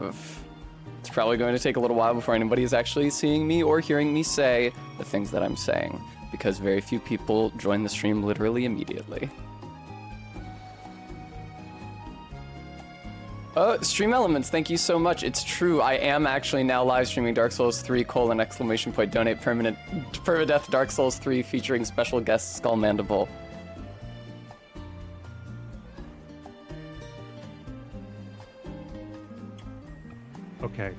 It's probably going to take a little while before anybody is actually seeing me or hearing me say the things that I'm saying, because very few people join the stream literally immediately. Stream Elements, thank you so much. It's true, I am actually now live streaming Dark Souls 3, donate permadeath Dark Souls 3 featuring special guest SKULLMANDIBLE. Okay,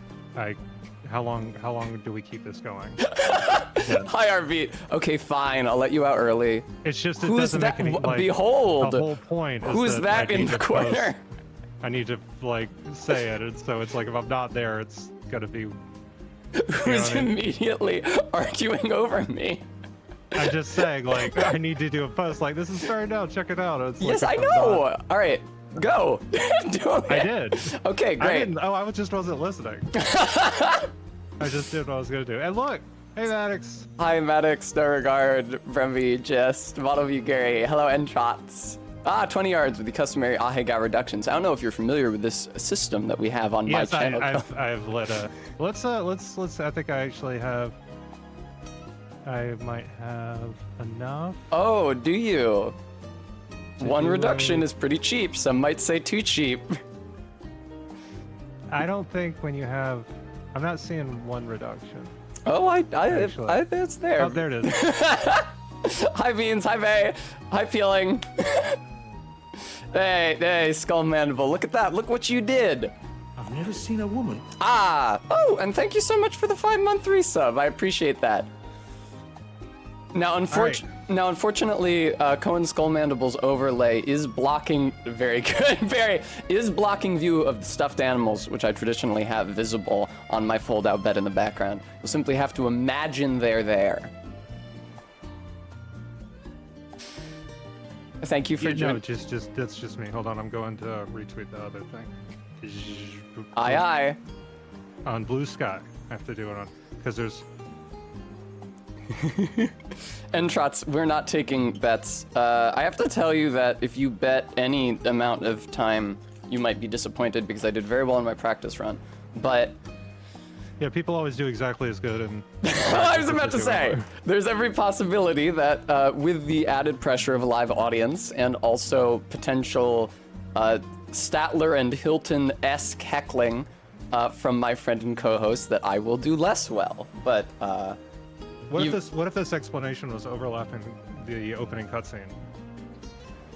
how long do we keep this going? Hi, RV. Okay, fine, I'll let you out early. It's just, Who's that? Behold! The whole point is Who's that in the corner? I need to, like, say it, and so it's like, if I'm not there, it's gonna be... Who's immediately arguing over me? I'm just saying, like, I need to do a post, like, this is starting out, check it out. It's yes, like, I know! Alright, go! Do it! I did. Okay, great. I just wasn't listening. I just did what I was gonna do. And look! Hey, Maddox! Hi, Maddox, no regard, Bremby, Jest, Model View Gary, hello, Entrots. 20 yards with the customary Ahega reductions. I don't know if you're familiar with this system that we have on my channel. Yes, I've let let's, I think I actually have, I might have enough. Oh, do you? One reduction is pretty cheap. Some might say too cheap. I don't think when you have, I'm not seeing one reduction. Oh, I it's there. Oh, there it is. Hi, Beans. Hi, Bay. Hi, Peeling. Hey, SKULLMANDIBLE. Look at that. Look what you did. I've never seen a woman. Oh, and thank you so much for the 5-month resub. I appreciate that. Now, unfortunately, Cohen SKULLMANDIBLE's overlay is blocking, very good, is blocking view of the stuffed animals, which I traditionally have visible on my fold-out bed in the background. You'll simply have to imagine they're there. Thank you for joining. No, that's just me. Hold on, I'm going to retweet the other thing. Aye. On Blue Sky, I have to do it on, because there's... Entrots, we're not taking bets. I have to tell you that if you bet any amount of time, you might be disappointed because I did very well in my practice run. But yeah, people always do exactly as good. And I was about to say, there's every possibility that with the added pressure of a live audience and also potential Statler and Hilton-esque heckling from my friend and co-host, that I will do less well. But what if this explanation was overlapping the opening cutscene?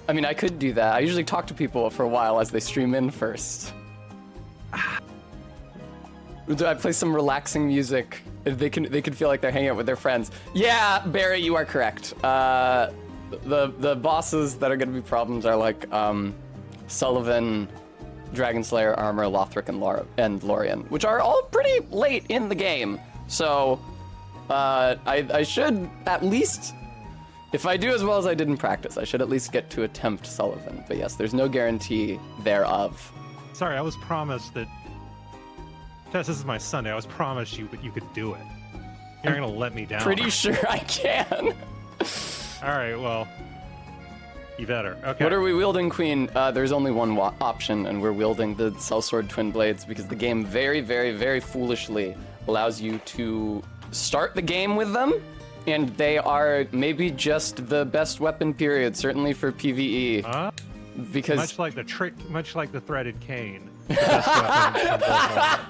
I mean, I could do that. I usually talk to people for a while as they stream in first. I play some relaxing music. They can feel like they're hanging out with their friends. Yeah, Barry, you are correct. The bosses that are gonna be problems are like Sullivan, Dragonslayer, Armor, Lothric, and Lorien, which are all pretty late in the game. So I should at least, if I do as well as I did in practice, I should at least get to attempt Sullivan. But yes, there's no guarantee thereof. Sorry, I was promised that. Tess, this is my Sunday. I was promised you that you could do it. You're not gonna let me down. Pretty sure I can. All right, well, you better. Okay. What are we wielding, Queen? There's only one option, and we're wielding the Sellsword Twin Blades because the game very, very, very foolishly allows you to start the game with them, and they are maybe just the best weapon, period, certainly for PvE. Because much like the threaded cane. The best weapon.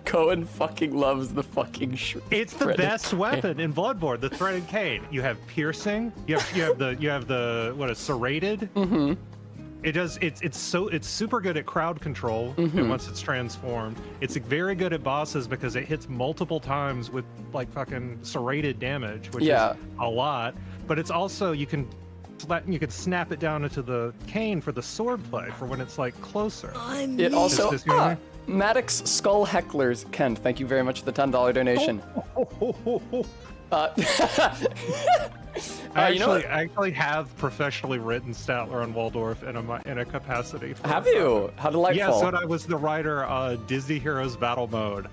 Cohen fucking loves the fucking It's the best weapon in Bloodborne, the threaded cane. You have piercing. You have the what is serrated. Mm-hmm. It's super good at crowd control. Mm-hmm. And once it's transformed, it's very good at bosses because it hits multiple times with like fucking serrated damage, which is a lot. But it's also you can snap it down into the cane for the swordplay for when it's like closer. It also Maddox Skull Hecklers, Ken, thank you very much for the $10 donation. I actually have professionally written Statler and Waldorf in a capacity. Have you? How delightful! Yes, when I was the writer Disney Heroes Battle Mode,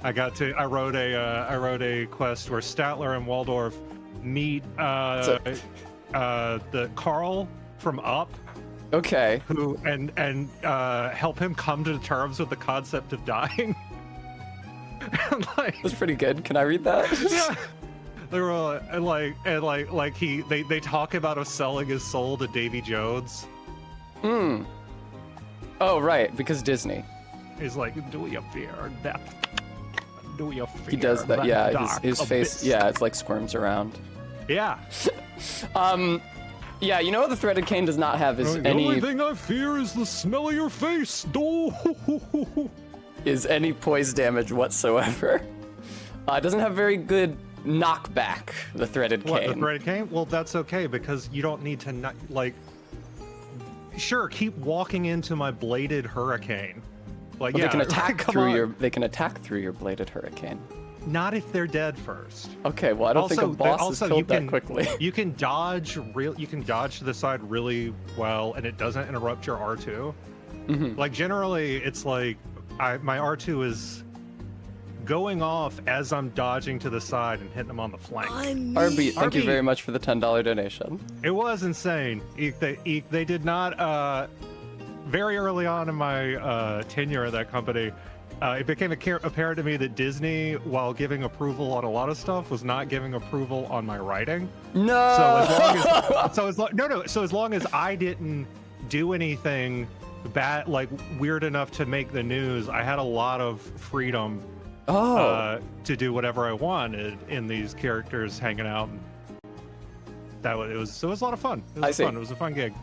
I wrote a quest where Statler and Waldorf meet the Carl from Up Okay. Who and help him come to terms with the concept of dying. And, like, That's pretty good. Can I read that? yeah. They were they talk about him selling his soul to Davy Jones. Hmm. Oh, right, because Disney. He's like, do you fear death? Do you fear He does that, yeah. dark His face, abyss? yeah, it's like squirms around. Yeah. Yeah, you know what the threaded cane does not have is The only thing I fear is the smell of your face. Is any poise damage whatsoever. It doesn't have very good knockback, the threaded cane. What, the threaded cane? Well, that's okay because you don't need to like. Sure, keep walking into my bladed hurricane. Like, Well, yeah, they can attack come through on. your. They can attack through your bladed hurricane. Not if they're dead first. Okay, well I don't think a boss is killed that quickly. You can dodge You can dodge to the side really well, and it doesn't interrupt your R2. Mm-hmm. Like generally, it's like my R2 is going off as I'm dodging to the side and hitting them on the flank. RB, thank you very much for the $10 donation. It was insane. They did not. Very early on in my tenure at that company, it became apparent to me that Disney, while giving approval on a lot of stuff, was not giving approval on my writing. No. So as long as I didn't do anything bad, like weird enough to make the news, I had a lot of freedom to do whatever I wanted in these characters hanging out. It was a lot of fun. It was fun. It was a fun gig.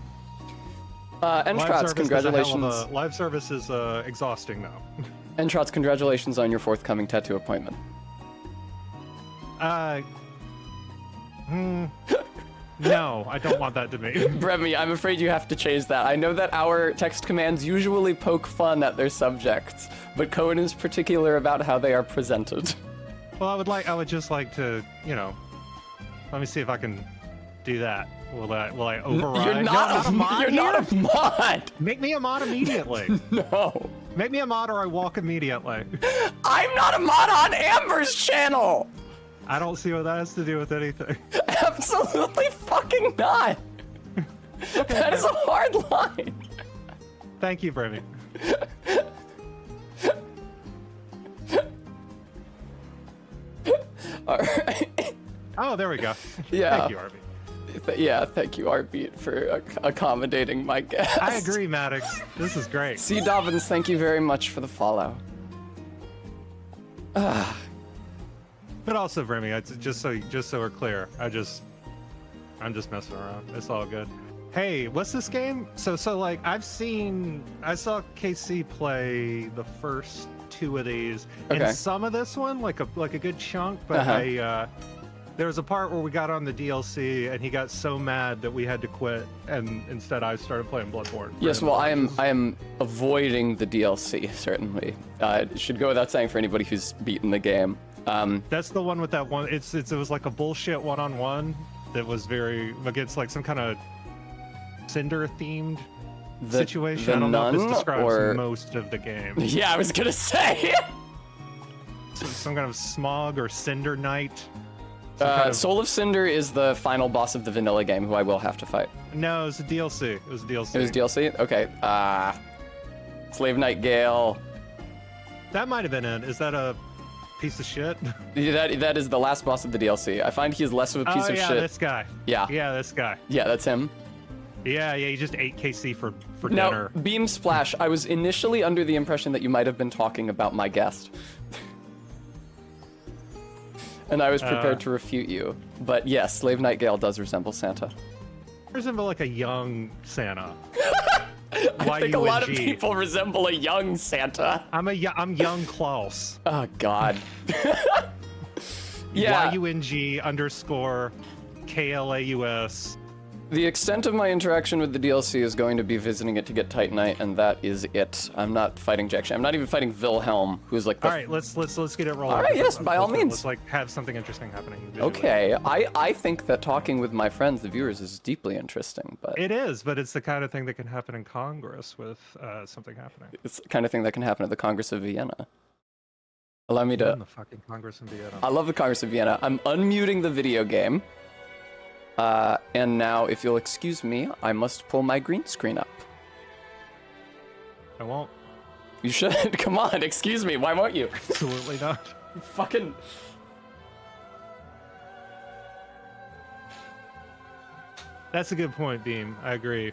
Entrats, congratulations. Live service is exhausting now. Entrats, congratulations on your forthcoming tattoo appointment. No, I don't want that to be. Bremy, I'm afraid you have to change that. I know that our text commands usually poke fun at their subjects, but Cohen is particular about how they are presented. Well, I would just like to, let me see if I can do that. Will I override? You're not, you're not a mod! Make me a mod immediately. No. Make me a mod or I walk immediately. I'm not a mod on Amber's channel! I don't see what that has to do with anything. Absolutely fucking not! Okay, that is a hard line. Thank you, Bremy. Alright. Oh, there we go. Yeah. Thank you, Arby. Yeah, thank you, Arbeat, for accommodating my guest. I agree, Maddox. This is great. C. Dobbins, thank you very much for the follow. But also, Bremy, just so we're clear, I'm just messing around. It's all good. Hey, what's this game? So like I saw KC play the first 2 of these, and some of this one, like a good chunk, but there was a part where we got on the DLC and he got so mad that we had to quit, and instead I started playing Bloodborne. Yes, well, I am avoiding the DLC, certainly. It should go without saying for anybody who's beaten the game. That's the one with that one. It was like a bullshit one-on-one that was very against like some kind of Cinder themed situation. I don't know if this describes most of the game. Yeah, I was gonna say. So some kind of smog or Cinder Knight. Soul of Cinder is the final boss of the vanilla game, who I will have to fight. No, it was a DLC. It was a DLC. It was DLC? Okay. Slave Knight Gale. That might have been it. Is that a piece of shit? That is the last boss of the DLC. I find he is less of a piece of shit. This guy. Yeah. Yeah, this guy. Yeah, that's him. Yeah, he just ate KC for now, dinner. Beam Splash, I was initially under the impression that you might have been talking about my guest. And I was prepared to refute you. But yes, Slave Knight Gale does resemble Santa. Resemble like a young Santa. I think a lot of people resemble a young Santa. I'm young Klaus. Oh God. Yeah. YUNG_KLAUS. The extent of my interaction with the DLC is going to be visiting it to get Titanite, and that is it. I'm not fighting Jack Sham. I'm not even fighting Wilhelm, who's like the... All right, let's get it rolling. All right, yes, by all means. Let's like have something interesting happening visually. Okay, I think that talking with my friends, the viewers, is deeply interesting, but... It is, but it's the kind of thing that can happen in Congress with something happening. It's the kind of thing that can happen at the Congress of Vienna. Allow me to... The fucking Congress in Vienna. I love the Congress of Vienna. I'm unmuting the video game. And now, if you'll excuse me, I must pull my green screen up. I won't. You should. Come on, excuse me. Why won't you? Absolutely not. Fucking... That's a good point, Beam. I agree.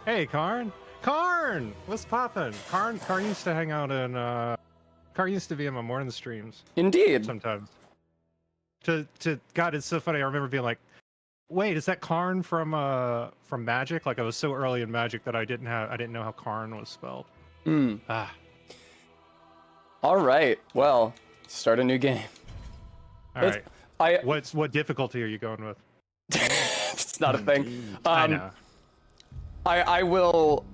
Hey, Karn. Karn! What's poppin'? Karn used to hang out in, Karn used to be in my morning streams. Indeed. Sometimes. God, it's so funny. I remember being like, wait, is that Karn from Magic? Like, I was so early in Magic that I didn't know how Karn was spelled. Ah. All right. Well, start a new game. All right. What difficulty are you going with? It's not a thing. I know. I will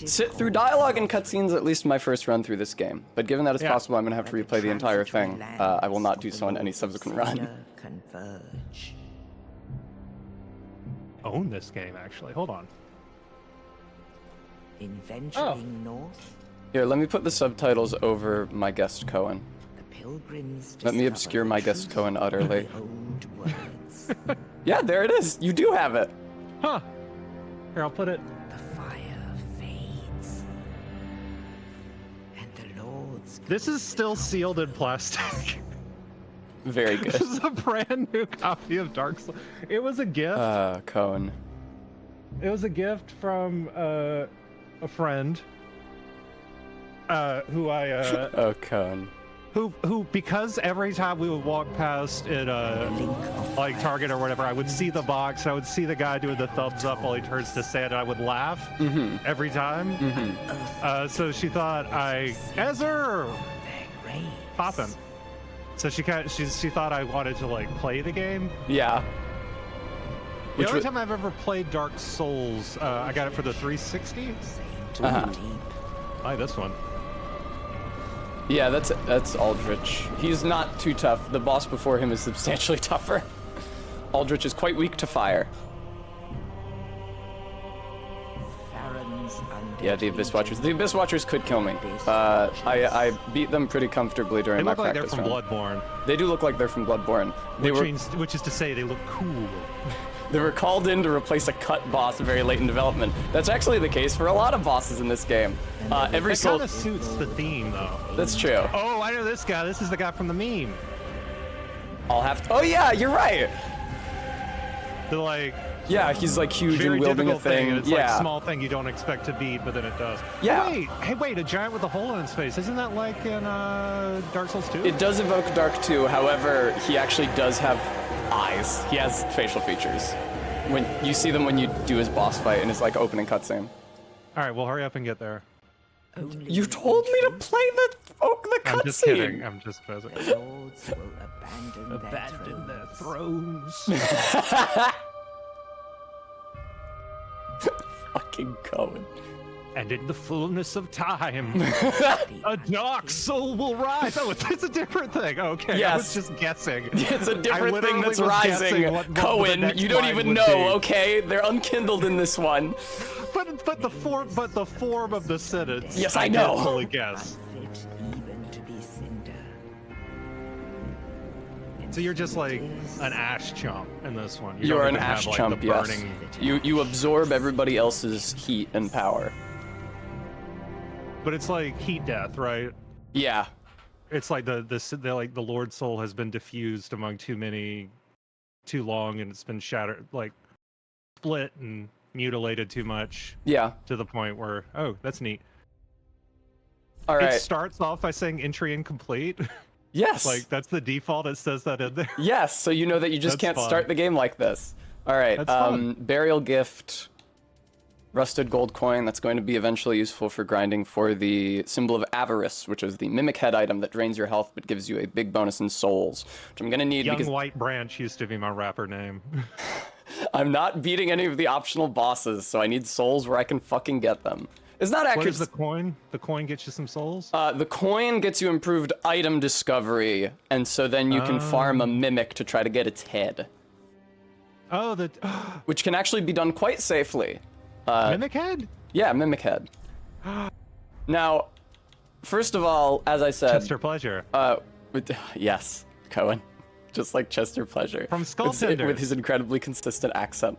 sit through dialogue and cutscenes at least my first run through this game. But given that it's possible I'm going to have to replay the entire thing, I will not do so on any subsequent run. Own this game, actually. Hold on. In venturing north, Here, let me put the subtitles over my guest Cohen. the pilgrims Let me obscure my guest discovered Cohen utterly. the old words. Yeah, there it is. You do have it. Huh. Here, I'll put it. The fire fades, and the lords. This is still sealed in plastic. Very good. This is a brand new copy of Dark Souls. It was a gift. Cohen. It was a gift from a friend who I Oh, Cohen. who because every time we would walk past it like Target or whatever, I would see the box, I would see the guy doing the thumbs up while he turns to say it, and I would laugh every time. So she thought Ezer poppin'. So she thought I wanted to like play the game. Yeah. The only time I've ever played Dark Souls, I got it for the 360. Like this one. Yeah, that's Aldrich. He's not too tough. The boss before him is substantially tougher. Aldrich is quite weak to fire. Yeah, the Abyss Watchers. The Abyss Watchers could kill me. I beat them pretty comfortably during my practice They look like they're from run. Bloodborne. They do look like they're from Bloodborne. Which is to say, they look cool. They were called in to replace a cut boss very late in development. That's actually the case for a lot of bosses in this game. Every soul. That kind of suits the theme, though. That's true. Oh, I know this guy. This is the guy from the meme. I'll have to. Oh yeah, you're right. They're like. Yeah, he's like huge very and wielding a difficult thing. It's yeah. like small thing you don't expect to beat, but then it does. Yeah. Hey, wait, a giant with a hole in his face. Isn't that like in Dark Souls 2? It does evoke Dark 2, however, he actually does have eyes. He has facial features. When you see them when you do his boss fight in his like opening cutscene. All right, well, hurry up and get there. You told me to play the cutscene. I'm just kidding. I'm just The buzzing. lords will abandon their thrones. Fucking Cohen. And in the fullness of time, a dark soul will rise. Oh, it's a different thing. Okay, Yes. I was just guessing. It's a different thing that's was rising. guessing what the Cohen, next you don't line even would know, be. okay? They're unkindled in this one. But the form of the sentence. Yes, I know. Can't fully guess. Unfit even to be cinder. So you're just like an ash chump in this one. You You're don't an even have, ash like, chump, the yes. burning- You absorb everybody else's heat and power. But it's like heat death, right? Yeah. It's like the Lord Soul has been diffused among too long, and it's been shattered, like split and mutilated too much. Yeah. To the point where, oh, that's neat. All right. It starts off by saying entry incomplete. Yes. Like that's the default. It says that in there. Yes, so you know that you just That's can't fun. start the game like this. All right, That's fun. burial gift, rusted gold coin. That's going to be eventually useful for grinding for the symbol of avarice, which is the mimic head item that drains your health but gives you a big bonus in souls, which I'm gonna need Young because White Branch used to be my rapper name. I'm not beating any of the optional bosses, so I need souls where I can fucking get them. It's not accurate. What is the coin? The coin gets you some souls? The coin gets you improved item discovery, and so then you can farm a mimic to try to get its head, Oh, the which can actually be done quite safely. mimic head? Yeah, mimic head. Now, first of all, as I said, Chester Pleasure. yes, Cohen. just like Chester Pleasure. From SKULLMANDIBLE. With his incredibly consistent accent.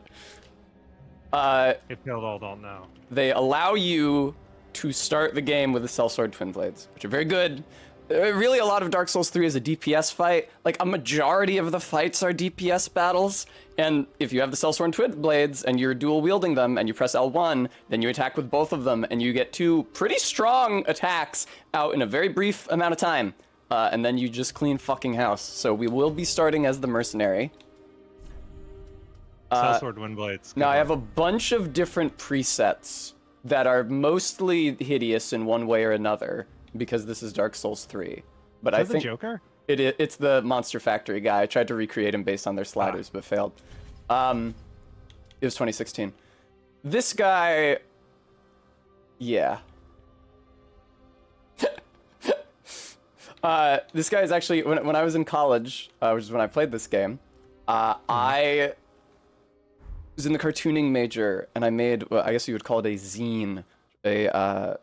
If you all don't know. They allow you to start the game with the Sellsword Twin Blades, which are very good. Really, a lot of Dark Souls 3 is a DPS fight. Like, a majority of the fights are DPS battles. And if you have the Sellsword Twin Blades and you're dual wielding them and you press L1, then you attack with both of them and you get 2 pretty strong attacks out in a very brief amount of time. And then you just clean fucking house. So we will be starting as the mercenary. Sellsword Twin Blades. Now, I have a bunch of different presets that are mostly hideous in one way or another, because this is Dark Souls 3. But I think the Joker? It's the Monster Factory guy. I tried to recreate him based on their sliders, but failed. It was 2016. This guy, yeah. This guy is actually, when I was in college, which is when I played this game, I was in the cartooning major, and I made, well, I guess you would call it a zine, a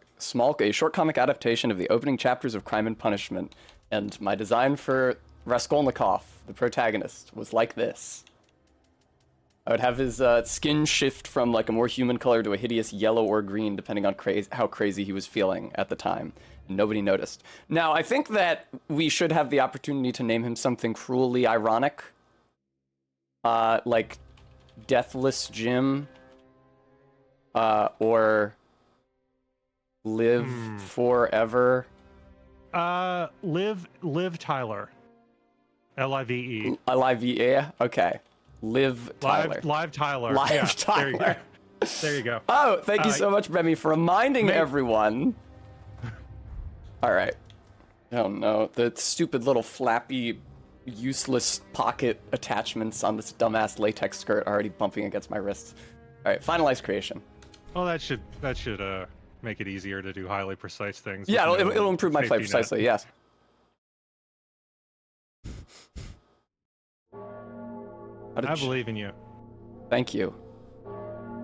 short comic adaptation of the opening chapters of Crime and Punishment. And my design for Raskolnikov, the protagonist, was like this. I would have his skin shift from like a more human color to a hideous yellow or green, depending on how crazy he was feeling at the time. And nobody noticed. Now, I think that we should have the opportunity to name him something cruelly ironic. Like Deathless Jim. Or Live Forever. Liv Tyler. L-I-V-E. L-I-V-E? Okay. Liv Tyler. Live Tyler. Live Yeah, Tyler. There you go. Oh, thank you so much, Remy, for reminding everyone. All right. Oh no, the stupid little flappy, useless pocket attachments on this dumbass latex skirt are already bumping against my wrists. All right, finalize creation. Well, that should make it easier to do highly precise things. Yeah, it'll improve my play precisely. Yes. I believe in you. Thank you.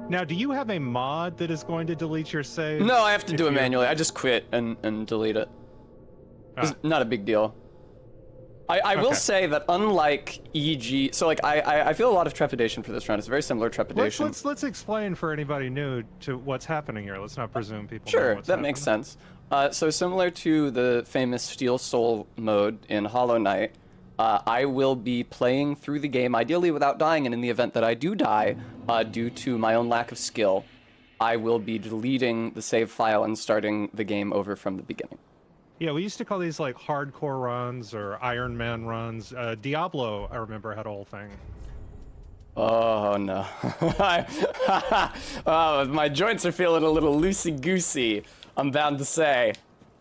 Now, do you have a mod that is going to delete your save? No, I have to do it manually. I just quit and delete it. It's not a big deal. I will say that unlike EG, so like I feel a lot of trepidation for this round. It's a very similar trepidation. Let's explain for anybody new to what's happening here. Let's not presume people know Sure, what's that happening. makes sense. So similar to the famous Steel Soul mode in Hollow Knight, I will be playing through the game, ideally without dying, and in the event that I do die, due to my own lack of skill, I will be deleting the save file and starting the game over from the beginning. Yeah, we used to call these like hardcore runs or Iron Man runs. Diablo, I remember, had a whole thing. Oh no. Oh, my joints are feeling a little loosey-goosey, I'm bound to say.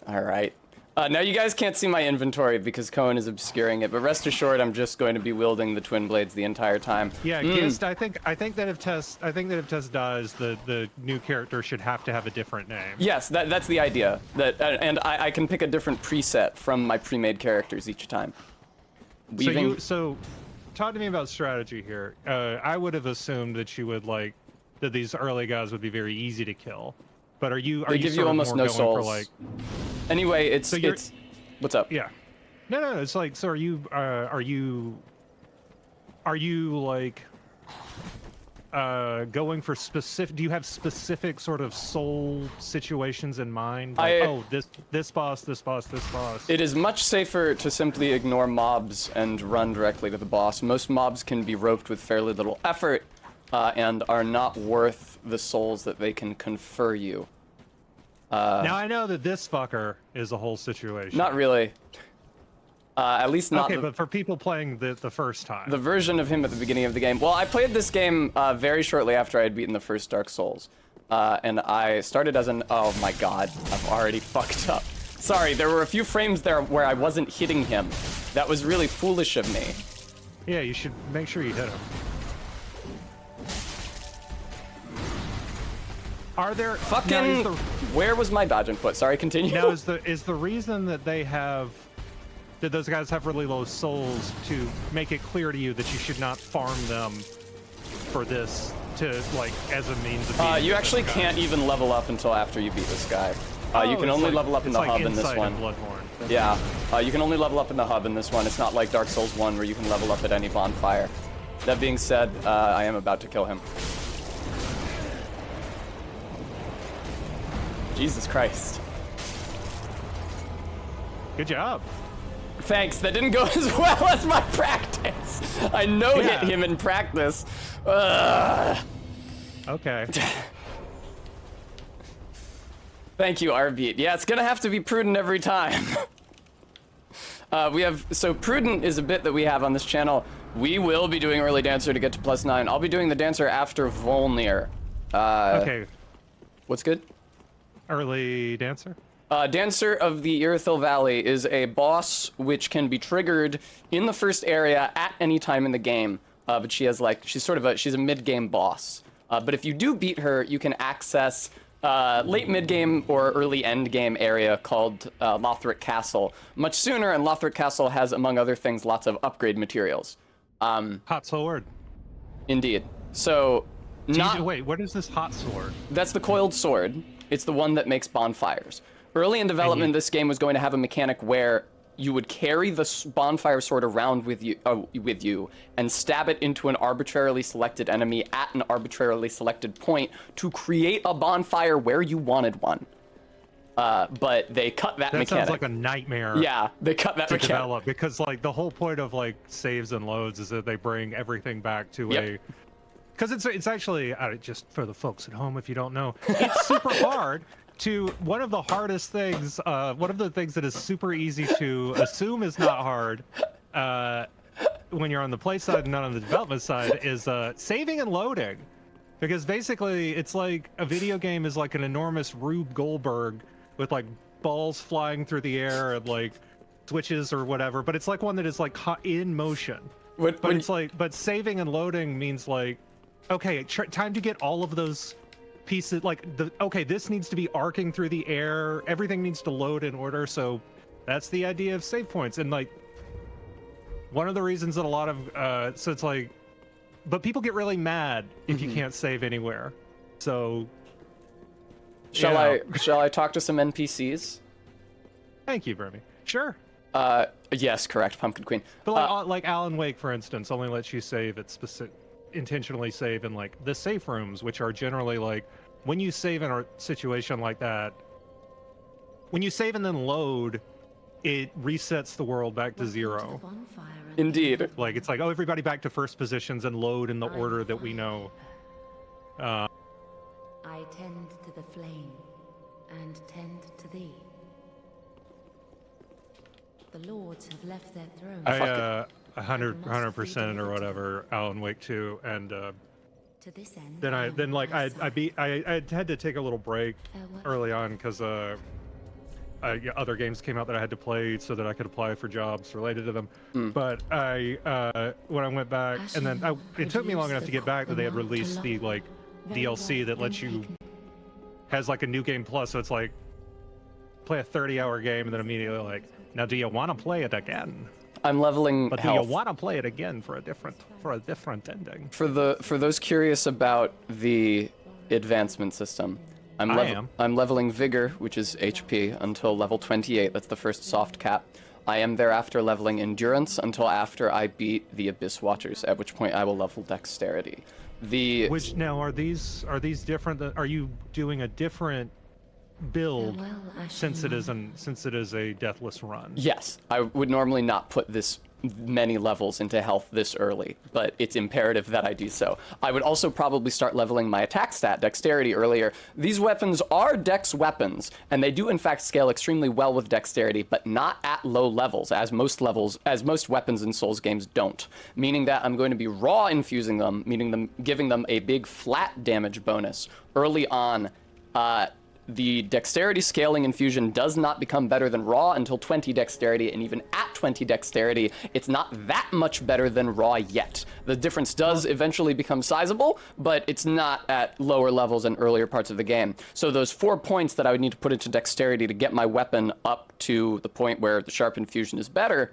All right. Now you guys can't see my inventory because Cohen is obscuring it, but rest assured I'm just going to be wielding the twin blades the entire time. Yeah, Gist, I think that if Tess dies, the new character should have to have a different name. Yes, that's the idea. And I can pick a different preset from my pre-made characters each time. So talk to me about strategy here. I would have assumed that you would that these early guys would be very easy to kill. But are you give you almost no souls. For anyway, it's what's up? Yeah. No, it's like, so are you going for specific, do you have specific sort of soul situations in mind? Like, this boss. It is much safer to simply ignore mobs and run directly to the boss. Most mobs can be roped with fairly little effort, and are not worth the souls that they can confer you. Now I know that this fucker is a whole situation. Not really. At least not. Okay, but for people playing the first time. The version of him at the beginning of the game. Well, I played this game very shortly after I had beaten the first Dark Souls. And I started as an... Oh my god, I've already fucked up. Sorry, there were a few frames there where I wasn't hitting him. That was really foolish of me. Yeah, you should make sure you hit him. Are there fucking... Where was my dodge input? Sorry, continue. Now, is the reason that those guys have really low souls to make it clear to you that you should not farm them for this to, like, as a means of beating you actually this guy? can't even level up until after you beat this guy. You can only level up in the hub in this one. Bloodborne. Yeah, you can only level up in the hub in this one. It's not like Dark Souls 1 where you can level up at any bonfire. That being said, I am about to kill him. Jesus Christ. Good job. Thanks, that didn't go as well as my practice. I hit him in practice. Ugh. Okay. Thank you, Arbeat. Yeah, it's gonna have to be prudent every time. So prudent is a bit that we have on this channel. We will be doing early dancer to get to +9. I'll be doing the dancer after Volnir. Okay. What's good? Early dancer? Dancer of the Irithyll Valley is a boss which can be triggered in the first area at any time in the game. But she's a mid-game boss. But if you do beat her, you can access late mid-game or early end-game area called Lothric Castle much sooner, and Lothric Castle has, among other things, lots of upgrade materials. Hot sword. Indeed. So, wait, what is this hot sword? That's the coiled sword. It's the one that makes bonfires. Early in development, this game was going to have a mechanic where you would carry the bonfire sword around with you and stab it into an arbitrarily selected enemy at an arbitrarily selected point to create a bonfire where you wanted one. But they cut that mechanic. That sounds like a nightmare. Yeah, they cut that mechanic. Develop, because like the whole point of like saves and loads is that they bring everything back to a. Because it's actually just for the folks at home if you don't know, it's super hard. One of the hardest things, one of the things that is super easy to assume is not hard when you're on the play side and not on the development side is saving and loading. Because basically it's like a video game is like an enormous Rube Goldberg with like balls flying through the air and like switches or whatever, but it's like one that is like in motion. But saving and loading means like, okay, time to get all of those pieces, like this needs to be arcing through the air, everything needs to load in order, so that's the idea of save points. And like one of the reasons that a lot of so it's like, but people get really mad if you can't save anywhere. So shall I talk to some NPCs? Thank you, Vermi. Sure. Yes, correct, Pumpkin Queen. But like Alan Wake, for instance, only lets you save at intentionally save in like the safe rooms, which are generally like when you save in a situation like that, when you save and then load, it resets the world back to 0. Indeed. Like it's like, oh, everybody back to first positions and load in the order that we know. I tend to the flame and tend to thee. The lords have left their thrones. 100% or whatever, Alan Wake 2, and to this end, then I had to take a little break early on because other games came out that I had to play so that I could apply for jobs related to them. But when I went back, and then it took me long enough to get back that they had released the like DLC that lets you has like a new game plus, so it's like play a 30-hour game and then immediately like, now do you want to play it again? I'm leveling but health. Do you want to play it again for a different ending? For those curious about the advancement system, I'm leveling vigor, which is HP, until level 28. That's the first soft cap. I am thereafter leveling endurance until after I beat the Abyss Watchers, at which point I will level dexterity. Which now are these different? Are you doing a different build since it is a deathless run? Yes, I would normally not put this many levels into health this early, but it's imperative that I do so. I would also probably start leveling my attack stat, dexterity, earlier. These weapons are dex weapons, and they do in fact scale extremely well with dexterity, but not at low levels, as most weapons in Souls games don't. Meaning that I'm going to be raw infusing them, giving them a big flat damage bonus early on. The dexterity scaling infusion does not become better than raw until 20 dexterity, and even at 20 dexterity, it's not that much better than raw yet. The difference does eventually become sizable, but it's not at lower levels in earlier parts of the game. So those 4 points that I would need to put into dexterity to get my weapon up to the point where the sharp infusion is better,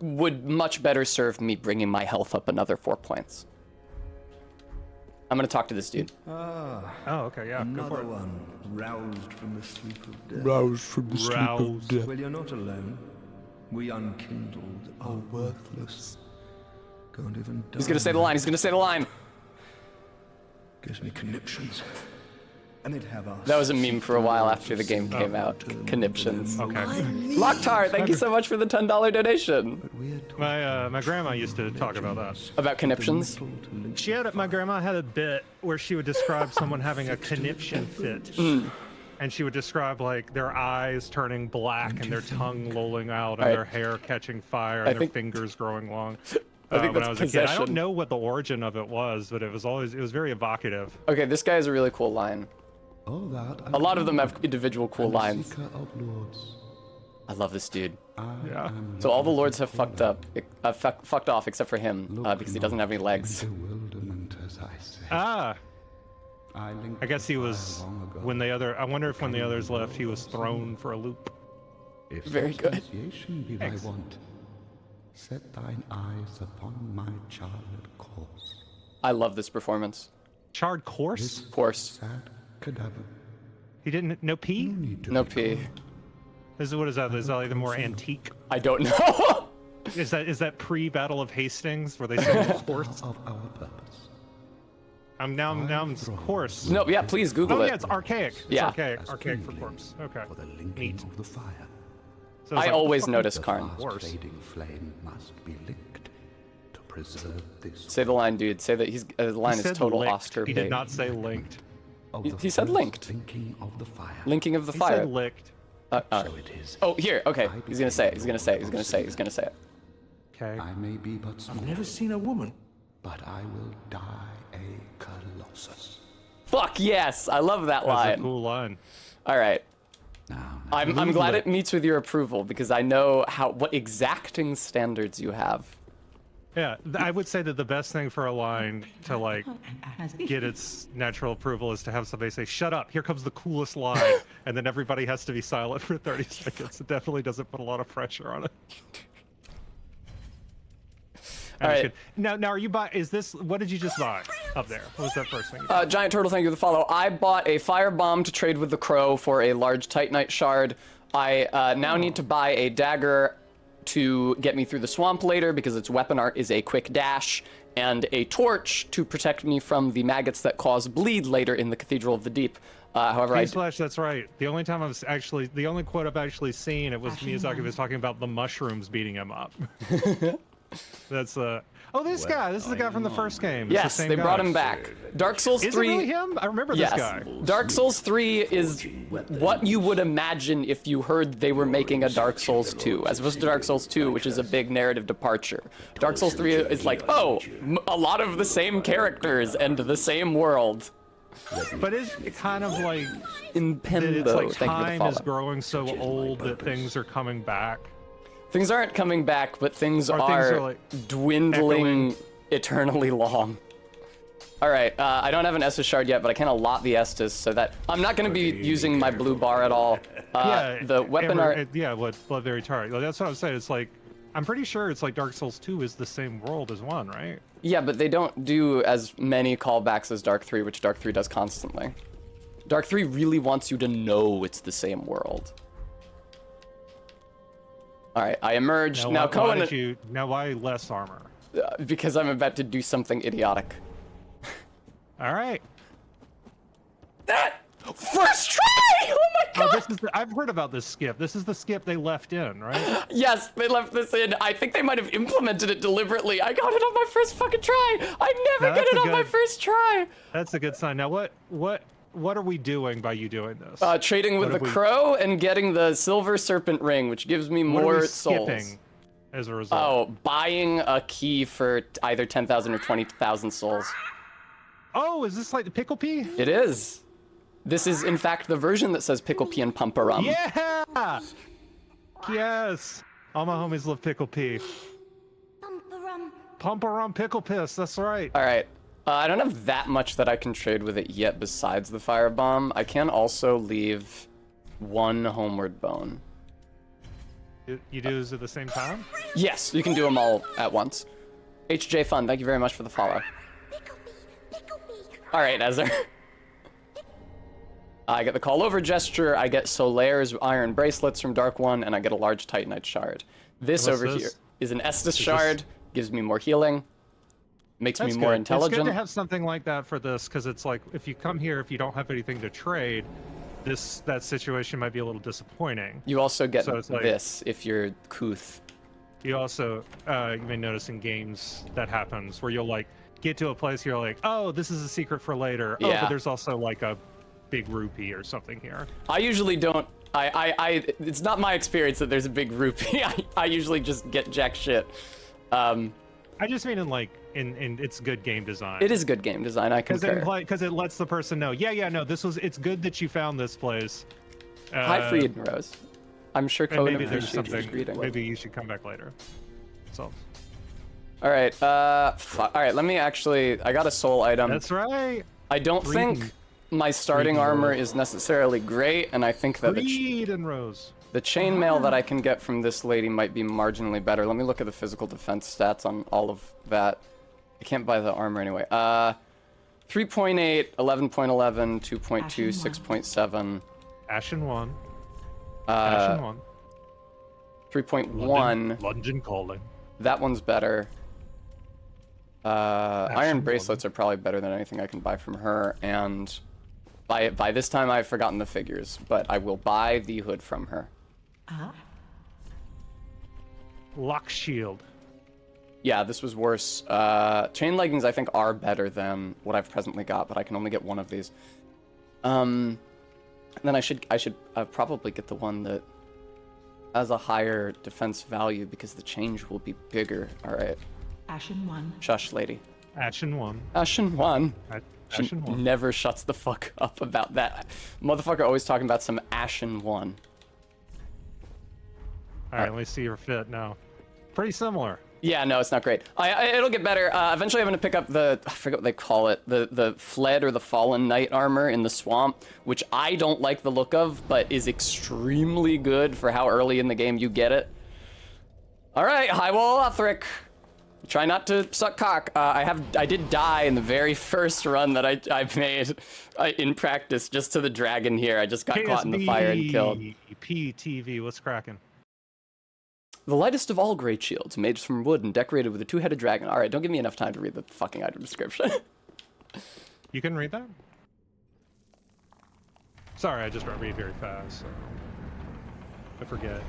would much better serve me bringing my health up another 4 points. I'm gonna talk to this dude. Oh, okay, yeah, go for Another it. one roused from the sleep of death. Roused from the sleep of Roused. death. Well, you're not alone. We unkindled are worthless. Can't even die. He's gonna say the line. He's gonna say the line. Gives me conniptions. And they'd have us. That was a meme for a while after the game came out. Conniptions. Okay. Locktar, thank you so much for the $10 donation. My grandma used to talk about that. About conniptions? My grandma had a bit where she would describe someone having a conniption fit. And she would describe like their eyes turning black and their tongue lolling out and their hair catching fire and their fingers growing long. I think when that's I was a kid. I possession. don't know what the origin of it was, but it was very evocative. Okay, this guy has a really cool line. All that A lot of them have individual cool lines. seeker of lords. I love this dude. Yeah. So all the lords have fucked up, fucked off except for him, because he doesn't have any legs. Bewilderment, as I say. Ah, linked I guess he the fire was long ago. when the other. I wonder if when the others left, he was thrown for a loop. If Very good. association be thy Thanks. want, set thine eyes upon my charred course. I love this performance. Charred corpse? Of course. Sad cadaver. He didn't. No P? Need to No be P. What is that? Is that like the more antique? I don't know. Is that pre-Battle of Hastings where they said corpse? of our purpose. I'm corpse. No, yeah, please Google Oh it. yeah, it's archaic. It's Yeah. archaic. As Archaic for kindling corpse. Okay. For the linking Neat. of the fire. So it's I like, always fucking- notice The Karn. fast Worse. fading flame must be licked to preserve this. Say the line, dude. Say that the line He is said total linked. Oscar He bait. did not say linked. of he the said first linked. Linking of the fire. Linking of the He fire. said licked. So it is. Oh, here. Okay. He's gonna say it. He's gonna say it. He's gonna say it. He's gonna say it. Okay. I may be but small, I've never seen a woman. but I will die a colossus. Fuck yes. I love that That's a line. cool line. All right. Now, I'm glad it meets with your approval because I know what exacting standards you have. Yeah, I would say that the best thing for a line to like get its natural approval is to have somebody say, "Shut up! Here comes the coolest line," and then everybody has to be silent for 30 seconds. It definitely doesn't put a lot of pressure on it. All right. Now, are you buy? Is this? What did you just buy up there? What was that first thing? You bought? Giant Turtle, thank you for the follow. I bought a fire bomb to trade with the crow for a large Titanite shard. I now need to buy a dagger to get me through the swamp later because its weapon art is a quick dash, and a torch to protect me from the maggots that cause bleed later in the Cathedral of the Deep. However, Slash, that's right. The only quote I've actually seen, it was Miyazaki was talking about the mushrooms beating him up. That's oh, this guy. This is the guy from the first game. It's the yes, same they guy. brought him back. Dark Souls Is 3. it really him? I remember Yes. this guy. Dark Souls 3 is what you would imagine if you heard they were making a Dark Souls 2, as opposed to Dark Souls 2, which is a big narrative departure. Dark Souls 3 is like, oh, a lot of the same characters and the same world. But is it kind of like In that it's Pembo. like Thank you for the time is follow. growing so old that things are coming back? Things aren't coming back, but things Or things are are, like, dwindling eternally long. All right, I don't have an Estus shard yet, but I can allot the Estus so that I'm not going to be using my blue bar at all. The weapon art. Blood Very Tar. That's what I'm saying. It's like I'm pretty sure it's like Dark Souls 2 is the same world as 1, right? Yeah, but they don't do as many callbacks as Dark 3, which Dark 3 does constantly. Dark 3 really wants you to know it's the same world. All right, I emerged. Now, Cohen. Why less armor? Because I'm about to do something idiotic. All right. That first try! Oh my god! I've heard about this skip. This is the skip they left in, right? Yes, they left this in. I think they might have implemented it deliberately. I got it on my first fucking try. I never Now, get that's it a on my good- first try. That's a good sign. Now, what are we doing by you doing this? Trading with What the have we- crow and getting the silver serpent ring, which gives me What are more we souls. skipping as a result? Oh, buying a key for either 10,000 or 20,000 souls. Oh, is this like the pickle pea? It is. This is, in fact, the version that says pickle pea and pumperum. Yeah! Yes! All my homies love pickle pea. Pumperum pickle piss, that's right. All right. I don't have that much that I can trade with it yet besides the firebomb. I can also leave one homeward bone. You do this at the same time? Yes, you can do them all at once. HJ Fun, thank you very much for the follow. Pickle All right, Ezra. I get the call over gesture, I get Solaire's iron bracelets from Dark One, and I get a large Titanite shard. This What's over this? here is an Estus shard, gives me more healing, makes me more good. intelligent. It's good to have something like that for this, because it's like, if you come here, if you don't have anything to trade, that situation might be a little disappointing. You also get So it's like- this if you're Kuth. You also, you may notice in games that happens, where you'll like, get to a place, you're like, oh, this is a secret for later. Oh, Yeah. but there's also like a big rupee or something here. I usually don't. It's not my experience that there's a big rupee. I usually just get jack shit. I just mean in it's good game design. It is good game design. I concur. Because it lets the person know, no, it's good that you found this place. Hi, Fried and Rose. I'm sure And Cohen maybe there's appreciates your something. greeting. Maybe you should come back later. So. All right. All right. Let me actually. I got a soul item. That's right. I don't think my starting armor is necessarily great, and I think that Reed and Rose. the chainmail that I can get from this lady might be marginally better. Let me look at the physical defense stats on all of that. I can't buy the armor anyway. 3.8, 11.11, 2.2, 6.7. Ashen 1. Ashen 1. 3.1. London calling. That one's better. Iron Ashen bracelets are probably better than anything I can buy from her, and by this time I've forgotten the figures, but I will buy the hood from her. Lock shield. Yeah, this was worse. Chain leggings I think are better than what I've presently got, but I can only get one of these. Then I should probably get the one that has a higher defense value because the change will be bigger. All right. Ashen 1. Shush, lady. Ashen 1. Ashen 1. She Ashen 1. never shuts the fuck up about that. Motherfucker always talking about some Ashen 1. Alright, let me see your fit now. Pretty similar. Yeah, no, it's not great. It'll get better. Eventually, I'm gonna pick up the, I forget what they call it, the fled or the fallen knight armor in the swamp, which I don't like the look of, but is extremely good for how early in the game you get it. All right, High Wall Lothric. Try not to suck cock. I did die in the very first run that I made in practice, just to the dragon here. I just got caught in the fire and killed. PTV, what's cracking? The lightest of all great shields, made from wood and decorated with a two-headed dragon. All right, don't give me enough time to read the fucking item description. You can read that? Sorry, I just read very fast, so I forget.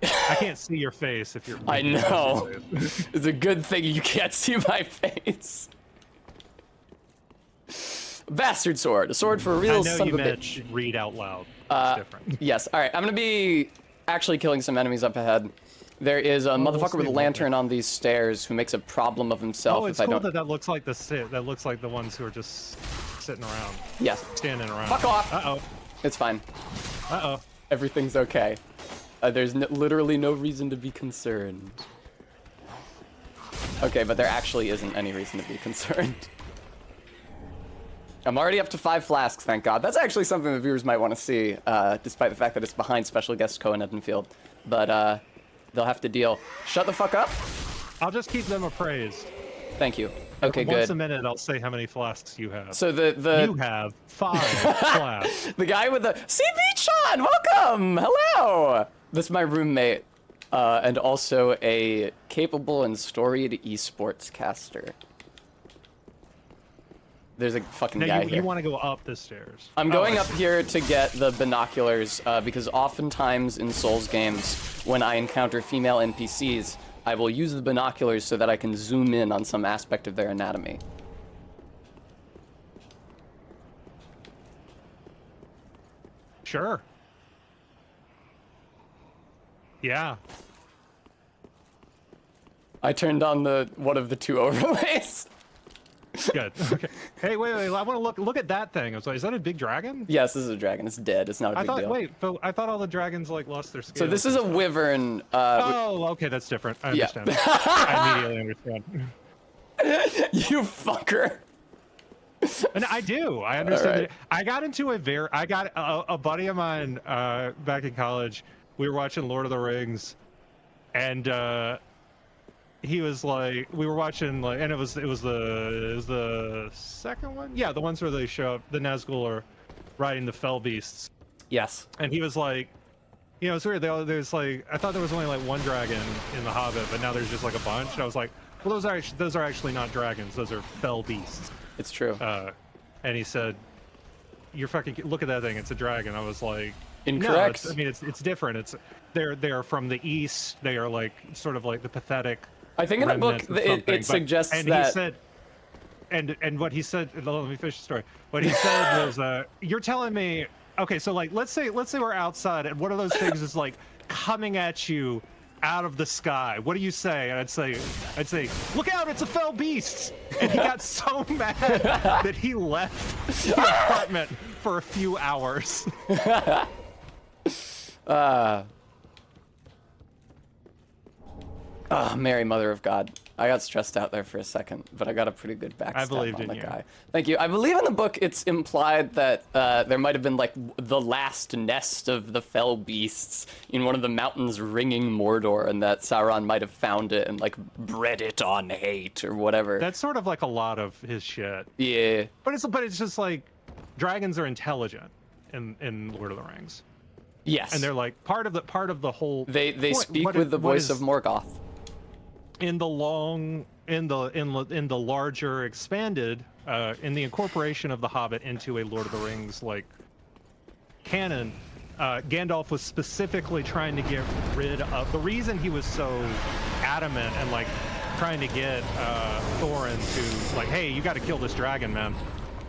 I can't see your face if you're. I know. It's a good thing you can't see my face. Bastard sword, a sword for a real son of a bitch. Read out loud. It's different. Yes. All right, I'm gonna be actually killing some enemies up ahead. There is a motherfucker with a lantern on these stairs who makes a problem of himself. Oh, it's if cool I don't. that looks like that looks like the ones who are just sitting around. Yes. Standing around. Fuck off. Uh-oh. It's fine. Uh-oh. Everything's okay. There's literally no reason to be concerned. Okay, but there actually isn't any reason to be concerned. I'm already up to 5 flasks, thank God. That's actually something the viewers might want to see, despite the fact that it's behind special guest Cohen Edenfield. But they'll have to deal. Shut the fuck up. I'll just keep them appraised. Thank you. Okay, Once good. a minute, I'll say how many flasks you have. So you You have 5 flasks. the guy with the CB-chan, welcome, hello. This is my roommate, and also a capable and storied esports caster. There's a fucking guy Now here. you want to go up the stairs. I'm going up here to get the binoculars, because oftentimes in Souls games, when I encounter female NPCs, I will use the binoculars so that I can zoom in on some aspect of their anatomy. Sure. Yeah. I turned on one of the 2 overlays. Good. Okay. Hey, wait. I want to look at that thing. I was like, is that a big dragon? Yes, this is a dragon. It's dead. It's not a big deal. Wait, but I thought all the dragons like lost their scales. So this is a wyvern. Oh, okay, that's different. I Yeah. understand. I immediately understand. You fucker. And I do. I understand. All right. It. I got into I got a buddy of mine back in college. We were watching Lord of the Rings, and he was like, we were watching like, and it was the second one, yeah, the ones where they show up, the Nazgul are riding the fell beasts. Yes. And he was like, you know, it's weird. There's like, I thought there was only like one dragon in the Hobbit, but now there's just like a bunch. And I was like, well, those are actually not dragons. Those are fell beasts. It's true. And he said, "You're fucking look at that thing. It's a dragon." I was like, incorrect. No, I mean, it's different. They're from the east. They are like sort of like the pathetic. I think in the book it suggests and that. He said, and what he said. Let me finish the story. What he said was, "You're telling me." Okay, so like let's say we're outside and one of those things is like coming at you out of the sky. What do you say? And I'd say, look out, it's a fell beast. And he got so mad that he left the apartment for a few hours. Oh, Mary, Mother of God. I got stressed out there for a second, but I got a pretty good backstab on the guy. Thank you. I believe in the book it's implied that there might have been like the last nest of the fell beasts in one of the mountains ringing Mordor, and that Sauron might have found it and like bred it on hate or whatever. That's sort of like a lot of his shit. Yeah. But it's just like dragons are intelligent in Lord of the Rings. Yes. And they're like part of the whole. They speak with the voice of Morgoth. In the larger expanded, in the incorporation of the Hobbit into a Lord of the Rings like canon, Gandalf was specifically trying to get rid of the reason he was so adamant and like trying to get Thorin to like, hey, you got to kill this dragon, man,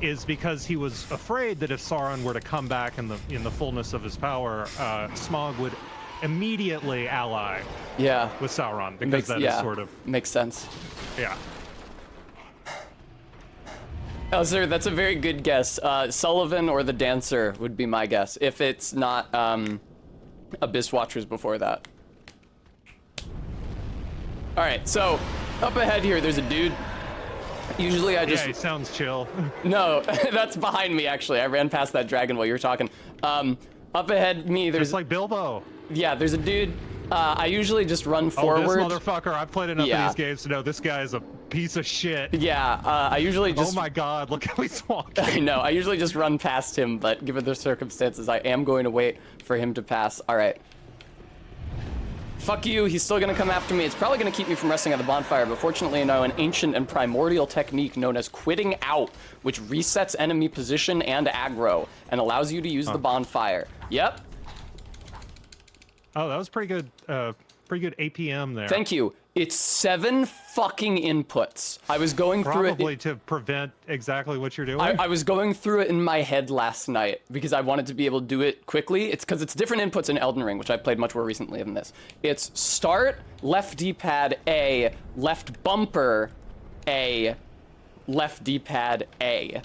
is because he was afraid that if Sauron were to come back in the fullness of his power, Smaug would immediately ally with Sauron, because that is sort of makes sense. Yeah. Oh, sir, that's a very good guess. Sullivan or the Dancer would be my guess, if it's not Abyss Watchers before that. All right, so up ahead here, there's a dude. Usually I just... Yeah, he sounds chill. No, that's behind me, actually. I ran past that dragon while you were talking. Up ahead me, there's... Just like Bilbo. Yeah, there's a dude. I usually just run forward. Oh, this motherfucker. I've played enough of these games to know this guy is a piece of shit. Yeah, I usually just... Oh my god, look how he's walking. I know, I usually just run past him, but given the circumstances, I am going to wait for him to pass. All right. Fuck you, he's still gonna come after me. It's probably gonna keep me from resting at the bonfire, but fortunately I know an ancient and primordial technique known as quitting out, which resets enemy position and aggro, and allows you to use the bonfire. Yep. Oh, that was pretty good APM there. Thank you. It's 7 fucking inputs. I was going through it. Probably to prevent exactly what you're doing. I was going through it in my head last night because I wanted to be able to do it quickly. It's because it's different inputs in Elden Ring, which I played much more recently than this. It's start, left D-pad, A, left bumper, A, left D-pad, A.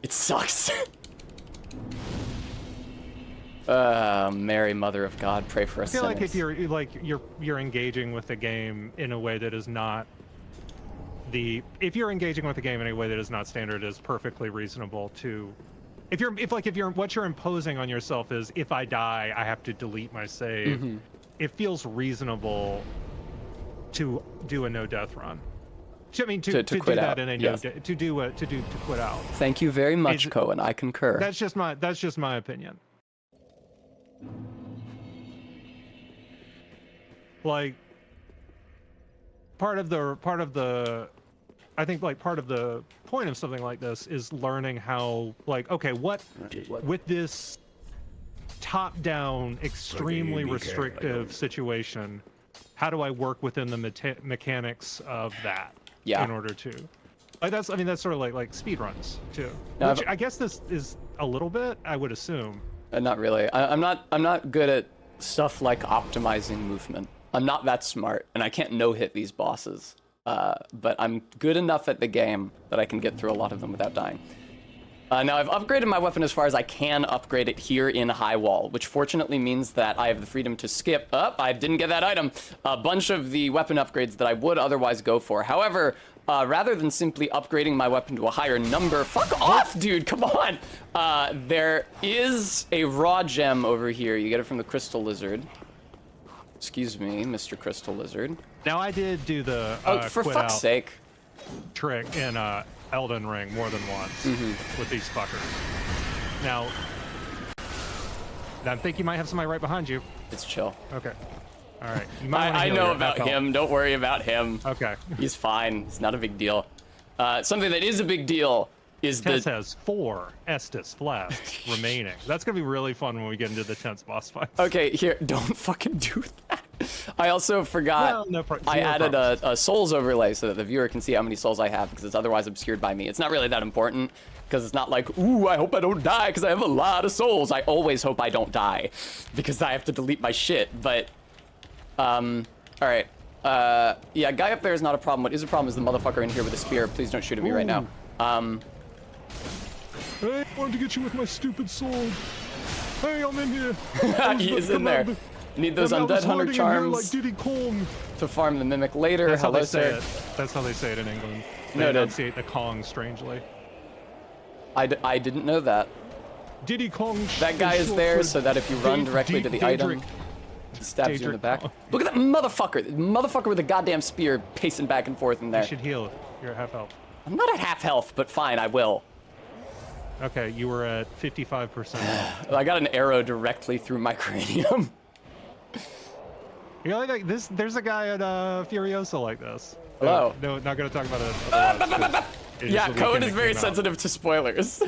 It sucks. Mary, Mother of God, pray for us. I feel like if you're engaging with the game in a way that is not if you're engaging with the game in a way that is not standard, is perfectly reasonable to. If what you're imposing on yourself is, if I die, I have to delete my save. Mm-hmm. It feels reasonable to do a no-death run. I mean, to do quit that out. in a Yes. to quit out. Thank you very much, Cohen. I concur. That's just my opinion. Like part of the I think like part of the point of something like this is learning how, like, okay, what with this top-down extremely restrictive situation, how do I work within the mechanics of that in order to, like, that's sort of like speed runs too, which I guess this is a little bit, I would assume. Not really. I'm not good at stuff like optimizing movement. I'm not that smart, and I can't no-hit these bosses. But I'm good enough at the game that I can get through a lot of them without dying. Now, I've upgraded my weapon as far as I can upgrade it here in High Wall, which fortunately means that I have the freedom to skip up. I didn't get that item. A bunch of the weapon upgrades that I would otherwise go for. However, rather than simply upgrading my weapon to a higher number, fuck off, dude, come on! There is a raw gem over here. You get it from the crystal lizard. Excuse me, Mr. Crystal Lizard. Now I did do the For quit fuck's out sake. trick in Elden Ring more than once with these fuckers. Now, I think you might have somebody right behind you. It's chill. Okay. All right. You might wanna I heal know your about health. him. Don't worry about him. Okay. He's fine. It's not a big deal. Something that is a big deal is Tess the... has 4 Estus flasks remaining. That's gonna be really fun when we get into the tense boss fights. Okay, here, don't fucking do that. I also forgot Well, no I zero added problems. a souls overlay so that the viewer can see how many souls I have because it's otherwise obscured by me. It's not really that important because it's not like, ooh, I hope I don't die because I have a lot of souls. I always hope I don't die because I have to delete my shit, but, all right. Yeah, guy up there is not a problem. What is a problem is the motherfucker in here with a spear. Please don't shoot at me right now. Hey, I wanted to get you with my stupid sword. Hey, I'm in here. He is in there. Need those undead hunter charms like Diddy Kong. to farm the mimic later. That's how Hello, they say sir. it. That's how they say it in England. They Noted. enunciate the Kong strangely. I didn't know that. Diddy Kong. That guy is there so that if you run directly to the item, he stabs you in the back. Look at that motherfucker. The motherfucker with a goddamn spear pacing back and forth in You there. should heal. You're at half health. I'm not at half health, but fine, I will. Okay, you were at 55%. I got an arrow directly through my cranium. You know, like this. There's a guy at Furiosa like this. Hello. No, not gonna talk about it. otherwise, 'cause it is Yeah, the Cohen weekend is it very came out. sensitive to spoilers.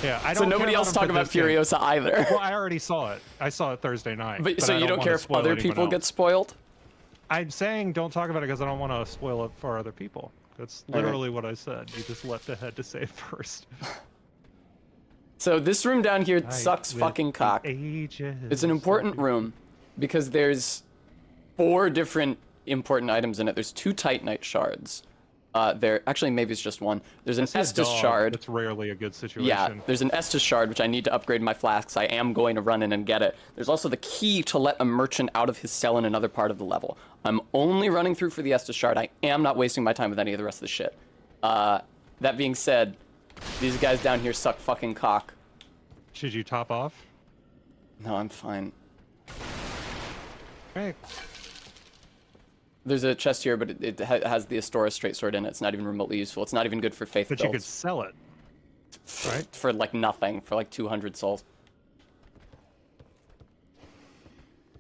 Yeah, I don't So care nobody else him talk for about this game. Furiosa either. Well, I already saw it. I saw it Thursday night. But so I you don't wanna care if spoil other anyone people else. get spoiled? I'm saying don't talk about it because I don't want to spoil it for other people. That's All right. literally what I said. You just leapt ahead to say it first. So this room down here Right, sucks with fucking the cock. ages It's an important of- room because there's 4 different important items in it. There's 2 Titanite shards. There actually maybe it's just 1. There's an I see a Estus dog. shard. That's rarely a good situation. Yeah, there's an Estus shard which I need to upgrade my flasks. I am going to run in and get it. There's also the key to let a merchant out of his cell in another part of the level. I'm only running through for the Estus shard. I am not wasting my time with any of the rest of the shit. That being said, these guys down here suck fucking cock. Should you top off? No, I'm fine. Okay. There's a chest here, but it has the Astora straight sword in it. It's not even remotely useful. It's not even good for faith But you could builds. sell it, right? For like nothing, for like 200 souls.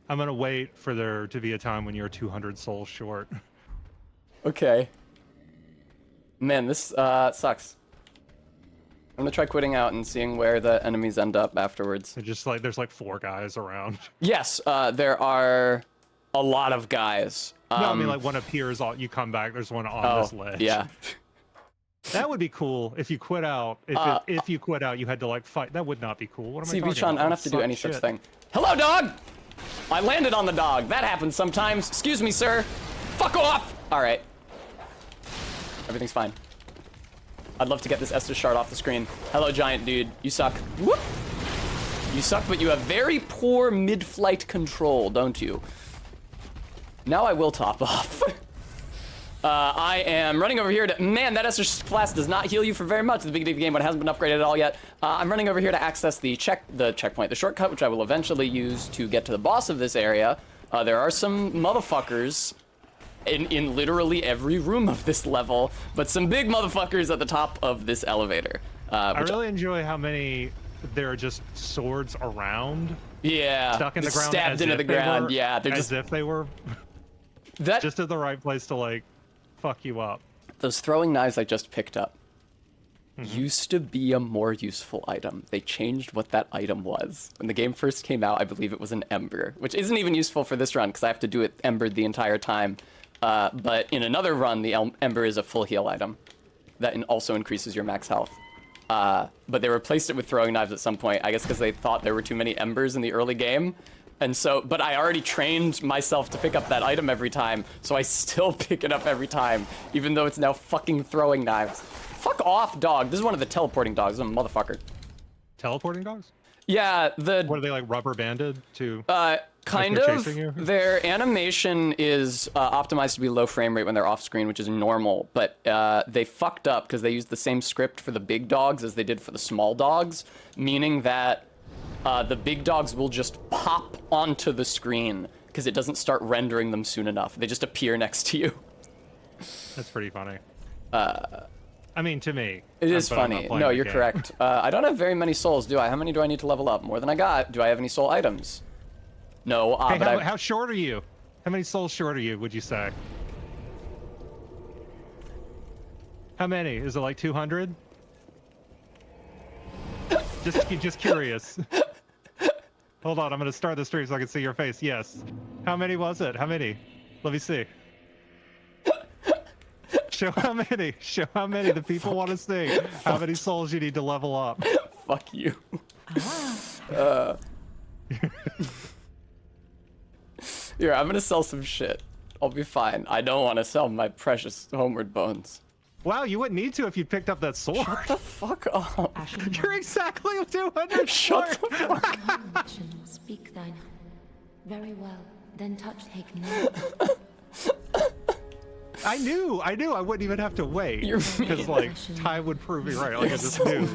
I'm gonna wait for there to be a time when you're 200 souls short. Okay. Man, this sucks. I'm gonna try quitting out and seeing where the enemies end up afterwards. It's just like there's like 4 guys around. Yes, there are a lot of guys. No, I mean like one appears on. You come back. There's one on this ledge. Yeah. That would be cool if you quit out. If you quit out, you had to like fight. That would not be cool. What am I See, talking Bichon, about? I don't have to do Suck any such shit. thing. Hello, dog! I landed on the dog. That happens sometimes. Excuse me, sir. Fuck off! Alright. Everything's fine. I'd love to get this Estus shard off the screen. Hello, giant dude. You suck. Whoop! You suck, but you have very poor mid-flight control, don't you? Now I will top off. I am running over here to... Man, that Estus flask does not heal you for very much at the beginning of the game when it hasn't been upgraded at all yet. I'm running over here to access the checkpoint, the shortcut, which I will eventually use to get to the boss of this area. There are some motherfuckers in literally every room of this level, but some big motherfuckers at the top of this elevator. I really enjoy how many there are just swords around. Yeah, Stuck in the ground. stabbed as into if the they ground. were- Yeah, they're as just if they were that. just at the right place to like fuck you up. Those throwing knives I just picked up used to be a more useful item. They changed what that item was. When the game first came out, I believe it was an ember, which isn't even useful for this run because I have to do it embered the entire time. But in another run, the ember is a full heal item that also increases your max health. But they replaced it with throwing knives at some point, I guess because they thought there were too many embers in the early game. And so, but I already trained myself to pick up that item every time, so I still pick it up every time, even though it's now fucking throwing knives. Fuck off, dog. This is one of the teleporting dogs. I'm a motherfucker. Teleporting dogs? Yeah, What are they like rubber banded to? kind they're of. chasing you? Their animation is optimized to be low frame rate when they're off screen, which is normal. But they fucked up because they used the same script for the big dogs as they did for the small dogs, meaning that the big dogs will just pop onto the screen because it doesn't start rendering them soon enough. They just appear next to you. That's pretty funny. I mean, to me. It is funny. No, you're correct. I don't have very many souls, do I? How many do I need to level up? More than I got. Do I have any soul items? No, hey, but how short are you? How many souls short are you, would you say? How many? Is it like 200? Just curious. Hold on, I'm gonna start the stream so I can see your face. Yes. How many was it? How many? Let me see. Show how many. Show how many. The people want to see how many souls you need to level up. Fuck you. Here, I'm gonna sell some shit. I'll be fine. I don't want to sell my precious homeward bones. Wow, you wouldn't need to if you picked up that sword. Shut the fuck up. You're exactly 200 Shut the fuck up. Ashen, speak thine. Very well. Then touch take no. I knew I wouldn't even have to wait. Because like time would prove me right. Like I just knew.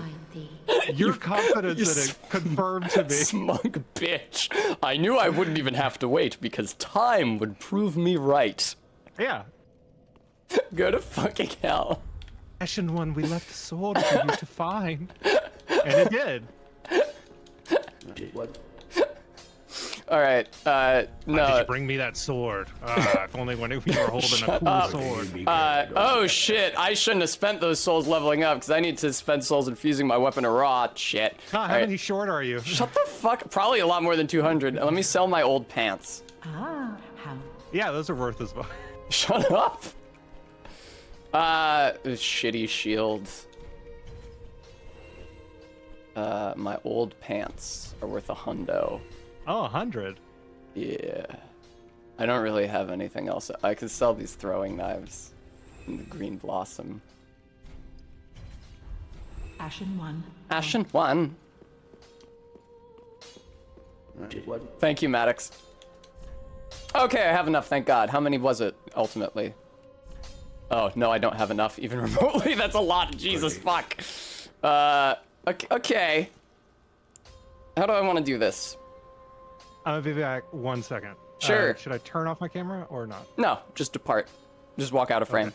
Your confidence in it confirmed to me. Smug bitch. I knew I wouldn't even have to wait because time would prove me right. Yeah. Go to fucking hell. Ashen one, we left a sword for you to find. And it did. What? Alright, no. Why did you bring me that sword? If only when you were holding a cool sword. Oh shit, I shouldn't have spent those souls leveling up because I need to spend souls infusing my weapon of raw shit. How many short are you? Shut the fuck, probably a lot more than 200. Let me sell my old pants. How? Yeah, those are worth as much. Shut up. Shitty shields. My old pants are worth $100. Oh, 100. Yeah. I don't really have anything else. I could sell these throwing knives and the green blossom. Ashen one. Ashen one. What? Thank you, Maddox. Okay, I have enough, thank God. How many was it, ultimately? Oh, no, I don't have enough, even remotely. That's a lot, Jesus fuck. Okay. How do I want to do this? I'm gonna be back 1 second. Sure. Should I turn off my camera or not? No, just depart. Just walk out of frame.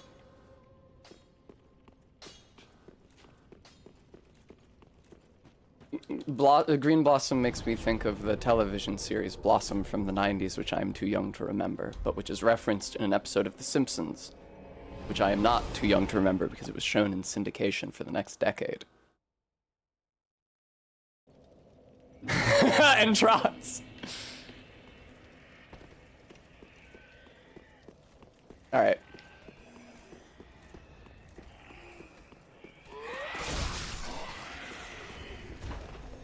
Okay. Green Blossom makes me think of the television series Blossom from the 90s, which I am too young to remember, but which is referenced in an episode of The Simpsons, which I am not too young to remember because it was shown in syndication for the next decade. And trots. All right.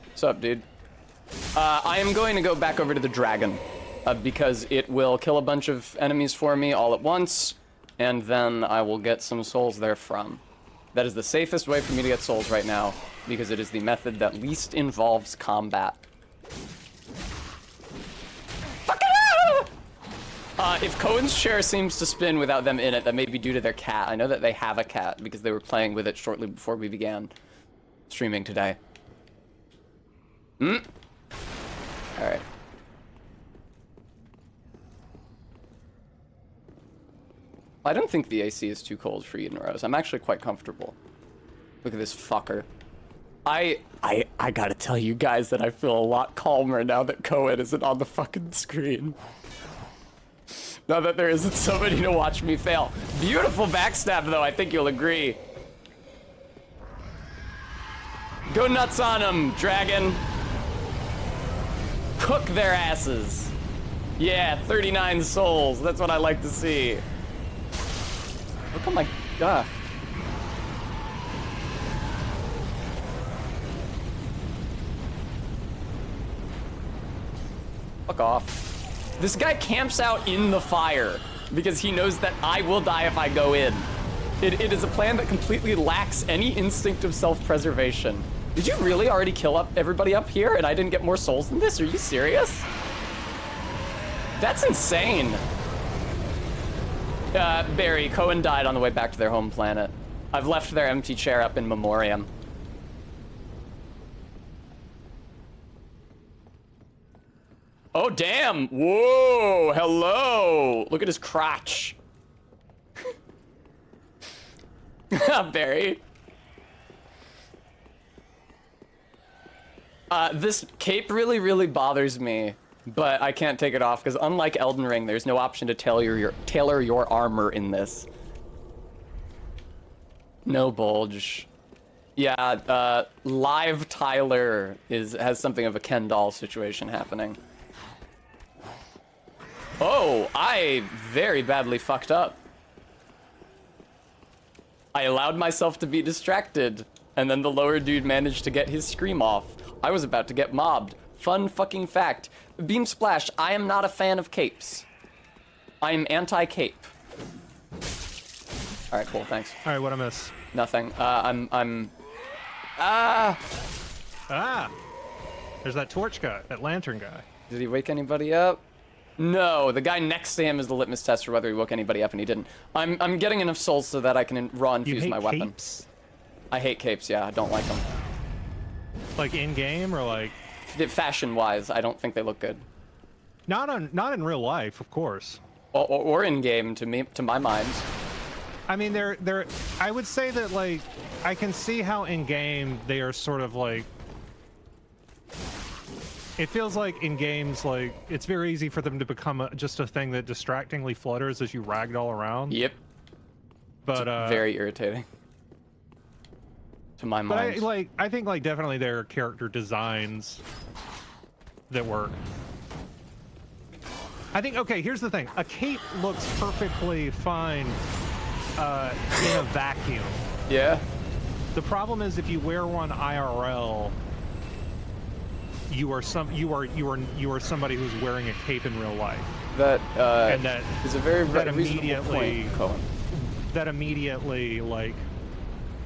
What's up, dude? I am going to go back over to the dragon because it will kill a bunch of enemies for me all at once, and then I will get some souls therefrom. That is the safest way for me to get souls right now because it is the method that least involves combat. If Cohen's chair seems to spin without them in it, that may be due to their cat. I know that they have a cat because they were playing with it shortly before we began streaming today. Alright. I don't think the AC is too cold for Eden Rose. I'm actually quite comfortable. Look at this fucker. I gotta tell you guys that I feel a lot calmer now that Cohen isn't on the fucking screen. Now that there isn't somebody to watch me fail. Beautiful backstab, though, I think you'll agree. Go nuts on them, dragon. Cook their asses. Yeah, 39 souls. That's what I like to see. Look at my god. Fuck off. This guy camps out in the fire because he knows that I will die if I go in. It is a plan that completely lacks any instinct of self-preservation. Did you really already kill up everybody up here and I didn't get more souls than this? Are you serious? That's insane. Barry, Cohen died on the way back to their home planet. I've left their empty chair up in memoriam. Oh, damn. Whoa. Hello. Look at his crotch. Barry. This cape really bothers me, but I can't take it off because unlike Elden Ring, there's no option to tailor your armor in this. No bulge. Yeah, Live Tyler has something of a Ken doll situation happening. Oh, I very badly fucked up. I allowed myself to be distracted, and then the lower dude managed to get his scream off. I was about to get mobbed. Fun fucking fact. Beam Splash, I am not a fan of capes. I am anti-cape. Alright, cool, thanks. Alright, what I miss? Nothing. There's that torch guy, that lantern guy. Did he wake anybody up? No, the guy next to him is the litmus test for whether he woke anybody up, and he didn't. I'm getting enough souls so that I can raw infuse my weapon. Capes? I hate capes, yeah, I don't like them. Like in-game, or like... Fashion-wise, I don't think they look good. Not in real life, of course. Or in-game, to my mind. I mean, I would say that, like, I can see how in-game they are sort of, like... It feels like in games, like, it's very easy for them to become just a thing that distractingly flutters as you ragdoll around. Yep. But, very irritating. To my mind. But I think, like, definitely there are character designs that work. I think, okay, here's the thing. A cape looks perfectly fine in a vacuum. Yeah. The problem is if you wear one IRL, you are somebody who's wearing a cape in real life. That and that is a very that reasonable immediately point, Cohen. That immediately like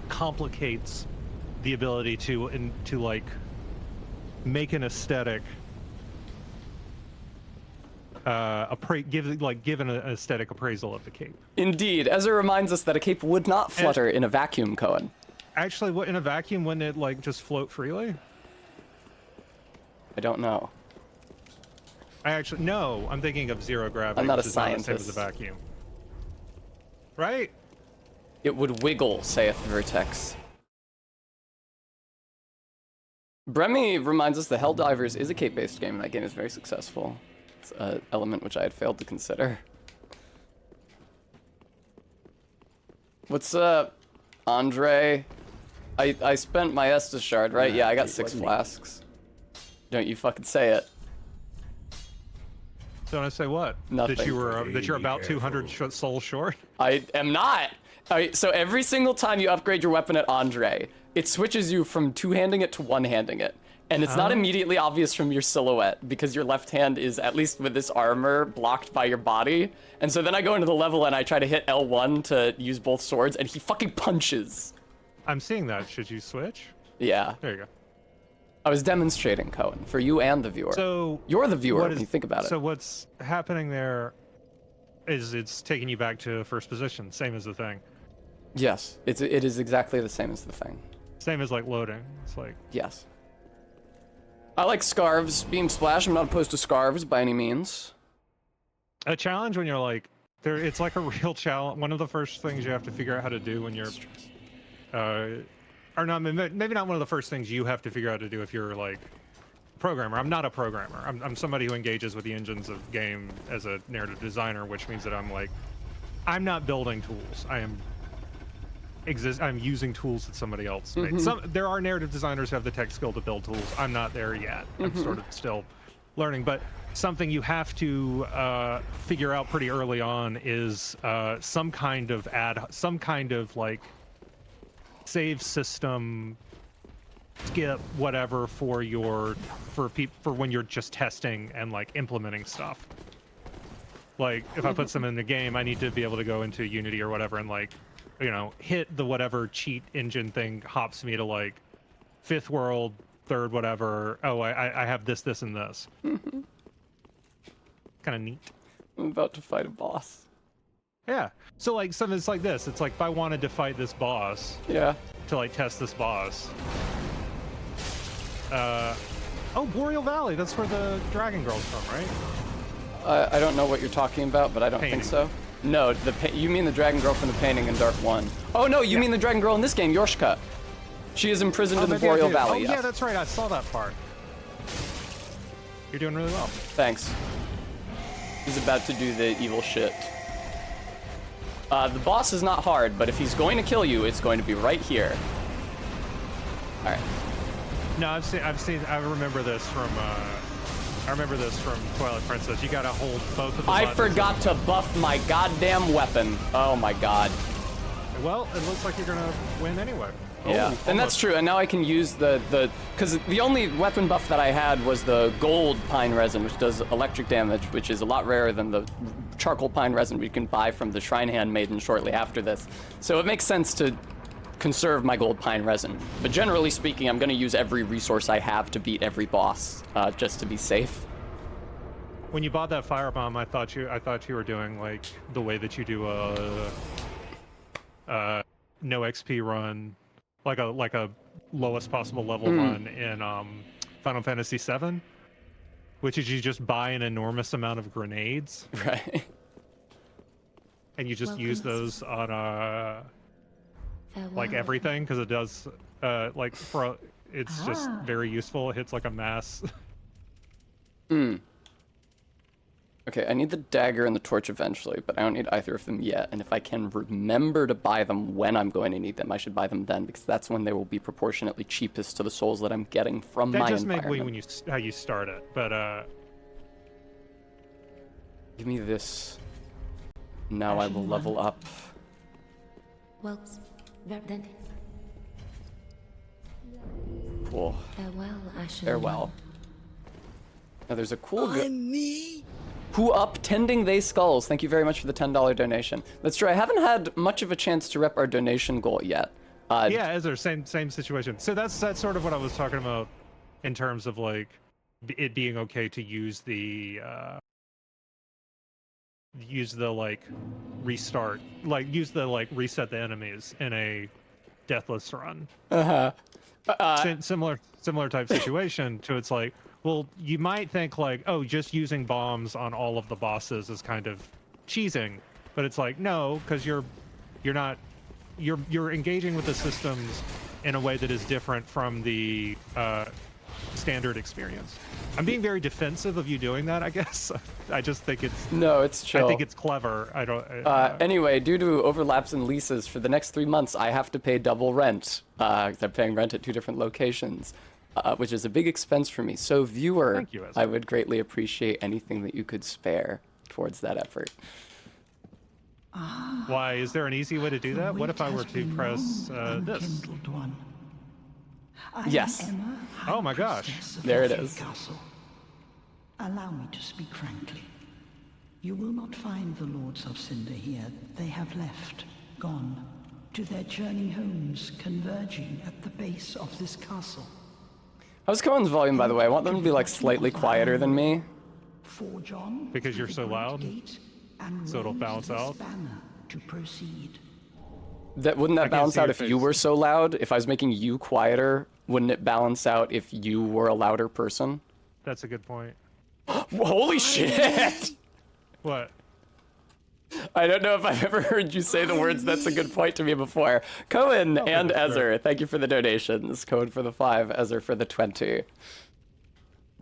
complicates the ability to like make an aesthetic give an aesthetic appraisal of the cape. Indeed, as it reminds us that a cape would not flutter in a vacuum, Cohen. Actually, what in a vacuum wouldn't it like just float freely? I don't know. No, I'm thinking of zero gravity. I'm not a which is scientist. Not the same as a vacuum. Right? It would wiggle, saith Vertex. Bremy reminds us that Helldivers is a cape-based game, and that game is very successful. It's an element which I had failed to consider. What's up, Andre? I spent my Estus shard, right? Yeah, I got 6 flasks. Don't you fucking say it. Don't I say what? Nothing. That you're about 200 souls short? I am not. Alright, so every single time you upgrade your weapon at Andre, it switches you from two-handing it to one-handing it. And it's not immediately obvious from your silhouette, because your left hand is, at least with this armor, blocked by your body. And so then I go into the level and I try to hit L1 to use both swords, and he fucking punches. I'm seeing that. Should you switch? Yeah. There you go. I was demonstrating, Cohen, for you and the viewer. So you're the viewer when you think about it. So what's happening there is it's taking you back to first position, same as the thing. Yes, it is exactly the same as the thing. Same as like loading. It's like yes. I like scarves, beam splash. I'm not opposed to scarves by any means. A challenge when you're like it's like a real challenge. One of the first things you have to figure out how to do when you're or not, maybe not one of the first things you have to figure out to do if you're like a programmer. I'm not a programmer. I'm somebody who engages with the engines of game as a narrative designer, which means that I'm not building tools. I'm using tools that somebody else made. There are narrative designers who have the tech skill to build tools. I'm not there yet. I'm sort of still learning, but something you have to figure out pretty early on is some kind of like save system, skip whatever for when you're just testing and like implementing stuff. Like if I put something in the game, I need to be able to go into Unity or whatever and like, you know, hit the whatever cheat engine thing hops me to like 5th world, 3rd whatever. Oh, I have this, and this. Kind of neat. I'm about to fight a boss. Yeah. So like something like this. It's like if I wanted to fight this boss. Yeah. To like test this boss. Oh, Boreal Valley. That's where the Dragon Girl's from, right? I don't know what you're talking about, but I don't think so. No, you mean the Dragon Girl from the painting in Dark 1. Oh, no, you mean the Dragon Girl in this game, Yorshka. She is imprisoned in the Boreal Valley. Oh, yeah, that's right. I saw that part. You're doing really well. Thanks. He's about to do the evil shit. The boss is not hard, but if he's going to kill you, it's going to be right here. All right. No, I remember this from Twilight Princess. You gotta hold both of the I buttons. forgot to buff my goddamn weapon. Oh my god. Well, it looks like you're gonna win anyway. Yeah, and that's true. And now I can use because the only weapon buff that I had was the gold pine resin, which does electric damage, which is a lot rarer than the charcoal pine resin we can buy from the Shrine Handmaiden shortly after this. So it makes sense to conserve my gold pine resin. But generally speaking, I'm going to use every resource I have to beat every boss, just to be safe. When you bought that firebomb, I thought you were doing like the way that you do a no XP run. Like a lowest possible level run in Final Fantasy VII, which is you just buy an enormous amount of grenades, right? And you just use those on like everything, because it does like it's just very useful. It hits like a mass. Okay, I need the dagger and the torch eventually, but I don't need either of them yet. And if I can remember to buy them when I'm going to need them, I should buy them then, because that's when they will be proportionately cheapest to the souls that I'm getting from my environment. That just may be when how you start it, but give me this. Now I will level up. Well, then. Cool. Farewell, Ashen. Farewell. Now there's a cool Who up tending they skulls? Thank you very much for the $10 donation. That's true. I haven't had much of a chance to rep our donation goal yet. Yeah, Ezra, same situation. So that's sort of what I was talking about in terms of like it being okay to use the like restart, like use the like reset the enemies in a deathless run. Similar type situation to it's like. Well, you might think like, oh, just using bombs on all of the bosses is kind of cheesing, but it's like no, because you're engaging with the systems in a way that is different from the standard experience. I'm being very defensive of you doing that, I guess. I just think it's chill. I think it's clever. I don't. Anyway, due to overlaps in leases, for the next 3 months, I have to pay double rent. 'Cause I'm paying rent at 2 different locations. Which is a big expense for me. So, viewer, Thank you, Ezra. I would greatly appreciate anything that you could spare towards that effort. Why? Is there an easy way to do that? What if I were to press this? Yes. Oh my gosh. There it is. Castle. Allow me to speak frankly. You will not find the Lords of Cinder here. They have left, gone, to their journey homes converging at the base of this castle. How's Cohen's volume, by the way? I want them to be like slightly quieter than me. Forge on Because you're to so the great loud? gate and So it'll raise balance this out? banner to proceed. Wouldn't that can't balance see out your if you face. were so loud? If I was making you quieter, wouldn't it balance out if you were a louder person? That's a good point. Holy shit! What? I don't know if I've ever heard you say the words "that's a good point" to me before. Cohen and that's Ezra, thank you for the donations. Cohen for the 5, Ezra for the 20.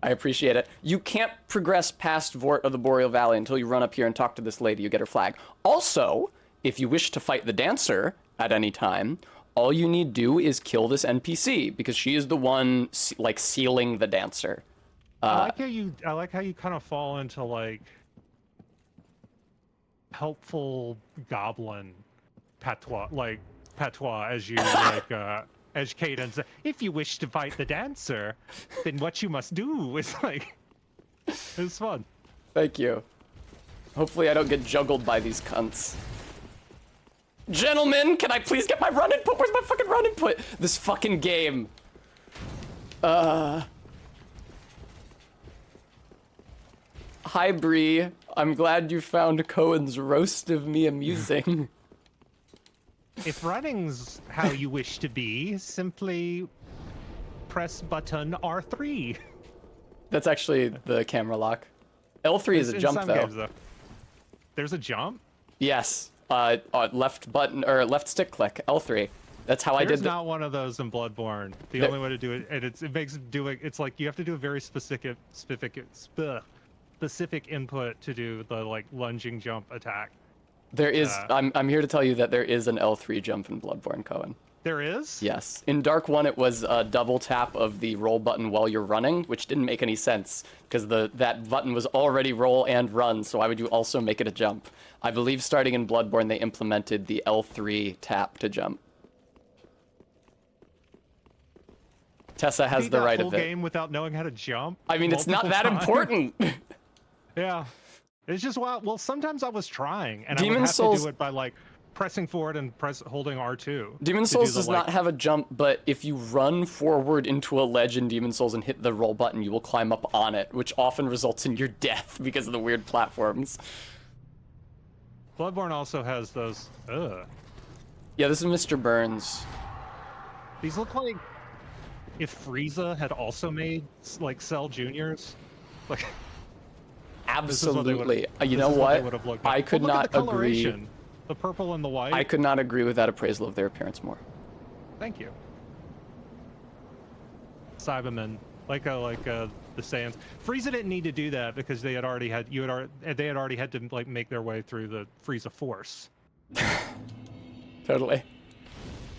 I appreciate it. You can't progress past Vordt of the Boreal Valley until you run up here and talk to this lady. You get her flag. Also, if you wish to fight the dancer at any time, all you need do is kill this NPC, because she is the one like sealing the dancer. I like how you kind of fall into like helpful goblin patois as you like educate and say, if you wish to fight the dancer, then what you must do is like it's fun. Thank you. Hopefully I don't get juggled by these cunts. Gentlemen, can I please get my run input? Where's my fucking run input? This fucking game. Hi, Bree. I'm glad you found Cohen's roast of me amusing. If running's how you wish to be, simply press button R3. That's actually the camera lock. L3 is a In jump some though. games, though. There's a jump? Yes. Left button or left stick click. L3. That's how I did. There's not one of those in Bloodborne. The only way to do it, and it makes doing. It's like you have to do a very specific input to do the like lunging jump attack. There is. I'm here to tell you that there is an L3 jump in Bloodborne, Cohen. There is? Yes. In Dark 1, it was a double tap of the roll button while you're running, which didn't make any sense because that button was already roll and run. So why would you also make it a jump? I believe starting in Bloodborne, they implemented the L3 tap to jump. Tessa has the right of it. Game without knowing how to jump. I mean, it's not that important. Yeah, it's just well. Sometimes I was trying, and I would Demon have Souls to do it by like pressing forward and holding R2. Demon Souls does not have a jump, but if you run forward into a ledge in Demon Souls and hit the roll button, you will climb up on it, which often results in your death because of the weird platforms. Bloodborne also has those. Ugh. Yeah, this is Mr. Burns. These look like if Frieza had also made like Cell Juniors, like. Absolutely. You know what? I could not agree. The purple and the white. I could not agree with that appraisal of their appearance more. Thank you. Cybermen, like the Saiyans. Frieza didn't need to do that because they had already had they had already had to like make their way through the Frieza Force. Totally.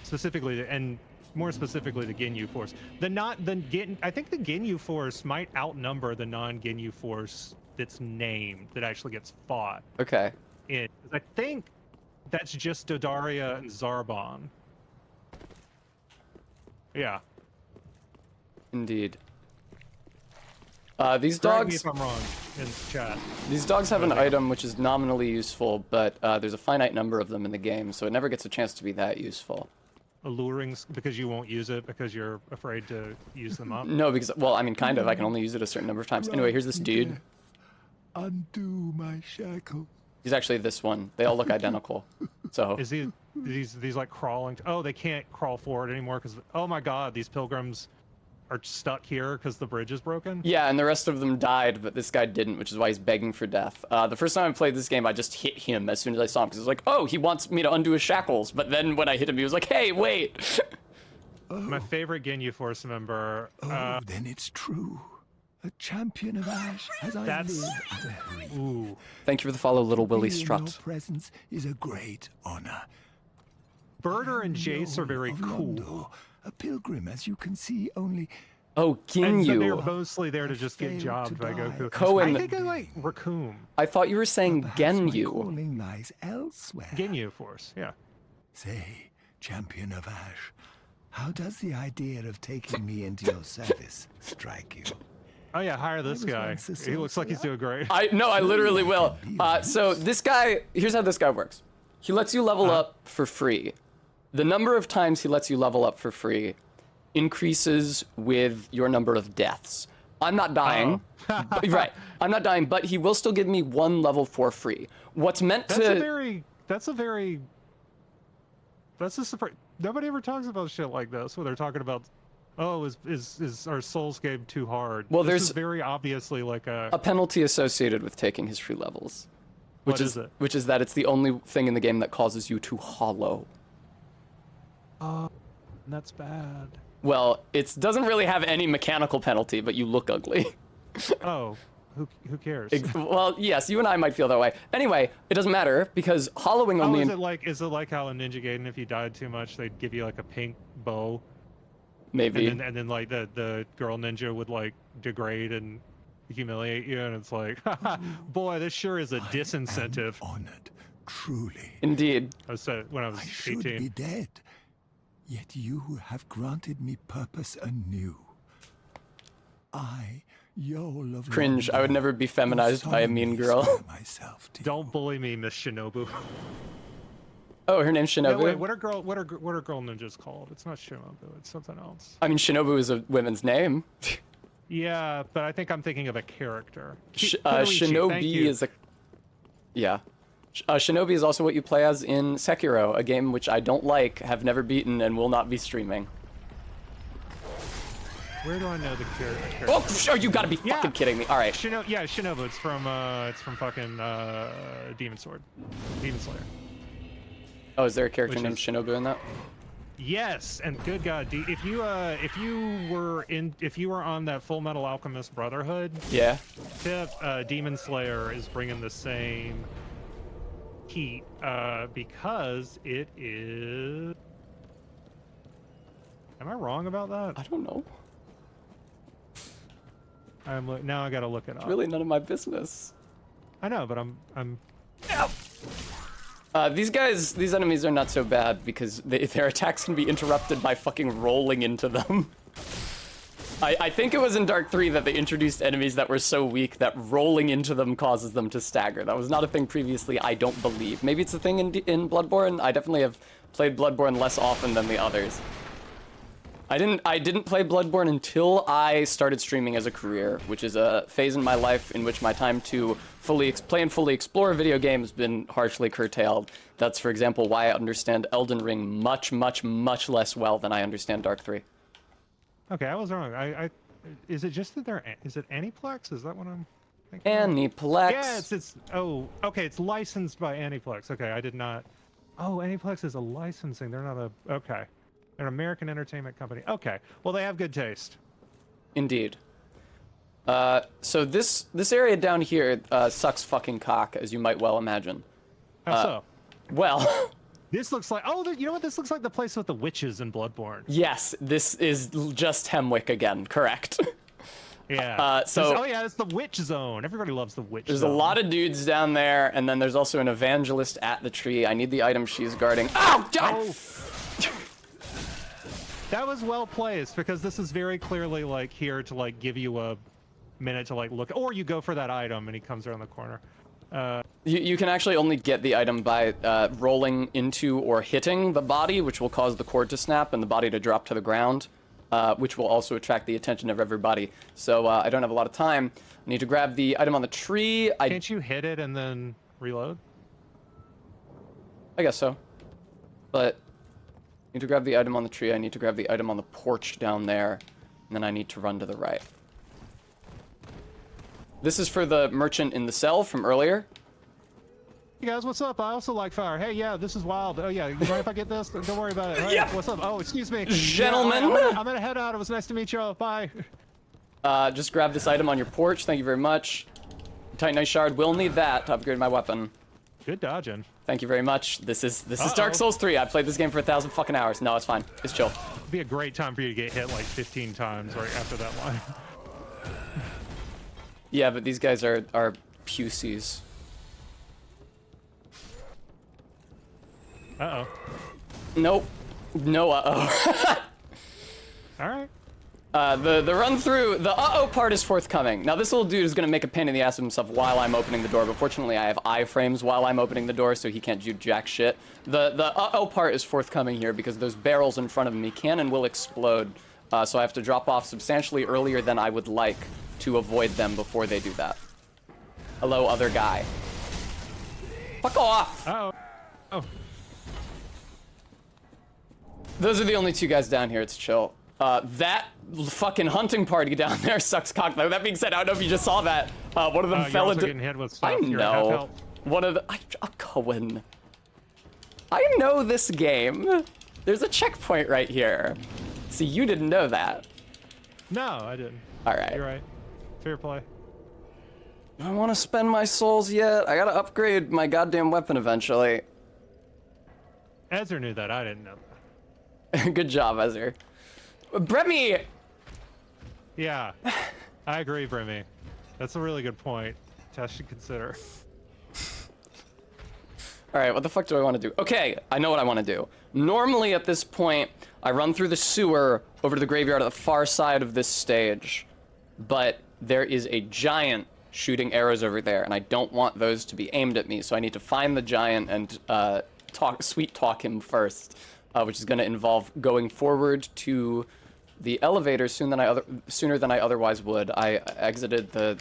Specifically, and more specifically, the Ginyu Force. I think the Ginyu Force might outnumber the non-Ginyu Force that's named that actually gets fought. Okay. I think that's just Dodaria and Zarbon. Yeah. Indeed. These Correct me dogs. if I'm wrong in chat. These dogs have an item which is nominally useful, but there's a finite number of them in the game, so it never gets a chance to be that useful. Alluring because you won't use it because you're afraid to use them up. No, because well, I mean, kind of. I can only use it a certain number of times. Anyway, here's this dude. Undo my shackles. He's actually this one. They all look identical. So. Is these like crawling? Oh, they can't crawl forward anymore because oh my god, these pilgrims are stuck here because the bridge is broken. Yeah, and the rest of them died, but this guy didn't, which is why he's begging for death. The first time I played this game, I just hit him as soon as I saw him because it was like, oh, he wants me to undo his shackles. But then when I hit him, he was like, hey, wait. My favorite Ginyu Force member. Then it's true. A champion of Ash, as I live and breathe. Ooh. Thank you for the follow, little Willie Be in Strut. your presence is a great honor. Birder and Jace are very Of cool. Londo, a pilgrim, as you can see, only Oh, And so they're Ginyu. mostly there to just get failed jobbed to by die. Goku. Cohen. I think I like Raccoon. I thought you were saying perhaps my Genyu. calling lies elsewhere. Ginyu Force, yeah. Say, champion of Ash, how does the idea of taking me into your service strike you? Oh yeah, hire this was guy. once a He looks like he's doing great. I literally will. So this guy, here's how this guy works. He lets you level up for free. The number of times he lets you level up for free increases with your number of deaths. I'm not dying. Right. I'm not dying, but he will still give me one level for free. What's meant That's to... That's a surprise. Nobody ever talks about shit like this when they're talking about, oh, is our Souls game too hard? Well, this there's is very obviously like a penalty associated with taking his free levels. What is it? Which is that it's the only thing in the game that causes you to hollow. That's bad. Well, it doesn't really have any mechanical penalty, but you look ugly. Oh, who cares? Well, yes, you and I might feel that way. Anyway, it doesn't matter because hollowing Oh, only. is it like how in Ninja Gaiden, if you died too much, they'd give you like a pink bow, Maybe. and then like the girl ninja would like degrade and humiliate you, and it's like, boy, this sure is a disincentive. Honored, truly. Indeed. When I was I should 18. be dead, yet you have granted me purpose anew. Yoel of Cringe. I would Londo, never be feminized by a mean solemnly girl. swear myself to Don't bully me, Miss Shinobu. Oh, her name's Shinobu? No, wait, what are girl ninjas called? It's not Shinobu. It's something else. I mean, Shinobu is a women's name. Yeah, but I think I'm thinking of a character. Shinobi is a... Yeah. Shinobi is also what you play as in Sekiro, a game which I don't like, have never beaten, and will not be streaming. Where do I know the character? Oh, sure, you gotta be fucking kidding me. All right. Yeah, Shinobu. It's from fucking Demon Slayer. Oh, is there a character named Shinobu in that? Yes, and good God, if you were on that Full Metal Alchemist Brotherhood, yeah, tip, Demon Slayer is bringing the same heat because it is. Am I wrong about that? I don't know. Now I gotta look it up. It's really none of my business. I know, but I'm. These enemies are not so bad because their attacks can be interrupted by fucking rolling into them. I think it was in Dark 3 that they introduced enemies that were so weak that rolling into them causes them to stagger. That was not a thing previously, I don't believe. Maybe it's a thing in Bloodborne. I definitely have played Bloodborne less often than the others. I didn't play Bloodborne until I started streaming as a career, which is a phase in my life in which my time to play and fully explore video games has been harshly curtailed. That's, for example, why I understand Elden Ring much, much, much less well than I understand Dark 3. Okay, I was wrong. Is it just that is it Aniplex? Is that what I'm thinking? Aniplex. Yeah, it's oh, okay, it's licensed by Aniplex. Okay, I did not. Oh, Aniplex is a licensing. They're not a. Okay. They're an American entertainment company. Okay. Well, they have good taste. Indeed. So this area down here sucks fucking cock, as you might well imagine. How so? Well, this looks like you know what? This looks like the place with the witches in Bloodborne. Yes, this is just Hemwick again. Correct. Yeah. So yeah, it's the witch zone. Everybody loves the witch zone. There's a lot of dudes down there, and then there's also an evangelist at the tree. I need the item she's guarding. Oh God! Oh. That was well placed because this is very clearly like here to like give you a minute to like look, or you go for that item and he comes around the corner. You can actually only get the item by rolling into or hitting the body, which will cause the cord to snap and the body to drop to the ground, which will also attract the attention of everybody. So I don't have a lot of time. I need to grab the item on the tree. Can't you hit it and then reload? I guess so. But I need to grab the item on the tree. I need to grab the item on the porch down there. And then I need to run to the right. This is for the merchant in the cell from earlier. Hey guys, what's up? I also like fire. Hey, yeah, this is wild. Oh yeah, you mind if I get this? Don't worry about it. Hey, yeah. What's up? Oh, excuse me. Gentlemen. Yeah, I'm gonna head out. It was nice to meet you. Bye. Just grab this item on your porch. Thank you very much. Titanite shard will need that to upgrade my weapon. Good dodging. Thank you very much. This is Dark Souls 3. I played this game for 1,000 fucking hours. No, it's fine. It's chill. It'd be a great time for you to get hit like 15 times right after that line. Yeah, but these guys are pussies. Uh-oh. Nope. No uh-oh. All right. The run through, the uh-oh part is forthcoming. Now this little dude is gonna make a pain in the ass of himself while I'm opening the door, but fortunately I have iframes while I'm opening the door, so he can't do jack shit. The uh-oh part is forthcoming here because those barrels in front of me can and will explode, so I have to drop off substantially earlier than I would like to avoid them before they do that. Hello, other guy. Fuck off! Uh-oh. Oh. Those are the only two guys down here, it's chill. That fucking hunting party down there sucks cock. Though. That being said, I don't know if you just saw that. One of them fell into. Getting hit with stuff. I know. One of the. Cohen. I know this game. There's a checkpoint right here. See, you didn't know that. No, I didn't. All right. You're right. Fair play. I don't want to spend my souls yet. I gotta upgrade my goddamn weapon eventually. Ezra knew that. I didn't know that. Good job, Ezra. Bremy! Yeah, I agree, Bremy. That's a really good point. Tess should consider. Alright, what the fuck do I want to do? Okay, I know what I want to do. Normally at this point, I run through the sewer over to the graveyard at the far side of this stage. But there is a giant shooting arrows over there, and I don't want those to be aimed at me, so I need to find the giant and sweet talk him first, which is going to involve going forward to the elevator sooner than I otherwise would. I exited the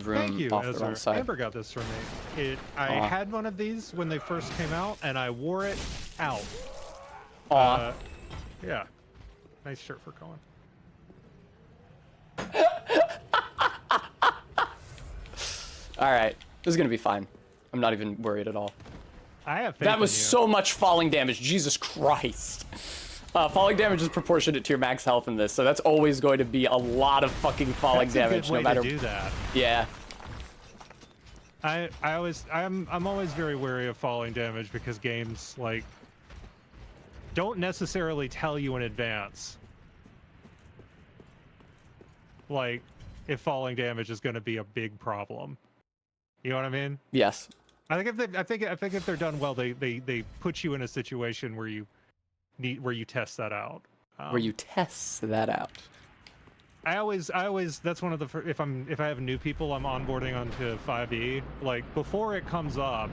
room off the wrong side. Amber got this for me. I had one of these when they first came out, and I wore it out. Yeah. Nice shirt for Cohen. All right, this is gonna be fine. I'm not even worried at all. I have faith That was in you. so much falling damage. Jesus Christ. Falling damage is proportionate to your max health in this, so that's always going to be a lot of fucking falling That's damage, a good way no matter. to do that. Yeah. I'm always very wary of falling damage because games like don't necessarily tell you in advance, like if falling damage is going to be a big problem. You know what I mean? Yes. I think if they're done well, they put you in a situation where you test that out. Where you test that out. I always that's one of the if I have new people I'm onboarding onto 5e, like before it comes up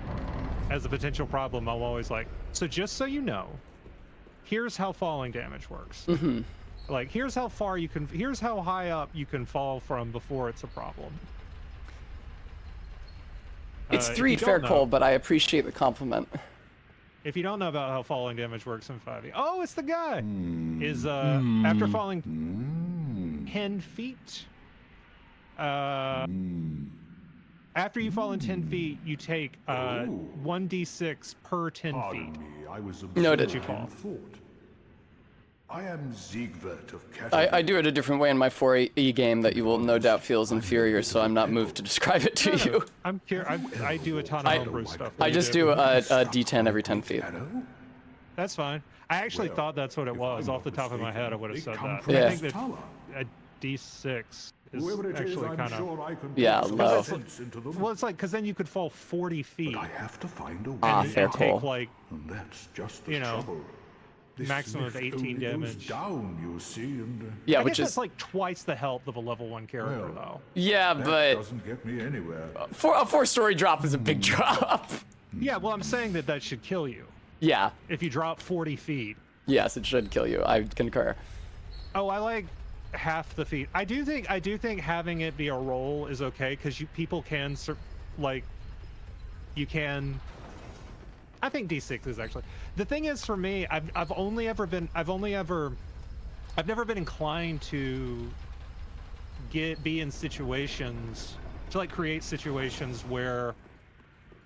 as a potential problem, I'm always like, so just so you know, here's how falling damage works. Mm-hmm. Like here's how high up you can fall from before it's a problem. It's If 3 you don't fair know- Cole, but I appreciate the compliment. If you don't know about how falling damage works in 5e, oh, it's the guy. Is after falling 10 feet, after you fall in 10 feet, you take 1d6 per 10 feet. Pardon me, I was Noted. absorbed You fall. in thought. I am Siegward of Catarina. I do it a different way in my 4e game that you will no doubt feel is inferior, so I'm not moved to describe it to you. I'm curious. I do a ton of homebrew stuff. I just do a d10 every 10 feet. That's fine. I actually thought that's what it was. Off the top of my head, I would have said that. Yeah. I think that a d6 is Whoever it is, actually I'm kind of. sure I can Yeah, put some low. sense into them. Well, it's like because then you could fall 40 feet I have to find a way. Ah, and, fair and take call. like And that's just the you know, trouble. This maximum of smith 18 only goes damage. down, you see, and Yeah, I which guess is that's like twice the health of a level 1 character, Well, though. yeah, that but doesn't get me anywhere. a 4-story drop is a big drop. Yeah, well, I'm saying that should kill you Yeah. if you drop 40 feet. Yes, it should kill you. I concur. Oh, I like half the feet. I do think having it be a roll is okay because people can like you can. I think D6 is actually the thing is for me. I've never been inclined to be in situations to like create situations where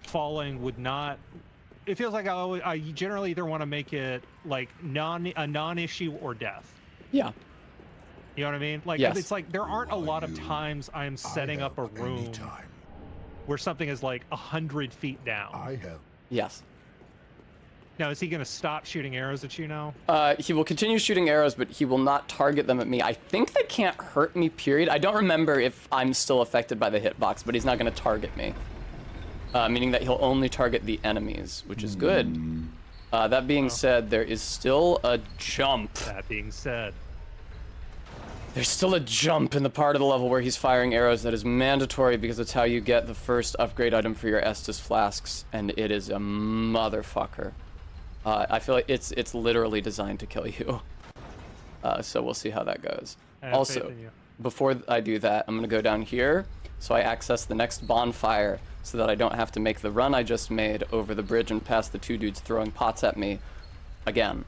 falling would not. It feels like I generally either want to make it like a non-issue or death. Yeah. You know what I mean? Like Yes. it's like there aren't a lot of times I am setting up a room where something is like 100 feet down. I have. Yes. Now is he gonna stop shooting arrows at you now? He will continue shooting arrows, but he will not target them at me. I think they can't hurt me, period. I don't remember if I'm still affected by the hitbox, but he's not going to target me. Meaning that he'll only target the enemies, which is good. That being said, there is still a jump. That being said, There's still a jump in the part of the level where he's firing arrows that is mandatory because it's how you get the first upgrade item for your Estus flasks, and it is a motherfucker. I feel like it's literally designed to kill you. So we'll see how that goes. I have faith Also, in you. before I do that, I'm gonna go down here so I access the next bonfire so that I don't have to make the run I just made over the bridge and past the 2 dudes throwing pots at me again.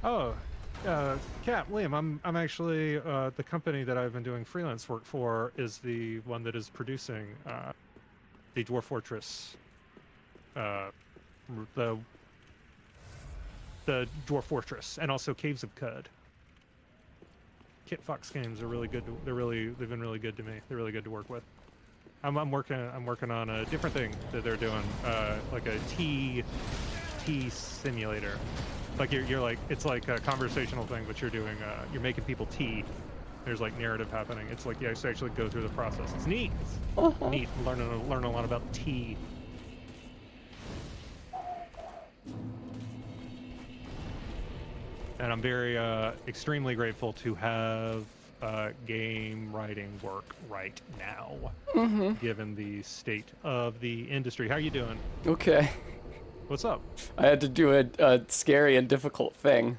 Oh, Cap, Liam, I'm actually the company that I've been doing freelance work for is the one that is producing the Dwarf Fortress, the Dwarf Fortress, and also Caves of Cud. Kit Fox games are really good. They've been really good to me. They're really good to work with. I'm working on a different thing that they're doing, like a tea simulator. Like you're like it's like a conversational thing, but you're doing you're making people tea. There's like narrative happening. It's like you actually go through the process. It's neat. It's neat. Learn a lot about tea. And I'm very extremely grateful to have game writing work right now, given the state of the industry. How are you doing? Okay. What's up? I had to do a scary and difficult thing.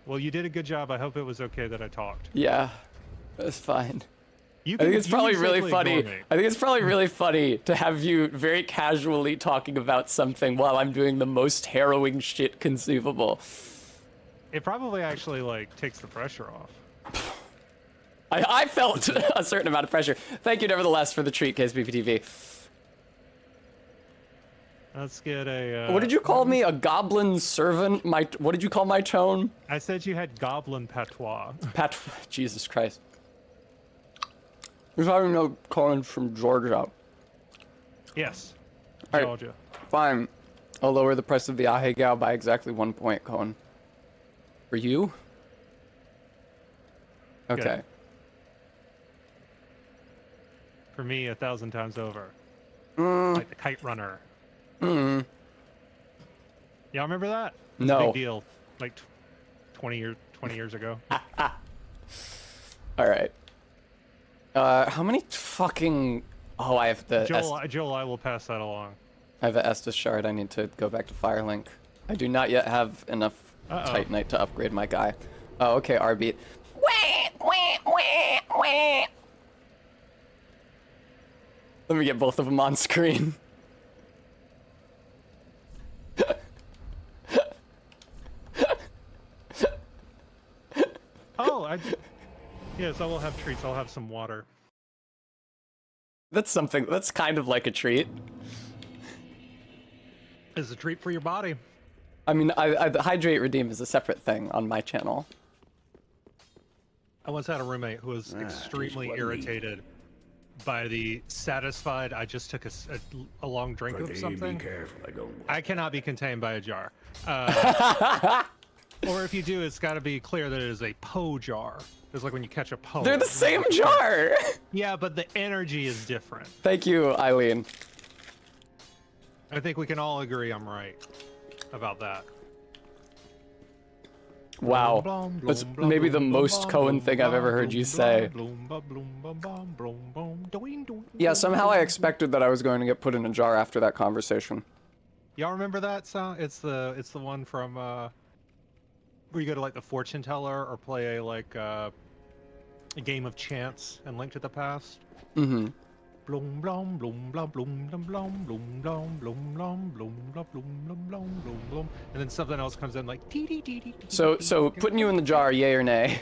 Well, you did a good job. I hope it was okay that I talked. Yeah, that's fine. You I can, think it's you can probably really safely funny. ignore me. I think it's probably really funny to have you very casually talking about something while I'm doing the most harrowing shit conceivable. It probably actually like takes the pressure off. I felt a certain amount of pressure. Thank you, nevertheless, for the treat, KSBPTV. Let's get a. What did you call me? A goblin servant? What did you call my tone? I said you had goblin patois. Jesus Christ. You're talking no Cohen from Georgia. Yes. All right, Georgia. fine. I'll lower the price of the Ahegao by exactly 1 point, Cohen. For you? Okay. Good. For me, 1,000 times over. Like the kite runner. Y'all remember that? It was a No. big deal. Like 20 years ago. All right. How many fucking... Oh, I have the... Joel, I will pass that along. I have an Estus shard. I need to go back to Firelink. I do not yet have enough Titanite to upgrade my guy. Oh, okay, R-beat. Let me get both of them on screen. Oh, yes, I will have treats. I'll have some water. That's something. That's kind of like a treat. It's a treat for your body. I mean, the hydrate redeem is a separate thing on my channel. I once had a roommate who was extremely irritated by the satisfied. I just took a long drink of something. Be careful, I don't. I cannot be contained by a jar. Or if you do, it's got to be clear that it is a po jar. It's like when you catch a po. They're the same jar. Yeah, but the energy is different. Thank you, Eileen. I think we can all agree I'm right about that. Wow. That's maybe the most Cohen thing I've ever heard you say. Yeah, somehow I expected that I was going to get put in a jar after that conversation. Y'all remember that song? It's the one from where you go to like the fortune teller or play a game of chance and Link to the Past. Mm-hmm. Blum blum blum blum blum blum blum blum blum blum blum blum blum blum blum blum, and then something else comes in like tee tee tee tee. So putting you in the jar, yay or nay?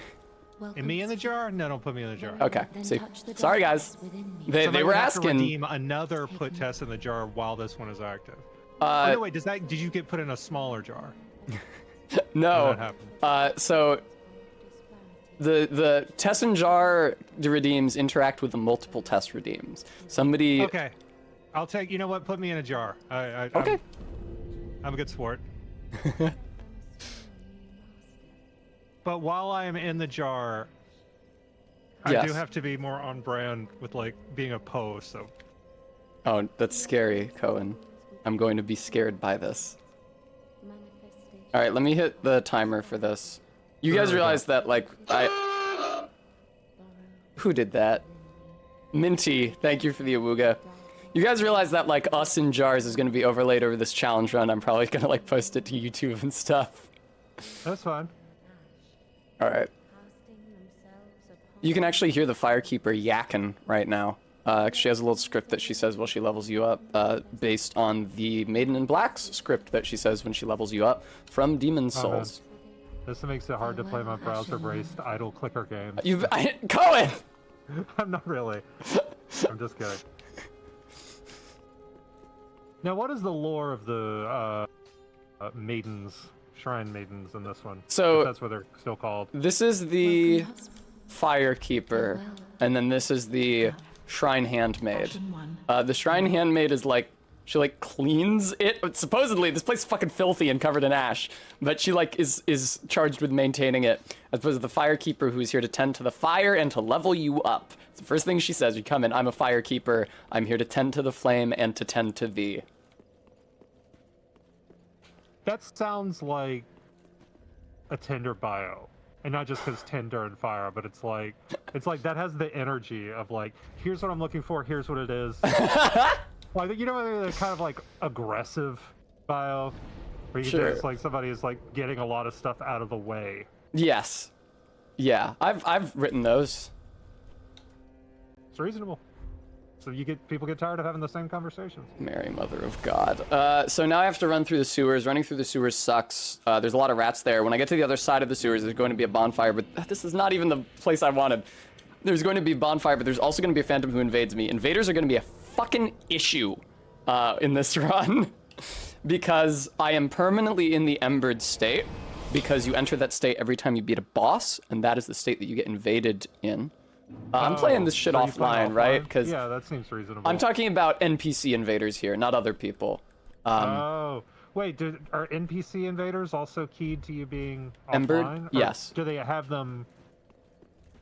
And me in the jar? No, don't put me in the jar. Okay. See, sorry guys. They Somebody were would have to asking. redeem another put test in the jar while this one is active. Uh, Oh, no, wait, did you get put in a smaller jar? No. That happened. So the test and jar redeems interact with the multiple test redeems. Somebody. Okay. I'll take. You know what? Put me in a jar. Okay. I'm a good sport. But while I am in the jar, I do Yes. have to be more on brand with like being a po. So. Oh, that's scary, Cohen. I'm going to be scared by this. All right, let me hit the timer for this. You guys realize that, like, Who did that? Minty, thank you for the awooga. You guys realize that, like, us in jars is going to be overlaid over this challenge run. I'm probably going to, like, post it to YouTube and stuff. That's fine. All right. You can actually hear the Firekeeper yakking right now. She has a little script that she says while she levels you up, based on the Maiden in Black's script that she says when she levels you up from Demon's Souls. This makes it hard to play my browser-based idle clicker games. Cohen! I'm not really. I'm just kidding. Now, what is the lore of the maidens, shrine maidens in this one? So if that's what they're still called. This is the Firekeeper, and then this is the Shrine Handmaid. The Shrine Handmaid is like, she like cleans it. Supposedly, this place is fucking filthy and covered in ash, but she like is charged with maintaining it. As opposed to the Firekeeper, who's here to tend to the fire and to level you up. It's the first thing she says. You come in, I'm a Firekeeper. I'm here to tend to the flame and to tend to thee. That sounds like a Tinder bio. And not just because Tinder and fire, but it's like that has the energy of like, here's what I'm looking for, here's what it is. Like, you know, the kind of like aggressive bio, where you Sure. it's like somebody is like getting a lot of stuff out of the way. Yes. Yeah, I've written those. It's reasonable. So people get tired of having the same conversations. Mary, Mother of God. So now I have to run through the sewers. Running through the sewers sucks. There's a lot of rats there. When I get to the other side of the sewers, there's going to be a bonfire, but this is not even the place I wanted. There's going to be bonfire, but there's also going to be a phantom who invades me. Invaders are going to be a fucking issue in this run because I am permanently in the embered state because you enter that state every time you beat a boss, and that is the state that you get invaded in. I'm playing this shit so offline, right? Because yeah, that seems reasonable. I'm talking about NPC invaders here, not other people. Oh, wait, are NPC invaders also keyed to you being Embered? offline? Yes. Do they have them?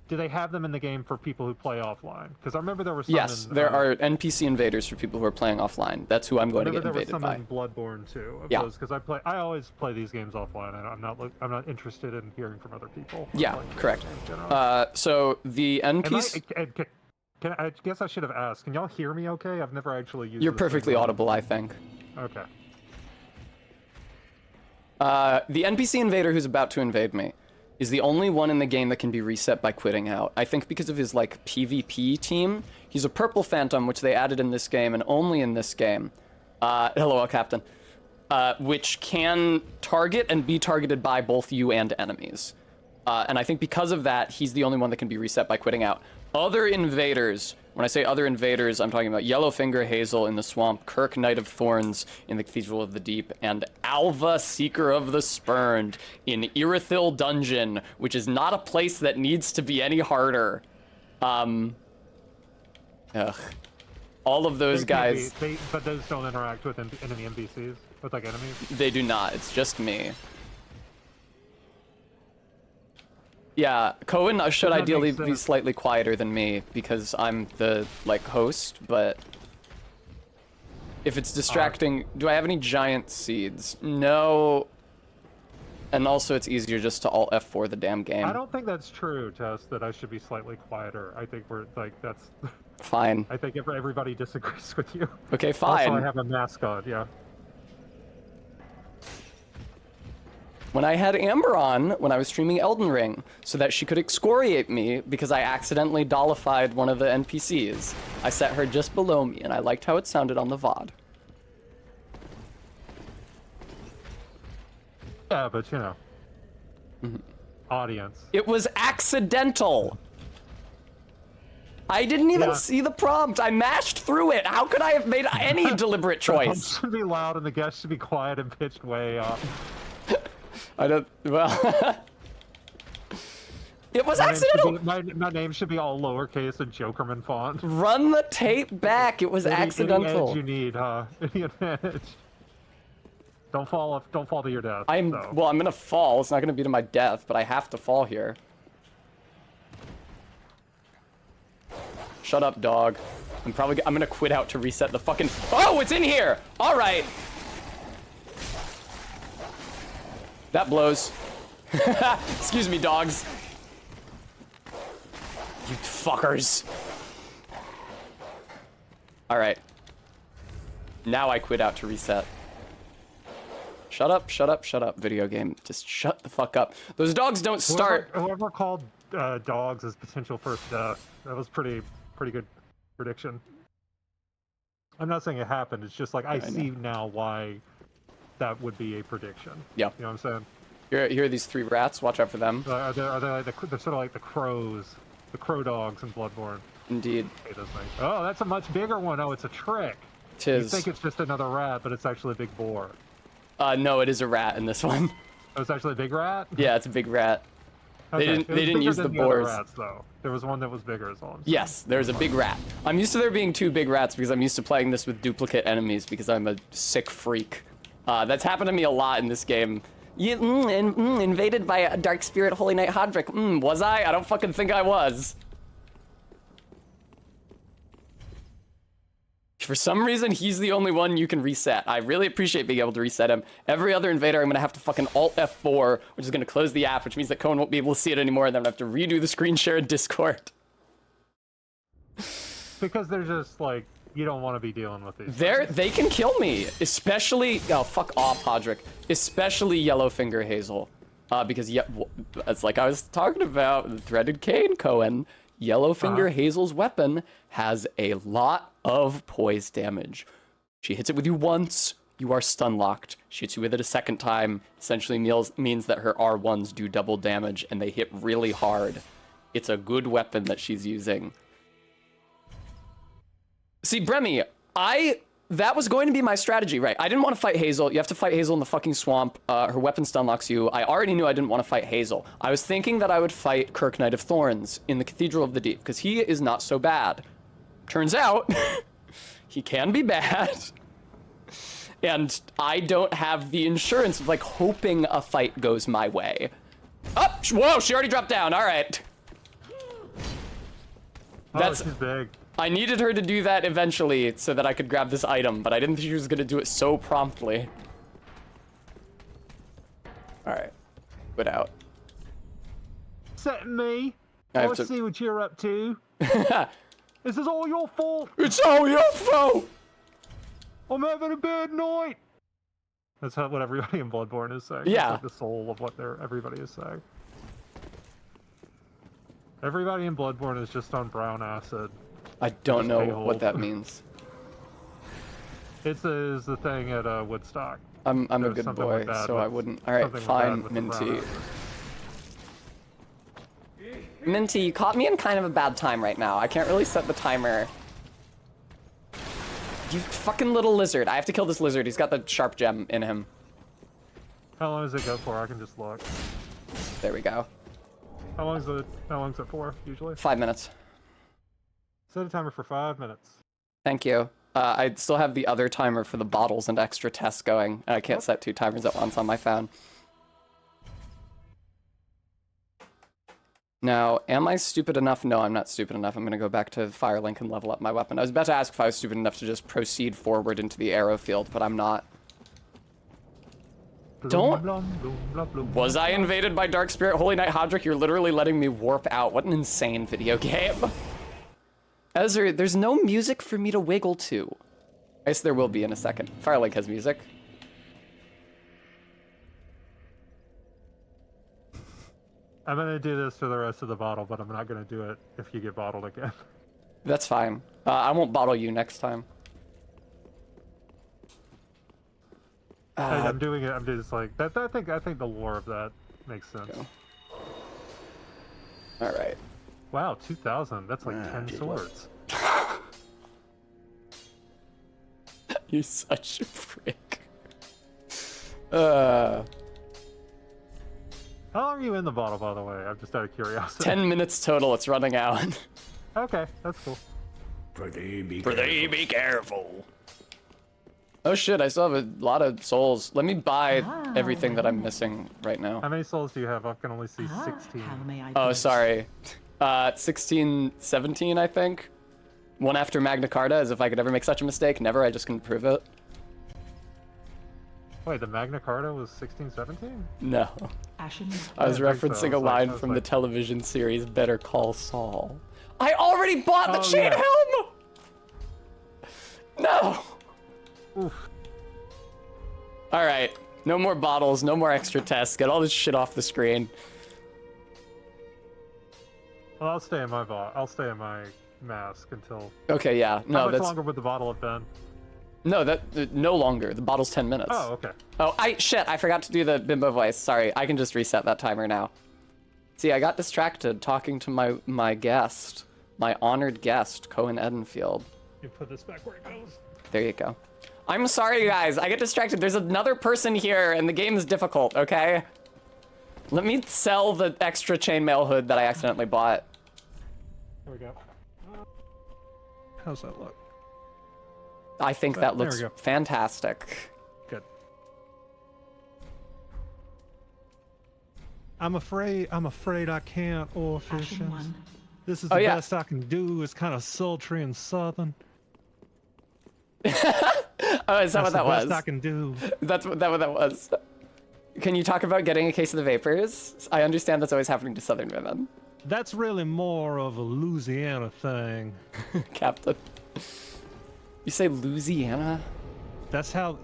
Do they have them in the game for people who play offline? Because I remember there were some. Yes, in, there are NPC invaders for people who are playing offline. That's who I'm going to get invaded by. There were some in Bloodborne too. Yeah. Because I always play these games offline, and I'm not interested in hearing from other people. Yeah, correct. So the NPC. I guess I should have asked. Can y'all hear me? Okay, I've never actually used. You're perfectly audible, I think. Okay. The NPC invader who's about to invade me is the only one in the game that can be reset by quitting out. I think because of his, like, PvP team. He's a purple phantom, which they added in this game, and only in this game. Hello, Captain. Which can target and be targeted by both you and enemies. And I think because of that, he's the only one that can be reset by quitting out. Other invaders, when I say other invaders, I'm talking about Yellowfinger Hazel in the swamp, Kirk Knight of Thorns in the Cathedral of the Deep, and Alva Seeker of the Spurned in Irithyll Dungeon, which is not a place that needs to be any harder. All of those guys... but those don't interact with enemy NPCs? With, like, enemies? They do not. It's just me. Yeah, Cohen should ideally be slightly quieter than me because I'm the, like, host, but if it's distracting... Do I have any giant seeds? No. And also it's easier just to alt F4 the damn game. I don't think that's true, Tess, that I should be slightly quieter. I think we're, like, that's... Fine. I think everybody disagrees with you. Okay, fine. Also, I have a mascot, yeah. When I had Amber on, when I was streaming Elden Ring, so that she could excoriate me because I accidentally dollified one of the NPCs. I set her just below me, and I liked how it sounded on the VOD. Yeah, but, you know. Audience. It was accidental! I didn't even see the prompt. I mashed through it. How could I have made any deliberate choice? The should be loud and the guests should be quiet and pitched way up. I don't... Well... It was accidental! My name should be all lowercase and Jokerman font. Run the tape back. It was accidental. Any edge you need, huh? Any advantage. Don't fall to your death. Well, I'm gonna fall. It's not gonna be to my death, but I have to fall here. Shut up, dog. I'm gonna quit out to reset the fucking... Oh, it's in here! Alright! That blows. Excuse me, dogs. You fuckers. Alright. Now I quit out to reset. Shut up, shut up, shut up, video game. Just shut the fuck up. Those dogs don't start... Whoever called dogs as potential first death, that was pretty good prediction. I'm not saying it happened, it's just like, I see now why that would be a prediction. Yeah. You know what I'm saying? Here are these 3 rats, watch out for them. Are they like they're sort of like the crows, the crow dogs in Bloodborne. Indeed. Oh, that's a much bigger one. Oh, it's a trick. Tis. You think it's just another rat, but it's actually a big boar. No, it is a rat in this one. Oh, it's actually a big rat? Yeah, it's a big rat. Okay. They didn't use the boars. Rats, though. There was one that was bigger as well. Yes, there's a big rat. I'm used to there being 2 big rats because I'm used to playing this with duplicate enemies because I'm a sick freak. That's happened to me a lot in this game. Invaded by a dark spirit Holy Knight Hodrick. Was I? I don't fucking think I was. For some reason, he's the only one you can reset. I really appreciate being able to reset him. Every other invader, I'm gonna have to fucking Alt F4, which is gonna close the app, which means that Cohen won't be able to see it anymore, and then I'm gonna have to redo the screen share in Discord. Because they're just like, you don't want to be dealing with these. They can kill me, especially... Oh, fuck off, Hodrick. Especially Yellowfinger Hazel. Because, it's like I was talking about, the Threaded Cane, Cohen. Yellowfinger Hazel's weapon has a lot of poise damage. She hits it with you once, you are stun locked. She hits you with it a second time, essentially means that her R1s do double damage and they hit really hard. It's a good weapon that she's using. See, Bremy, that was going to be my strategy, right? I didn't want to fight Hazel. You have to fight Hazel in the fucking swamp. Her weapon stun locks you. I already knew I didn't want to fight Hazel. I was thinking that I would fight Kirk, Knight of Thorns in the Cathedral of the Deep, because he is not so bad. Turns out, he can be bad. And I don't have the insurance of, like, hoping a fight goes my way. Oh, whoa, she already dropped down. All right. That's she's big. I needed her to do that eventually so that I could grab this item, but I didn't think she was going to do it so promptly. All right. Put out. Set me. I Let's see what you're up to. This is all your fault. It's all your fault. I'm having a bad night. That's what everybody in Bloodborne is saying. Yeah. That's like the soul of what everybody is saying. Everybody in Bloodborne is just on brown acid. I don't know what that means. It's the thing at Woodstock. I'm a good boy, so I wouldn't. All right, fine, Minty. Minty, you caught me in kind of a bad time right now. I can't really set the timer. You fucking little lizard. I have to kill this lizard. He's got the sharp gem in him. How long does it go for? I can just look. There we go. How long's it for, usually? 5 minutes. Set a timer for 5 minutes. Thank you. I still have the other timer for the bottles and extra tests going. I can't set 2 timers at once on my phone. Now, am I stupid enough? No, I'm not stupid enough. I'm going to go back to Firelink and level up my weapon. I was about to ask if I was stupid enough to just proceed forward into the arrow field, but I'm not. Don't... Was I invaded by Dark Spirit? Holy Knight Hodrick, you're literally letting me warp out. What an insane video game. Ezra, there's no music for me to wiggle to. I guess there will be in a second. Firelink has music. I'm gonna do this for the rest of the bottle, but I'm not gonna do it if you get bottled again. That's fine. I won't bottle you next time. I'm doing it. I'm just like that. I think the lore of that makes sense. Go. All right. Wow, 2,000. That's like 10 swords. You're such a prick. How long are you in the bottle, by the way? I'm just out of curiosity. 10 minutes total. It's running out. Okay, that's cool. Prithee be careful. Oh shit, I still have a lot of souls. Let me buy everything that I'm missing right now. How many souls do you have? I can only see 16. How may I Oh, be? sorry. 16, 17, I think. One after Magna Carta, as if I could ever make such a mistake. Never, I just couldn't prove it. Wait, the Magna Carta was 16, 17? No. Ashen. I was I didn't think referencing so. a line I was from like- the television series Better Call Saul. I already bought the Oh, chain yeah. helm! No! Oof. Alright, no more bottles, no more extra tests. Get all this shit off the screen. Well, I'll stay in my I'll stay in my mask until. Okay, yeah. No, How much that's longer would the bottle have been? no, no longer. The bottle's 10 minutes. Oh, okay. Oh, shit, I forgot to do the bimbo voice. Sorry, I can just reset that timer now. See, I got distracted talking to my guest, my honored guest, Cohen Edenfield. You put this back where it goes. There you go. I'm sorry, guys. I get distracted. There's another person here, and the game is difficult, okay? Let me sell the extra chainmail hood that I accidentally bought. There we go. How's that look? I think that There we looks go. fantastic. Good. I'm afraid I can't, Ashen Orpheus. one. This is Oh, the yeah. best I can do. It's kind of sultry and southern. Oh, is that what that That's the was? best I can do. That's what that was. Can you talk about getting a case of the vapors? I understand that's always happening to Southern women. That's really more of a Louisiana thing. Captain. You say Louisiana? That's how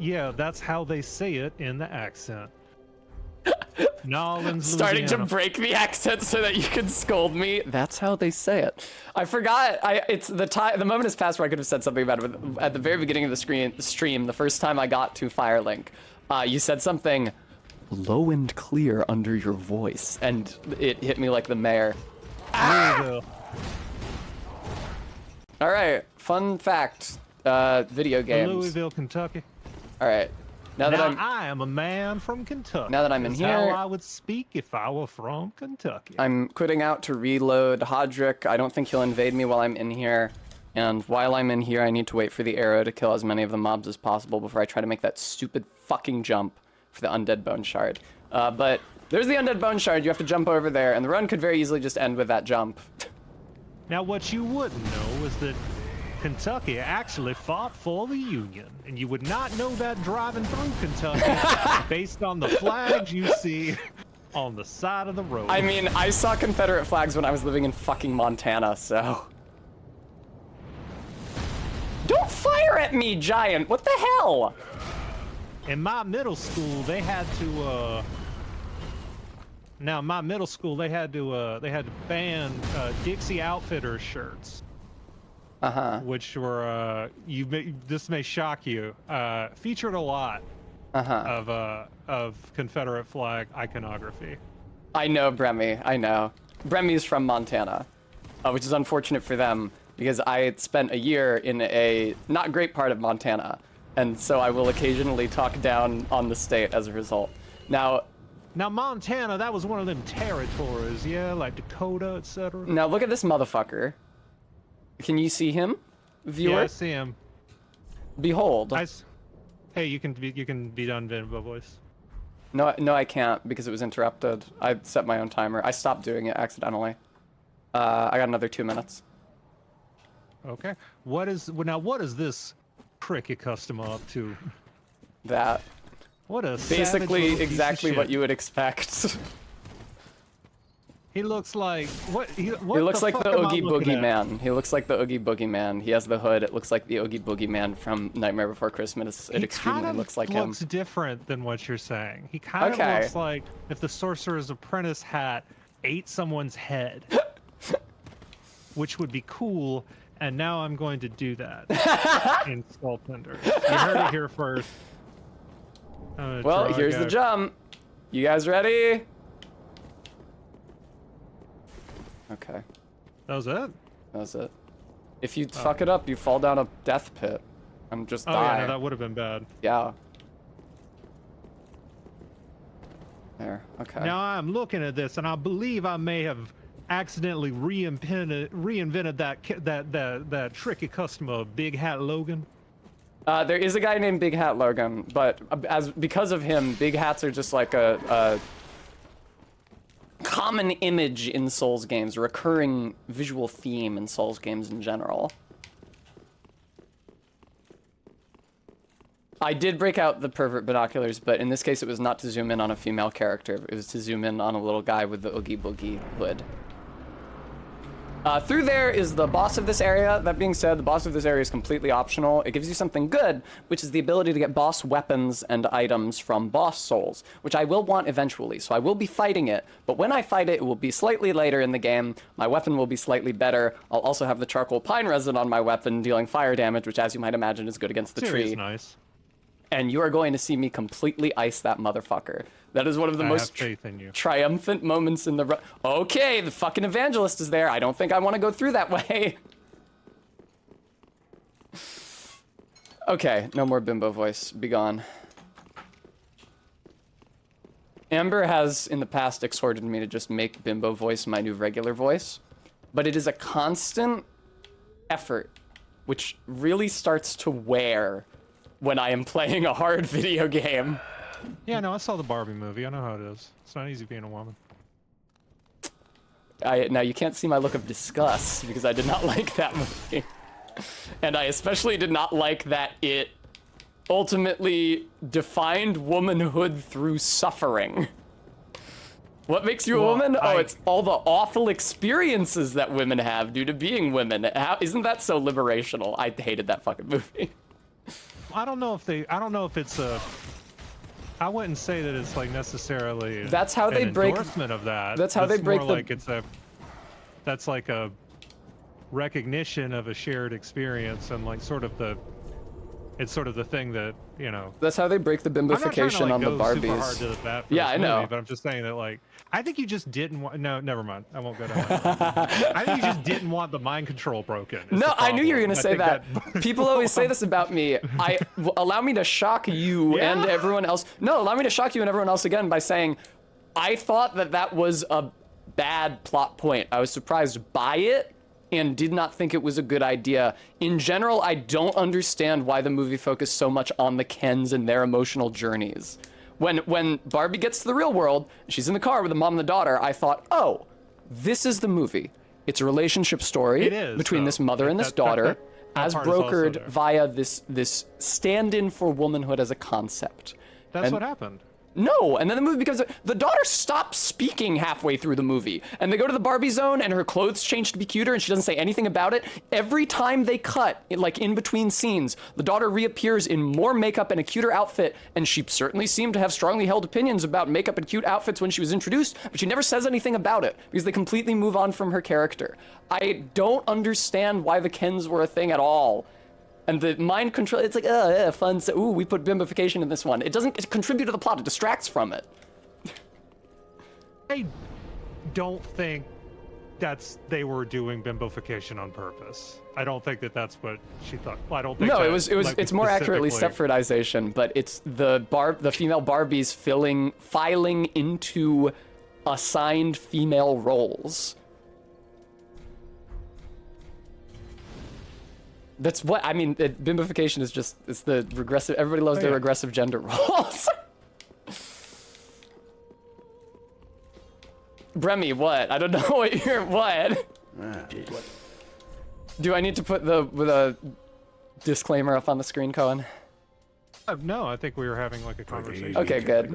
they say it in the accent. New Orleans, Starting to Louisiana. break the accent so that you can scold me. That's how they say it. I forgot. It's the time. The moment has passed where I could have said something about it. But at the very beginning of the stream, the first time I got to Firelink, you said something low and clear under your voice, and it hit me like the mayor. Louisville. All right, fun fact, video games. Louisville, Kentucky. All right, now that I am a man from Kentucky. Now that I'm in That's here- how I would speak if I were from Kentucky. I'm quitting out to reload Hodrick. I don't think he'll invade me while I'm in here. And while I'm in here, I need to wait for the arrow to kill as many of the mobs as possible before I try to make that stupid fucking jump for the undead bone shard. But there's the undead bone shard. You have to jump over there, and the run could very easily just end with that jump. Now, what you wouldn't know is that Kentucky actually fought for the Union, and you would not know that driving through Kentucky based on the flags you see on the side of the road. I mean, I saw Confederate flags when I was living in fucking Montana, so... Don't fire at me, giant! What the hell? In my middle school, they had to, Now, in my middle school, they had to ban Dixie Outfitters shirts. Which were, this may shock you, featured a lot of Confederate flag iconography. I know Bremy, I know. Bremy's from Montana, which is unfortunate for them because I spent a year in a not great part of Montana, and so I will occasionally talk down on the state as a result. Now Montana, that was one of them territories, yeah, like Dakota, etc. Now look at this motherfucker. Can you see him, viewer? Yeah, I see him. Behold. Hey, you can be done, Vinbo voice. No, I can't because it was interrupted. I set my own timer. I stopped doing it accidentally. I got another 2 minutes. Okay. What is this cricket customer up to? That. What a basically exactly what you would expect. He looks like he looks like the Oogie Boogie Man. He looks like the Oogie Boogie Man. He has the hood. It looks like the Oogie Boogie Man from Nightmare Before Christmas. It extremely looks like him. He looks different than what you're saying. He kind of looks like if the Sorcerer's Apprentice hat ate someone's head, which would be cool. And now I'm going to do that in Skulltender. You heard it here first. Well, here's the jump. You guys ready? Okay. That was it? That was it. If you fuck it up, you fall down a death pit and just die. Yeah, no, that would have been bad. Yeah. There, okay. Now I'm looking at this, and I believe I may have accidentally reinvented that tricky customer, Big Hat Logan. There is a guy named Big Hat Logan, but because of him, big hats are just like a common image in Souls games, a recurring visual theme in Souls games in general. I did break out the pervert binoculars, but in this case it was not to zoom in on a female character, it was to zoom in on a little guy with the Oogie Boogie hood. Through there is the boss of this area. That being said, the boss of this area is completely optional. It gives you something good, which is the ability to get boss weapons and items from boss souls, which I will want eventually. So I will be fighting it, but when I fight it, it will be slightly later in the game. My weapon will be slightly better. I'll also have the charcoal pine resin on my weapon, dealing fire damage, which as you might imagine is good against the tree. Nice. And you are going to see me completely ice that motherfucker. That is one of the most triumphant moments in the Okay, the fucking evangelist is there. I don't think I want to go through that way. Okay, no more bimbo voice. Be gone. Amber has in the past exhorted me to just make bimbo voice my new regular voice, but it is a constant effort, which really starts to wear when I am playing a hard video game. Yeah, no, I saw the Barbie movie. I know how it is. It's not easy being a woman. Now you can't see my look of disgust because I did not like that movie. And I especially did not like that it ultimately defined womanhood through suffering. What makes you a woman? Oh, it's all the awful experiences that women have due to being women. Isn't that so liberational? I hated that fucking movie. I don't know if it's a... I wouldn't say that it's like necessarily that's how they break endorsement of that. That's how they break more like that's like a recognition of a shared experience and like sort of the It's sort of the thing that, you know. That's how they break the I'm not trying to, bimbification like, on the go super hard Barbies. to the bat for Yeah, this I know. movie, but I'm just saying that, like, I think you just didn't want. No, never mind. I won't go down that road. I think you just didn't want the mind control broken. No, I knew you were gonna say that. People always say this about me. Allow me to shock you and everyone else. No, allow me to shock you and everyone else again by saying, I thought that was a bad plot point. I was surprised by it and did not think it was a good idea. In general, I don't understand why the movie focused so much on the Kens and their emotional journeys. When Barbie gets to the real world, she's in the car with the mom and the daughter, I thought, oh, this is the movie. It's a relationship story between this mother and this daughter, as brokered via this stand-in for womanhood as a concept. That's what happened. No, and then the movie becomes, the daughter stops speaking halfway through the movie, and they go to the Barbie zone, and her clothes change to be cuter, and she doesn't say anything about it. Every time they cut, like in between scenes, the daughter reappears in more makeup and a cuter outfit, and she certainly seemed to have strongly held opinions about makeup and cute outfits when she was introduced, but she never says anything about it, because they completely move on from her character. I don't understand why the Kens were a thing at all. And the mind control, it's like, yeah, fun. So, ooh, we put bimbification in this one. It doesn't contribute to the plot. It distracts from it. I don't think they were doing bimbification on purpose. I don't think that's what she thought. Well, I don't think. No, it's more accurately Stepfordization, but it's the female Barbies filing into assigned female roles. That's what I mean. Bimbification is it's the regressive. Everybody loves their regressive gender roles. Bremy, what? I don't know what you're. What? Do I need to put the disclaimer up on the screen, Cohen? No, I think we were having like a conversation. Okay, good.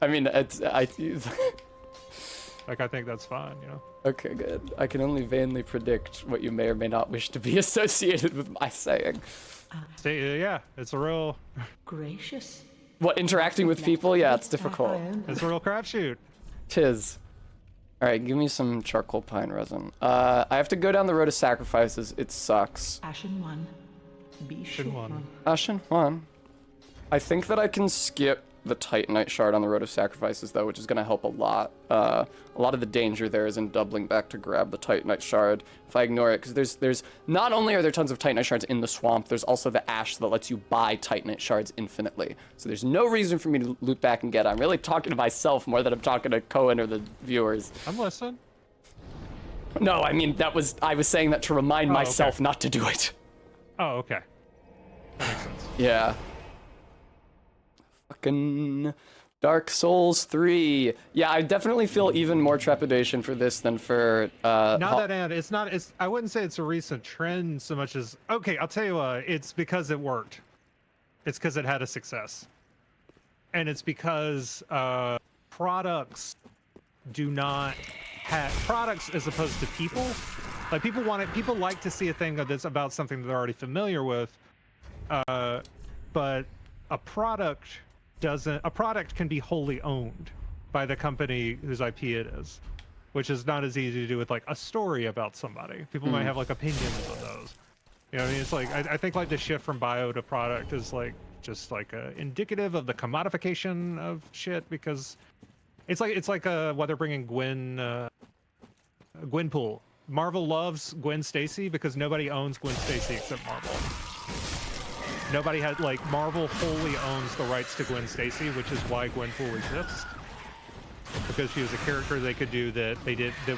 I mean, Like, I think that's fine, you know? Okay, good. I can only vainly predict what you may or may not wish to be associated with my saying. Yeah, it's a real... Gracious. What, interacting with people? Yeah, it's difficult. It's a real crapshoot. Tis. Alright, give me some charcoal pine resin. I have to go down the road of sacrifices. It sucks. Ashen one. Be sure. Ashen one. I think that I can skip the Titanite shard on the road of sacrifices though, which is going to help a lot. A lot of the danger there is in doubling back to grab the Titanite shard if I ignore it, because there's not only are there tons of Titanite shards in the swamp, there's also the ash that lets you buy Titanite shards infinitely. So there's no reason for me to loot back and get it. I'm really talking to myself more than I'm talking to Cohen or the viewers. I'm listening. No, I mean I was saying that to remind myself not to do it. Oh, okay. That makes sense. Yeah. Fucking Dark Souls 3. Yeah, I definitely feel even more trepidation for this than for I wouldn't say it's a recent trend so much as, okay, I'll tell you what, it's because it worked. It's because it had a success. And it's because products do not have products as opposed to people. Like people like to see a thing that's about something that they're already familiar with. But a product can be wholly owned by the company whose IP it is, which is not as easy to do with like a story about somebody. People might have like opinions on those. You know what I mean? It's like, I think like the shift from bio to product is like, just like indicative of the commodification of shit, because it's like why they're bringing Gwenpool. Marvel loves Gwen Stacy because nobody owns Gwen Stacy except Marvel. Nobody had, like, Marvel wholly owns the rights to Gwen Stacy, which is why Gwenpool exists. Because she was a character they could do that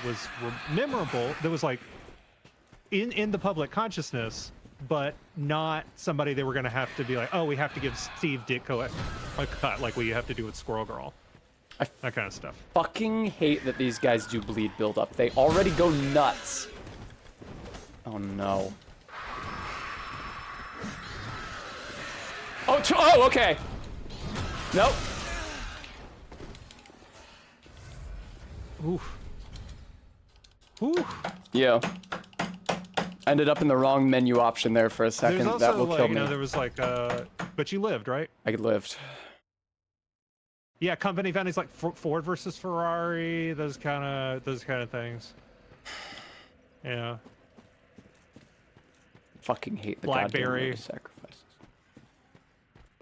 was memorable, that was, like, in the public consciousness, but not somebody they were going to have to be like, oh, we have to give Steve Ditko a cut like we have to do with Squirrel Girl. That kind of stuff. Fucking hate that these guys do bleed build up. They already go nuts. Oh, no. Oh, okay. Nope. Oof. Oof. Yeah. Ended up in the wrong menu option there for a second. There's also, that will like, kill me. You know, there was like, but you lived, right? I lived. Yeah, company foundings like Ford versus Ferrari, those kind of things. Yeah. Fucking hate the Blackberry goddamn sacrifices.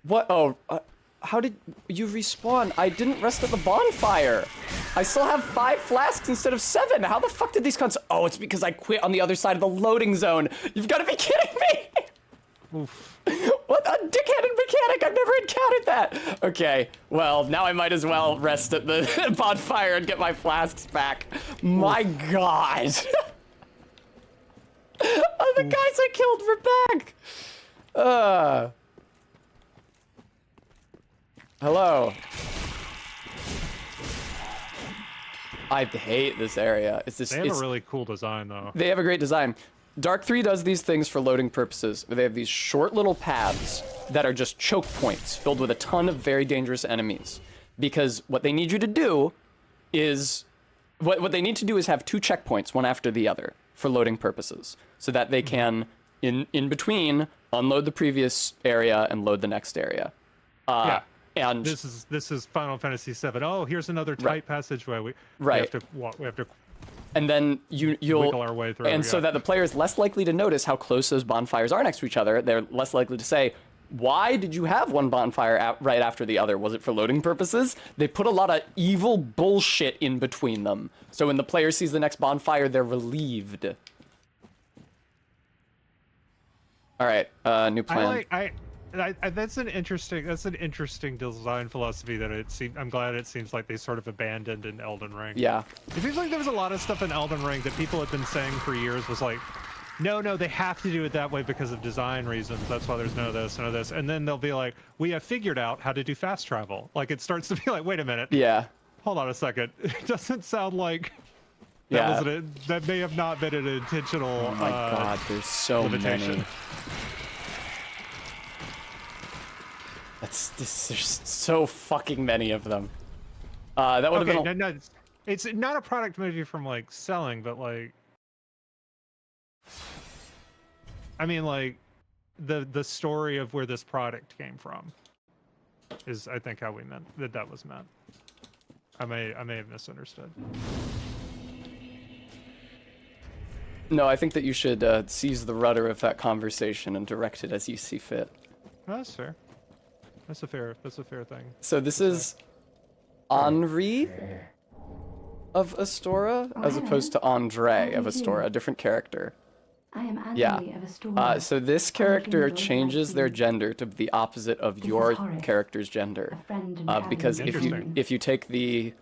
What? Oh, how did you respawn? I didn't rest at the bonfire. I still have 5 flasks instead of 7. How the fuck did these cons? Oh, it's because I quit on the other side of the loading zone. You've got to be kidding me. Oof. What a dickheaded mechanic. I've never encountered that. Okay, well, now I might as well rest at the bonfire and get my flasks back. My God. Oh, the guys I killed were back. Hello. I hate this area. It's this. They have a really cool design, though. They have a great design. Dark 3 does these things for loading purposes. They have these short little paths that are just choke points filled with a ton of very dangerous enemies. Because what they need you to do is... What they need to do is have 2 checkpoints, one after the other, for loading purposes. So that they can, in between, unload the previous area and load the next area. Yeah. And this is Final Fantasy VII. Oh, here's another tight passageway. We have to walk. We have to. And then you'll wiggle our way through. And so that the player is less likely to notice how close those bonfires are next to each other. They're less likely to say, "Why did you have one bonfire right after the other? Was it for loading purposes?" They put a lot of evil bullshit in between them. So when the player sees the next bonfire, they're relieved. All right, new plan. That's an interesting design philosophy that I'm glad it seems like they sort of abandoned in Elden Ring. Yeah. It seems like there was a lot of stuff in Elden Ring that people had been saying for years was like, no, they have to do it that way because of design reasons. That's why there's none of this, none of this. And then they'll be like, we have figured out how to do fast travel. Like it starts to be like, wait a minute. Yeah. Hold on a second. It doesn't sound like that may have not been an intentional Oh my God, there's so limitation. many. There's so fucking many of them. That would have been. No, it's not a product maybe from like selling, but like, I mean, like, the story of where this product came from is, I think, how we meant that was meant. I may have misunderstood. No, I think that you should seize the rudder of that conversation and direct it as you see fit. Oh, that's fair. That's a fair thing. So this is Henri of Astora, as opposed to Andre of Astora, a different character. I am Henri of Astora. So this character changes their gender to the opposite of your character's gender, because if you take the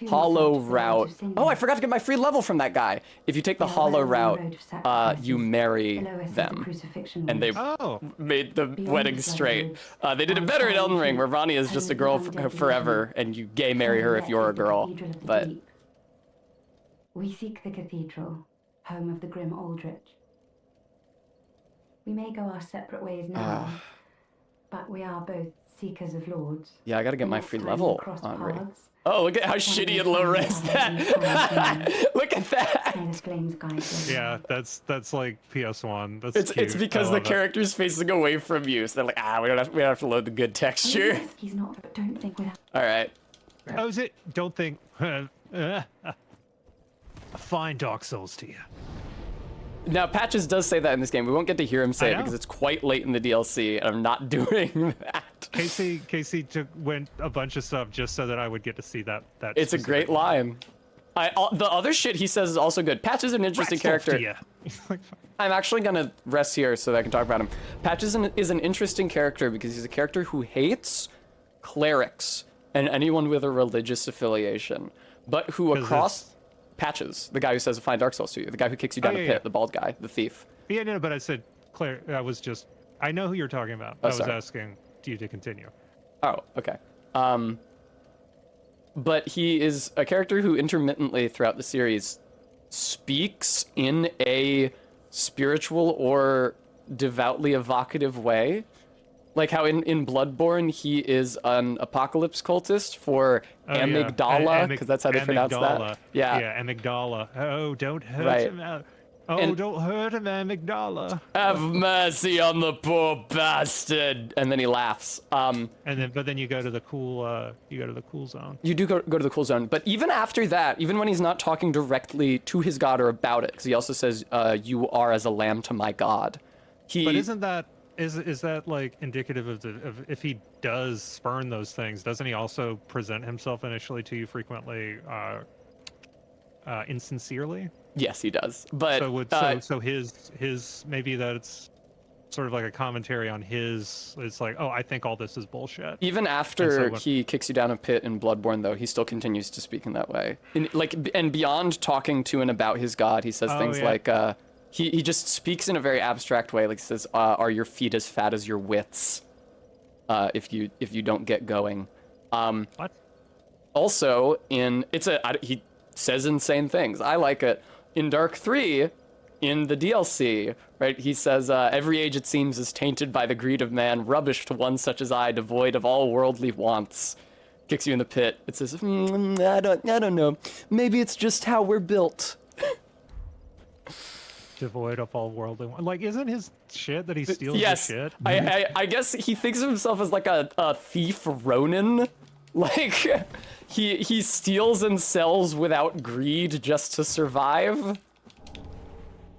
hollow route. Oh, I forgot to get my free level from that guy. If you take the hollow route, you marry them. And they made the wedding straight. They did it better in Elden Ring, where Vanya is just a girl forever, and you gay marry her if you're a girl. But we seek the cathedral, home of the grim Aldrich. We may go our separate ways now, but we are both seekers of lords. Yeah, I gotta get my free level, Henri. Oh, look at how shitty and low res that. Look at that. Yeah, that's like PS1. That's it's because the character's facing away from you, so they're like, we don't have to load the good texture. He's not, but don't think we'll have. All right. Oh, is it? Don't think. A fine Dark Souls to you. Now, Patches does say that in this game. We won't get to hear him say it because it's quite late in the DLC, and I'm not doing that. Casey went a bunch of stuff just so that I would get to see that. It's a great line. The other shit he says is also good. Patch is an interesting character. I'm actually gonna rest here so that I can talk about him. Patch is an interesting character because he's a character who hates clerics and anyone with a religious affiliation, but who across Patches, the guy who says to find Dark Souls to you, the guy who kicks you down the pit, the bald guy, the thief. Yeah, no, but I said Claire. I know who you're talking about. I was asking you to continue. Oh, okay. But he is a character who intermittently throughout the series speaks in a spiritual or devoutly evocative way. Like how in Bloodborne, he is an apocalypse cultist for Amygdala, because that's how they pronounce that. Yeah, Amygdala. Oh, don't hurt him out. Oh, don't hurt him, Amygdala. Have mercy on the poor bastard. And then he laughs. But then you go to the cool zone. You do go to the cool zone. But even after that, even when he's not talking directly to his god or about it, because he also says, you are as a lamb to my god. But isn't that Is that like indicative of if he does spurn those things, doesn't he also present himself initially to you frequently insincerely? Yes, he does. But so his maybe that's sort of like a commentary on his. It's like, oh, I think all this is bullshit. Even after he kicks you down a pit in Bloodborne, though, he still continues to speak in that way. And beyond talking to and about his god, he says things like, he just speaks in a very abstract way. Like he says, "Are your feet as fat as your wits? If you don't get going." What? Also, he says insane things. I like it. In Dark 3, in the DLC, right, he says, every age it seems is tainted by the greed of man, rubbish to one such as I, devoid of all worldly wants. Kicks you in the pit. It says, I don't know. Maybe it's just how we're built. Devoid of all worldly wants. Like, isn't his shit that he steals yes, his shit? I guess he thinks of himself as like a thief Ronin. Like, he steals and sells without greed just to survive.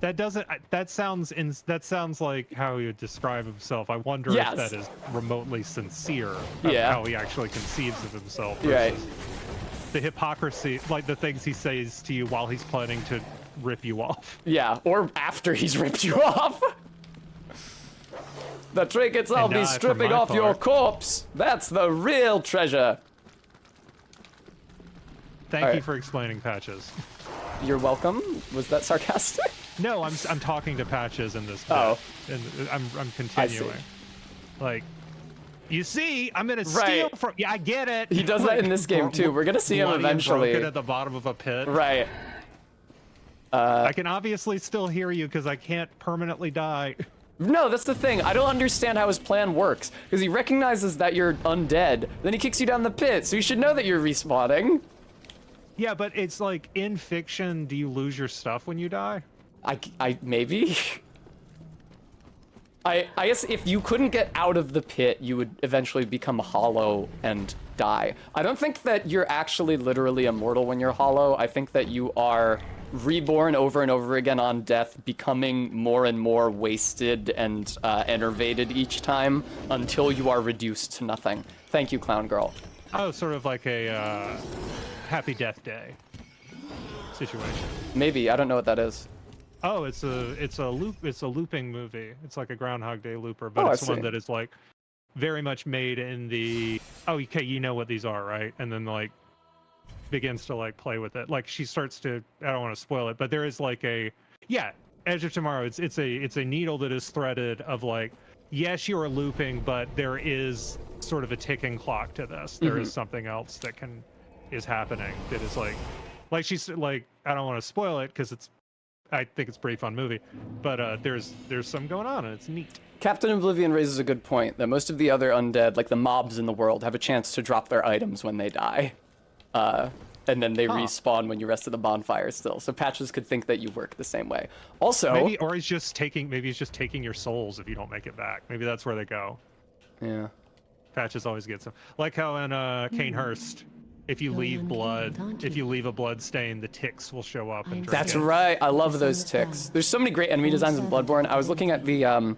That sounds like how he would describe himself. I wonder if that is remotely sincere of how he actually conceives of himself versus the hypocrisy, like the things he says to you while he's planning to rip you off. Yeah, or after he's ripped you off. The trinkets I'll be stripping off your corpse. That's the real treasure. Thank you for explaining, Patches. You're welcome. Was that sarcastic? No, I'm talking to Patches in this bit. Oh. And I'm continuing. Like, you see, I'm gonna steal from. Yeah, I get it. He does that in this game too. We're gonna see him eventually. Broken at the bottom of a pit. Right. I can obviously still hear you because I can't permanently die. No, that's the thing. I don't understand how his plan works. Because he recognizes that you're undead, then he kicks you down the pit, so you should know that you're respawning. Yeah, but it's like, in fiction, do you lose your stuff when you die? Maybe? I guess if you couldn't get out of the pit, you would eventually become hollow and die. I don't think that you're actually literally immortal when you're hollow. I think that you are reborn over and over again on death, becoming more and more wasted and enervated each time until you are reduced to nothing. Thank you, Clown Girl. Oh, sort of like a Happy Death Day situation. Maybe. I don't know what that is. Oh, it's a looping movie. It's like a Groundhog Day looper, but it's one that is like very much made in the okay, you know what these are, right? And then like begins to like play with it. Like she starts to, I don't want to spoil it, but there is like Edge of Tomorrow. It's a needle that is threaded of like, yes, you are looping, but there is sort of a ticking clock to this. There is something else that is happening that is like she's like, I don't want to spoil it because I think it's a pretty fun movie, but there's some going on and it's neat. Captain Oblivion raises a good point that most of the other undead, like the mobs in the world, have a chance to drop their items when they die. And then they respawn when you rest at the bonfire still. So Patches could think that you work the same way. Also, maybe he's just taking your souls if you don't make it back. Maybe that's where they go. Yeah. Patches always gets them. Like how in Canehurst, if you leave a blood stain, the ticks will show up and drink That's it. right. I love those ticks. There's so many great enemy designs in Bloodborne. I was looking at the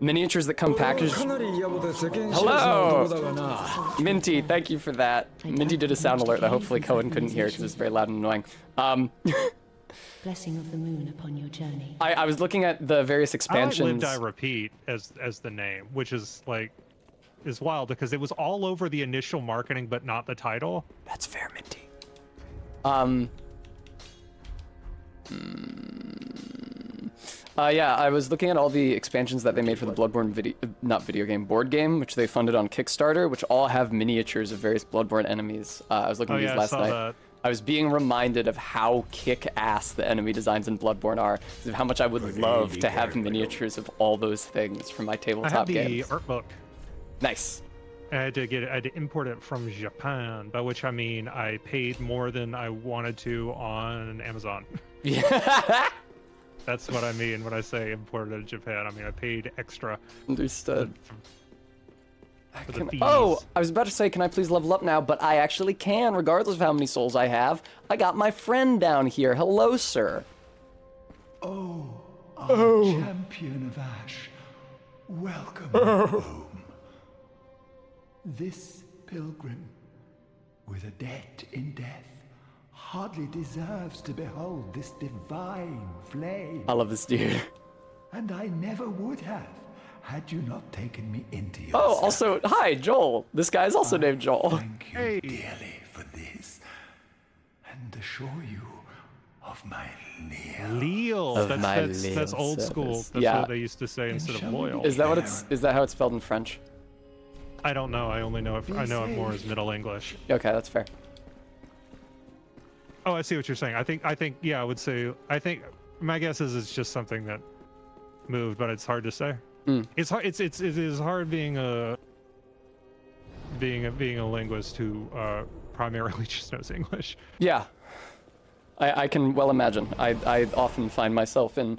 miniatures that come packaged. Hello! Minty, thank you for that. Minty did a sound alert that hopefully Cohen couldn't hear because it's very loud and annoying. Blessing of the moon upon your journey. I was looking at the various expansions. I Live Die Repeat as the name, which is like is wild because it was all over the initial marketing but not the title. That's fair, Minty. Yeah, I was looking at all the expansions that they made for the Bloodborne board game, which they funded on Kickstarter, which all have miniatures of various Bloodborne enemies. I was looking at these last night. That. I was being reminded of how kick-ass the enemy designs in Bloodborne are, of how much I would love to have miniatures of all those things from my tabletop games. I have the art book. Nice. I had to import it from Japan, by which I mean I paid more than I wanted to on Amazon. Yeah. That's what I mean when I say imported to Japan. I mean, I paid extra. Understood. I was about to say, can I please level up now? But I actually can, regardless of how many souls I have. I got my friend down here. Hello, sir. Champion of Ash. Welcome home. This pilgrim, with a debt in death, hardly deserves to behold this divine flame. I love this dude. And I never would have, had you not taken me into your Oh, also, hi, Joel. This guy's also named Joel. Thank you dearly for this, and assure you of my Leal. That's old school. That's what they used to say instead of loyal. Is that how it's spelled in French? I don't know. I only know I know it more as Middle English. Okay, that's fair. Oh, I see what you're saying. I think yeah, I would say I think my guess is it's just something that moved, but it's hard to say. It's hard. It is hard being a linguist who primarily just knows English. Yeah, I can well imagine. I often find myself in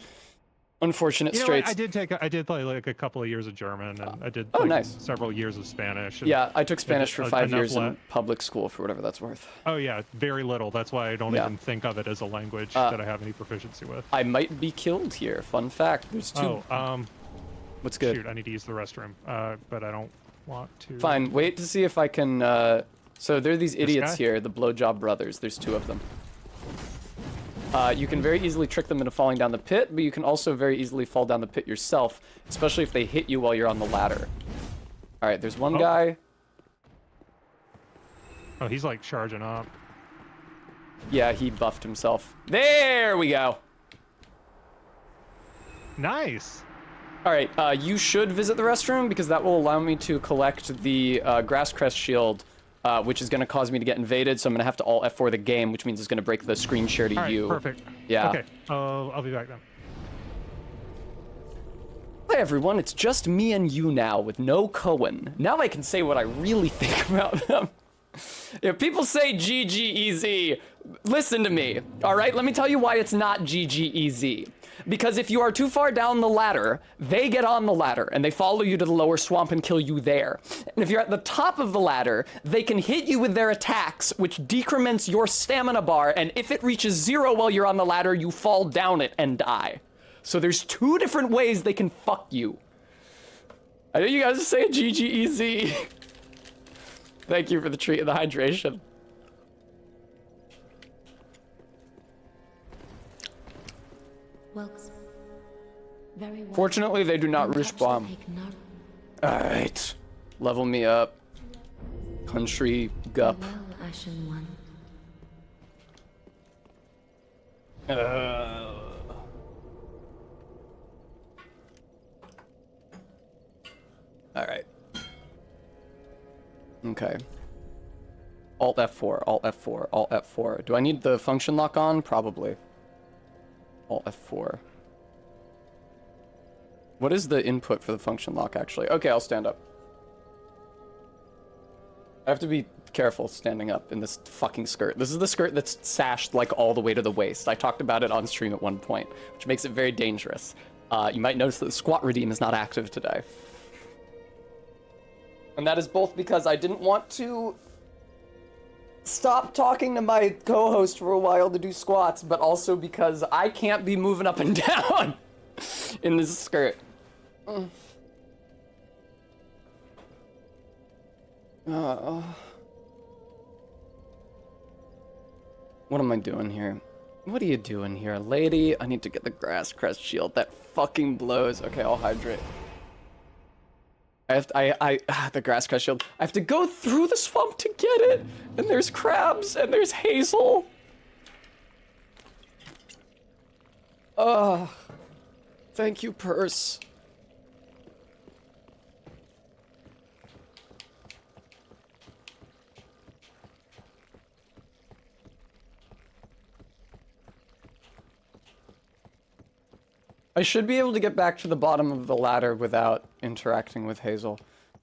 unfortunate straits. I did play like a couple of years of German, and I did several years of Spanish. Yeah, I took Spanish for 5 years in public school, for whatever that's worth. Oh yeah, very little. That's why I don't even think of it as a language that I have any proficiency with. I might be killed here. Fun fact. There's two. What's good? Shoot, I need to use the restroom, but I don't want to. Fine. Wait to see if I can. So there are these idiots here, the blowjob brothers. There's 2 of them. You can very easily trick them into falling down the pit, but you can also very easily fall down the pit yourself, especially if they hit you while you're on the ladder. All right, there's one guy. Oh, he's like charging up. Yeah, he buffed himself. There we go. Nice. All right, you should visit the restroom because that will allow me to collect the grass crest shield, which is going to cause me to get invaded. So I'm going to have to alt F4 the game, which means it's going to break the screen share to All right, you. Perfect. Yeah. Okay. I'll be back then. Hi everyone, it's just me and you now with no Cohen. Now I can say what I really think about them. If people say GGEZ, listen to me, all right? Let me tell you why it's not GGEZ. Because if you are too far down the ladder, they get on the ladder and they follow you to the lower swamp and kill you there. And if you're at the top of the ladder, they can hit you with their attacks, which decrements your stamina bar, and if it reaches 0 while you're on the ladder, you fall down it and die. So there's 2 different ways they can fuck you. I know you guys are saying GGEZ. Thank you for the treat and the hydration. Very well. Fortunately, they do not respawn. Alright. Level me up. Country gup. Well, ashen one. Alright. Okay. Alt F4, Alt F4, Alt F4. Do I need the function lock on? Probably. Alt F4. What is the input for the function lock, actually? Okay, I'll stand up. I have to be careful standing up in this fucking skirt. This is the skirt that's sashed, like, all the way to the waist. I talked about it on stream at one point, which makes it very dangerous. You might notice that the squat redeem is not active today. And that is both because I didn't want to stop talking to my co-host for a while to do squats, but also because I can't be moving up and down in this skirt. What am I doing here? What are you doing here, lady? I need to get the grass crest shield. That fucking blows. Okay, I'll hydrate. The grass crest shield. I have to go through the swamp to get it. And there's crabs and there's hazel. Thank you, purse. I should be able to get back to the bottom of the ladder without interacting with Hazel.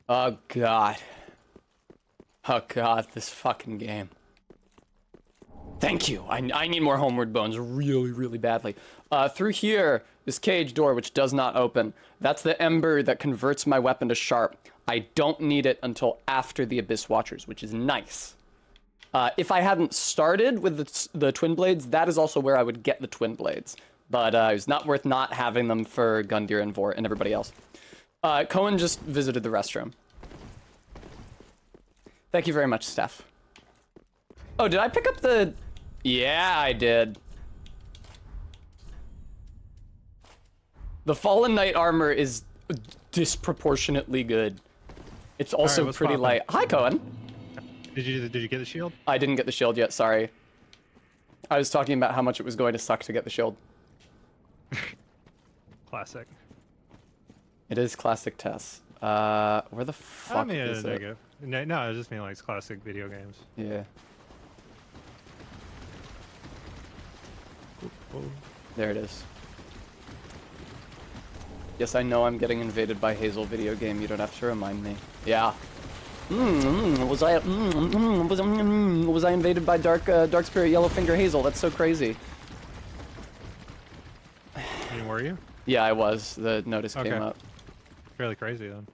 Oh god. Oh god, this fucking game. Thank you. I need more homeward bones really, really badly. Through here, this cage door, which does not open. That's the ember that converts my weapon to sharp. I don't need it until after the Abyss Watchers, which is nice. If I hadn't started with the twin blades, that is also where I would get the twin blades. But it was not worth not having them for Gundyr and Vordt and everybody else. Cohen just visited the restroom. Thank you very much, Steph. Oh, did I pick up the... Yeah, I did. The Fallen Knight armor is disproportionately good. It's also Alright, pretty light. Hi, Cohen. Did you get the shield? I didn't get the shield yet, sorry. I was talking about how much it was going to suck to get the shield. Classic. It is classic Tess. Where the fuck I mean, is it? No, I just mean like it's classic video games. Yeah. Oh. There it is. Yes, I know I'm getting invaded by Hazel video game. You don't have to remind me. Yeah. Was I invaded by Dark Spirit Yellowfinger Hazel? That's so crazy. And were you? Yeah, I was. The notice came up. Fairly crazy then.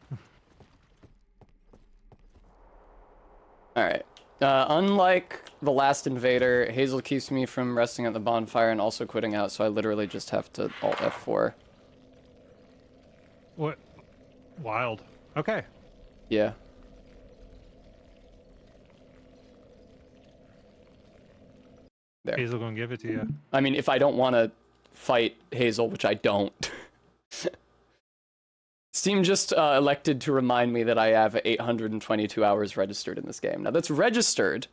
All right. Unlike the last invader, Hazel keeps me from resting at the bonfire and also quitting out, so I literally just have to Alt F4. What? Wild. Okay. Yeah. There. Hazel gonna give it to you. I mean, if I don't want to fight Hazel, which I don't. Steam just elected to remind me that I have 822 hours registered in this game. Now, that's registered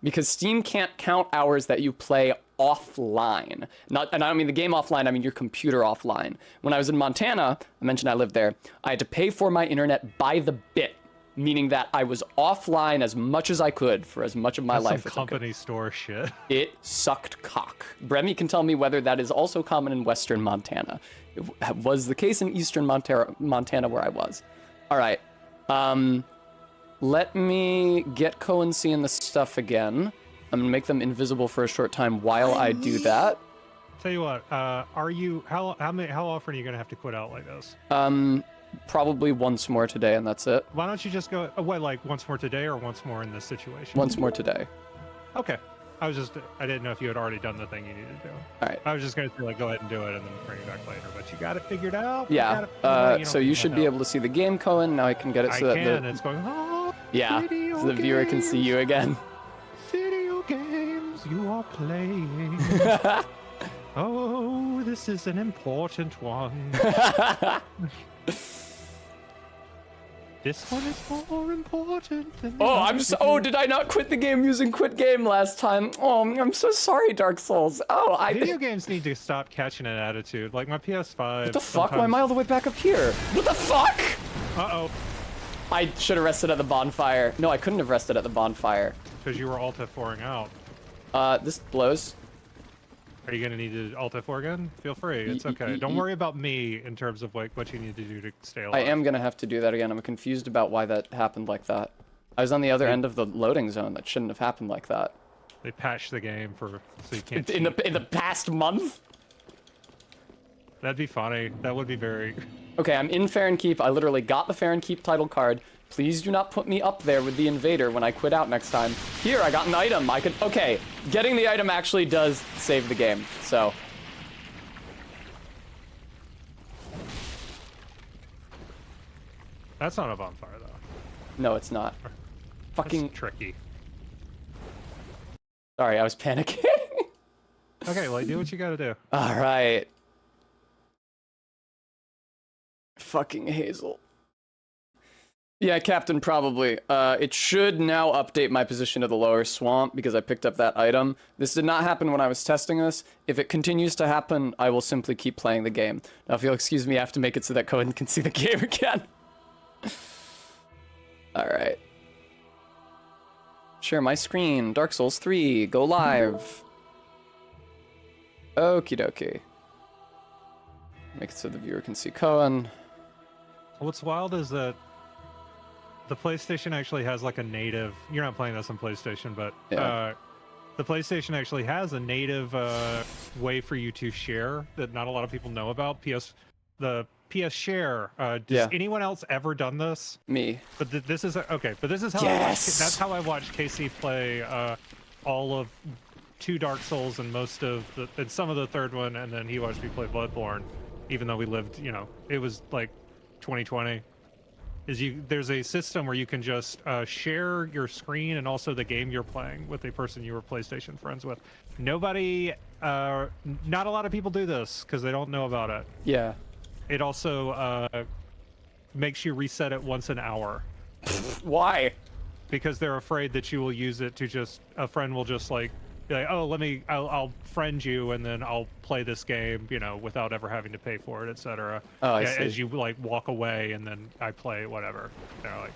because Steam can't count hours that you play offline. And I don't mean the game offline, I mean your computer offline. When I was in Montana, I mentioned I lived there, I had to pay for my internet by the bit, meaning that I was offline as much as I could for as much of my life some as I could. company store shit. It sucked cock. Bremy can tell me whether that is also common in western Montana. It was the case in eastern Montana where I was. All right. Let me get Cohen seeing the stuff again. I'm gonna make them invisible for a short time while I do that. Tell you what, are you how often are you gonna have to quit out like this? Probably once more today, and that's it. Why don't you just go? What, like once more today, or once more in this situation? Once more today. Okay. I didn't know if you had already done the thing you needed to do. All right. I was just gonna say, like, go ahead and do it, and then bring it back later. But you got it figured out. Yeah. So you should be able to see the game, Cohen. Now I can get it so that it's going. Oh, yeah. So the viewer can see you again. Video games you are playing. Oh, this is an important one. This one is more important than did I not quit the game using quit game last time? Oh, I'm so sorry, Dark Souls. Video games need to stop catching an attitude. Like my PS5. What the fuck? Why am I all the way back up here? What the fuck? Uh-oh. I should have rested at the bonfire. No, I couldn't have rested at the bonfire. Because you were Alt F4ing out. This blows. Are you gonna need to Alt F4 again? Feel free, it's okay. Don't worry about me in terms of like what you need to do to stay alive. I am gonna have to do that again. I'm confused about why that happened like that. I was on the other end of the loading zone. That shouldn't have happened like that. They patched the game so you can't. In the past month? That'd be funny. That would be very. Okay, I'm in Fair and Keep. I literally got the Fair and Keep title card. Please do not put me up there with the invader when I quit out next time. Here, I got an item. Okay, getting the item actually does save the game, so. That's not a bonfire, though. No, it's not. Fucking That's tricky. Sorry, I was panicking. Okay, well, do what you gotta do. All right. Fucking Hazel. Yeah, Captain, probably. It should now update my position to the lower swamp because I picked up that item. This did not happen when I was testing this. If it continues to happen, I will simply keep playing the game. Now, if you'll excuse me, I have to make it so that Cohen can see the game again. Alright. Share my screen. Dark Souls 3. Go live. Okie dokie. Make it so the viewer can see Cohen. What's wild is that the PlayStation actually has like a native. You're not playing this on PlayStation, but yeah. The PlayStation actually has a native way for you to share that not a lot of people know about. The PS Share. Does anyone else ever done this? Me. But this is okay. But this is how that's how I watched Casey play all of 2 Dark Souls and some of the third one, and then he watched me play Bloodborne. Even though we lived, it was like 2020. There's a system where you can just share your screen and also the game you're playing with a person you were PlayStation friends with. Nobody, not a lot of people do this because they don't know about it. Yeah. It also makes you reset it once an hour. Why? Because they're afraid that you will use it to a friend will just like, be like, oh, I'll friend you and then I'll play this game, you know, without ever having to pay for it, etc. Oh, I see. As you like walk away and then I play whatever. They're like,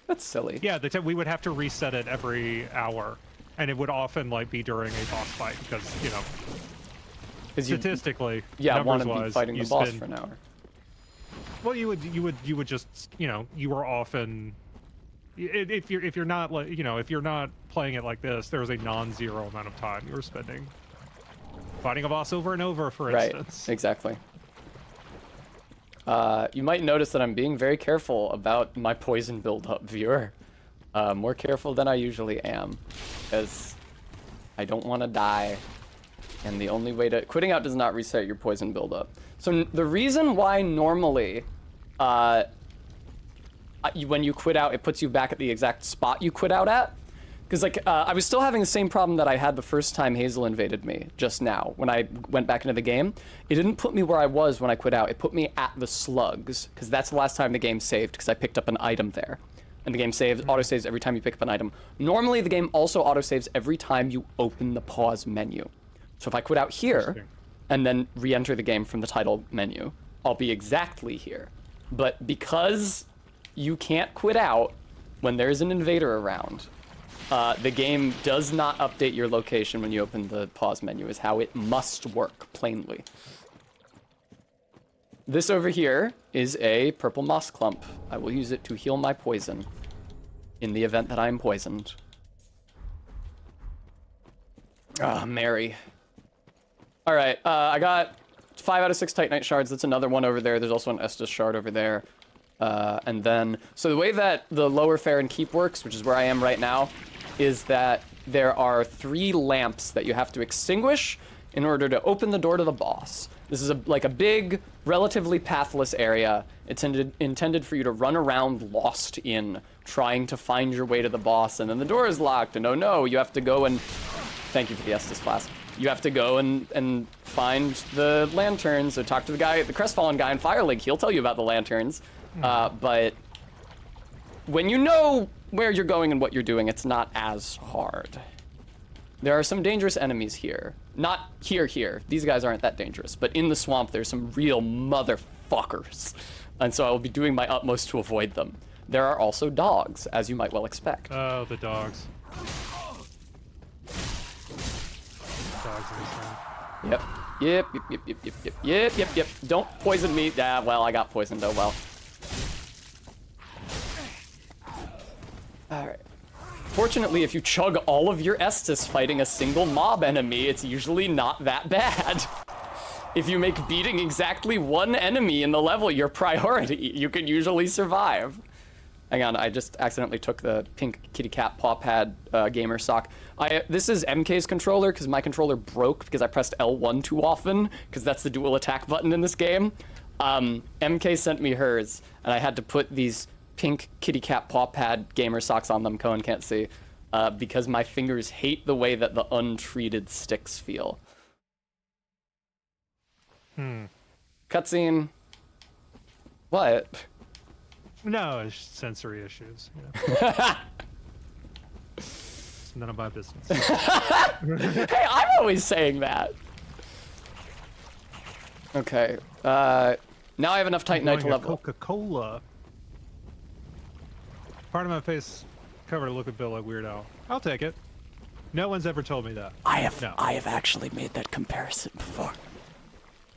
that's silly. Yeah, we would have to reset it every hour, and it would often like be during a boss fight because you know, statistically, yeah, want to be numbers-wise, fighting the you boss spend- for an hour. Well, you would just, you know, you are often. If you're not like, you know, if you're not playing it like this, there is a non-zero amount of time you're spending fighting a boss over and over, for instance. Right, exactly. You might notice that I'm being very careful about my poison buildup, viewer. More careful than I usually am, because I don't want to die. And the only way to... Quitting out does not reset your poison buildup. So the reason why normally... when you quit out, it puts you back at the exact spot you quit out at. Because, like, I was still having the same problem that I had the first time Hazel invaded me, just now, when I went back into the game. It didn't put me where I was when I quit out. It put me at the slugs, because that's the last time the game saved, because I picked up an item there. And the game saves, autosaves every time you pick up an item. Normally, the game also autosaves every time you open the pause menu. So if I quit out here, and then re-enter the game from the title menu, I'll be exactly here. But because... you can't quit out when there's an invader around. The game does not update your location when you open the pause menu, is how it must work, plainly. This over here is a purple moss clump. I will use it to heal my poison in the event that I am poisoned. Ah, Mary. All right, I got 5 out of 6 Titanite shards. That's another one over there. There's also an Estus shard over there. And then, so the way that the lower Farron Keep works, which is where I am right now, is that there are 3 lamps that you have to extinguish in order to open the door to the boss. This is like a big, relatively pathless area. It's intended for you to run around lost in, trying to find your way to the boss, and then the door is locked, and oh no, you have to go and... Thank you for the Estus flask. You have to go and find the lanterns, so talk to the guy, the crestfallen guy in Firelink. He'll tell you about the lanterns. But when you know where you're going and what you're doing, it's not as hard. There are some dangerous enemies here. Not here. These guys aren't that dangerous. But in the swamp, there's some real motherfuckers. And so I will be doing my utmost to avoid them. There are also dogs, as you might well expect. Oh, the dogs. Dogs in this room. Yep. Don't poison me. Ah, well, I got poisoned, oh well. Alright. Fortunately, if you chug all of your Estus fighting a single mob enemy, it's usually not that bad. If you make beating exactly one enemy in the level your priority, you can usually survive. Hang on, I just accidentally took the pink kitty cat paw pad gamer sock. This is MK's controller, because my controller broke because I pressed L1 too often, because that's the dual attack button in this game. MK sent me hers, and I had to put these pink kitty cat paw pad gamer socks on them. Cohen can't see, because my fingers hate the way that the untreated sticks feel. Cutscene. What? No, it's sensory issues. You know. It's none of my business. Hey, I'm always saying that. Okay. Now I have enough Titanite to level. Coca-Cola. Part of my face covered a look at Bill like Weird Al. I'll take it. No one's ever told me that. I have actually made that comparison before.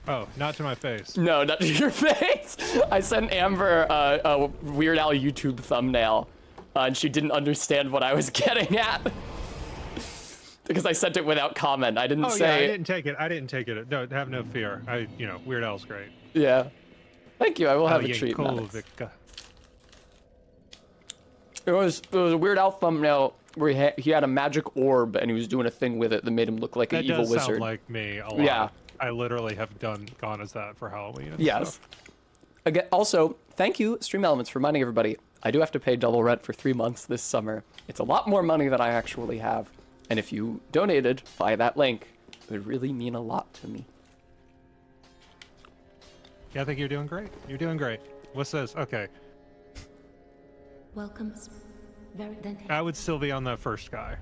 Oh, not to my face. No, not to your face. I sent Amber a Weird Al YouTube thumbnail, and she didn't understand what I was getting at. Because I sent it without comment. I didn't say... yeah, I didn't take it. No, have no fear. Weird Al's great. Yeah. Thank you, I will have a treat. It was a Weird Al thumbnail where he had a magic orb and he was doing a thing with it that made him look like an evil wizard. That does sound like me a lot. Yeah. I literally have gone as that for Halloween. Yes. Again, also, thank you, Stream Elements, for reminding everybody, I do have to pay double rent for 3 months this summer. It's a lot more money than I actually have. And if you donated via that link, it would really mean a lot to me. Yeah, I think you're doing great. You're doing great. What's this? Okay. Welcome. Very I would still be on the first guy.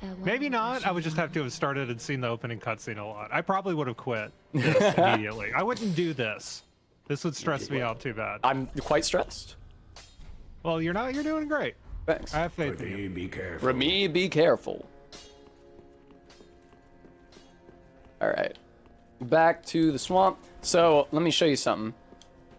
farewell. Maybe not. I would just have to have started and seen the opening cutscene a lot. I probably would have quit this immediately. I wouldn't do this. This would stress me out too bad. I'm quite stressed. Well, you're not. You're doing great. Thanks. I have faith in you. Be careful. Remy, be careful. All right. Back to the swamp. So let me show you something.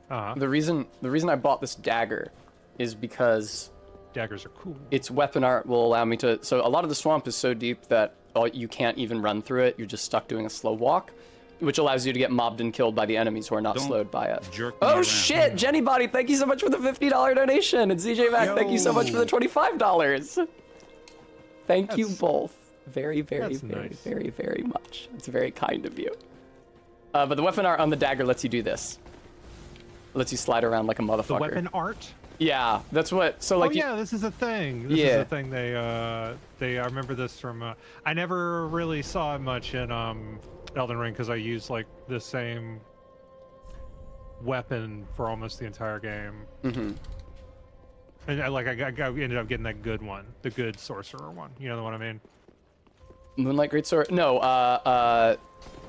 The reason I bought this dagger is because daggers are cool. its weapon art will allow me to. So a lot of the swamp is so deep that you can't even run through it. You're just stuck doing a slow walk, which allows you to get mobbed and killed by the enemies who are not slowed by it. Oh shit! Jenny Body, thank you so much for the $50 donation, and CJ Mac, thank you so much for the $25. Thank you both very, very, very, nice. very, very much. It's very kind of you. But the weapon art on the dagger lets you do this. It lets you slide around like a motherfucker. The weapon art? Yeah, that's what. So like. Oh yeah, this is a thing. This is a thing. I remember this from. I never really saw it much in Elden Ring because I used like the same weapon for almost the entire game. Mm-hmm. And I ended up getting that good one, the good sorcerer one. You know what I mean? Moonlight Greatsword? No,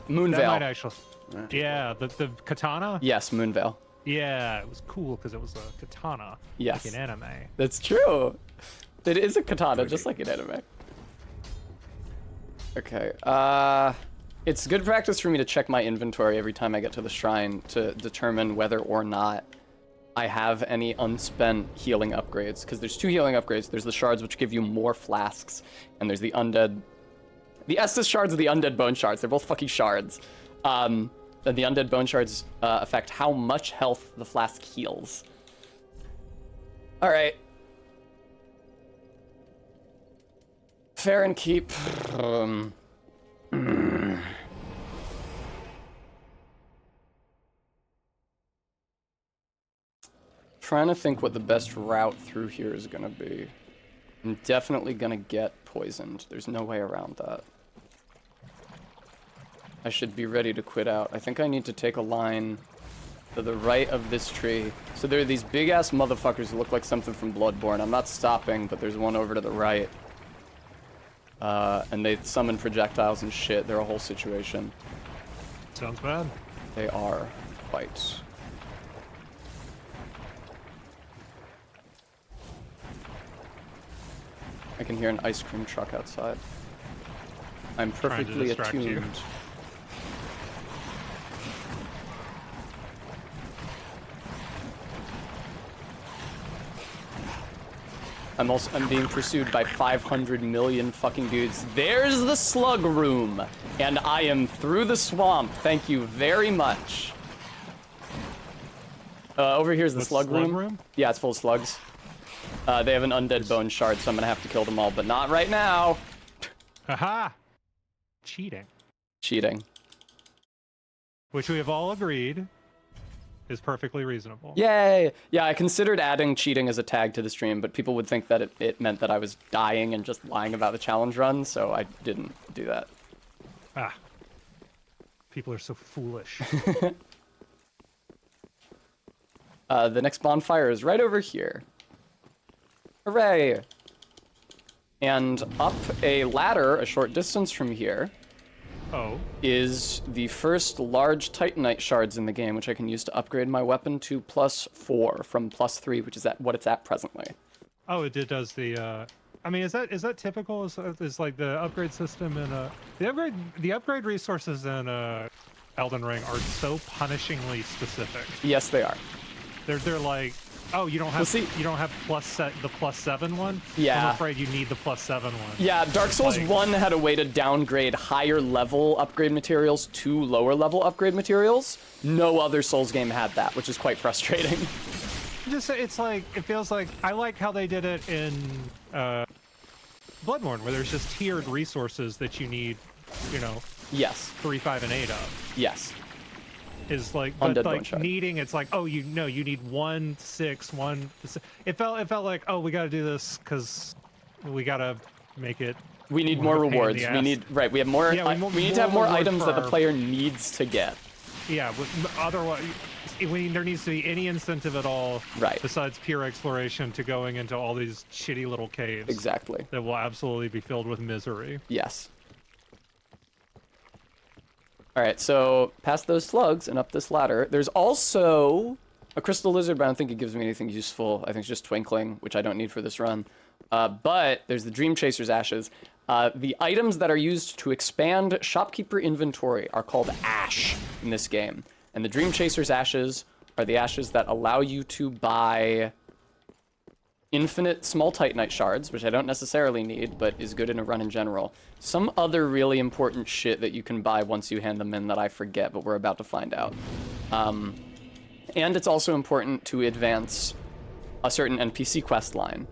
Moonveil. That might actually. Yeah, the katana. Yes, Moonveil. Yeah, it was cool because it was a katana. Yes. Like in anime. That's true. It is a katana, just like in anime. Okay. It's good practice for me to check my inventory every time I get to the shrine to determine whether or not I have any unspent healing upgrades. Because there's 2 healing upgrades. There's the shards, which give you more flasks, and there's the undead. The Estus shards are the undead bone shards. They're both fucking shards. And the undead bone shards affect how much health the flask heals. All right. Fair and keep. Trying to think what the best route through here is gonna be. I'm definitely gonna get poisoned. There's no way around that. I should be ready to quit out. I think I need to take a line to the right of this tree. So there are these big-ass motherfuckers who look like something from Bloodborne. I'm not stopping, but there's one over to the right. And they summon projectiles and shit. They're a whole situation. Sounds bad. They are quite. I can hear an ice cream truck outside. I'm perfectly attuned. I'm being pursued by 500 million fucking dudes. There's the slug room, and I am through the swamp. Thank you very much. Over here's the slug room. Yeah, it's full of slugs. They have an undead bone shard, so I'm gonna have to kill them all, but not right now. Haha! Cheating. Cheating. Which we have all agreed is perfectly reasonable. Yay! Yeah, I considered adding cheating as a tag to the stream, but people would think that it meant that I was dying and just lying about the challenge run, so I didn't do that. Ah. People are so foolish. The next bonfire is right over here. Hooray! And up a ladder a short distance from here is the first large Titanite shards in the game, which I can use to upgrade my weapon to +4 from +3, which is what it's at presently. Oh, it does the. I mean, is that typical? Is like the upgrade system in the upgrade resources in Elden Ring are so punishingly specific. Yes, they are. They're like, oh, you don't have you don't have the +7 one. Yeah, I'm afraid you need the +7 one. Yeah, Dark Souls 1 had a way to downgrade higher level upgrade materials to lower level upgrade materials. No other Souls game had that, which is quite frustrating. It's like, it feels like, I like how they did it in Bloodborne, where there's just tiered resources that you need, you know. Yes. 3, 5, and 8 of. Yes. is like, Undead but bone like shard. needing, it's like, oh, you know, you need 1, 6, 1. It felt like, oh, we got to do this because we got to make it. We need more more of a pain in rewards. the We ass. need right. We have more. Yeah, we need to have more rewards items for that the our- player needs to get. Yeah, otherwise, there needs to be any incentive at all, Right. besides pure exploration, to going into all these shitty little caves. Exactly. That will absolutely be filled with misery. Yes. All right, so past those slugs and up this ladder. There's also a crystal lizard, but I don't think it gives me anything useful. I think it's just twinkling, which I don't need for this run. But there's the Dream Chaser's ashes. The items that are used to expand shopkeeper inventory are called ash in this game. And the Dream Chaser's ashes are the ashes that allow you to buy infinite small titanite shards, which I don't necessarily need, but is good in a run in general. Some other really important shit that you can buy once you hand them in that I forget, but we're about to find out. And it's also important to advance a certain NPC quest line.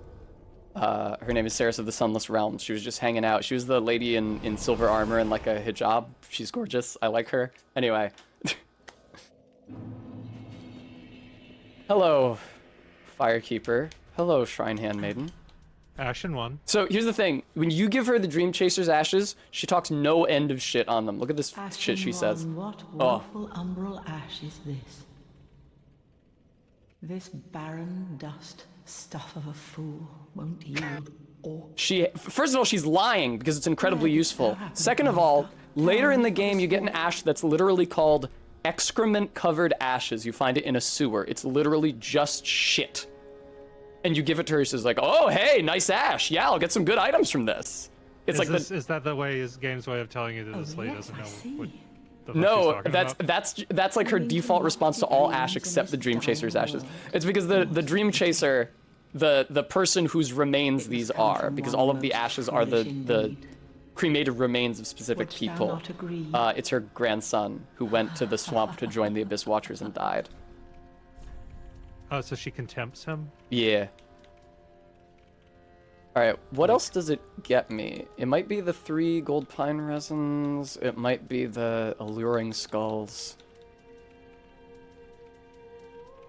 Her name is Saris of the Sunless Realms. She was just hanging out. She was the lady in silver armor and like a hijab. She's gorgeous. I like her. Anyway. Hello, Firekeeper. Hello, Shrine Handmaiden. Ashen one. So here's the thing. When you give her the Dream Chaser's ashes, she talks no end of shit on them. Look at this shit she says. What Oh. woeful umbral ash is this? This barren dust, stuff of a fool, won't yield or First of all, she's lying because it's incredibly useful. Second of all, later in the game, you get an ash that's literally called excrement-covered ashes. You find it in a sewer. It's literally just shit. And you give it to her, she's like, oh, hey, nice ash. Yeah, I'll get some good items from this. It's like is that the way his game's way of telling you that this lady doesn't know what the fuck she's No, talking about? that's like her default response to all ash except the Dream Chaser's ashes. It's because the Dream Chaser, the person whose remains these are, because all of the ashes are the cremated remains of specific people. It's her grandson who went to the swamp to join the Abyss Watchers and died. Oh, so she contempts him? Yeah. Alright, what else does it get me? It might be the 3 gold pine resins. It might be the alluring skulls.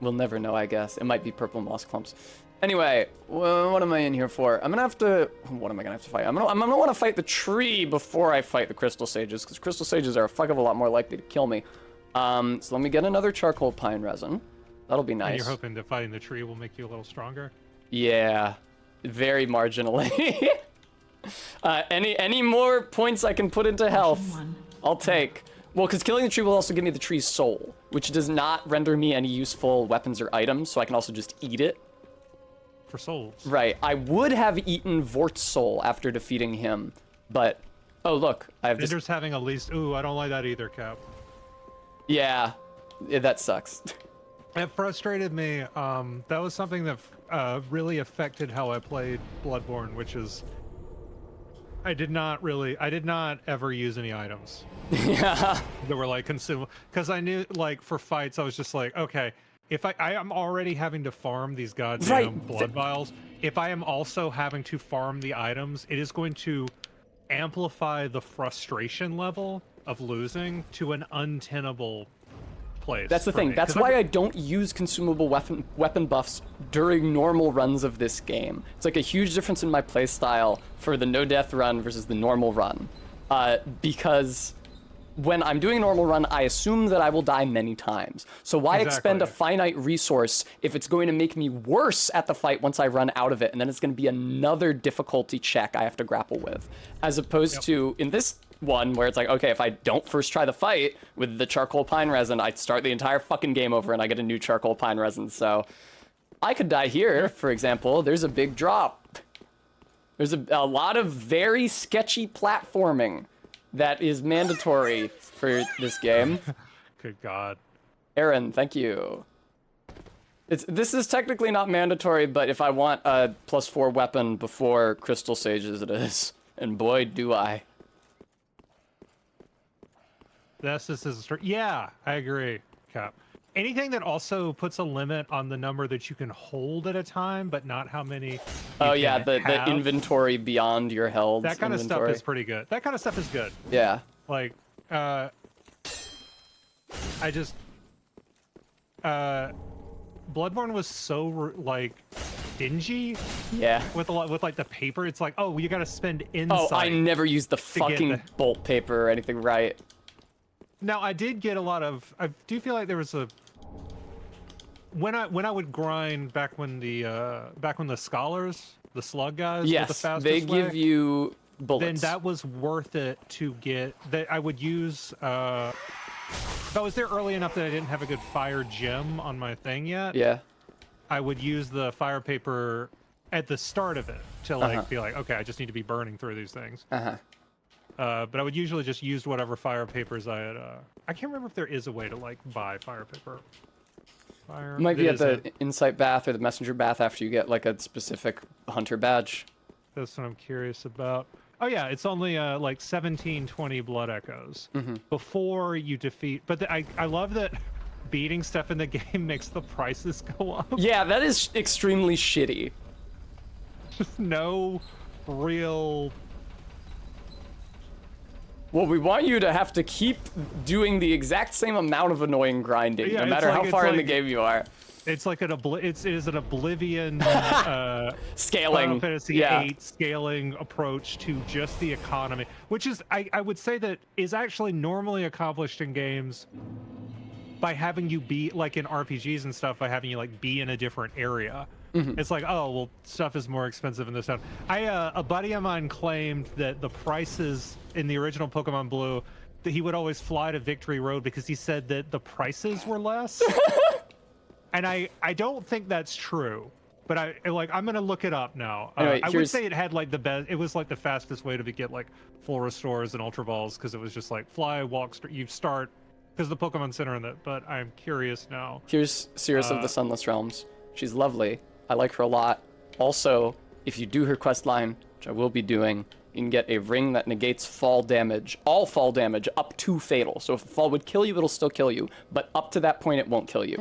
We'll never know, I guess. It might be purple moss clumps. Anyway, what am I in here for? I'm gonna have to... What am I gonna have to fight? I'm gonna want to fight the tree before I fight the crystal sages, because crystal sages are a fuck of a lot more likely to kill me. So let me get another charcoal pine resin. That'll be nice. And you're hoping that fighting the tree will make you a little stronger? Yeah, very marginally. Any more points I can put into health, I'll take. Well, because killing the tree will also give me the tree's soul, which does not render me any useful weapons or items, so I can also just eat it. For souls. Right. I would have eaten Vort's soul after defeating him, but... Oh, look. I have this... Ninder's having a least... Ooh, I don't like that either, Cap. Yeah, that sucks. It frustrated me. That was something that really affected how I played Bloodborne, which is I did not ever use any items. Yeah. That were like consumable, because I knew, like, for fights I was just like, okay, if I am already having to farm these goddamn blood vials, if I am also having to farm the items, it is going to amplify the frustration level of losing to an untenable place. That's the thing. That's why I don't use consumable weapon buffs during normal runs of this game. It's like a huge difference in my playstyle for the no death run versus the normal run. Because when I'm doing a normal run, I assume that I will die many times. So why expend a finite resource if it's going to make me worse at the fight once I run out of it, and then it's going to be another difficulty check I have to grapple with. As opposed to in this one where it's like, okay, if I don't first try the fight with the charcoal pine resin, I start the entire fucking game over and I get a new charcoal pine resin. So I could die here, for example. There's a big drop. There's a lot of very sketchy platforming that is mandatory for this game. Good God. Aaron, thank you. This is technically not mandatory, but if I want a +4 weapon before Crystal Sages, it is. And boy, do I. This is yeah, I agree, Cap. Anything that also puts a limit on the number that you can hold at a time, but not how many. Oh yeah, the inventory beyond your held. That kind of stuff is pretty good. That kind of stuff is good. Yeah. Like, I just Bloodborne was so like dingy. Yeah. With like the paper, it's like, oh, you got to spend insight. Oh, I never used the fucking bolt paper or anything right. Now I did get a lot of. I do feel like there was a. When I would grind back when the scholars, the slug guys, were the fastest they give you bullets. Then that was worth it to get. That I would use. If I was there early enough that I didn't have a good fire gem on my thing yet. Yeah. I would use the fire paper at the start of it to like be like, okay, I just need to be burning through these things. But I would usually just use whatever fire papers I had. I can't remember if there is a way to like buy fire paper. Might be at the insight bath or the messenger bath after you get like a specific hunter badge. That's what I'm curious about. Oh yeah, it's only like 1720 blood echoes before you defeat. But I love that beating stuff in the game makes the prices go up. Yeah, that is extremely shitty. Just no real. Well, we want you to have to keep doing the exact same amount of annoying grinding, no matter how far in the game you are. It's like it is an Oblivion scaling, Final Fantasy VIII scaling approach to just the economy, which is I would say that is actually normally accomplished in games by having you be like in RPGs and stuff, by having you like be in a different area. It's like, oh well, stuff is more expensive in this town. A buddy of mine claimed that the prices in the original Pokemon Blue, that he would always fly to Victory Road because he said that the prices were less. And I don't think that's true, but I'm gonna look it up now. Anyway, I would say it had like the best. It was like the fastest way to get like full restores and ultra balls because it was just like fly, walk, you start because the Pokemon Center in it. But I'm curious now. Here's Cirrus of the Sunless Realms. She's lovely. I like her a lot. Also, if you do her quest line, which I will be doing, you can get a ring that negates fall damage, all fall damage, up to fatal. So if the fall would kill you, it'll still kill you. But up to that point, it won't kill you.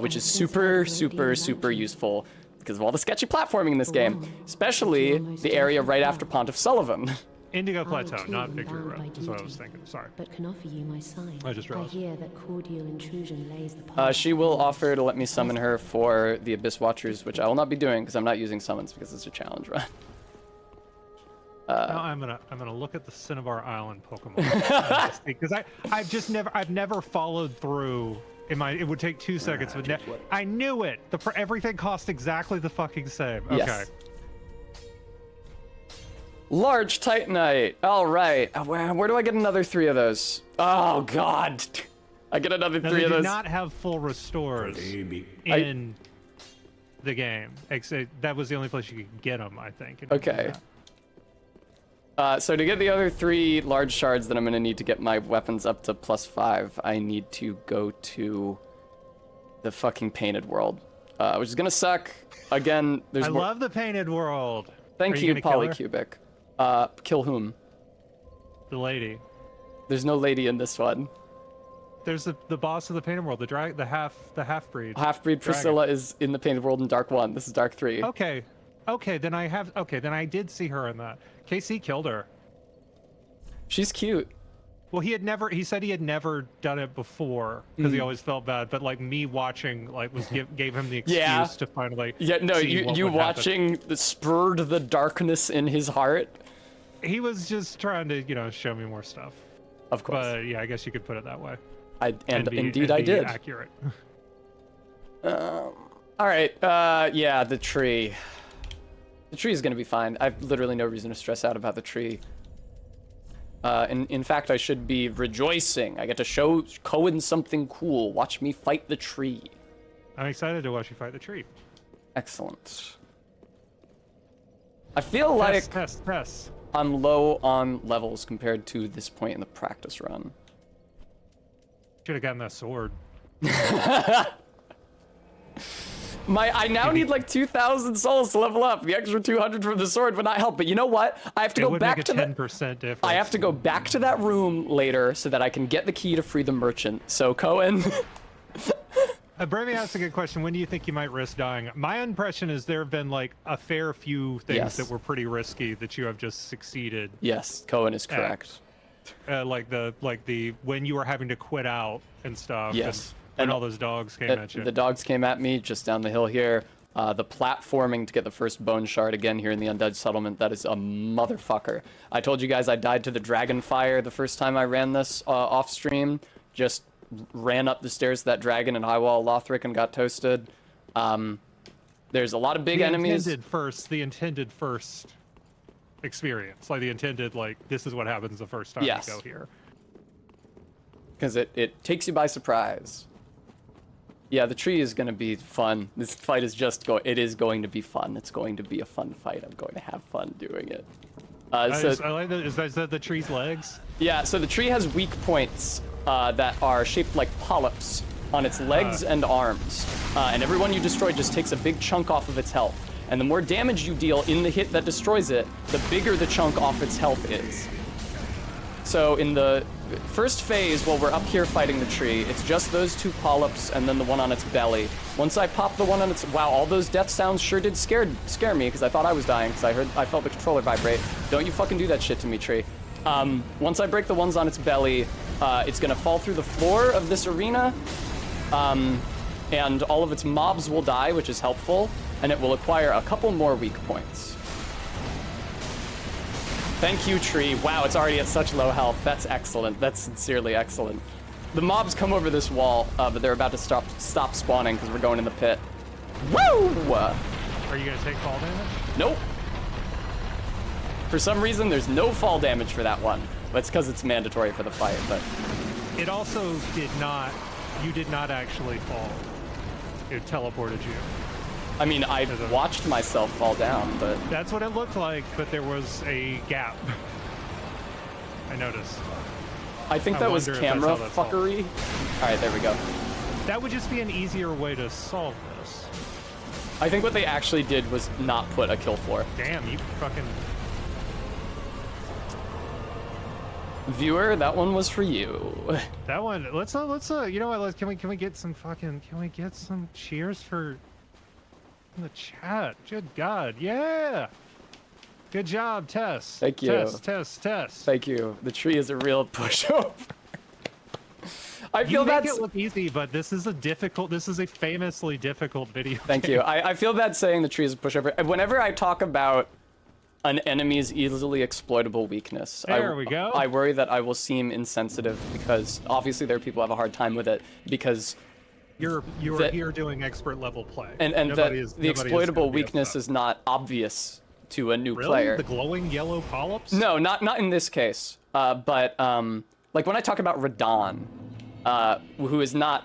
Which is super, super, super useful because of all the sketchy platforming in this game. Especially the area right after Pont of Sullivan. Indigo Plateau, not Victory Road. That's what I was thinking. Sorry. But can offer you my sign. I just realized. I hear that cordial intrusion lays the path. She will offer to let me summon her for the Abyss Watchers, which I will not be doing because I'm not using summons because it's a challenge run. Now I'm gonna look at the Cinnabar Island Pokemon because I've never followed through. It would take 2 seconds, but I knew it. Everything cost exactly the fucking same. Okay. Yes. Large Titanite. All right. Where do I get another 3 of those? Oh God. I get another 3 of those. They do not have full restores in the game. Except that was the only place you could get them, I think. Okay. So to get the other 3 large shards that I'm gonna need to get my weapons up to +5, I need to go to the fucking Painted World, which is gonna suck. Again, there's. I love the Painted World. Thank you, Polycubic. Kill whom? The lady. There's no lady in this one. There's the boss of the Painted World, the half-breed. Half-breed Priscilla is in the Painted World in Dark 1. This is Dark 3. Okay, then I did see her in that. KC killed her. She's cute. Well, he said he had never done it before because he always felt bad, but like me watching gave him the excuse to finally you watching spurred the darkness in his heart. He was just trying to, show me more stuff. Of course. But yeah, I guess you could put it that way. Indeed I did. Accurate. All right. Yeah, the tree. The tree is going to be fine. I've literally no reason to stress out about the tree. In fact, I should be rejoicing. I get to show Cohen something cool. Watch me fight the tree. I'm excited to watch you fight the tree. Excellent. I feel like I'm low on levels compared to this point in the practice run. Should have gotten that sword. I now need like 2,000 souls to level up. The extra 200 from the sword would not help. But you know what? I have to go back to 10% difference. I have to go back to that room later so that I can get the key to free the merchant. So Cohen. Bramy asked a good question. When do you think you might risk dying? My impression is there have been like a fair few things that were pretty risky that you have just succeeded. Yes, Cohen is correct. Like the when you were having to quit out and stuff. Yes. And all those dogs came at you. The dogs came at me just down the hill here. The platforming to get the first bone shard again here in the Undead Settlement, that is a motherfucker. I told you guys I died to the dragon fire the first time I ran this off stream. Just ran up the stairs to that dragon in Highwall Lothric and got toasted. There's a lot of big enemies. The intended first experience. Like the intended, like, this is what happens the first time you go here. Because it takes you by surprise. Yeah, the tree is going to be fun. This fight is it is going to be fun. It's going to be a fun fight. I'm going to have fun doing it. I like that. Is that the tree's legs? Yeah, so the tree has weak points that are shaped like polyps on its legs and arms. And every one you destroy just takes a big chunk off of its health. And the more damage you deal in the hit that destroys it, the bigger the chunk off its health is. So in the first phase, while we're up here fighting the tree, it's just those two polyps and then the one on its belly. Once I pop the one on its... Wow, all those death sounds sure did scare me, because I thought I was dying, because I felt the controller vibrate. Don't you fucking do that shit to me, tree. Once I break the ones on its belly, it's gonna fall through the floor of this arena, and all of its mobs will die, which is helpful, and it will acquire a couple more weak points. Thank you, tree. Wow, it's already at such low health. That's excellent. That's sincerely excellent. The mobs come over this wall, but they're about to stop spawning because we're going in the pit. Woo! Are you gonna take fall damage? Nope. For some reason, there's no fall damage for that one. That's because it's mandatory for the fight, but... It also did not... You did not actually fall. It teleported you. I mean, I watched myself fall down, but... That's what it looked like, but there was a gap. I noticed. I think that was camera fuckery. Alright, there we go. That would just be an easier way to solve this. I think what they actually did was not put a kill floor. Damn, you fucking... Viewer, that one was for you. That one, let's you know what, can we get some cheers for... in the chat? Good God, yeah! Good job, Tess. Thank you. Tess. Thank you. The tree is a real pushover. I feel you make that's... it look easy, but this is a famously difficult video. Thank you. I feel bad saying the tree is a pushover. Whenever I talk about an enemy's easily exploitable weakness, we go. I worry that I will seem insensitive because obviously there are people who have a hard time with it because you're here doing expert level play. And the exploitable weakness is not obvious to a new player. The glowing yellow polyps? No, not in this case. But like when I talk about Radon, who is not,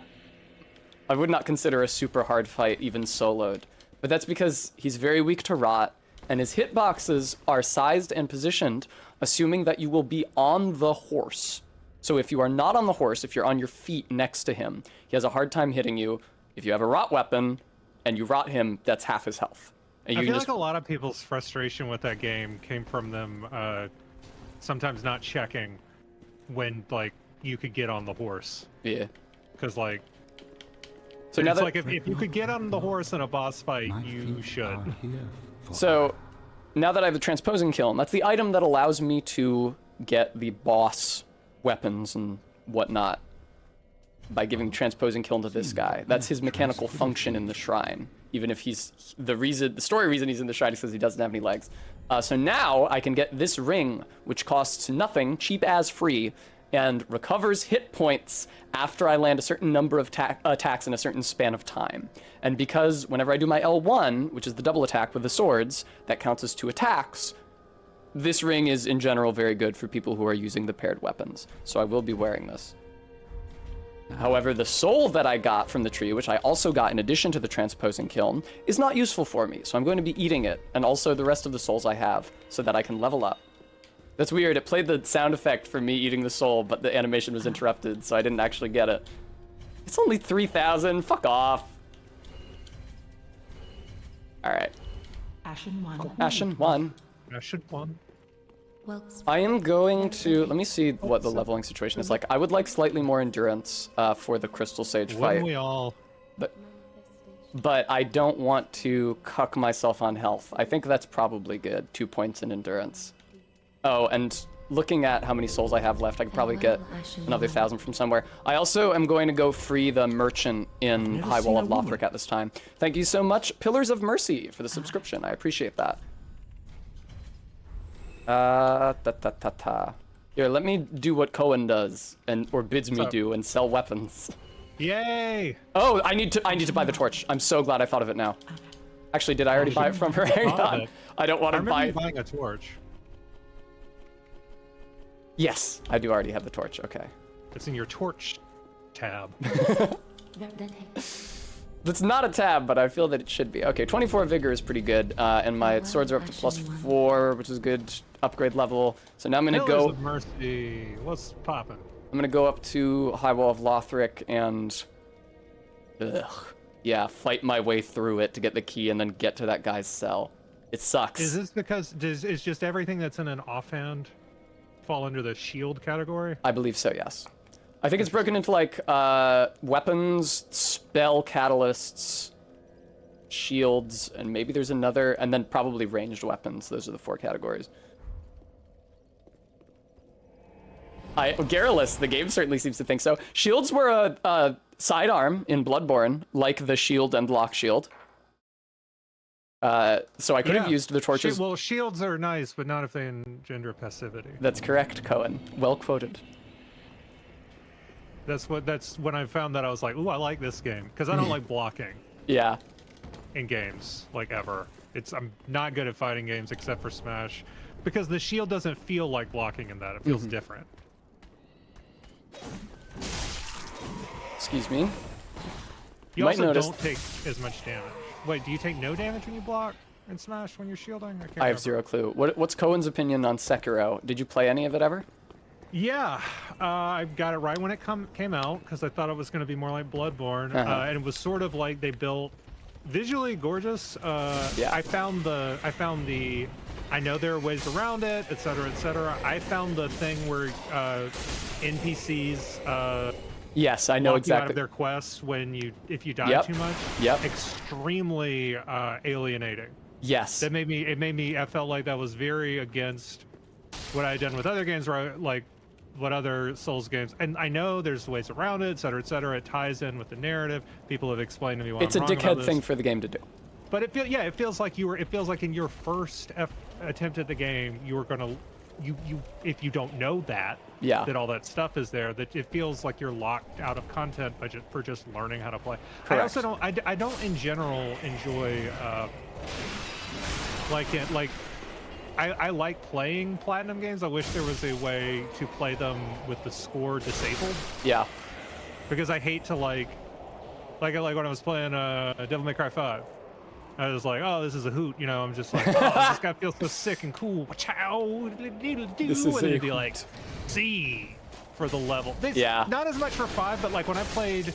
I would not consider a super hard fight even soloed, but that's because he's very weak to rot, and his hitboxes are sized and positioned, assuming that you will be on the horse. So if you are not on the horse, if you're on your feet next to him, he has a hard time hitting you. If you have a rot weapon and you rot him, that's half his health. And I feel like a lot of people's frustration with that game came from them sometimes not checking when like you could get on the horse. Yeah. Because like, so now that like if you could get on the horse in a boss fight, you should. So now that I have the transposing kiln, that's the item that allows me to get the boss weapons and whatnot by giving transposing kiln to this guy. That's his mechanical function in the shrine. Even if he's the story reason he's in the shrine is because he doesn't have any legs. So now I can get this ring, which costs nothing, cheap as free, and recovers hit points after I land a certain number of attacks in a certain span of time. And because whenever I do my L1, which is the double attack with the swords, that counts as 2 attacks, this ring is in general very good for people who are using the paired weapons. So I will be wearing this. However, the soul that I got from the tree, which I also got in addition to the transposing kiln, is not useful for me. So I'm going to be eating it, and also the rest of the souls I have, so that I can level up. That's weird. It played the sound effect for me eating the soul, but the animation was interrupted, so I didn't actually get it. It's only 3,000. Fuck off. All right. Ashen 1. Ashen 1. Ashen 1. Well, I am going to... Let me see what the leveling situation is like. I would like slightly more endurance for the Crystal Sage fight. Wouldn't we all? But I don't want to cuck myself on health. I think that's probably good. 2 points in endurance. Oh, and looking at how many souls I have left, I could probably get Ashen another one. 1,000 from somewhere. I also am going to go free the merchant in never High seen Wall a of woman. Lothric at this time. Thank you so much, Pillars of Mercy, for the subscription. I appreciate that. Here, let me do what Cohen does, or bids me do, and sell weapons. Yay! Oh, I need to buy the torch. I'm so glad I thought of it now. Actually, did I already buy it from her? Hang on. I don't want I to remember buy. you buying a torch. Yes, I do already have the torch. Okay. It's in your torch tab. That's not a tab, but I feel that it should be. Okay, 24 vigor is pretty good, and my swords are up to +4, which is good upgrade level. So now I'm gonna Pillars go. of Mercy. What's poppin'? I'm gonna go up to High Wall of Lothric and, yeah, fight my way through it to get the key and then get to that guy's cell. It sucks. Is this because is just everything that's in an offhand fall under the shield category? I believe so, yes. I think it's broken into like weapons, spell catalysts, shields, and maybe there's another, and then probably ranged weapons. Those are the 4 categories. Garrulous, the game certainly seems to think so. Shields were a sidearm in Bloodborne, like the shield and lock shield. So I could have used the torches. Well, shields are nice, but not if they engender passivity. That's correct, Cohen. Well quoted. That's when I found that I was like, ooh, I like this game because I don't like blocking Yeah. in games like ever. I'm not good at fighting games except for Smash because the shield doesn't feel like blocking in that. It feels different. Excuse me. You Might also notice- don't take as much damage. Wait, do you take no damage when you block in Smash when you're shielding? I can't I have remember. zero clue. What's Cohen's opinion on Sekiro? Did you play any of it ever? Yeah, I got it right when it came out because I thought it was going to be more like Bloodborne, and it was sort of like they built visually gorgeous. Yeah. I found the. I know there are ways around it, etc., etc. I found the thing where NPCs. Yes, I know lock you out exactly. of their quests if you die Yep. too much. Yep. Extremely alienating. Yes. I felt like that was very against what I had done with other games where what other Souls games, and I know there's ways around it, etc., etc. It ties in with the narrative. People have explained to me why It's a I'm wrong about dickhead this. thing for the game to do. But it feels like in your first attempt at the game, you were gonna, if you don't know that all that stuff is there, that it feels like you're locked out of content for just learning how to play. Correct. I also I don't in general enjoy I like playing platinum games. I wish there was a way to play them with the score disabled. Yeah. Because I hate to like when I was playing Devil May Cry 5. I was like, oh, this is a hoot, you know. I'm just like, oh, this guy feels so sick and cool. Ciao, This is and a it'd be hoot. like C for the level. Yeah. Not as much for 5, but like when I played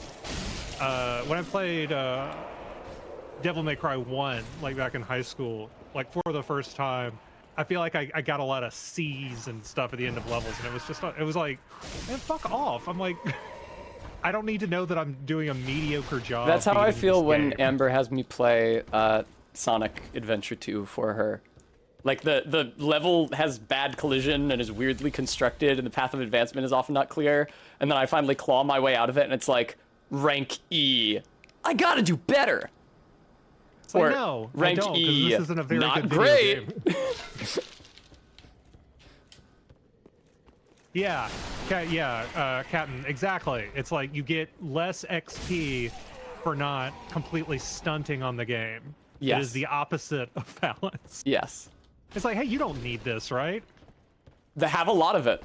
Devil May Cry 1, like back in high school, like for the first time, I feel like I got a lot of C's and stuff at the end of levels, and it was like, man, fuck off. I'm like, I don't need to know that I'm doing a mediocre job. That's how I beating feel this when game. Amber has me play Sonic Adventure 2 for her. Like the level has bad collision and is weirdly constructed, and the path of advancement is often not clear. And then I finally claw my way out of it, and it's like rank E. I gotta do better. It's like, no, rank I don't, 'cause E. this isn't a very Not good video great. game. Yeah, Captain, exactly. It's like you get less XP for not completely stunting on the game. It Yes. is the opposite of balance. Yes. It's like, hey, you don't need this, right? They have a lot of it.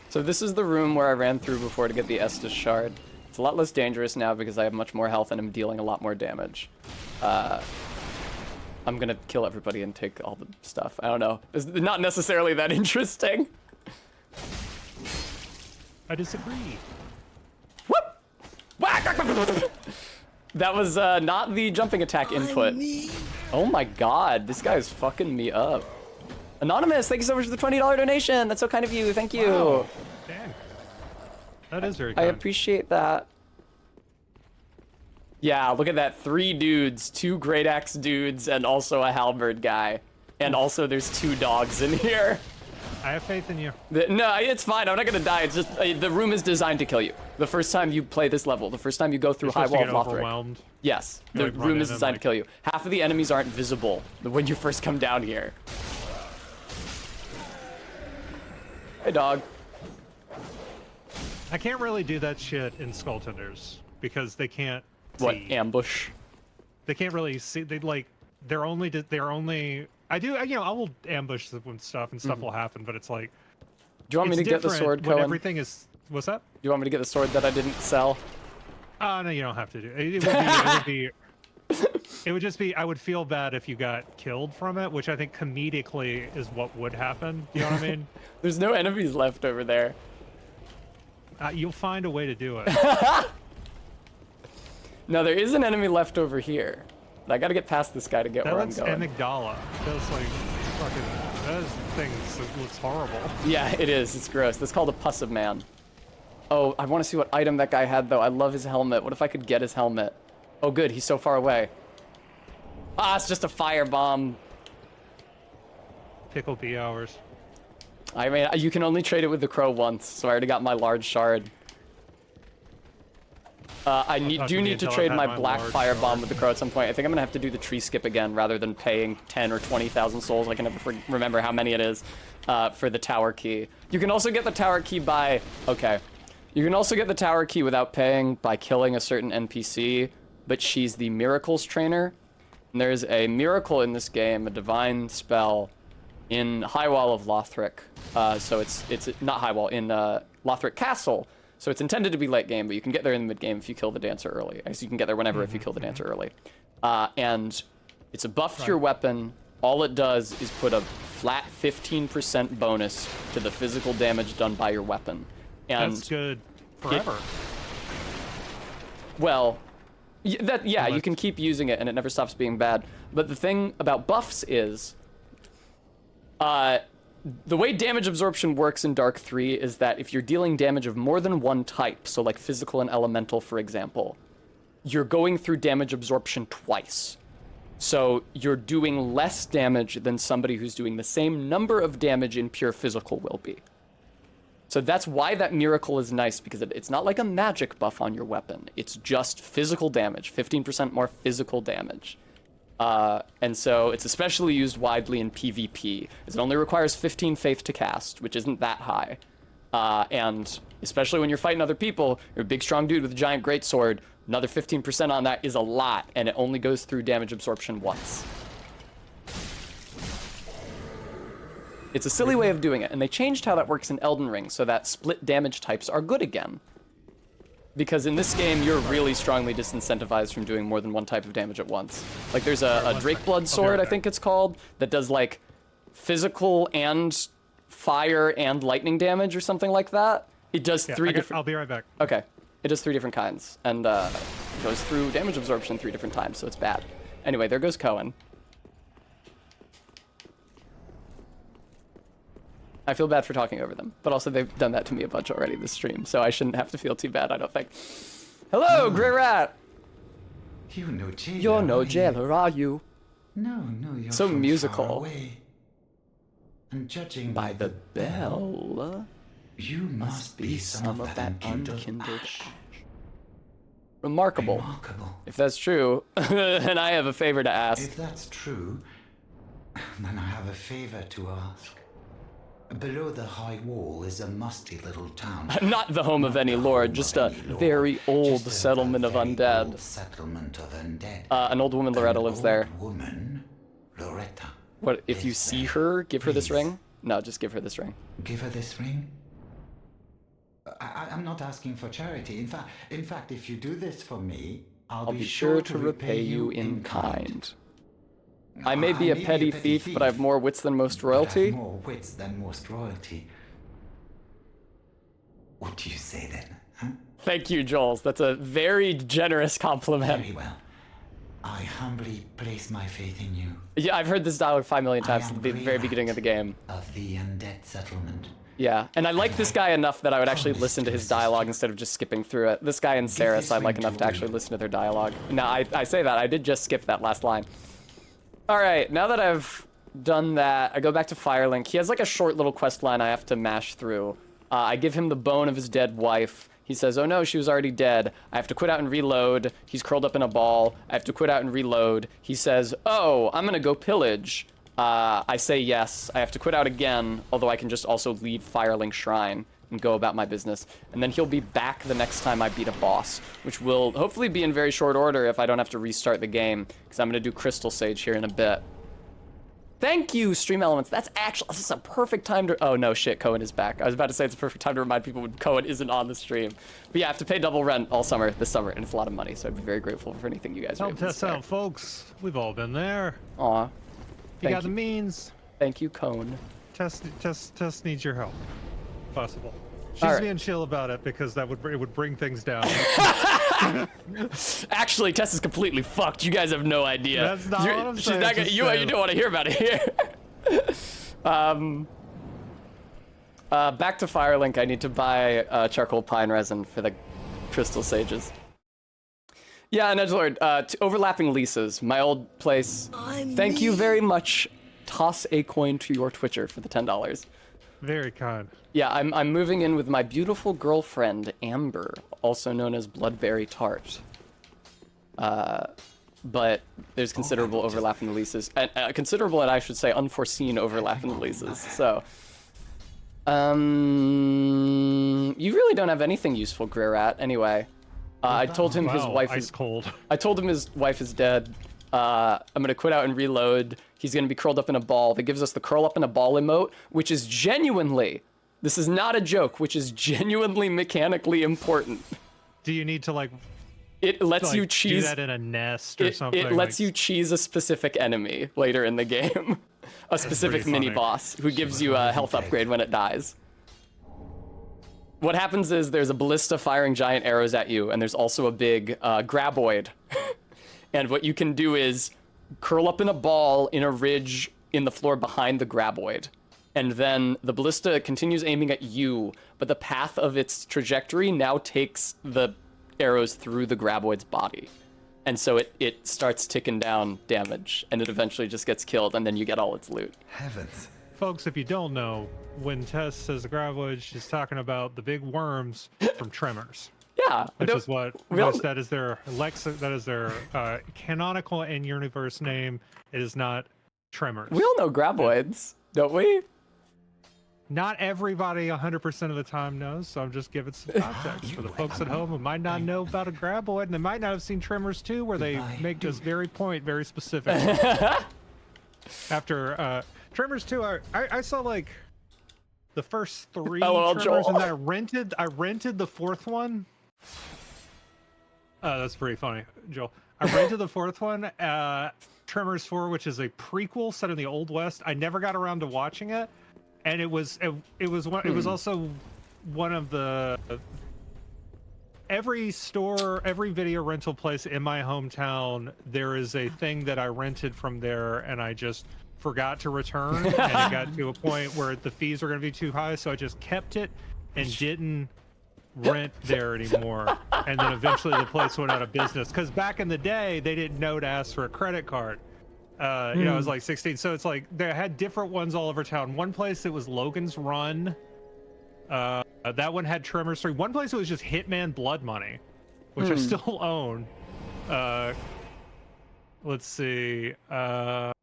So this is the room where I ran through before to get the Estus shard. It's a lot less dangerous now because I have much more health and I'm dealing a lot more damage. I'm gonna kill everybody and take all the stuff. I don't know. It's not necessarily that interesting. I disagree. Whoop! Whack! That was not the jumping attack input. Oh my god, this guy is fucking me up. Anonymous, thank you so much for the $20 donation. That's so kind of you. Thank you. Wow. Dang. That is very I kind. appreciate that. Yeah, look at that. 3 dudes, 2 great axe dudes, and also a halberd guy. and also there's 2 dogs in here. I have faith in you. No, it's fine. I'm not gonna die. It's just the room is designed to kill you. The first time you play this level, the first time you go through High Wall of Lothric. Overwhelmed. Yes, the room is designed to kill you. Half of the enemies aren't visible when you first come down here. Hey, dog. I can't really do that shit in Skull Tenders because they can't What, see. ambush? They can't really see. They're only. I do. I will ambush them when stuff and stuff will happen, but it's like. Do you want me to get the sword, when Cohen? everything is. What's that? Do you want me to get the sword that I didn't sell? No, you don't have to do it. It would just be. I would feel bad if you got killed from it, which I think comedically is what would happen. You know what I mean? There's no enemies left over there. You'll find a way to do it. No, there is an enemy left over here. I gotta get past this guy to get where I'm going. Amygdala. That's like fucking. Those things. It looks horrible. Yeah, it is. It's gross. That's called a puss of man. Oh, I want to see what item that guy had, though. I love his helmet. What if I could get his helmet? Oh, good. He's so far away. Ah, it's just a firebomb. Pickle bee hours. I mean, you can only trade it with the crow once, so I already got my large shard. I do need to trade my black firebomb with the crow at some point. I think I'm gonna have to do the tree skip again rather than paying 10 or 20,000 souls. I can never remember how many it is for the tower key. You can also get the tower key by... Okay. You can also get the tower key without paying by killing a certain NPC, but she's the miracles trainer. And there's a miracle in this game, a divine spell, in High Wall of Lothric. So it's not High Wall, in Lothric Castle. So it's intended to be late game, but you can get there in the mid game if you kill the dancer early. I guess you can get there whenever if you kill the dancer early. And it's a buff to your weapon. All it does is put a flat 15% bonus to the physical damage done by your weapon. And that's good forever. Well, you can keep using it and it never stops being bad. But the thing about buffs is, the way damage absorption works in Dark 3 is that if you're dealing damage of more than one type, so like physical and elemental, for example, you're going through damage absorption twice. So you're doing less damage than somebody who's doing the same number of damage in pure physical will be. So that's why that miracle is nice, because it's not like a magic buff on your weapon. It's just physical damage, 15% more physical damage. And so it's especially used widely in PvP, as it only requires 15 faith to cast, which isn't that high. And especially when you're fighting other people, you're a big strong dude with a giant greatsword, another 15% on that is a lot, and it only goes through damage absorption once. It's a silly way of doing it, and they changed how that works in Elden Ring so that split damage types are good again. Because in this game, you're really strongly disincentivized from doing more than one type of damage at once. Like, there's a Drakeblood sword, I think it's called, that does, like, physical and fire and lightning damage or something like that. It does three different... I'll be right back. Okay. It does 3 different kinds, and goes through damage absorption 3 different times, so it's bad. Anyway, there goes Cohen. I feel bad for talking over them, but also they've done that to me a bunch already this stream, so I shouldn't have to feel too bad, I don't think. Hello, Grey Rat! You're no jailer. You're no jailer, are you? No, you're so from musical. Far away. And judging by the bell, you must be some of that unkindled ash. Remarkable. If that's true, and I have a favor to ask. If that's true, then I have a favor to ask. Below the high wall is a musty little town. Not the home of any lord, just a very old settlement of undead. An old woman, Loretta, lives there. Woman, Loretta. What, if you see her, give her this ring? No, just give her this ring. Give her this ring? I'm not asking for charity. In fact, if you do this for me, I'll be sure to repay you in kind. I may be a petty thief, but I have more wits than most royalty. More wits than most royalty. What do you say then? Huh? Thank you, Jules. That's a very generous compliment. Very well. I humbly place my faith in you. Yeah, I've heard this dialogue 5 million times at the very beginning of the game. Of the undead settlement. Yeah, and I like this guy enough that I would actually listen to his dialogue instead of just skipping through it. This guy and Saris I like enough to actually listen to their dialogue. Now, I say that, I did just skip that last line. Alright, now that I've done that, I go back to Firelink. He has like a short little quest line I have to mash through. I give him the bone of his dead wife. He says, oh no, she was already dead. I have to quit out and reload. He's curled up in a ball. I have to quit out and reload. He says, oh, I'm gonna go pillage. I say yes. I have to quit out again, although I can just also leave Firelink Shrine and go about my business. And then he'll be back the next time I beat a boss, which will hopefully be in very short order if I don't have to restart the game, because I'm gonna do Crystal Sage here in a bit. Thank you, Stream Elements. This is a perfect time to, oh no, shit, Cohen is back. I was about to say it's a perfect time to remind people when Cohen isn't on the stream. But yeah, I have to pay double rent all summer, this summer, and it's a lot of money, so I'd be very grateful for anything you guys are able to Help us spare. out, folks. We've all been there. Aw. If you got the means. Thank you, Cohen. Tess needs your help. Possible. She's All right. being chill about it because it would bring things down. Actually, Tess is completely fucked. You guys have no idea. That's not what I'm She's saying. not gonna, you don't want to hear about it here. Back to Firelink. I need to buy charcoal pine resin for the crystal sages. Yeah, and Edgelord, overlapping leases. My old place. Thank you very much. Toss a coin to your Twitcher for the $10. Very kind. Yeah, I'm moving in with my beautiful girlfriend, Amber, also known as Bloodberry Tart. But there's considerable overlap in the leases. Considerable, and I should say unforeseen overlap in the leases. So, you really don't have anything useful, Great. Anyway, I told him his wife is cold. I told him his wife is dead. I'm gonna quit out and reload. He's gonna be curled up in a ball. That gives us the curl up in a ball emote, which is genuinely, this is not a joke, which is genuinely mechanically important. Do you need to like? It lets you do cheese that in a nest or something. It lets you cheese a specific enemy later in the game, a specific mini boss who gives you a health upgrade when it dies. What happens is there's a ballista firing giant arrows at you, and there's also a big graboid. And what you can do is curl up in a ball in a ridge in the floor behind the graboid. And then the ballista continues aiming at you, but the path of its trajectory now takes the arrows through the graboid's body. And so it starts ticking down damage, and it eventually just gets killed, and then you get all its loot. Heavens. Folks, if you don't know, when Tess says the graboid, she's talking about the big worms from Tremors. Yeah, which is that is their canonical and universe name. It is not Tremors. We all know graboids, don't we? Not everybody 100% of the time knows, so I'm just giving some context for the folks at home who might not know about a graboid, and they might not have seen Tremors 2, where they make this very point very specific. After Tremors 2, I saw like the first 3 Tremors, and then I rented the 4th one. That's pretty funny, Joel. I rented the 4th one, Tremors 4, which is a prequel set in the Old West. I never got around to watching it, and it was also one of the every video rental place in my hometown. There is a thing that I rented from there, and I just forgot to return, and it got to a point where the fees were going to be too high, so I just kept it and didn't rent there anymore. And then eventually the place went out of business, because back in the day they didn't know to ask for a credit card. You know, I was like 16, so it's like they had different ones all over town. One place it was Logan's Run, that one had Tremors 3. One place it was just Hitman Blood Money, which I still own. Let's see, I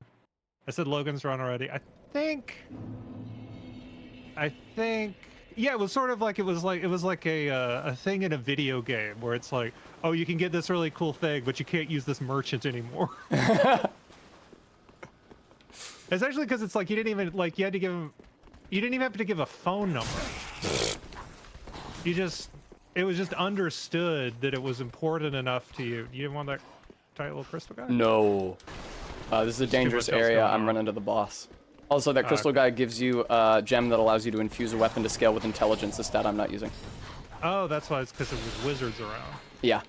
said Logan's Run already. I think yeah, it was sort of like it was like a thing in a video game where it's like, oh, you can get this really cool thing, but you can't use this merchant anymore. It's actually because it's like you didn't even have to give a phone number. It was just understood that it was important enough to you. You didn't want that tight little crystal guy? No. This is a dangerous area. I'm running to the boss. Also, that crystal guy gives you a gem that allows you to infuse a weapon to scale with intelligence, a stat I'm not using. Oh, that's why. It's because there's wizards around. Yeah.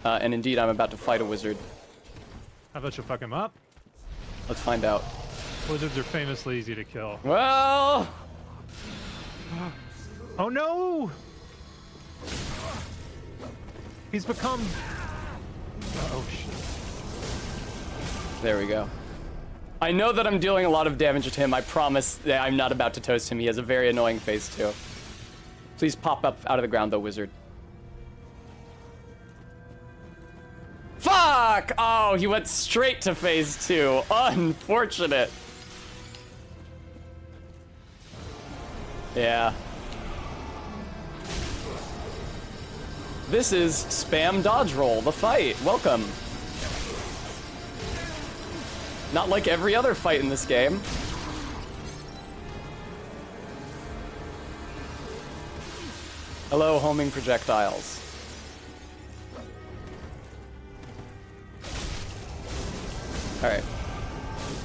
And indeed, I'm about to fight a wizard. How about you fuck him up? Let's find out. Wizards are famously easy to kill. Well... Oh no! He's become... Oh shit. There we go. I know that I'm dealing a lot of damage to him. I promise that I'm not about to toast him. He has a very annoying face, too. Please pop up out of the ground, though, wizard. Fuck! Oh, he went straight to phase 2. Unfortunate. Yeah. This is spam dodge roll, the fight. Welcome. Not like every other fight in this game. Hello, homing projectiles. All right.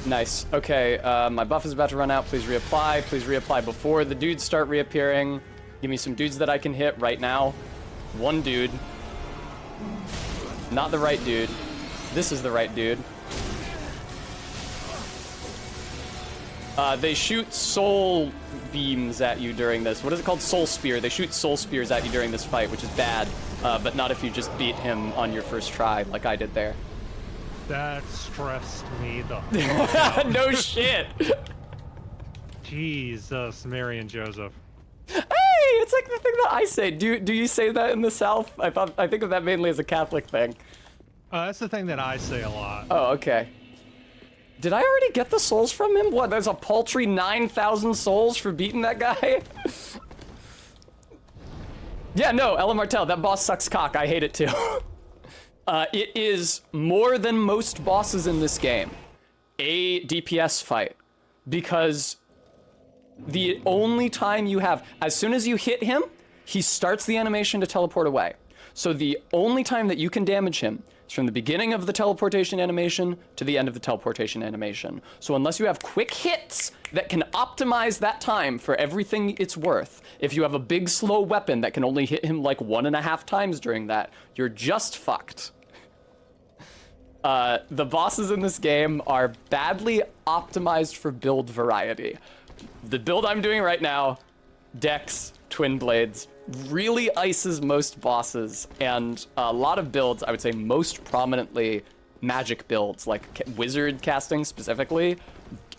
Nice. Okay, my buff is about to run out. Please reapply. Please reapply before the dudes start reappearing. Give me some dudes that I can hit right now. One dude. Not the right dude. This is the right dude. They shoot soul beams at you during this. What is it called? Soul spear. They shoot soul spears at you during this fight, which is bad. But not if you just beat him on your first try, like I did there. That stressed me the fuck out. No shit. Jesus, Mary and Joseph. Hey, it's like the thing that I say. Do you say that in the South? I think of that mainly as a Catholic thing. That's the thing that I say a lot. Oh, okay. Did I already get the souls from him? What, there's a paltry 9,000 souls for beating that guy? Yeah, no, Ella Martell, that boss sucks cock. I hate it too. It is more than most bosses in this game a DPS fight, because the only time you have, as soon as you hit him, he starts the animation to teleport away. So the only time that you can damage him is from the beginning of the teleportation animation to the end of the teleportation animation. So unless you have quick hits that can optimize that time for everything it's worth, if you have a big slow weapon that can only hit him like 1.5 times during that, you're just fucked. The bosses in this game are badly optimized for build variety. The build I'm doing right now, Dex, Twin Blades, really ices most bosses, and a lot of builds, I would say most prominently magic builds, like wizard casting specifically,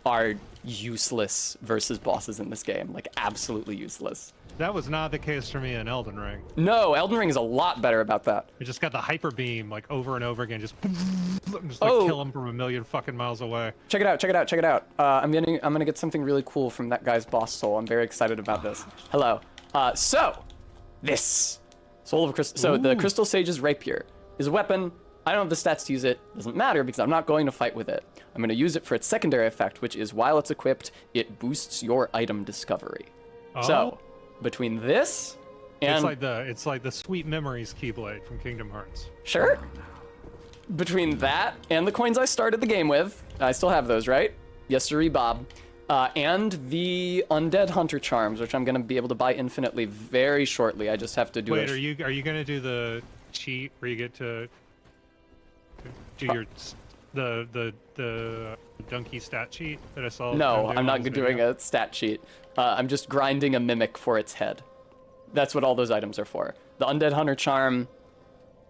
are useless versus bosses in this game. Like, absolutely useless. That was not the case for me in Elden Ring. No, Elden Ring is a lot better about that. I just got the hyper beam like over and over again, just like kill him from a million fucking miles away. Check it out, check it out, check it out. I'm gonna get something really cool from that guy's boss soul. I'm very excited about this. Hello. So this soul of crystal. So the Crystal Sage's rapier is a weapon. I don't have the stats to use it. Doesn't matter because I'm not going to fight with it. I'm going to use it for its secondary effect, which is while it's equipped, it boosts your item discovery. Oh. So between this and it's like the Sweet Memories Keyblade from Kingdom Hearts. Sure. Between that and the coins I started the game with, I still have those, right? Yes, sirree, Bob. And the Undead Hunter Charms, which I'm going to be able to buy infinitely very shortly. I just have to do it. Wait, are you going to do the cheat where you get to do your the donkey stat cheat that I saw? No, I'm not doing a stat cheat. I'm just grinding a mimic for its head. That's what all those items are for. The Undead Hunter Charm.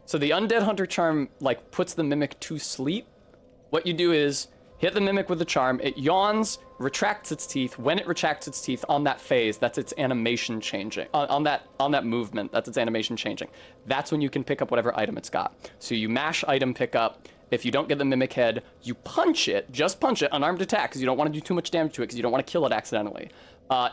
So the Undead Hunter Charm like puts the mimic to sleep. What you do is hit the mimic with the charm. It yawns, retracts its teeth. When it retracts its teeth on that phase, that's its animation changing. On that movement, that's its animation changing. That's when you can pick up whatever item it's got. So you mash item pickup. If you don't get the mimic head, you punch it, just punch it, unarmed attack, because you don't want to do too much damage to it, because you don't want to kill it accidentally.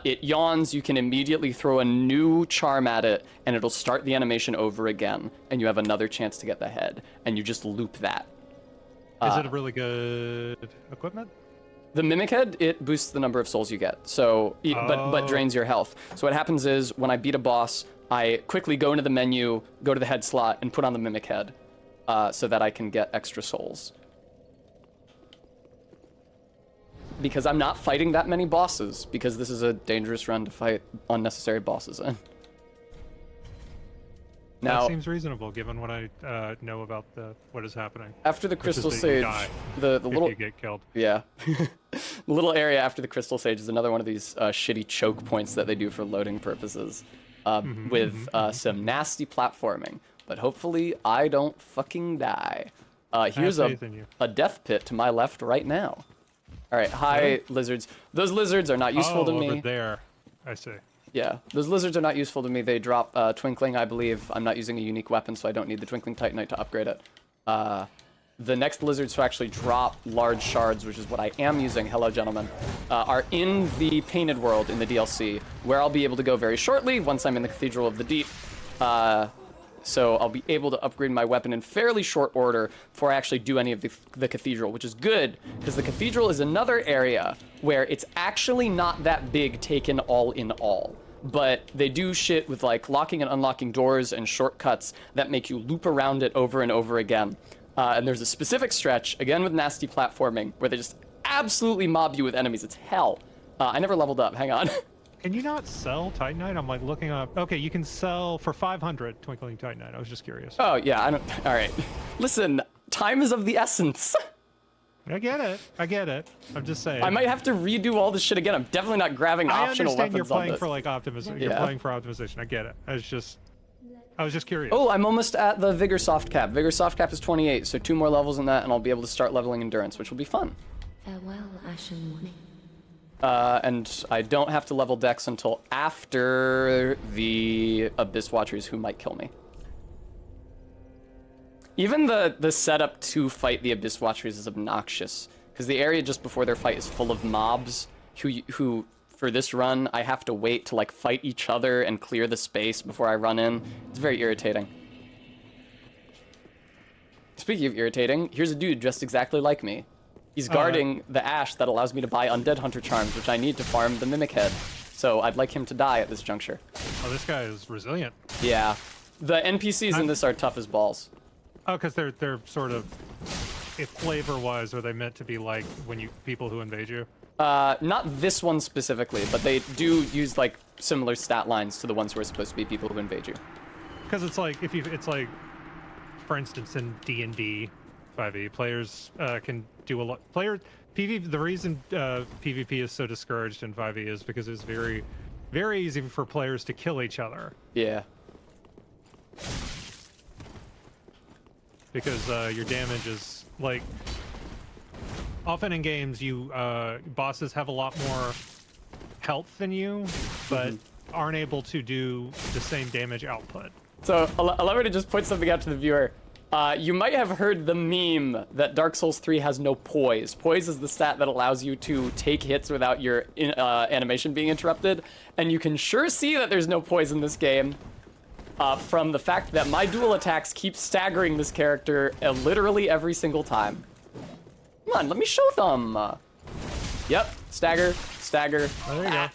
It yawns, you can immediately throw a new charm at it, and it'll start the animation over again, and you have another chance to get the head, and you just loop that. Is it a really good equipment? The mimic head, it boosts the number of souls you get, so but drains your health. So what happens is, when I beat a boss, I quickly go into the menu, go to the head slot, and put on the mimic head. So that I can get extra souls. Because I'm not fighting that many bosses, because this is a dangerous run to fight unnecessary bosses in. Now, that seems reasonable given what I know about what is happening. After the Crystal Sage, the little you get killed. Yeah, the little area after the Crystal Sage is another one of these shitty choke points that they do for loading purposes, with some nasty platforming. But hopefully I don't fucking die. Here's a death pit to my left right now. All right, hi, lizards. Those lizards are not useful to me. Over there. I see. Yeah, those lizards are not useful to me. They drop Twinkling, I believe. I'm not using a unique weapon, so I don't need the Twinkling Titanite to upgrade it. The next lizards to actually drop large shards, which is what I am using, hello gentlemen, are in the Painted World in the DLC, where I'll be able to go very shortly once I'm in the Cathedral of the Deep. So I'll be able to upgrade my weapon in fairly short order before I actually do any of the Cathedral, which is good, because the Cathedral is another area where it's actually not that big taken all in all. But they do shit with like locking and unlocking doors and shortcuts that make you loop around it over and over again. And there's a specific stretch, again with nasty platforming, where they just absolutely mob you with enemies. It's hell. I never leveled up. Hang on. Can you not sell Titanite? I'm like looking up. Okay, you can sell for 500 Twinkling Titanite. I was just curious. Oh, yeah, I don't... All right. Listen, time is of the essence. I get it. I get it. I'm just saying. I might have to redo all this shit again. I'm definitely not grabbing optional weapons on this. I understand you're playing for like optimization. You're playing for optimization. I get it. I was just curious. Oh, I'm almost at the Vigor soft cap. Vigor soft cap is 28, so 2 more levels in that, and I'll be able to start leveling endurance, which will be fun. Farewell, ashen one. And I don't have to level Dex until after the Abyss Watchers, who might kill me. Even the setup to fight the Abyss Watchers is obnoxious, because the area just before their fight is full of mobs who for this run, I have to wait to like fight each other and clear the space before I run in. It's very irritating. Speaking of irritating, here's a dude dressed exactly like me. He's guarding the ash that allows me to buy Undead Hunter Charms, which I need to farm the Mimic Head. So I'd like him to die at this juncture. Oh, this guy is resilient. Yeah. The NPCs in this are tough as balls. Oh, because they're sort of, if flavor-wise, are they meant to be like people who invade you? Not this one specifically, but they do use like similar stat lines to the ones who are supposed to be people who invade you. Because it's like it's like, for instance, in D&D 5e, players can do a lot. The reason PvP is so discouraged in 5e is because it's very, very easy for players to kill each other. Yeah. Because your damage is like. Often in games, bosses have a lot more health than you, but aren't able to do the same damage output. So allow me to just point something out to the viewer. You might have heard the meme that Dark Souls 3 has no poise. Poise is the stat that allows you to take hits without your animation being interrupted, and you can sure see that there's no poise in this game from the fact that my dual attacks keep staggering this character literally every single time. Come on, let me show them. Yep, stagger, stagger. Oh, there you go.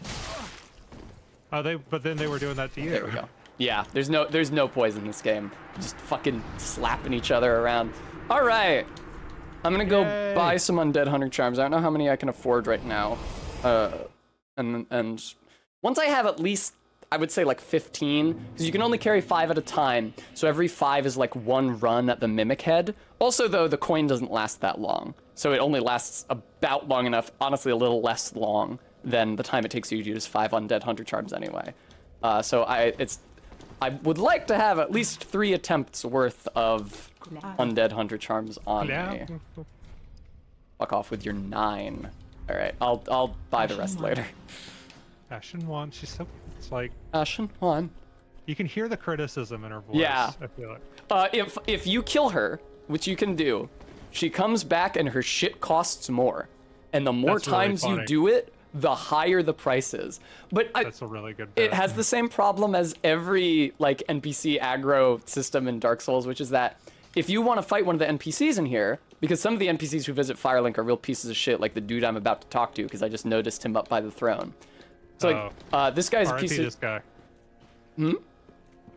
Oh, but then they were doing that to you. There we go. Yeah, there's no poise in this game. Just fucking slapping each other around. All right, I'm gonna go buy some Undead Hunter Charms. I don't know how many I can afford right now. And once I have at least, I would say like 15, because you can only carry 5 at a time. So every 5 is like 1 run at the Mimic Head. Also, though, the coin doesn't last that long. So it only lasts about long enough, honestly a little less long than the time it takes you to use 5 Undead Hunter Charms anyway. So I would like to have at least 3 attempts worth of Undead Hunter Charms on me. Fuck off with your 9. All right, I'll buy the rest later. Ashen One, she's so, it's like Ashen One. You can hear the criticism in her voice. Yeah. I feel like. If you kill her, which you can do, she comes back and her shit costs more, and the more times you do it, the higher the price is. But that's a really good bit. It has the same problem as every like NPC aggro system in Dark Souls, which is that if you want to fight one of the NPCs in here, because some of the NPCs who visit Firelink are real pieces of shit, like the dude I'm about to talk to, because I just noticed him up by the throne. So like, this guy's a piece of... this guy. Hmm?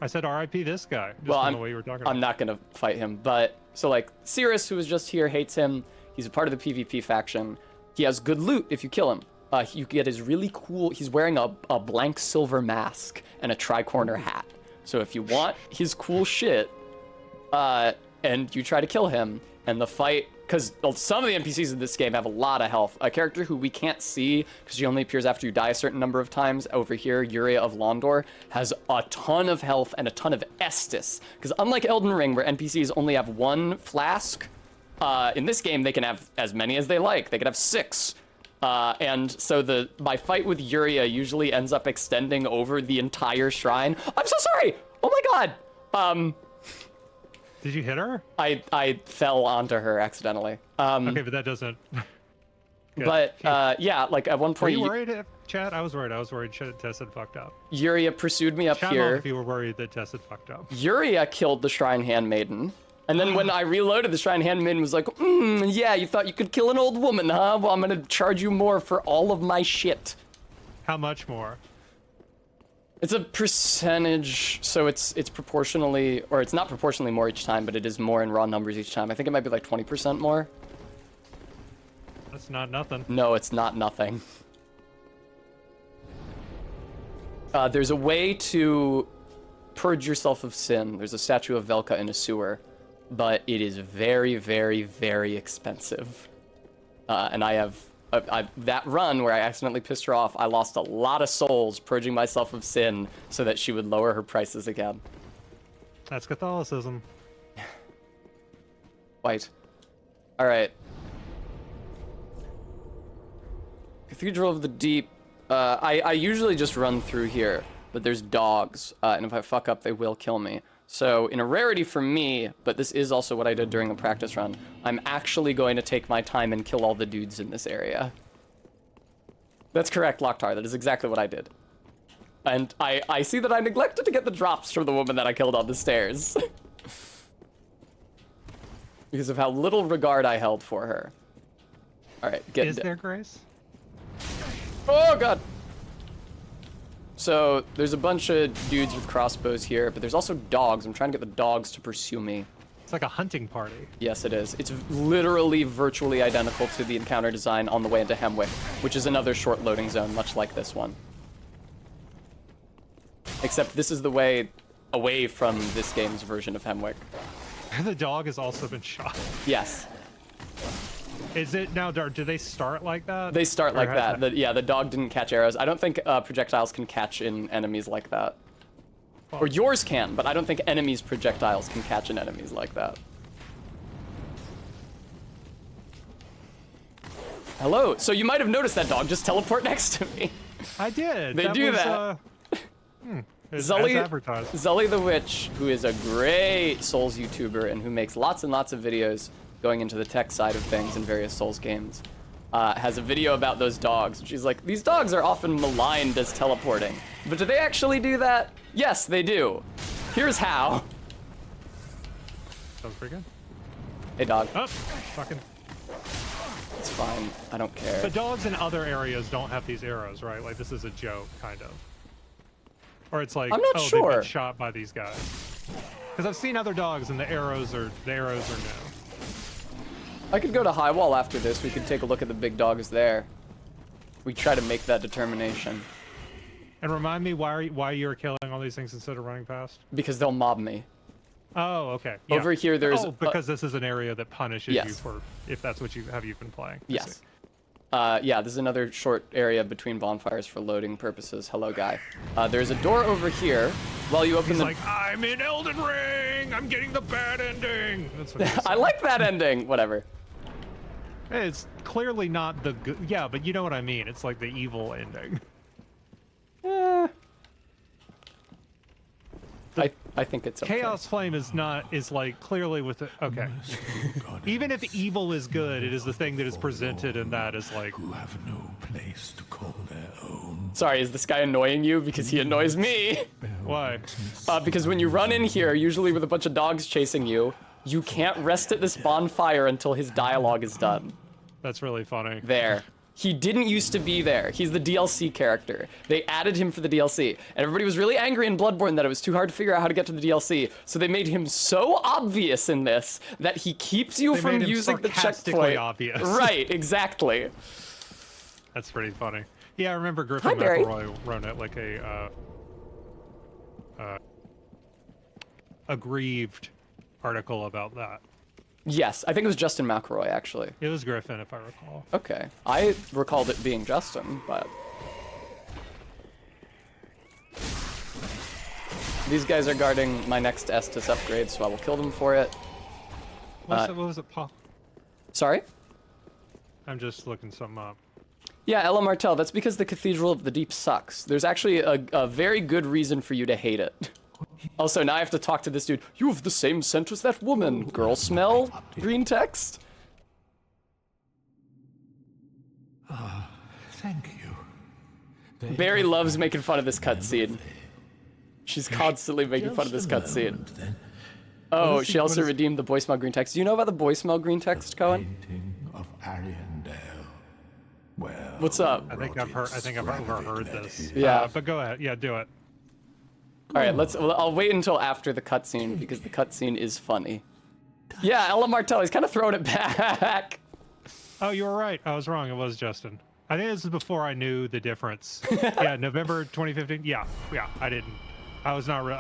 I said R.I.P. this guy, just well, the way you were talking about. I'm not gonna fight him, but so like Cirrus, who was just here, hates him. He's a part of the PvP faction. He has good loot if you kill him. You get his really cool, he's wearing a blank silver mask and a tri-corner hat. So if you want his cool shit, and you try to kill him, and the fight, because some of the NPCs in this game have a lot of health. A character who we can't see, because she only appears after you die a certain number of times, over here, Yuria of Londor, has a ton of health and a ton of estus. Because unlike Elden Ring, where NPCs only have 1 flask, in this game they can have as many as they like. They can have 6. And so my fight with Yuria usually ends up extending over the entire shrine. I'm so sorry! Oh my god! Did you hit her? I fell onto her accidentally. Okay, but that doesn't... Good. But, yeah, like, at one Were point... you worried, Chad? I was worried. I was worried Tess had fucked up. Yuria pursued me up Chad, here. if you were worried that Tess had fucked up. Yuria killed the Shrine Handmaiden. And then when I reloaded, the Shrine Handmaiden was like, yeah, you thought you could kill an old woman, huh? Well, I'm gonna charge you more for all of my shit. How much more? It's a percentage, so it's proportionally, or it's not proportionally more each time, but it is more in raw numbers each time. I think it might be like 20% more. That's not nothing. No, it's not nothing. There's a way to purge yourself of sin. There's a statue of Velka in a sewer, but it is very, very, very expensive. And I have that run where I accidentally pissed her off. I lost a lot of souls purging myself of sin so that she would lower her prices again. That's Catholicism. White. All right. Cathedral of the Deep. I usually just run through here, but there's dogs, and if I fuck up, they will kill me. So, in a rarity for me, but this is also what I did during the practice run, I'm actually going to take my time and kill all the dudes in this area. That's correct, Locktar. That is exactly what I did. And I see that I neglected to get the drops from the woman that I killed on the stairs. Because of how little regard I held for her. Alright, get Is there grace? Oh, God! So, there's a bunch of dudes with crossbows here, but there's also dogs. I'm trying to get the dogs to pursue me. It's like a hunting party. Yes, it is. It's literally virtually identical to the encounter design on the way into Hemwick, which is another short loading zone, much like this one. Except this is the way away from this game's version of Hemwick. The dog has also been shot. Yes. Is it now, do they start like that? They start like that. Yeah, the dog didn't catch arrows. I don't think projectiles can catch in enemies like that. Well, or yours can, but I don't think enemies' projectiles can catch in enemies like that. Hello. So you might have noticed that dog just teleport next to me. I did. They do that. Zully the Witch, who is a great Souls YouTuber and who makes lots and lots of videos going into the tech side of things in various Souls games, has a video about those dogs. She's like, these dogs are often maligned as teleporting, but do they actually do that? Yes, they do. Here's how. Sounds pretty good. Hey, dog. Oh, fucking. It's fine. I don't care. The dogs in other areas don't have these arrows, right? Like, this is a joke, kind of. Or it's like, I'm not oh, sure. They've been shot by these guys. Because I've seen other dogs and the arrows are new. I could go to High Wall after this. We could take a look at the big dogs there. We try to make that determination. And remind me why you're killing all these things instead of running past? Because they'll mob me. Oh, okay. Yeah. Over here, there's... because this is an area that punishes yes. you for, if that's what you've been playing. Yes. Yeah, this is another short area between bonfires for loading purposes. Hello, guy. There's a door over here. While you open He's like, I'm in Elden Ring! I'm getting the bad ending! That's what I like that ending! Whatever. It's clearly not the good... Yeah, but you know what I mean. It's like the evil ending. I think it's okay. Chaos Flame is like clearly with it. Okay. Even if evil is good, it is the thing that is presented, and that is like... Who have no place to call their own. Sorry, is this guy annoying you? Because he annoys me. Why? Because when you run in here, usually with a bunch of dogs chasing you, you can't rest at this bonfire until his dialogue is done. That's really funny. There. He didn't used to be there. He's the DLC character. They added him for the DLC. And everybody was really angry in Bloodborne that it was too hard to figure out how to get to the DLC. So they made him so obvious in this that he keeps you from using the checkpoint. Obvious. Right, exactly. That's pretty funny. Yeah, I remember Griffin McElroy wrote it like a aggrieved article about that. Yes, I think it was Justin McElroy, actually. It was Griffin, if I recall. Okay. I recalled it being Justin, but... These guys are guarding my next Estus upgrade, so I will kill them for it. What was it, Paul? Sorry? I'm just looking something up. Yeah, Ella Martell, that's because the Cathedral of the Deep sucks. There's actually a very good reason for you to hate it. Also, now I have to talk to this dude. You have the same scent as that woman. Girl smell? Green text? Thank you. Barry loves making fun of this cutscene. She's constantly making fun of this cutscene. Oh, she also redeemed the Boysmell green text. Do you know about the Boysmell green text, Cohen? Of Ariandale. Well, what's up? I think I've overheard this. Yeah. But go ahead. Yeah, do it. All right, I'll wait until after the cutscene because the cutscene is funny. Yeah, Ella Martell, he's kind of throwing it back. Oh, you were right. I was wrong. It was Justin. I think this is before I knew the difference. Yeah, November 2015. Yeah, I didn't. I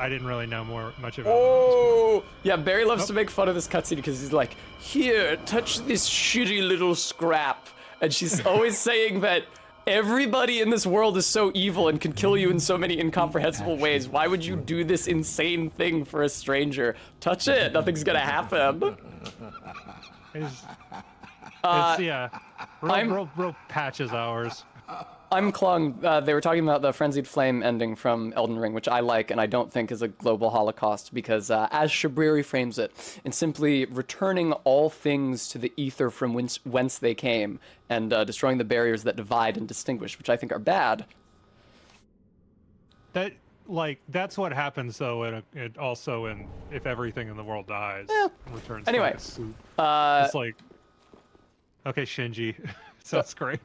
didn't really know much about it. Oh, yeah, Barry loves to make fun of this cutscene because he's like, here, touch this shitty little scrap. And she's always saying that everybody in this world is so evil and can kill you in so many incomprehensible ways. Why would you do this insane thing for a stranger? Touch it, nothing's gonna happen. Yeah, real patches hours. I'm Klung. They were talking about the Frenzied Flame ending from Elden Ring, which I like and I don't think is a global holocaust because, as Shabriri frames it, it's simply returning all things to the ether from whence they came and destroying the barriers that divide and distinguish, which I think are bad. That's what happens though. If everything in the world dies, returns. Anyway, to it's like, okay, Shinji. Sounds great.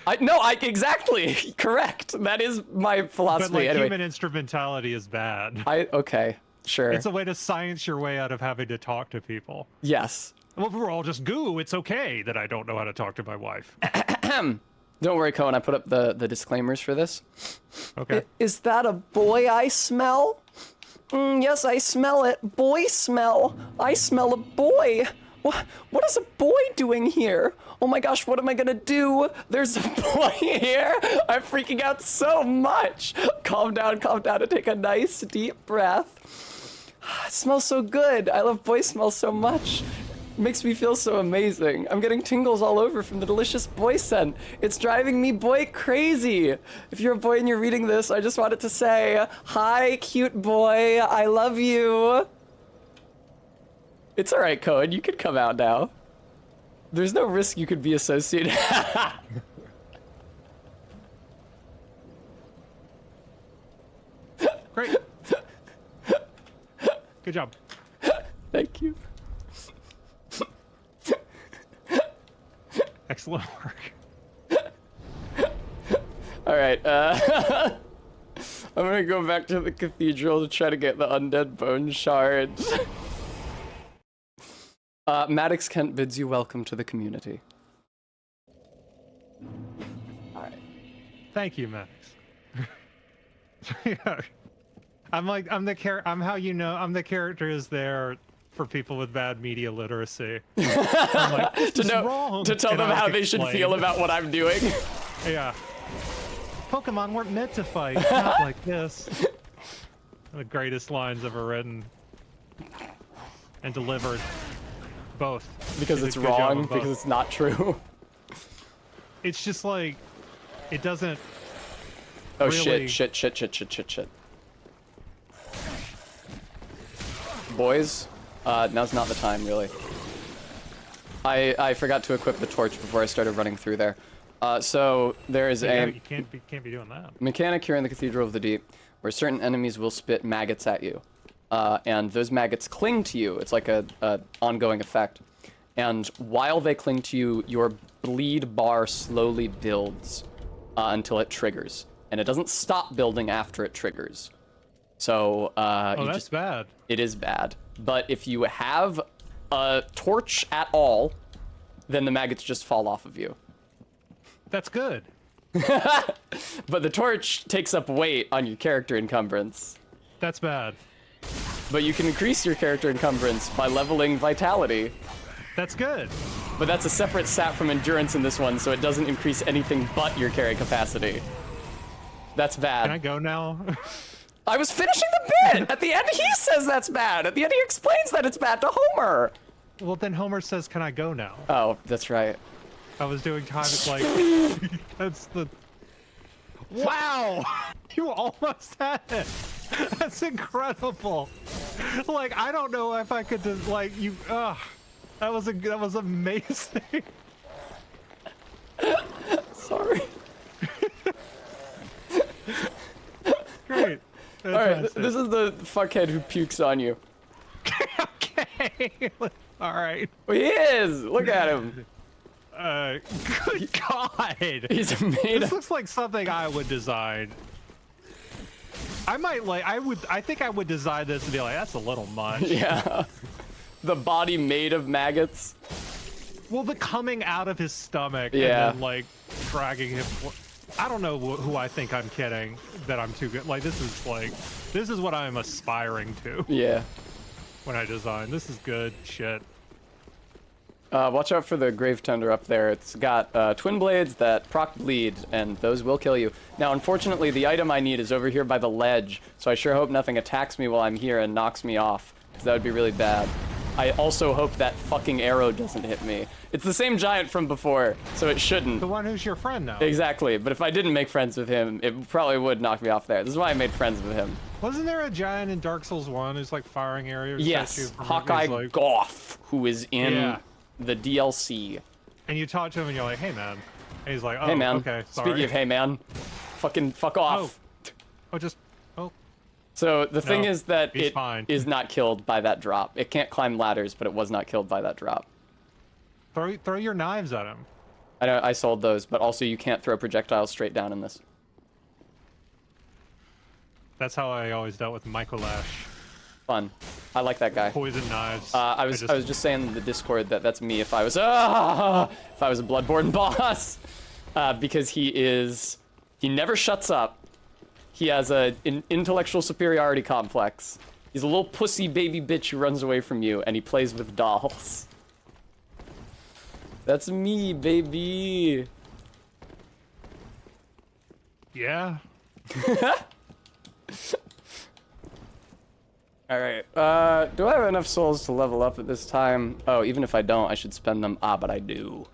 Exactly correct. That is my philosophy. But like anyway. human instrumentality is bad. Okay, sure. It's a way to science your way out of having to talk to people. Yes. Well, if we're all just goo, it's okay that I don't know how to talk to my wife. Don't worry, Cohen. I put up the disclaimers for this. Okay. Is that a boy I smell? Yes, I smell it. Boy smell. I smell a boy. What is a boy doing here? Oh my gosh, what am I gonna do? There's a boy here. I'm freaking out so much. Calm down, and take a nice deep breath. It smells so good. I love boy smell so much. It makes me feel so amazing. I'm getting tingles all over from the delicious boy scent. It's driving me boy crazy. If you're a boy and you're reading this, I just wanted to say, hi, cute boy. I love you. It's all right, Cohen. You can come out now. There's no risk you could be associated. Great. Good job. Thank you. Excellent work. All right. I'm gonna go back to the cathedral to try to get the undead bone shards. Maddox Kent bids you welcome to the community. All right. Thank you, Max. Yeah. I'm the character is there for people with bad media literacy. I'm like, this is wrong. To tell them how they should feel about what I'm doing. Yeah. Pokemon weren't meant to fight, not like this. The greatest lines ever written and delivered. Both. Because it's wrong, because it's not true. It's just like, it doesn't. Oh really... shit. Boys, now's not the time, really. I forgot to equip the torch before I started running through there. So there is you can't be doing that. Mechanic here in the Cathedral of the Deep, where certain enemies will spit maggots at you. And those maggots cling to you. It's like a ongoing effect. And while they cling to you, your bleed bar slowly builds until it triggers. And it doesn't stop building after it triggers. So, that's bad. It is bad. But if you have a torch at all, then the maggots just fall off of you. That's good. But the torch takes up weight on your character encumbrance. That's bad. But you can increase your character encumbrance by leveling vitality. That's good. But that's a separate stat from endurance in this one, so it doesn't increase anything but your carry capacity. That's bad. Can I go now? I was finishing the bit! At the end, he says that's bad. At the end, he explains that it's bad to Homer. Well, then Homer says, can I go now? Oh, that's right. I was doing time like that's the. Wow! You almost had it. That's incredible. Like I don't know if I could just like you. That was amazing. Sorry. Great. All right, this is the fuckhead who pukes on you. Okay. All right. Well, he is. Look at him. Good God. He's made. This looks like something I would design. I think I would design this and be like, that's a little much. Yeah. The body made of maggots. Well, the coming out of his stomach yeah. and then like dragging him. I don't know who I think I'm kidding that I'm too good. Like this is what I'm aspiring to. Yeah. When I design, this is good shit. Watch out for the grave tender up there. It's got twin blades that proc bleed, and those will kill you. Now, unfortunately, the item I need is over here by the ledge, so I sure hope nothing attacks me while I'm here and knocks me off, because that would be really bad. I also hope that fucking arrow doesn't hit me. It's the same giant from before, so it shouldn't. The one who's your friend now. Exactly, but if I didn't make friends with him, it probably would knock me off there. This is why I made friends with him. Wasn't there a giant in Dark Souls 1 who's like firing arrows? Yes, Hawkeye like... Goff, who is in the DLC. And you talk to him and you're like, hey man. And he's like, oh, hey man. okay, sorry. Speaking of hey man, fucking fuck off. So the thing is that it is not killed by that drop. It can't climb ladders, but it was not killed by that drop. Throw your knives at him. I know, I sold those, but also you can't throw projectiles straight down in this. That's how I always dealt with Micolash. Fun. I like that guy. Poison knives. I was just saying in the Discord that that's me if I was a Bloodborne boss, because he never shuts up. He has an intellectual superiority complex. He's a little pussy baby bitch who runs away from you, and he plays with dolls. That's me, baby. Yeah. Alright, do I have enough souls to level up at this time? Oh, even if I don't, I should spend them. Ah, but I do.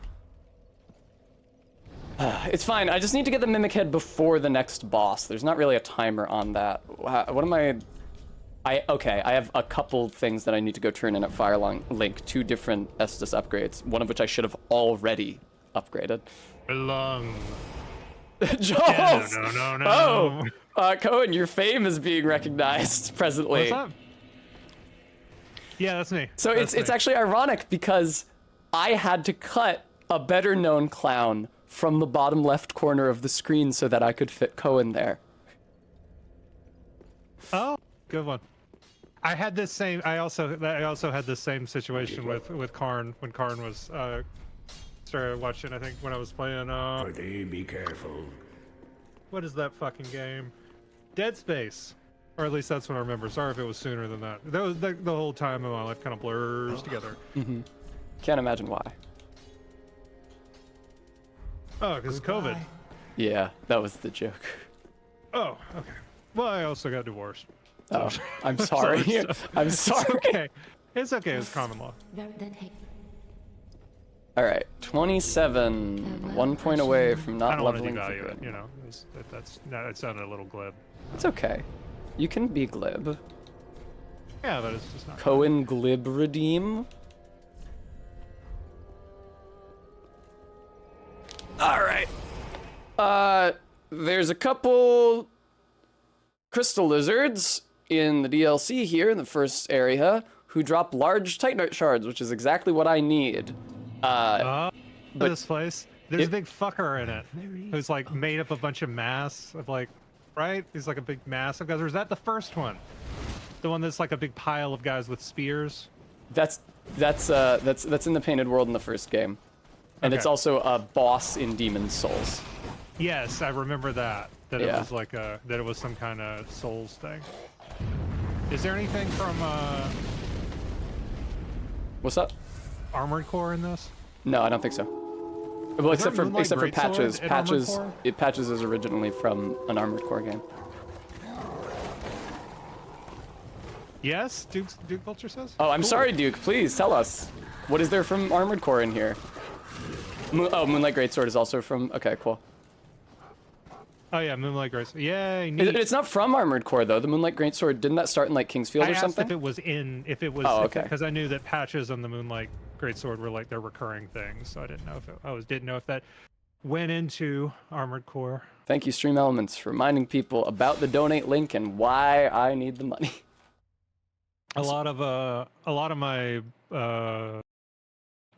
It's fine, I just need to get the Mimic Head before the next boss. There's not really a timer on that. What am I... Okay, I have a couple things that I need to go turn in at Firelink. 2 different Estus upgrades, one of which I should have already upgraded. Belong. Joel! Yeah, no. Oh! Cohen, your fame is being recognized presently. What's up? Yeah, that's me. So it's actually ironic because I had to cut a better known clown from the bottom left corner of the screen so that I could fit Cohen there. Oh, good one. I had this same. I also had this same situation with Karn when Karn was started watching. I think when I was playing. Be careful. What is that fucking game? Dead Space, or at least that's what I remember. Sorry if it was sooner than that. That was the whole time of my life kind of blurs together. Mm-hmm. Can't imagine why. Oh, because COVID. Yeah, that was the joke. Oh, okay. Well, I also got divorced. So. Oh, I'm sorry. I'm sorry. It's okay. It's okay. It's common law. All right, 27. 1 point away from not leveling. I don't want to devalue it. You know, that sounded a little glib. It's okay. You can be glib. Yeah, but it's just not. Cohen glib redeem. All right. There's a couple crystal lizards in the DLC here in the first area who drop large titanite shards, which is exactly what I need. But this place, there's a big fucker in it who's like made up a bunch of mass of like, right? He's like a big mass of guys. Or is that the first one? The one that's like a big pile of guys with spears? That's in the Painted World in the first game. And it's also a boss in Demon's Souls. Yes, I remember that. That it was like that it was some kind of Souls thing. Is there anything from What's up? Armored Core in this? No, I don't think so. Well, except for Patches. Patches is originally from an Armored Core game. Yes, Duke Vulture says. Oh, I'm sorry, Duke. Please tell us. What is there from Armored Core in here? Moonlight Greatsword is also from. Okay, cool. Oh yeah, Moonlight Greatsword. Yay, neat. It's not from Armored Core though. The Moonlight Greatsword, didn't that start in like Kingsfield or something? If it was in, Oh, okay. Because I knew that patches on the Moonlight Greatsword were like their recurring things, so I didn't know if didn't know if that went into Armored Core. Thank you, Stream Elements, for reminding people about the donate link and why I need the money. A lot of my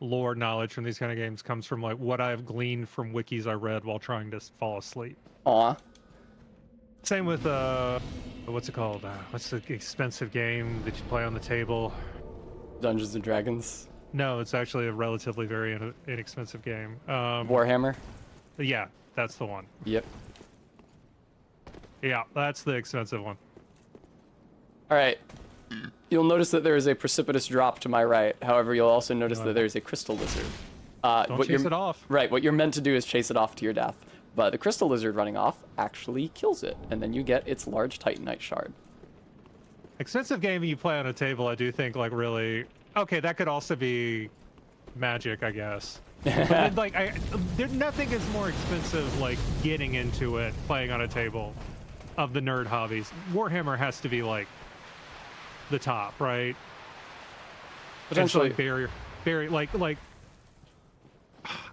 lore knowledge from these kind of games comes from like what I've gleaned from wikis I read while trying to fall asleep. Aw. Same with what's it called? What's the expensive game that you play on the table? Dungeons and Dragons. No, it's actually a relatively very inexpensive game. Warhammer. Yeah, that's the one. Yep. Yeah, that's the expensive one. All right. You'll notice that there is a precipitous drop to my right. However, you'll also notice that there is a crystal lizard. Don't chase it off. Right. What you're meant to do is chase it off to your death. But the crystal lizard running off actually kills it, and then you get its large titanite shard. Expensive game you play on a table, I do think, like, really... Okay, that could also be magic, I guess. But, like, nothing is more expensive, like, getting into it, playing on a table, of the nerd hobbies. Warhammer has to be, like, the top, right? Potentially. It's like very, like...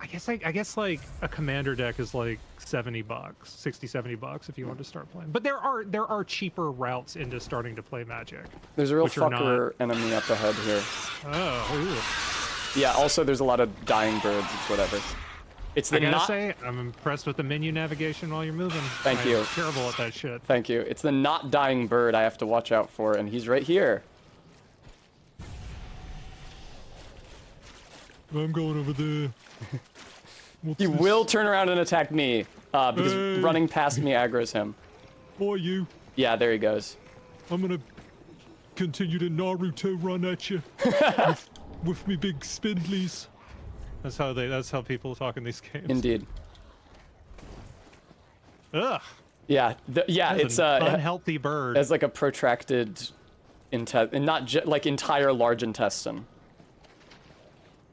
I guess like a commander deck is like $70, $60-$70 if you want to start playing. But there are cheaper routes into starting to play Magic. There's a real fucker enemy up ahead here. Oh. Yeah. Also, there's a lot of dying birds. It's whatever. It's the I gotta say, I'm impressed with the menu navigation while you're moving. Thank you. I'm terrible at that shit. Thank you. It's the not dying bird I have to watch out for, and he's right here. I'm going over there. He will turn around and attack me, because running past me aggroes him. Boy, you. Yeah, there he goes. I'm gonna continue to Naruto run at you with me big spindlies. That's how people talk in these games. Indeed. Ugh. Yeah, it's an unhealthy bird. It's like a protracted and not like entire large intestine.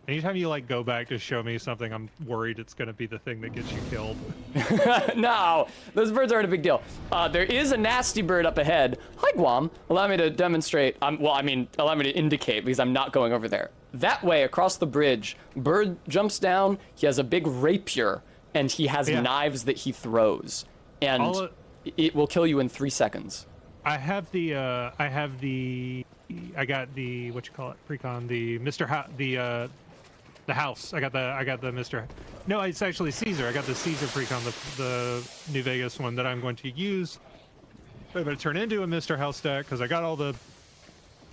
Anytime you like go back to show me something, I'm worried it's gonna be the thing that gets you killed. No, those birds aren't a big deal. There is a nasty bird up ahead. Hi, Guam. Allow me to demonstrate. Allow me to indicate because I'm not going over there. That way, across the bridge, bird jumps down. He has a big rapier, and he has knives that he throws, and it will kill you in 3 seconds. I got the what you call it, precon, the the house. I got the Mr. No, it's actually Caesar. I got the Caesar precon, the New Vegas one that I'm going to use. I'm going to turn into a Mr. House deck because I got all the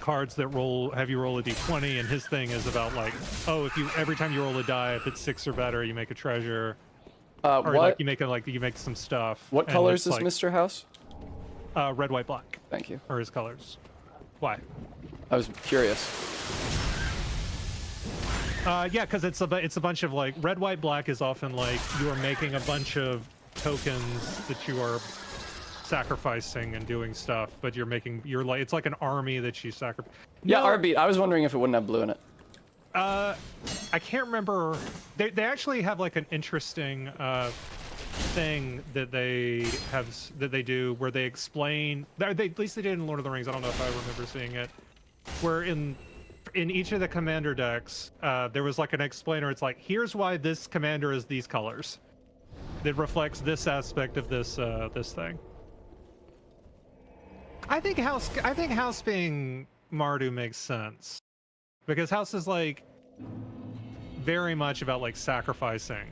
cards that have you roll a d20, and his thing is about like, oh, if you every time you roll a die, if it's 6 or better, you make a treasure. Or what? Like you make some stuff. What colors is Mr. House? Red, white, black. Thank you. Or his colors. Why? I was curious. Yeah, because it's a bunch of like red, white, black is often like you are making a bunch of tokens that you are sacrificing and doing stuff, but you're like it's like an army that you sacrifice. Yeah, RB. I was wondering if it wouldn't have blue in it. I can't remember. They actually have like an interesting thing that they do where they explain. At least they did in Lord of the Rings. I don't know if I remember seeing it. Where in each of the commander decks, there was like an explainer. It's like, here's why this commander is these colors. That reflects this aspect of this this thing. I think House being Mardu makes sense. Because House is like very much about like sacrificing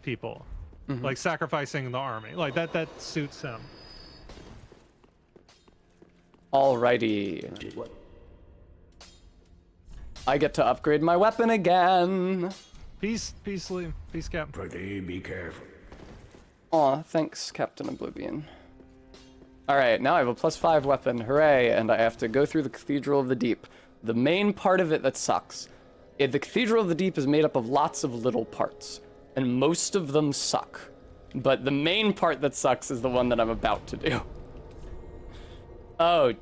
people. Like sacrificing the army. Like that suits him. Alrighty. I get to upgrade my weapon again. Peace, Liam. Peace, Cap. Pretty be careful. Aw, thanks, Captain Oblivion. Alright, now I have a +5 weapon, hooray, and I have to go through the Cathedral of the Deep. The main part of it that sucks. The Cathedral of the Deep is made up of lots of little parts, and most of them suck. But the main part that sucks is the one that I'm about to do. Oh.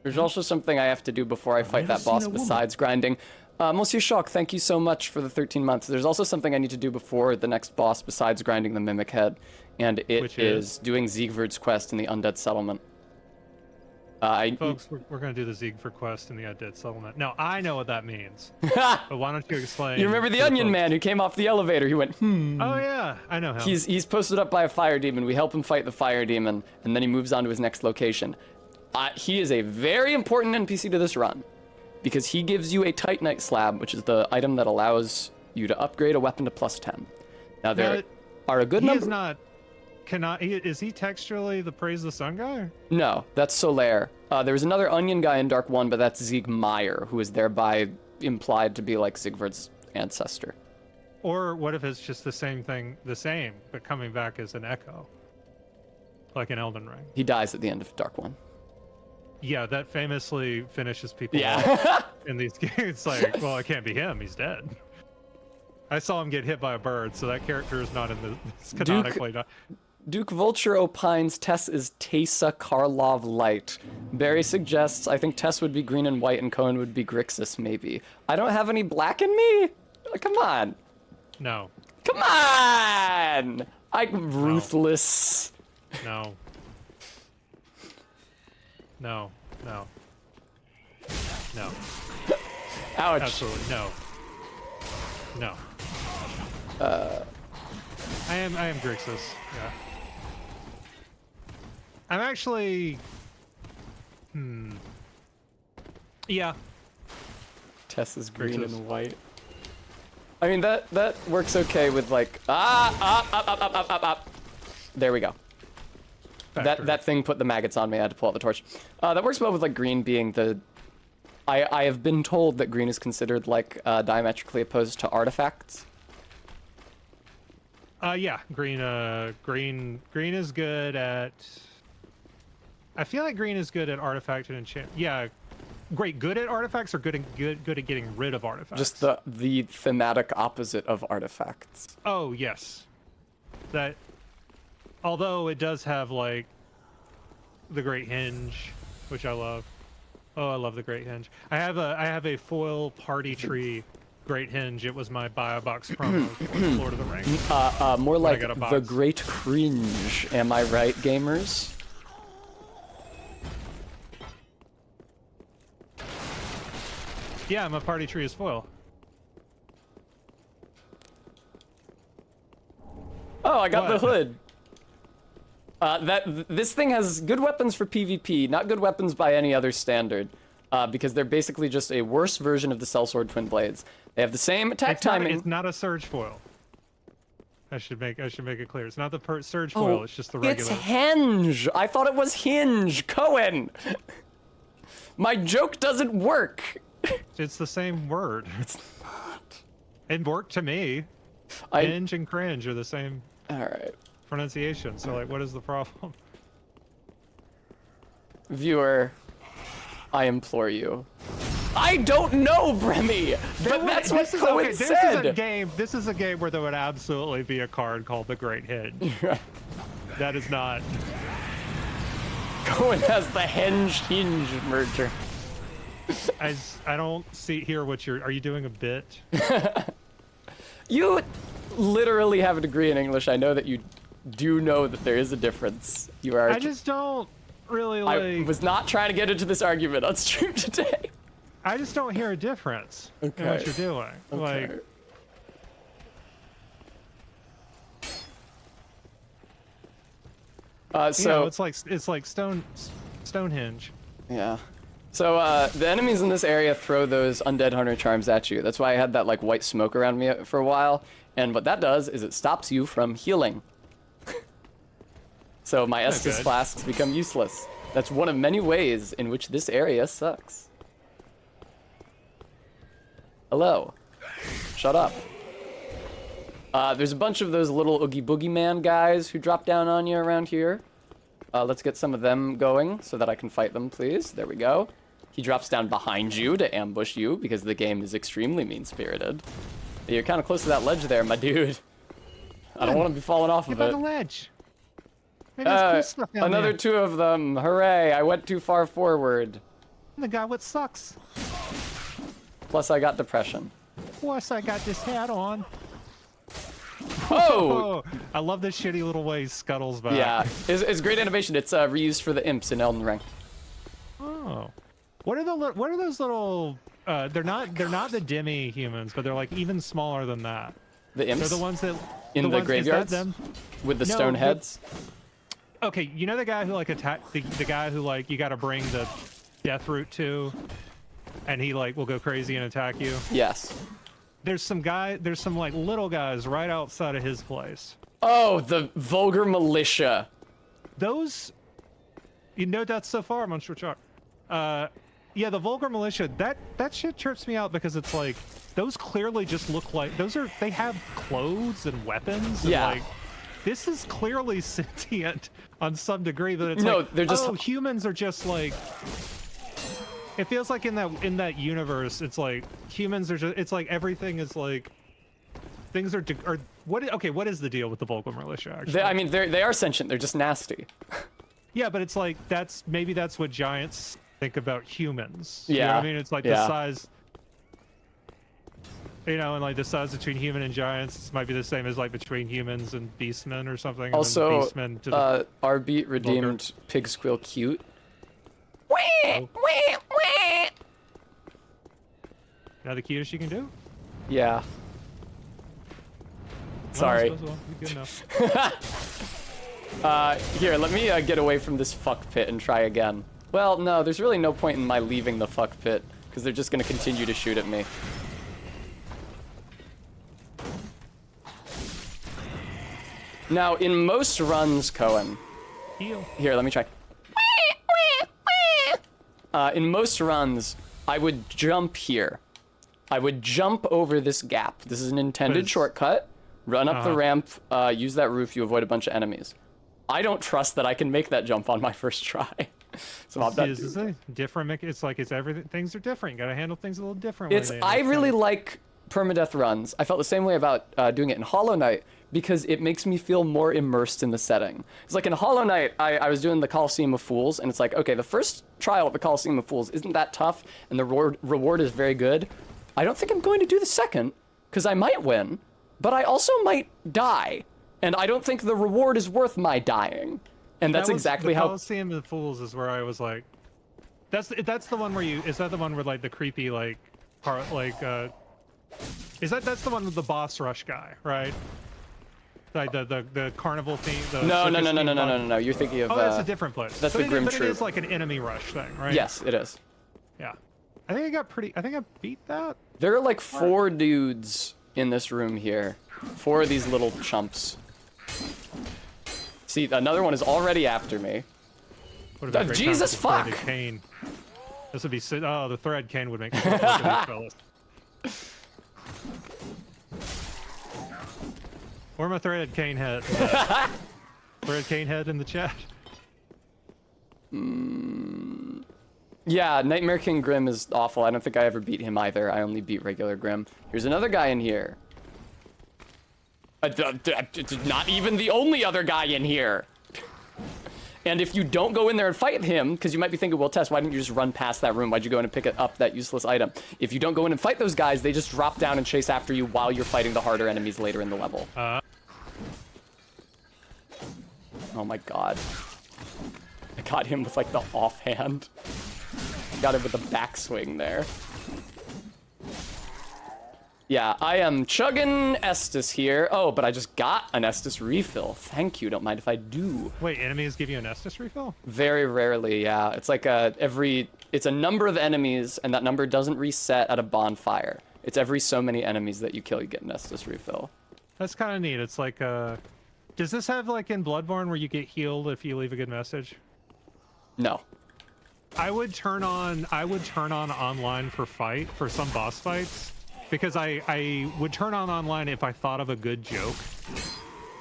There's also something I have to do before I fight that boss besides grinding. Monsieur Shock, thank you so much for the 13 months. There's also something I need to do before the next boss besides grinding the Mimic Head, and it is doing Siegward's quest in the Undead Settlement. Folks, we're going to do the Siegward quest in the Undead Settlement. Now, I know what that means, but why don't you explain? You remember the Onion Man who came off the elevator? He went, Oh, yeah, I know him. He's posted up by a fire demon. We help him fight the fire demon, and then he moves on to his next location. He is a very important NPC to this run, because he gives you a Titanite slab, which is the item that allows you to upgrade a weapon to +10. Now, there are a good number... Is he textually the Praise the Sun guy? No, that's Solaire. There was another Onion guy in Dark 1, but that's Siegmeyer, who is thereby implied to be like Siegward's ancestor. Or what if it's just the same thing, but coming back as an echo? Like in Elden Ring. He dies at the end of Dark 1. Yeah, that famously finishes people off in these games. It's like, well, it can't be him. He's dead. I saw him get hit by a bird, so that character is not in the... It's canonically not... Duke Vulture opines Tess is Tessa Karlov Light. Barry suggests, I think Tess would be green and white and Cohen would be Grixis, maybe. I don't have any black in me? Come on. No. Come on! I'm ruthless. No. No. No. No. Ouch. Absolutely no. No. I am Grixis, yeah. I'm actually... Yeah. Tess is green and white. I mean, that works okay with like... There we go. That thing put the maggots on me. I had to pull out the torch. That works well with like green being the... I have been told that green is considered like diametrically opposed to artifacts. Yeah, green is good at... I feel like green is good at artifact and enchant. Yeah, great, good at artifacts or good at getting rid of artifacts? Just the thematic opposite of artifacts. Oh, yes. That, although it does have like the Great Hinge, which I love. Oh, I love the Great Hinge. I have a foil party tree Great Hinge. It was my buy a box promo for Lord of the Rings. More like the Great Cringe. Am I right, gamers? Yeah, my party tree is foil. Oh, I got the hood. This thing has good weapons for PvP, not good weapons by any other standard, because they're basically just a worse version of the Sellsword Twin Blades. They have the same attack timing. It's not a surge foil. I should make it clear. It's not the surge foil. It's just the regular. It's Hinge. I thought it was Hinge. Cohen. My joke doesn't work. It's the same word. It's not. It worked to me. Hinge and cringe are the same. All right. Pronunciation. So like, what is the problem? Viewer, I implore you. I don't know, Bremy, but that's what Cohen said. This is a game where there would absolutely be a card called the Great Hinge. That is not. Cohen has the Hinge merger. I don't hear what are you doing a bit? You literally have a degree in English. I know that you do know that there is a difference. You are. I just don't really like. I was not trying to get into this argument on stream today. I just don't hear a difference in what you're doing. Okay. Like, so it's like Stonehenge. Yeah. So the enemies in this area throw those undead hunter charms at you. That's why I had that like white smoke around me for a while. And what that does is it stops you from healing. So my estus flasks become useless. That's one of many ways in which this area sucks. Hello. Shut up. There's a bunch of those little Oogie Boogie Man guys who drop down on you around here. Let's get some of them going so that I can fight them, please. There we go. He drops down behind you to ambush you because the game is extremely mean-spirited. You're kind of close to that ledge there, my dude. I don't want to be falling off of it. Get by the ledge. Maybe there's cool stuff down another there. 2 of them. Hooray, I went too far forward. The guy with sucks. Plus, I got depression. Plus, I got this hat on. Oh! I love this shitty little way he scuttles back. Yeah, it's great animation. It's reused for the imps in Elden Ring. Oh, what are those little? They're not the demi humans, but they're like even smaller than that. The imps. They're the ones that in the graveyards. Them? With the stone heads. Okay, you know the guy who like attacked the guy who like you got to bring the death root to, and he like will go crazy and attack you. Yes. There's some like little guys right outside of his place. Oh, the vulgar militia. Those, you know that so far, Monster Chalk. Yeah, the vulgar militia. That shit trips me out because it's like those clearly just look like they have clothes and weapons. And yeah. Like, this is clearly sentient on some degree, but it's no, like, they're just humans are just like. It feels like in that universe, it's like humans are just. It's like everything is like. Things are what? Okay, what is the deal with the vulgar militia? Actually, I mean, they are sentient. They're just nasty. Yeah, but it's like maybe that's what giants think about humans. Yeah. You know what I mean, it's like the size. You know, and like the size between human and giants might be the same as like between humans and beastmen or something. Also, beastmen to our beat redeemed vulgar. pig squeal cute. Oh. Now the cutest you can do? Yeah. Sorry. Well, good enough. Here, let me get away from this fuck pit and try again. Well, no, there's really no point in my leaving the fuck pit, because they're just going to continue to shoot at me. Now, in most runs, Cohen... Heal. Here, let me try. In most runs, I would jump here. I would jump over this gap. This is an intended shortcut. Run up the ramp, use that roof, you avoid a bunch of enemies. I don't trust that I can make that jump on my first try. So I'm not It's different. It's like it's everything. Things are different. You gotta handle things a little differently. I really like permadeath runs. I felt the same way about doing it in Hollow Knight because it makes me feel more immersed in the setting. It's like in Hollow Knight, I was doing the Colosseum of Fools, and it's like, okay, the first trial at the Colosseum of Fools isn't that tough, and the reward is very good. I don't think I'm going to do the second, because I might win, but I also might die, and I don't think the reward is worth my dying. And that's exactly how... The Colosseum of Fools is where I was like... That's the one where you... Is that the one where, like, the creepy, like... Part, like, That's the one with the boss rush guy, right? Like, the carnival theme... No. You're thinking of... Oh, that's a different place. That's the Grim Troop. But it is, like, an enemy rush thing, right? Yes, it is. Yeah. I think I beat that. There are, like, 4 dudes in this room here. 4 of these little chumps. See, another one is already after me. Jesus fuck! Cane. This would be the thread cane would make sense for these fellas. Where my threaded cane head? Threaded cane head in the chat. Yeah, Nightmare King Grim is awful. I don't think I ever beat him either. I only beat regular Grim. Here's another guy in here. Not even the only other guy in here. And if you don't go in there and fight him, because you might be thinking, well, Tess, why didn't you just run past that room? Why'd you go in and pick up that useless item? If you don't go in and fight those guys, they just drop down and chase after you while you're fighting the harder enemies later in the level. Oh my god. I got him with, like, the offhand. I got him with the backswing there. Yeah, I am chugging Estus here. Oh, but I just got an Estus refill. Thank you. Don't mind if I do. Wait, enemies give you an Estus refill? Very rarely, yeah. It's like it's a number of enemies, and that number doesn't reset at a bonfire. It's every so many enemies that you kill, you get an Estus refill. That's kind of neat. It's like, does this have like in Bloodborne where you get healed if you leave a good message? No. I would turn on online for some boss fights. Because I would turn on online if I thought of a good joke,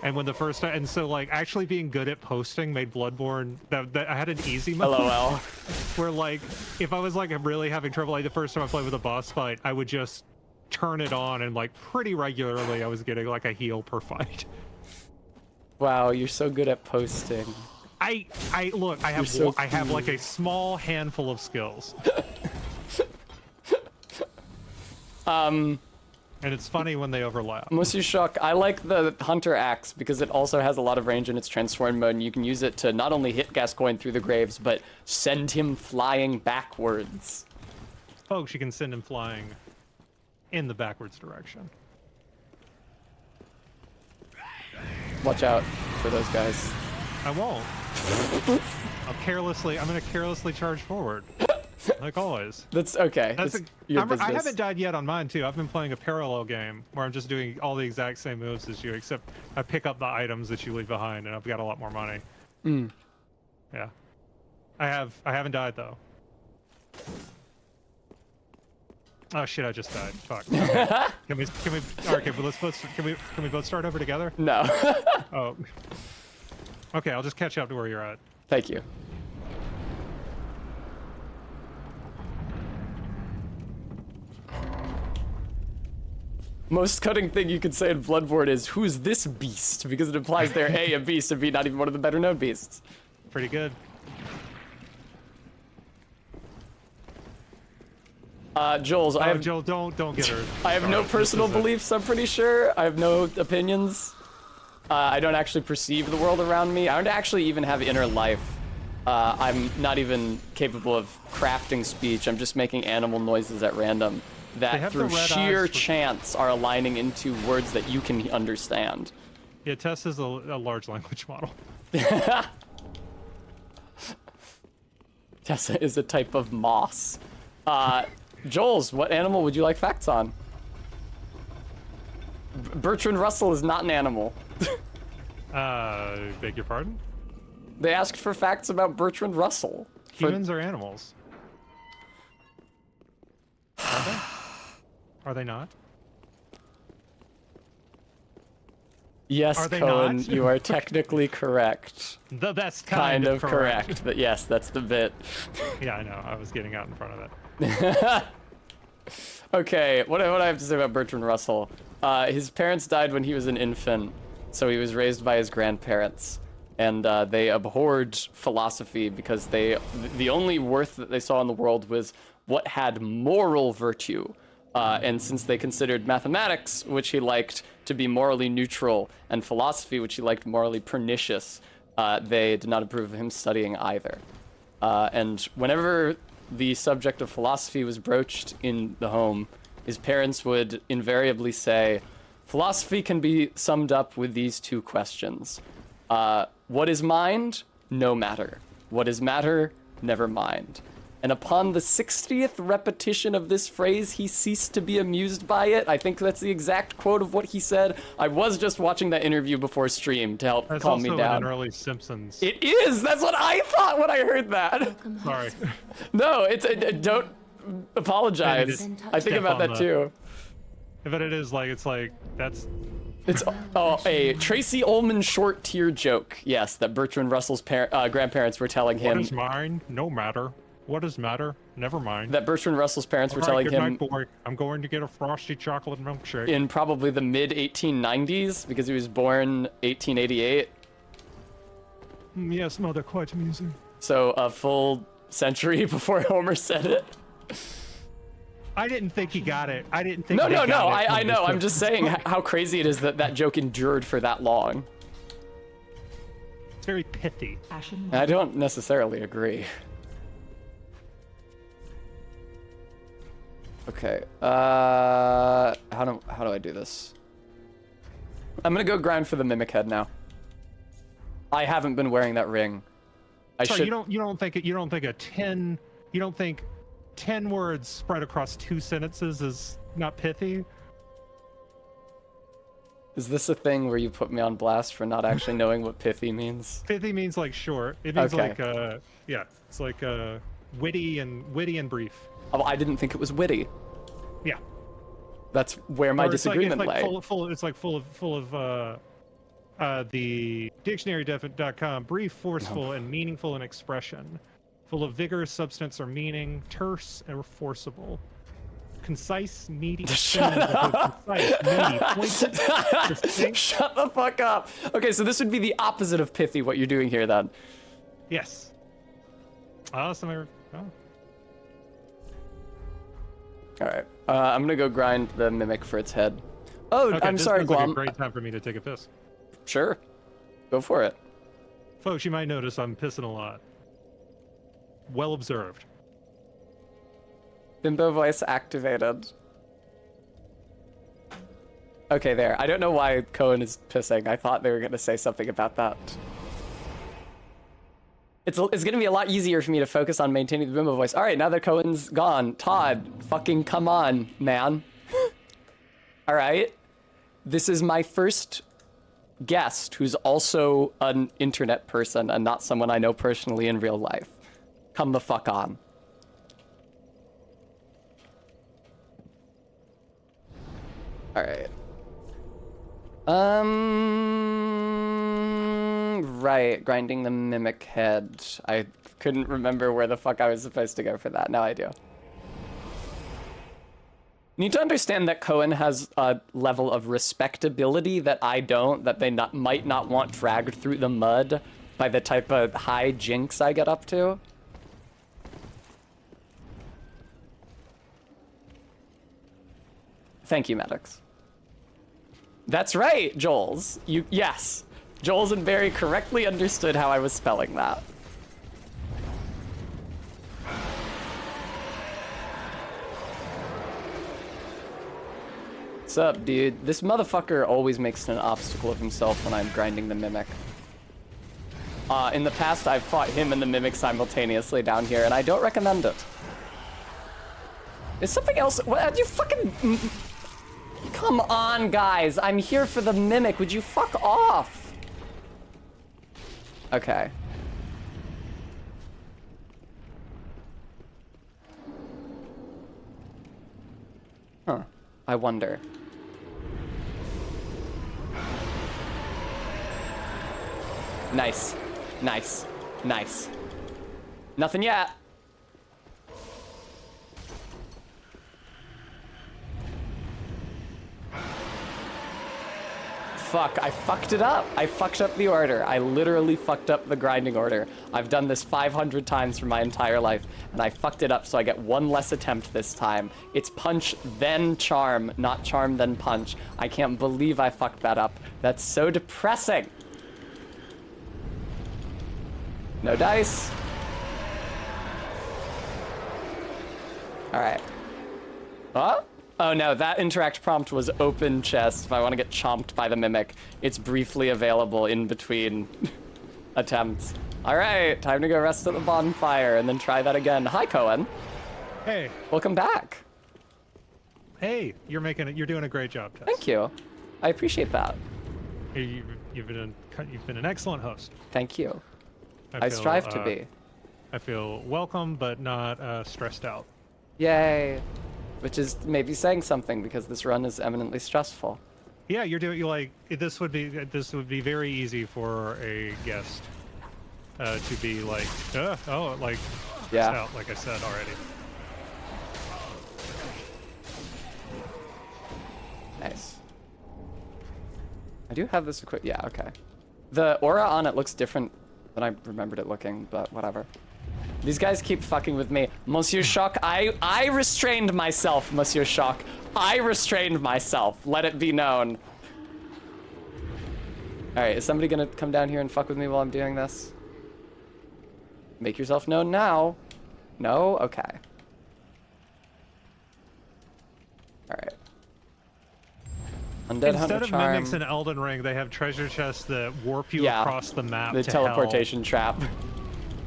and when the first time, and so like actually being good at posting made Bloodborne that I had an easy mode. LOL. Where like if I was like really having trouble, like the first time I played with a boss fight, I would just turn it on, and like pretty regularly I was getting like a heal per fight. Wow, you're so good at posting. I have like a small handful of skills. And it's funny when they overlap. Monsieur Shock, I like the Hunter Axe because it also has a lot of range in its transform mode, and you can use it to not only hit Gascoigne through the graves, but send him flying backwards. Folks, you can send him flying in the backwards direction. Watch out for those guys. I won't. I'm gonna carelessly charge forward. Like always. That's okay. That's your I business. haven't died yet on mine too. I've been playing a parallel game where I'm just doing all the exact same moves as you, except I pick up the items that you leave behind, and I've got a lot more money. Yeah. I haven't died though. Oh shit! I just died. Fuck. Okay. Can we? Okay, but can we both start over together? No. Oh. Okay, I'll just catch up to where you're at. Thank you. Most cutting thing you could say in Bloodborne is, who's this beast? Because it implies they're A, a beast, and B, not even one of the better known beasts. Pretty good. Jules, I have... Joel, don't get her. I have no personal beliefs, I'm pretty sure. I have no opinions. I don't actually perceive the world around me. I don't actually even have inner life. I'm not even capable of crafting speech. I'm just making animal noises at random that through sheer chance are aligning into words that you can understand. Yeah, Tess is a large language model. Tessa is a type of moss. Jules, what animal would you like facts on? Bertrand Russell is not an animal. Beg your pardon? They asked for facts about Bertrand Russell. Humans are animals. Are they? Are they not? Yes, are they Cohen, not? you are technically correct. The best kind of correct. But yes, that's the bit. Yeah, I know. I was getting out in front of it. Okay, what do I have to say about Bertrand Russell? His parents died when he was an infant, so he was raised by his grandparents. And they abhorred philosophy because the only worth that they saw in the world was what had moral virtue. And since they considered mathematics, which he liked, to be morally neutral, and philosophy, which he liked morally pernicious, they did not approve of him studying either. And whenever the subject of philosophy was broached in the home, his parents would invariably say, philosophy can be summed up with these two questions. What is mind? No matter. What is matter? Never mind. And upon the 60th repetition of this phrase, he ceased to be amused by it. I think that's the exact quote of what he said. I was just watching that interview before stream to help calm me down. That's also an early Simpsons. It is! That's what I thought when I heard that. Sorry. No, don't apologize. I think about that too. But it is like, that's... It's a Tracy Ullman short tier joke. Yes, that Bertrand Russell's grandparents were telling him. What is mine? No matter. What does matter? Never mind. That Bertrand Russell's parents were telling good him. Night, boy. I'm going to get a frosty chocolate milkshake. In probably the mid 1890s, because he was born 1888. Yes, mother, quite amusing. So a full century before Homer said it. I didn't think he got it. I didn't think. No. I know. I'm just saying how crazy it is that that joke endured for that long. It's very pithy. I don't necessarily agree. Okay. How do I do this? I'm gonna go grind for the mimic head now. I haven't been wearing that ring. You don't think 10 words spread across 2 sentences is not pithy? Is this a thing where you put me on blast for not actually knowing what pithy means? Pithy means like short. It means like it's like witty and brief. Oh, I didn't think it was witty. Yeah. That's where my disagreement lay. It's full of the dictionary.com, brief, forceful, and meaningful in expression. Full of vigor, substance, or meaning, terse, or forcible. Concise, meaty, concise, meaty, pointed, distinct. Shut the fuck up. Okay, so this would be the opposite of pithy, what you're doing here then. Yes. Alright. I'm gonna go grind the mimic for its head. Oh, Okay, I'm this sorry, sounds like Glom. a great time for me to take a piss. Sure. Go for it. Folks, you might notice I'm pissing a lot. Well observed. Bimbo voice activated. Okay, there. I don't know why Cohen is pissing. I thought they were gonna say something about that. It's gonna be a lot easier for me to focus on maintaining the Bimbo voice. All right, now that Cohen's gone, Todd, fucking come on, man. All right. This is my first guest who's also an internet person and not someone I know personally in real life. Come the fuck on. All right. Right, grinding the mimic head. I couldn't remember where the fuck I was supposed to go for that. Now I do. Need to understand that Cohen has a level of respectability that I don't, that they might not want dragged through the mud by the type of high jinx I get up to. Thank you, Maddox. That's right, Joel's. Yes. Joel's and Barry correctly understood how I was spelling that. What's up, dude? This motherfucker always makes an obstacle of himself when I'm grinding the mimic. In the past, I've fought him and the mimic simultaneously down here, and I don't recommend it. Is something else? What? You fucking... Come on, guys. I'm here for the mimic. Would you fuck off? Okay. Huh. I wonder. Nice. Nice. Nice. Nothing yet. Fuck, I fucked it up. I fucked up the order. I literally fucked up the grinding order. I've done this 500 times for my entire life, and I fucked it up, so I get one less attempt this time. It's punch, then charm, not charm, then punch. I can't believe I fucked that up. That's so depressing. No dice. All right. Huh? Oh no, that interact prompt was open chest. If I want to get chomped by the mimic, it's briefly available in between attempts. All right, time to go rest at the bonfire and then try that again. Hi, Cohen. Hey. Welcome back. Hey, you're doing a great job, Tess. Thank you. I appreciate that. You've been an excellent host. Thank you. I strive to be. I feel welcome, but not stressed out. Yay. Which is maybe saying something because this run is eminently stressful. Yeah, this would be very easy for a guest to be like, stressed out, like I said already. Nice. I do have this equipped. Yeah, okay. The aura on it looks different than I remembered it looking, but whatever. These guys keep fucking with me. Monsieur Shock, I restrained myself, Monsieur Shock. I restrained myself. Let it be known. All right, is somebody gonna come down here and fuck with me while I'm doing this? Make yourself known now. No? Okay. All right. Undead Hunter Instead of Charm. mimics in Elden Ring, they have treasure chests that warp you across the map the to teleportation hell. trap.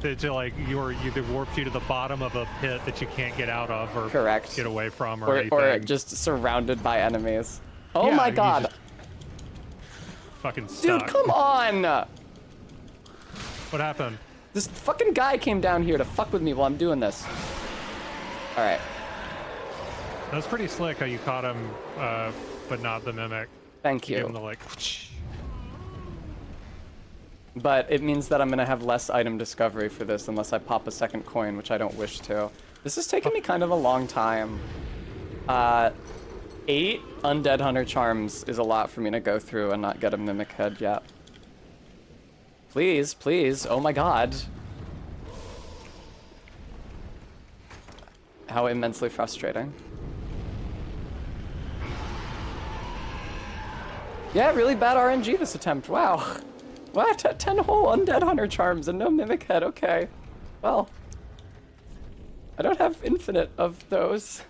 To like either warp you to the bottom of a pit that you can't get out of or Correct. get away from or anything. Or just surrounded by enemies. Oh Yeah, my you god. just fucking stuck. Dude, come on! What happened? This fucking guy came down here to fuck with me while I'm doing this. Alright. That was pretty slick how you caught him, but not the mimic. Thank You you. gave him the like... But it means that I'm gonna have less item discovery for this unless I pop a second coin, which I don't wish to. This has taken me kind of a long time. 8 Undead Hunter Charms is a lot for me to go through and not get a mimic head yet. Please, please, oh my god. How immensely frustrating. Yeah, really bad RNG this attempt. Wow. What? 10 whole undead hunter charms and no mimic head. Okay. Well, I don't have infinite of those.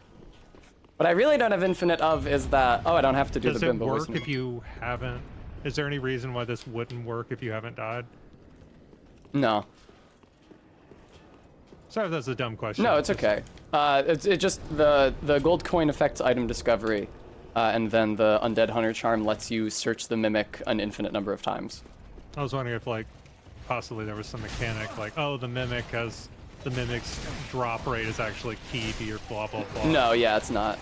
What I really don't have infinite of is that. Oh, I don't have to do Does the it bimbo work wisdom. if you haven't? Is there any reason why this wouldn't work if you haven't died? No. Sorry if that's a dumb question. No, it's okay. It just the gold coin affects item discovery, and then the undead hunter charm lets you search the mimic an infinite number of times. I was wondering if, like, possibly there was some mechanic, like, oh, the mimic's drop rate is actually key to your blah blah blah. No, yeah, it's not.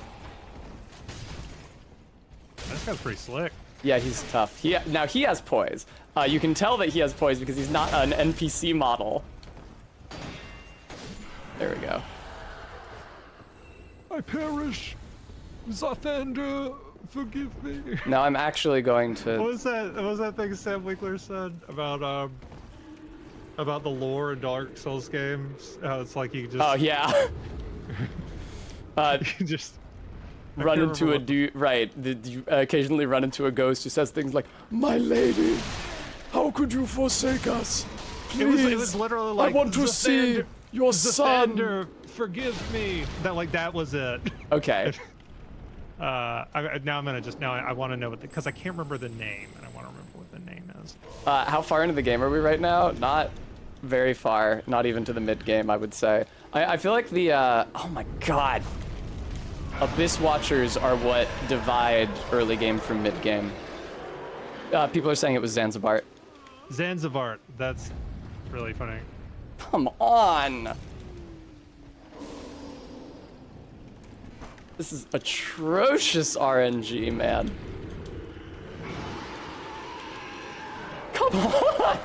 This guy's pretty slick. Yeah, he's tough. Now he has poise. You can tell that he has poise because he's not an NPC model. There we go. I perish. Zothander, forgive me. Now I'm actually going to. What was that thing Sam Winkler said about the lore in Dark Souls games? How it's like you just. Oh yeah. You just run into a dude. Right. You occasionally run into a ghost who says things like, "My lady, how could you forsake us? Please, it was literally like, I want to see your son. Forgive me." That was it. Okay. Now I want to know because I can't remember the name and I want to remember what the name is. How far into the game are we right now? Not very far. Not even to the mid game, I would say. I feel like the oh my god, Abyss Watchers are what divide early game from mid game. People are saying it was Zanzibar. Zanzibar. That's really funny. Come on. This is atrocious RNG, man. Come on!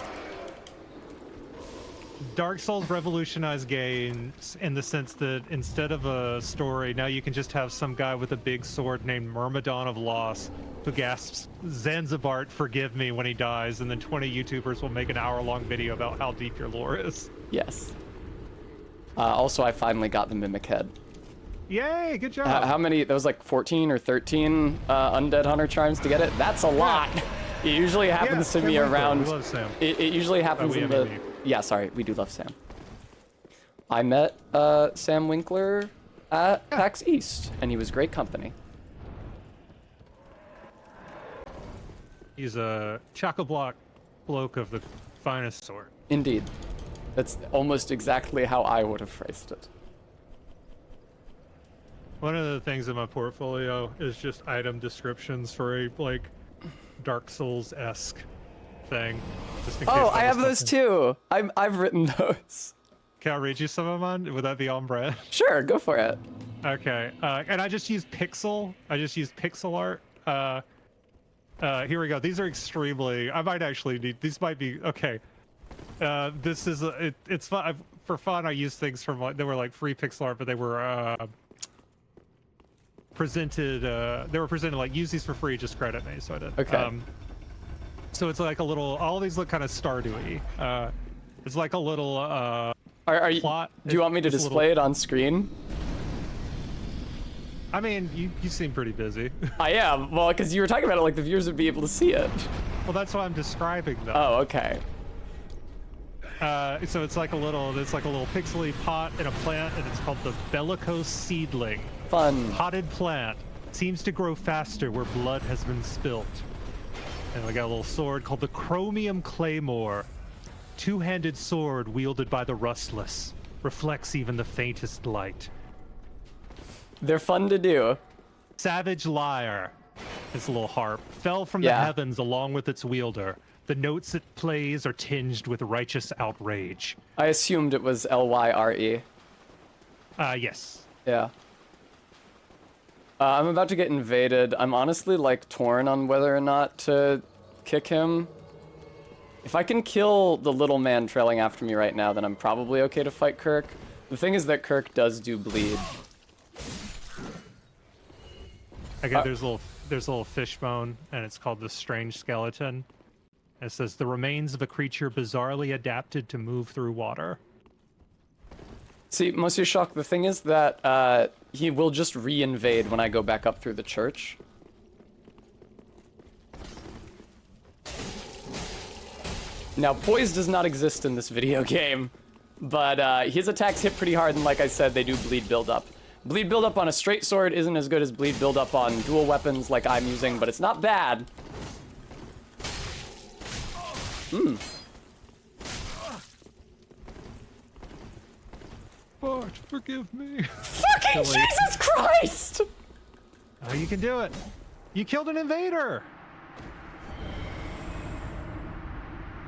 Dark Souls revolutionized games in the sense that instead of a story, now you can just have some guy with a big sword named Myrmidon of Loss who gasps, "Zanzibar, forgive me," when he dies, and then 20 YouTubers will make an hour-long video about how deep your lore is. Yes. Also, I finally got the Mimic Head. Yay, good job. How many? That was like 14 or 13 undead hunter charms to get it. That's a lot. It usually happens to me around. We love Sam. It usually happens in the. Yeah, sorry, we do love Sam. I met Sam Winkler at PAX East, and he was great company. He's a chock-a-block bloke of the finest sort. Indeed. That's almost exactly how I would have phrased it. One of the things in my portfolio is just item descriptions for a, like, Dark Souls-esque thing. Just in case I have those too. I've written those. Can I read you some of mine? Would that be on brand? Sure, go for it. Okay, and I just use pixel. I just use pixel art. Here we go. These are extremely. I might actually need. These might be okay. This is it's fun. For fun, I use things from like they were like free pixel art, but they were presented. They were presented like use these for free. Just credit me, so I did. Okay. So it's like a little. All these look kind of Stardewy. It's like a little. Are you? Plot. Do you want me to display it on screen? I mean, you seem pretty busy. I am. Well, because you were talking about it like the viewers would be able to see it. Well, that's why I'm describing them. Oh, okay. So it's like a little pixely pot in a plant, and it's called the bellicose seedling. Fun. Potted plant. Seems to grow faster where blood has been spilt. And we got a little sword called the Chromium Claymore. Two-handed sword wielded by the rustless. Reflects even the faintest light. They're fun to do. Savage Lyre. It's a little harp. Fell from the heavens along with its wielder. The notes it plays are tinged with righteous outrage. I assumed it was Lyre. Yes. Yeah. I'm about to get invaded. I'm honestly like torn on whether or not to kick him. If I can kill the little man trailing after me right now, then I'm probably okay to fight Kirk. The thing is that Kirk does do bleed. Okay, there's a little fishbone, and it's called the Strange Skeleton. It says the remains of a creature bizarrely adapted to move through water. See, Monsieur Shock, the thing is that he will just re-invade when I go back up through the church. Now, poise does not exist in this video game, but his attacks hit pretty hard, and like I said, they do bleed buildup. Bleed buildup on a straight sword isn't as good as bleed buildup on dual weapons like I'm using, but it's not bad. Vordt, forgive me. Fucking Jesus Christ! Oh, you can do it. You killed an invader.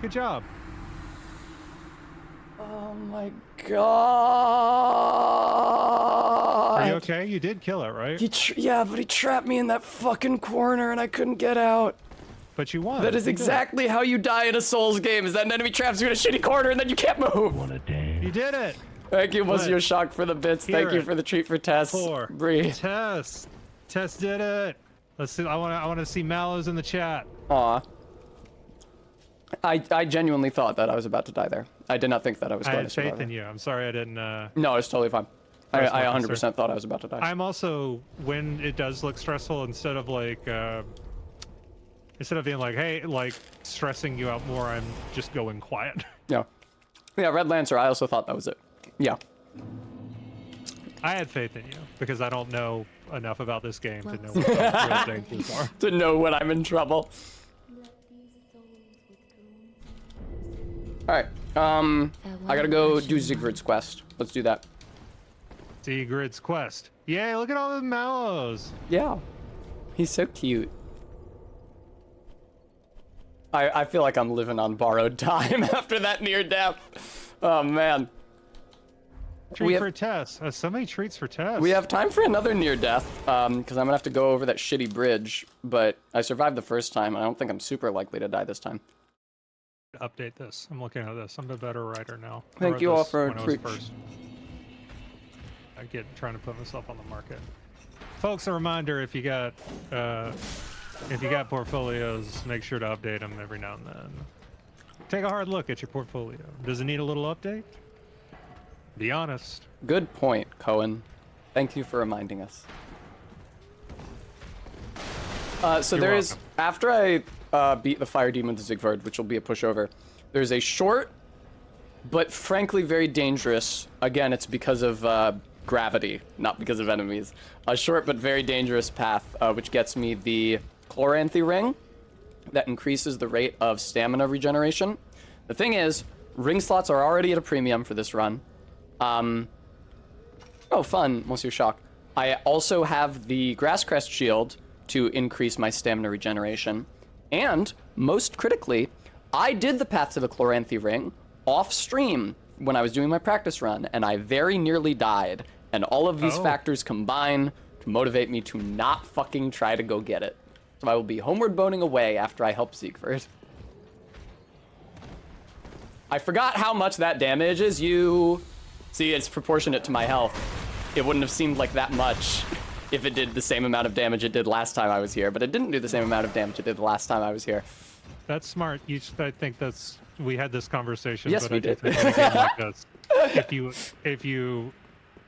Good job. Oh my god. Are you okay? You did kill it, right? Yeah, but he trapped me in that fucking corner and I couldn't get out. But you won. That is exactly how you die in a Souls game, is that an enemy traps you in a shitty corner and then you can't move. You did it. Thank you, Monsieur Shock, for the bits. Thank you for the treat for Tess. Breathe. Tess did it. Let's see. I want to see Mallows in the chat. Aw. I genuinely thought that I was about to die there. I did not think that I was going to survive. I had faith in you. I'm sorry I didn't. No, it's totally fine. I 100% thought I was about to die. I'm also, when it does look stressful, instead of being like, hey, like stressing you out more, I'm just going quiet. Yeah. Yeah, Red Lancer, I also thought that was it. Yeah. I had faith in you because I don't know enough about this game to know what the real dangers are. To know when I'm in trouble. Alright, I gotta go do Siegward's quest. Let's do that. Siegward's quest. Yay, look at all the mallows. Yeah. He's so cute. I feel like I'm living on borrowed time after that near death. Oh, man. Treat for Tess. So many treats for Tess. We have time for another near death, because I'm gonna have to go over that shitty bridge, but I survived the first time, and I don't think I'm super likely to die this time. Update this. I'm looking at this. I'm a better writer now. Thank you all for first. I get trying to put myself on the market. Folks, a reminder: if you got portfolios, make sure to update them every now and then. Take a hard look at your portfolio. Does it need a little update? Be honest. Good point, Cohen. Thank you for reminding us. So there is, after I beat the fire demon to Siegward, which will be a pushover, there's a short, but frankly very dangerous, again, it's because of gravity, not because of enemies, a short but very dangerous path, which gets me the Chloranthy ring that increases the rate of stamina regeneration. The thing is, ring slots are already at a premium for this run. Oh, fun, Monsieur Shock. I also have the Grass Crest shield to increase my stamina regeneration. And, most critically, I did the path to the Chloranthy ring off stream when I was doing my practice run, and I very nearly died. And all of these factors combine to motivate me to not fucking try to go get it. So I will be homeward boning away after I help Siegward. I forgot how much that damages you. See, it's proportionate to my health. It wouldn't have seemed like that much if it did the same amount of damage it did last time I was here, but it didn't do the same amount of damage it did the last time I was here. That's smart. I think we had this conversation. Yes, we did. In a game like this, if you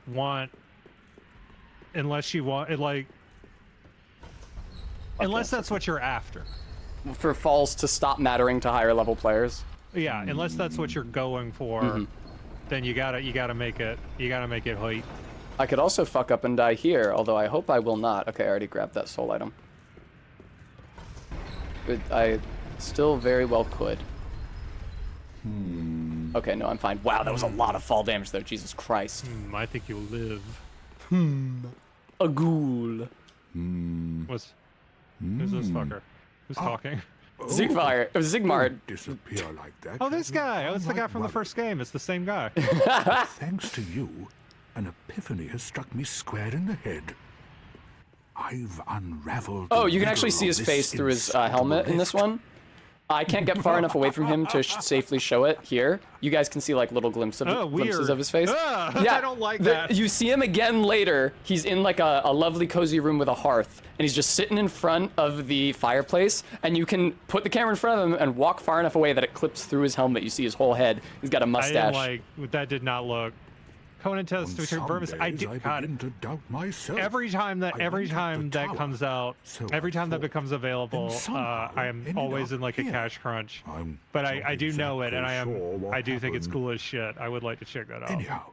want, unless that's what you're after. For falls to stop mattering to higher level players. Yeah, unless that's what you're going for, then you gotta make it height. I could also fuck up and die here, although I hope I will not. Okay, I already grabbed that soul item. I still very well could. Okay, no, I'm fine. Wow, that was a lot of fall damage though, Jesus Christ. I think you'll live. A ghoul. Who's this fucker? Who's talking? Siegward. Disappear like that. Oh, this guy. Oh, it's the guy from the first game. It's the same guy. Thanks to you, an epiphany has struck me square in the head. I've unraveled. Oh, you can actually see his face through his helmet in this one. I can't get far enough away from him to safely show it here. You guys can see like little glimpses of his face. Yeah, I don't like that. You see him again later. He's in like a lovely cozy room with a hearth, and he's just sitting in front of the fireplace, and you can put the camera in front of him and walk far enough away that it clips through his helmet. You see his whole head. He's got a mustache. That did not look Conan test On to return some Vermis. I days do. God, begin to doubt myself. every time that I went up the tower, comes out, so every I time that thought. becomes available, Then somehow I am ended always up in like a here. cash crunch. I'm But not I do know it, and exactly sure what I do think it's happened. cool as shit. I would like to check that out. Anyhow,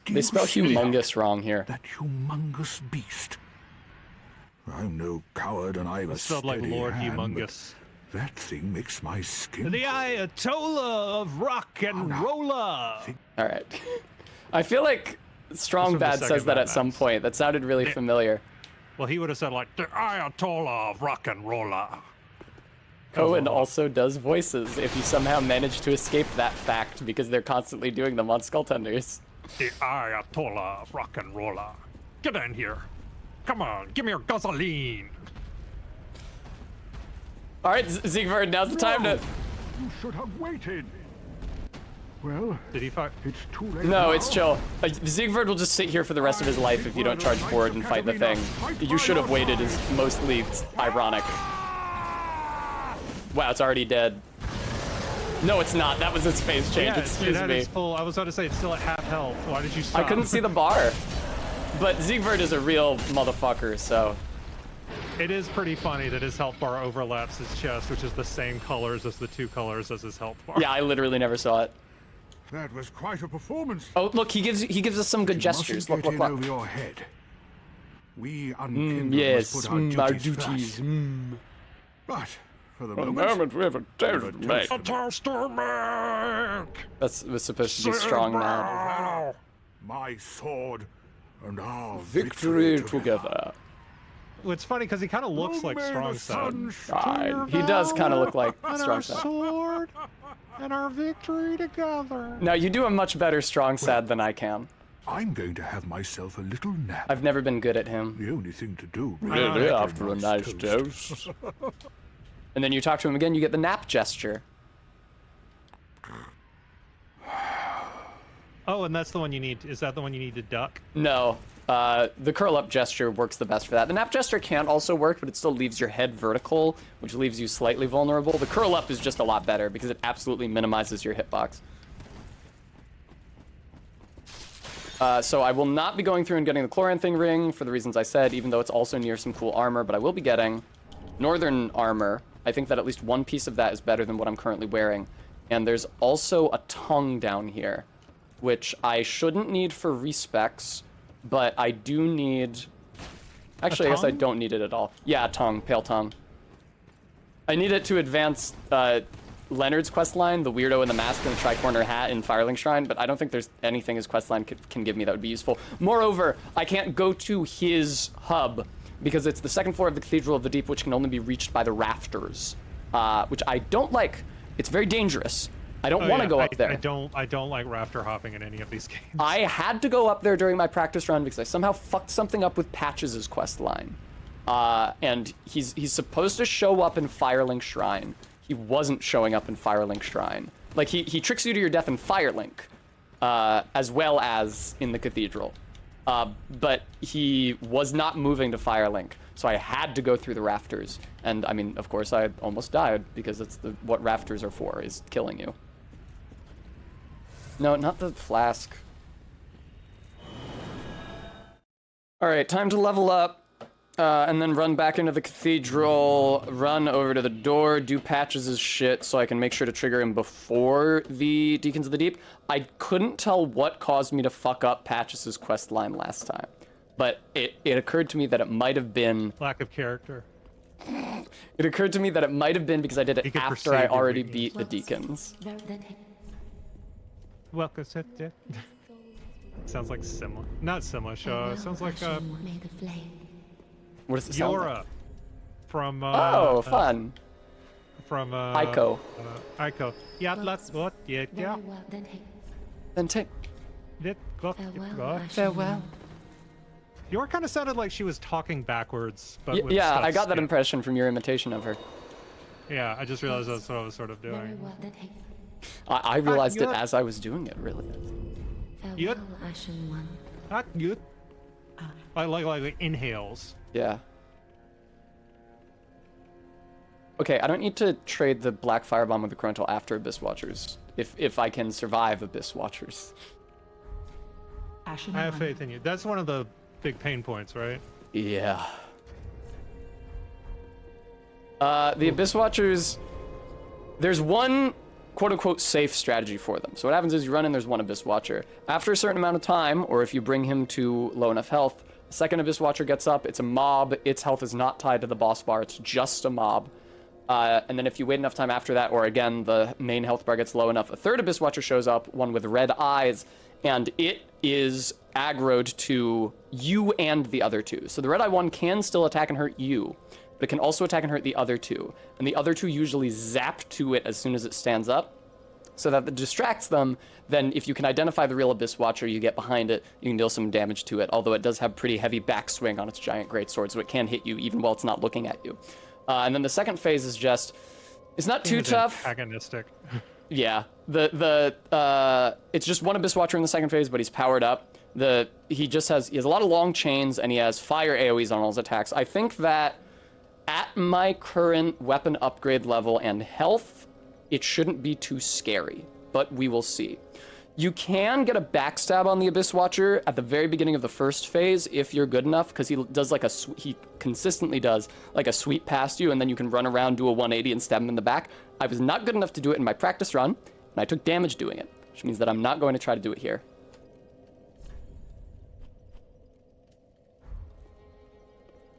do They you spell see humongous wrong here. that humongous beast? I'm no coward, and I've a It's spelled like steady Lord hand, but Humongous. that thing makes my skin. The Ayatollah of rock and roller. All right. I feel like Strong from the Bad second says that Mad at some Max. point. That sounded really familiar. Well, he would have said like the Ayatollah of rock and roller. Cohen also does voices if you somehow manage to escape that fact because they're constantly doing them on Skull Tenders. The Ayatollah of rock and roller. Get in here. Come on, give me your gasoline. All right, Siegward, now's the time to... You should have waited. Well, Did he fight? it's too late. No, now. it's chill. Siegward will just sit here for the rest of his life if you don't charge forward and fight the thing. You should have waited is mostly ironic. Wow, it's already dead. No, it's not. That was its phase change. Yeah, Excuse it had me. its full. I was about to say it's still at half health. Why did you stop? I couldn't see the bar. But Siegward is a real motherfucker, so... It is pretty funny that his health bar overlaps his chest, which is the same colors as the two colors as his health bar. Yeah, I literally never saw it. That was quite a performance. Oh, look, he gives us some good You gestures. mustn't Look, get look, in look. over your head. We unkindled Yes, must put our our duties duties. first. But for the For the moment, moment, we have a toast to make. A toast to make. That was supposed to be strong now. my sword and our Victory together. Well, it's funny because he kind of looks like Strong Side. He does kind of look like And Strong our Sad. sword and our victory together. Now, you do a much better Strong Sad than I can. I'm going to have myself a little nap. I've never been good at him. The only thing to do. Really, is after a nice dose. And then you talk to him again, you get the nap gesture. Oh, and that's the one you need. Is that the one you need to duck? No, the curl up gesture works the best for that. The nap gesture can also work, but it still leaves your head vertical, which leaves you slightly vulnerable. The curl up is just a lot better because it absolutely minimizes your hitbox. So I will not be going through and getting the Chloranthin ring for the reasons I said, even though it's also near some cool armor, but I will be getting Northern armor. I think that at least one piece of that is better than what I'm currently wearing. And there's also a tongue down here, which I shouldn't need for respecs, but I do need... Actually, I guess I don't need it at all. Yeah, a tongue, pale tongue. I need it to advance Leonard's questline, the weirdo in the mask and the tri-corner hat in Firelink Shrine, but I don't think there's anything his questline can give me that would be useful. Moreover, I can't go to his hub because it's the second floor of the Cathedral of the Deep, which can only be reached by the rafters, which I don't like. It's very dangerous. I don't want to go up there. I don't like rafter hopping in any of these games. I had to go up there during my practice run because I somehow fucked something up with Patches' quest line. And he's supposed to show up in Firelink Shrine. He wasn't showing up in Firelink Shrine. Like, he tricks you to your death in Firelink, as well as in the Cathedral. But he was not moving to Firelink, so I had to go through the rafters. And, I mean, of course, I almost died, because that's what rafters are for, is killing you. No, not the flask. Alright, time to level up, and then run back into the Cathedral, run over to the door, do Patches' shit so I can make sure to trigger him before the Deacons of the Deep. I couldn't tell what caused me to fuck up Patches' quest line last time, but it occurred to me that it might have been... Lack of character. It occurred to me that it might have been because I did it after I already beat the Deacons. Welcome, sounds like similar. Not similar, sounds like What does it sound Yora like? from Oh, fun. From Ico. Ico. Yeah, let's what? Yeah. Then take farewell. Yora kind of sounded like she was talking backwards, but with Yeah, stuff I got that skipped. impression from your imitation of her. Yeah, I just realized that's what I was sort of doing. I realized it good. as I was doing it, really. Good. Not good. I like inhales. Yeah. Okay, I don't need to trade the Black Firebomb with the Crontal after Abyss Watchers, if I can survive Abyss Watchers. Ashen I have one. faith in you. That's one of the big pain points, right? Yeah. The Abyss Watchers, there's one quote-unquote safe strategy for them. So what happens is you run in, there's one Abyss Watcher. After a certain amount of time, or if you bring him to low enough health, the second Abyss Watcher gets up, it's a mob, its health is not tied to the boss bar, it's just a mob. And then if you wait enough time after that, or again, the main health bar gets low enough, a third Abyss Watcher shows up, one with red eyes, and it is aggroed to you and the other two. So the red eye one can still attack and hurt you, but it can also attack and hurt the other two. And the other two usually zap to it as soon as it stands up, so that it distracts them. Then if you can identify the real Abyss Watcher, you get behind it, you can deal some damage to it, although it does have pretty heavy backswing on its giant greatsword, so it can hit you even while it's not looking at you. And then the second phase is just, it's not too tough. Antagonistic. Yeah, it's just one Abyss Watcher in the second phase, but he's powered up. He has a lot of long chains, and he has fire AoEs on all his attacks. I think that at my current weapon upgrade level and health, it shouldn't be too scary, but we will see. You can get a backstab on the Abyss Watcher at the very beginning of the first phase if you're good enough, because he does he consistently does like a sweep past you, and then you can run around, do a 180 and stab him in the back. I was not good enough to do it in my practice run, and I took damage doing it, which means that I'm not going to try to do it here.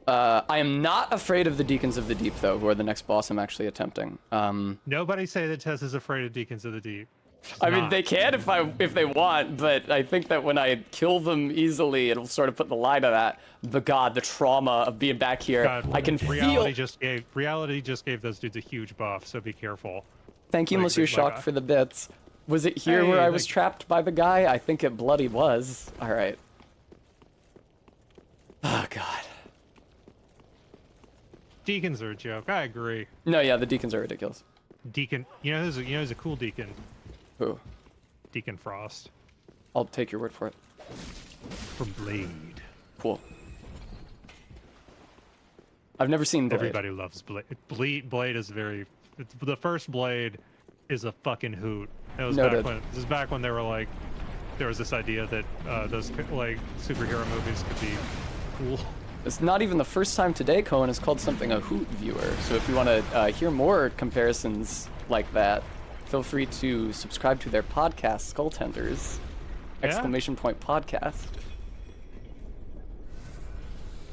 I am not afraid of the Deacons of the Deep, though, who are the next boss I'm actually attempting. Nobody say that Tess is afraid of Deacons of the Deep. I mean, they can if they want, but I think that when I kill them easily, it'll sort of put the lie to that. The trauma of being back here. God, I can reality feel. Reality just gave those dudes a huge buff, so be careful. Thank you, Monsieur Shock, for the bits. Was it here where I was trapped by the guy? I think it bloody was. All right. Oh God. Deacons are a joke. I agree. No, yeah, the deacons are ridiculous. Deacon, you know who's a cool deacon? Who? Deacon Frost. I'll take your word for it. From Blade. Cool. I've never seen Blade. Everybody loves Blade. Blade is the first Blade is a fucking hoot. It was this is back when they were like, there was this idea that those like superhero movies could be cool. It's not even the first time today Cohen has called something a hoot viewer. So if you want to hear more comparisons like that, feel free to subscribe to their podcast, Skull Tenders! Exclamation point podcast.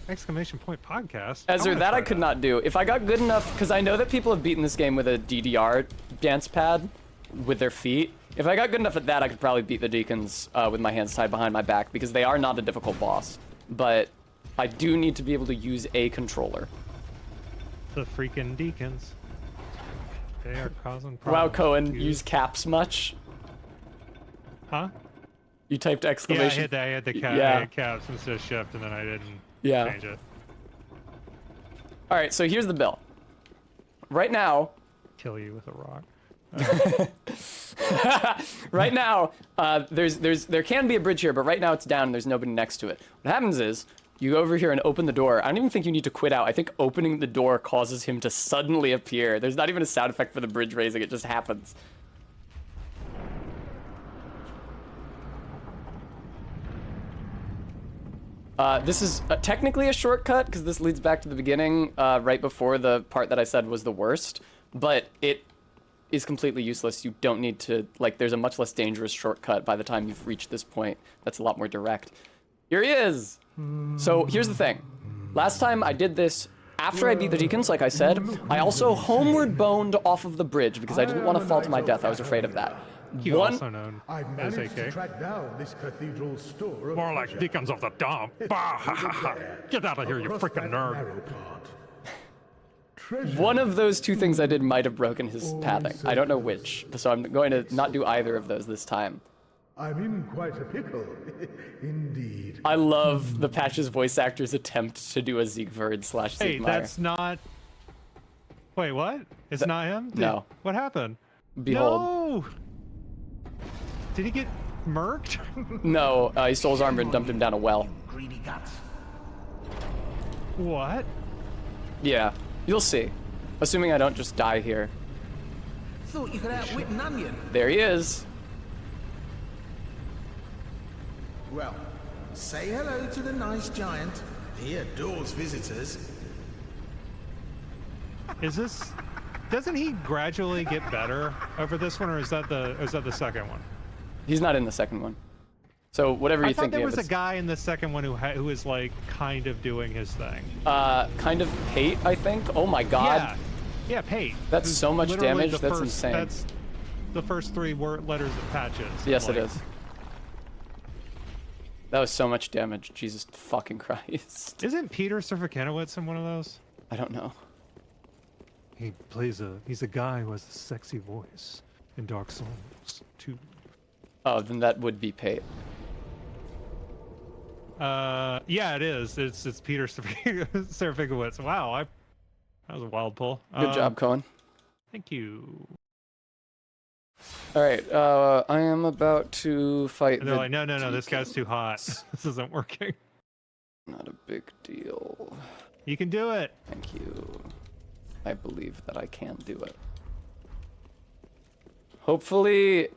Exclamation point podcast? Ezra, that I could not do. If I got good enough, because I know that people have beaten this game with a DDR dance pad with their feet. If I got good enough at that, I could probably beat the Deacons with my hands tied behind my back, because they are not a difficult boss. But I do need to be able to use a controller. The freaking Deacons. They are causing problems. Wow, Cohen, use caps much? Huh? You typed exclamation. Yeah, I hit the I hit caps instead of shift, and then I didn't change it. All right, so here's the bill. Right now... Kill you with a rock. Right now, there can be a bridge here, but right now it's down and there's nobody next to it. What happens is, you go over here and open the door. I don't even think you need to quit out. I think opening the door causes him to suddenly appear. There's not even a sound effect for the bridge raising, it just happens. This is technically a shortcut, because this leads back to the beginning, right before the part that I said was the worst, but it is completely useless. You don't need to, like, there's a much less dangerous shortcut by the time you've reached this point that's a lot more direct. Here he is! So here's the thing. Last time I did this after I beat the Deacons, like I said, I also homeward boned off of the bridge because I didn't want to fall to my death. I was afraid of that. Also known as AK. To track down this cathedral's store of More like Deacons of the Dump. Bah, ha, ha, ha. Get out of here, you freaking nerd. One of those two things I did might have broken his pathing. I don't know which, so I'm going to not do either of those this time. I'm in quite a pickle, indeed. I love the Patch's voice actor's attempt to do a Siegward / Siegmeier. Hey, that's not... Wait, what? It's not him? No. What happened? Behold. No! Did he get murked? No, he stole his armor and dumped him down a well. Greedy guts. What? Yeah, you'll see. Assuming I don't just die here. Thought you could outwit an onion. There he is. Well, Say hello to the nice giant. He adores visitors. Is this? Doesn't he gradually get better over this one, or is that the second one? He's not in the second one. So whatever you think. I thought there was a guy in the second one who is like kind of doing his thing. Kind of Pate, I think. Oh my god. Yeah, Pate. That's so much damage. That's insane. That's the first 3 letters of patches. Yes, it is. That was so much damage. Jesus fucking Christ. Isn't Peter Servakanowicz in one of those? I don't know. He's a guy who has a sexy voice in Dark Souls 2. Oh, then that would be Pate. Yeah, it is. It's Peter Servakanowicz. Wow, that was a wild pull. Good job, Cohen. Thank you. All right, I am about to fight. And they're like, no, this guy's too hot. This isn't working. Not a big deal. You can do it. Thank you. I believe that I can do it. Hopefully,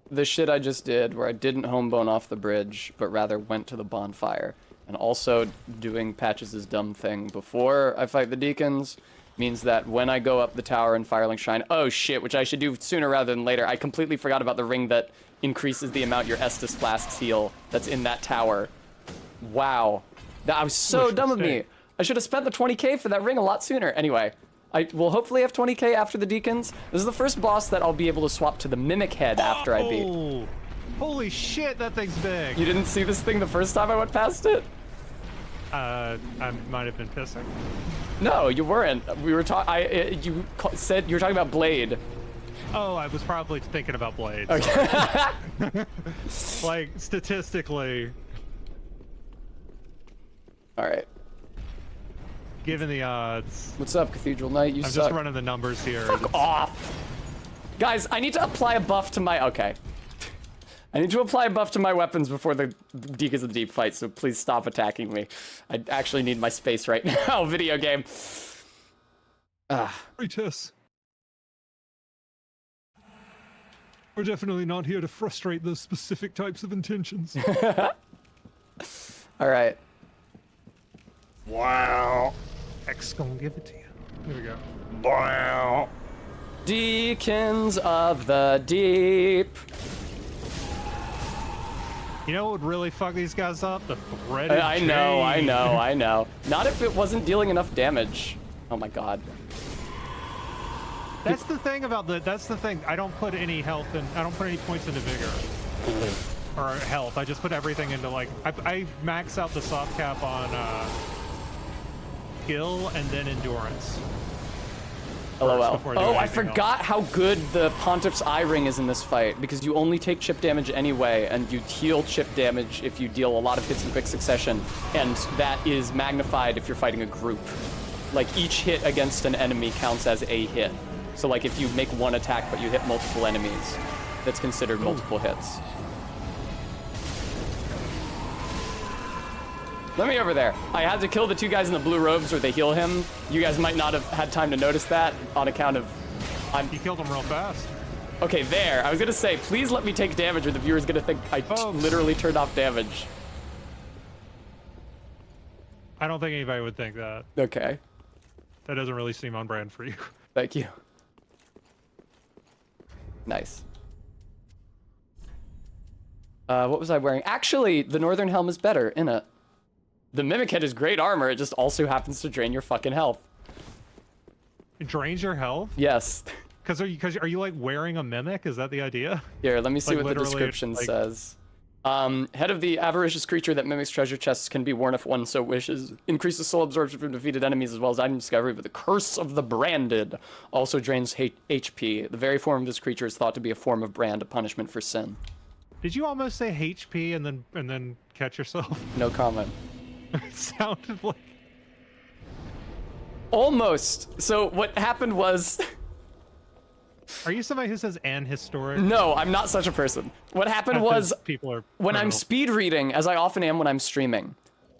the shit I just did, where I didn't homebone off the bridge, but rather went to the bonfire, and also doing Patches' dumb thing before I fight the deacons, means that when I go up the tower in Firelink Shrine, oh shit, which I should do sooner rather than later, I completely forgot about the ring that increases the amount your Estus flasks heal that's in that tower. Wow. That was so dumb of me. I should have spent the 20k for that ring a lot sooner. Anyway, I will hopefully have 20k after the deacons. This is the first boss that I'll be able to swap to the mimic head after I beat. Holy shit, that thing's big. You didn't see this thing the first time I went past it? I might have been pissing. No, you weren't. We were talking. You said you were talking about Blade. Oh, I was probably thinking about Blade. Okay. Like statistically. All right. Given the odds. What's up, Cathedral Knight? You I'm suck. just running the numbers here. Fuck off. Guys, I need to apply a buff to my. Okay. I need to apply a buff to my weapons before the Deacons of the Deep fight, so please stop attacking me. I actually need my space right now, video game. Retest. We're definitely not here to frustrate those specific types of intentions. All right. Wow. X gonna give it to you. Here we go. Wow. Deacons of the Deep. You know what would really fuck these guys up? The threaded I know. Not if it wasn't dealing enough damage. Oh my god. That's the thing about that's the thing. I don't put any health and I don't put any points into vigor. Or health. I just put everything into like, I max out the soft cap on skill and then endurance. LOL. Oh, I forgot how good the Pontiff's Eye Ring is in this fight, because you only take chip damage anyway, and you heal chip damage if you deal a lot of hits in quick succession, and that is magnified if you're fighting a group. Like, each hit against an enemy counts as a hit. So, like, if you make one attack but you hit multiple enemies, that's considered multiple hits. Let me over there. I had to kill the 2 guys in the blue robes where they heal him. You guys might not have had time to notice that on account of... You killed him real fast. Okay, there. I was gonna say, please let me take damage or the viewer's gonna think I literally turned off damage. I don't think anybody would think that. Okay. That doesn't really seem on brand for you. Thank you. Nice. What was I wearing? Actually, the Northern Helm is better, isn't it? The Mimic Head is great armor, it just also happens to drain your fucking health. It drains your health? Yes. Are you like wearing a mimic? Is that the idea? Here, let me see like, what the description says. Head of the avaricious creature that mimics treasure chests can be worn if one so wishes. Increases soul absorption from defeated enemies as well as item discovery, but the Curse of the Branded also drains HP. The very form of this creature is thought to be a form of brand, a punishment for sin. Did you almost say HP and then catch yourself? No comment. It sounded like... Almost. So what happened was... Are you somebody who says "an historic"? No, I'm not such a person. What happened was, when I'm speed reading, as I often am when I'm streaming,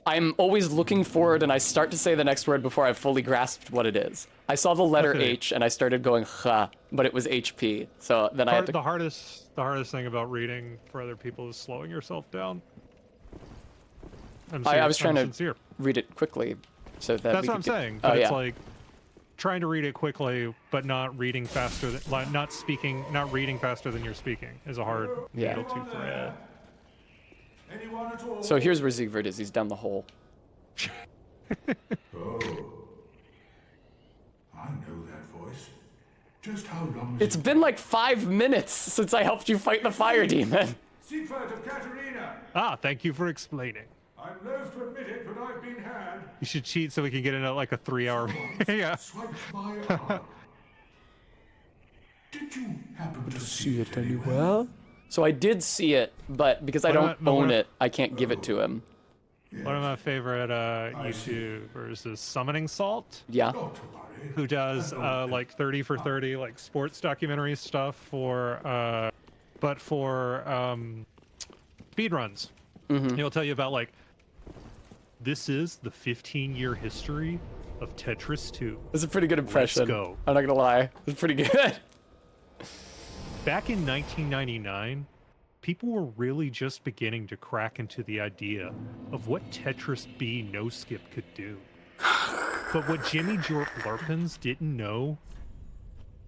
I'm always looking forward and I start to say the next word before I've fully grasped what it is. I saw the letter H and I started going "ha," but it was HP. So then I had to... The hardest thing about reading for other people is slowing yourself down. I was trying to sincere. read it quickly, so that That's what I'm saying. But it's like trying to read it quickly, but not reading faster than, like, not reading faster than you're speaking is a hard needle to thread. So here's where Siegward is. He's down the hole. Oh, I know that voice. Just how long? It's been like 5 minutes since I helped you fight the fire demon. Siegward of Catarina! Ah, thank you for explaining. I'm loath to admit it, but I've been had. You should cheat so we can get into like a 3-hour. Yeah. Swiped my arm. Did you happen to see it anywhere? So I did see it, but because I don't own it, I can't give it to him. One of my favorite YouTubers is Summoning Salt. Yeah. Who does like 30 for 30 like sports documentary stuff for but for speed runs. He'll tell you about like, this is the 15-year history of Tetris 2. It's a pretty good impression. Let's go. I'm not gonna lie. It's pretty good. Back in 1999, people were really just beginning to crack into the idea of what Tetris B no skip could do. But what Jimmy Jorp Larpins didn't know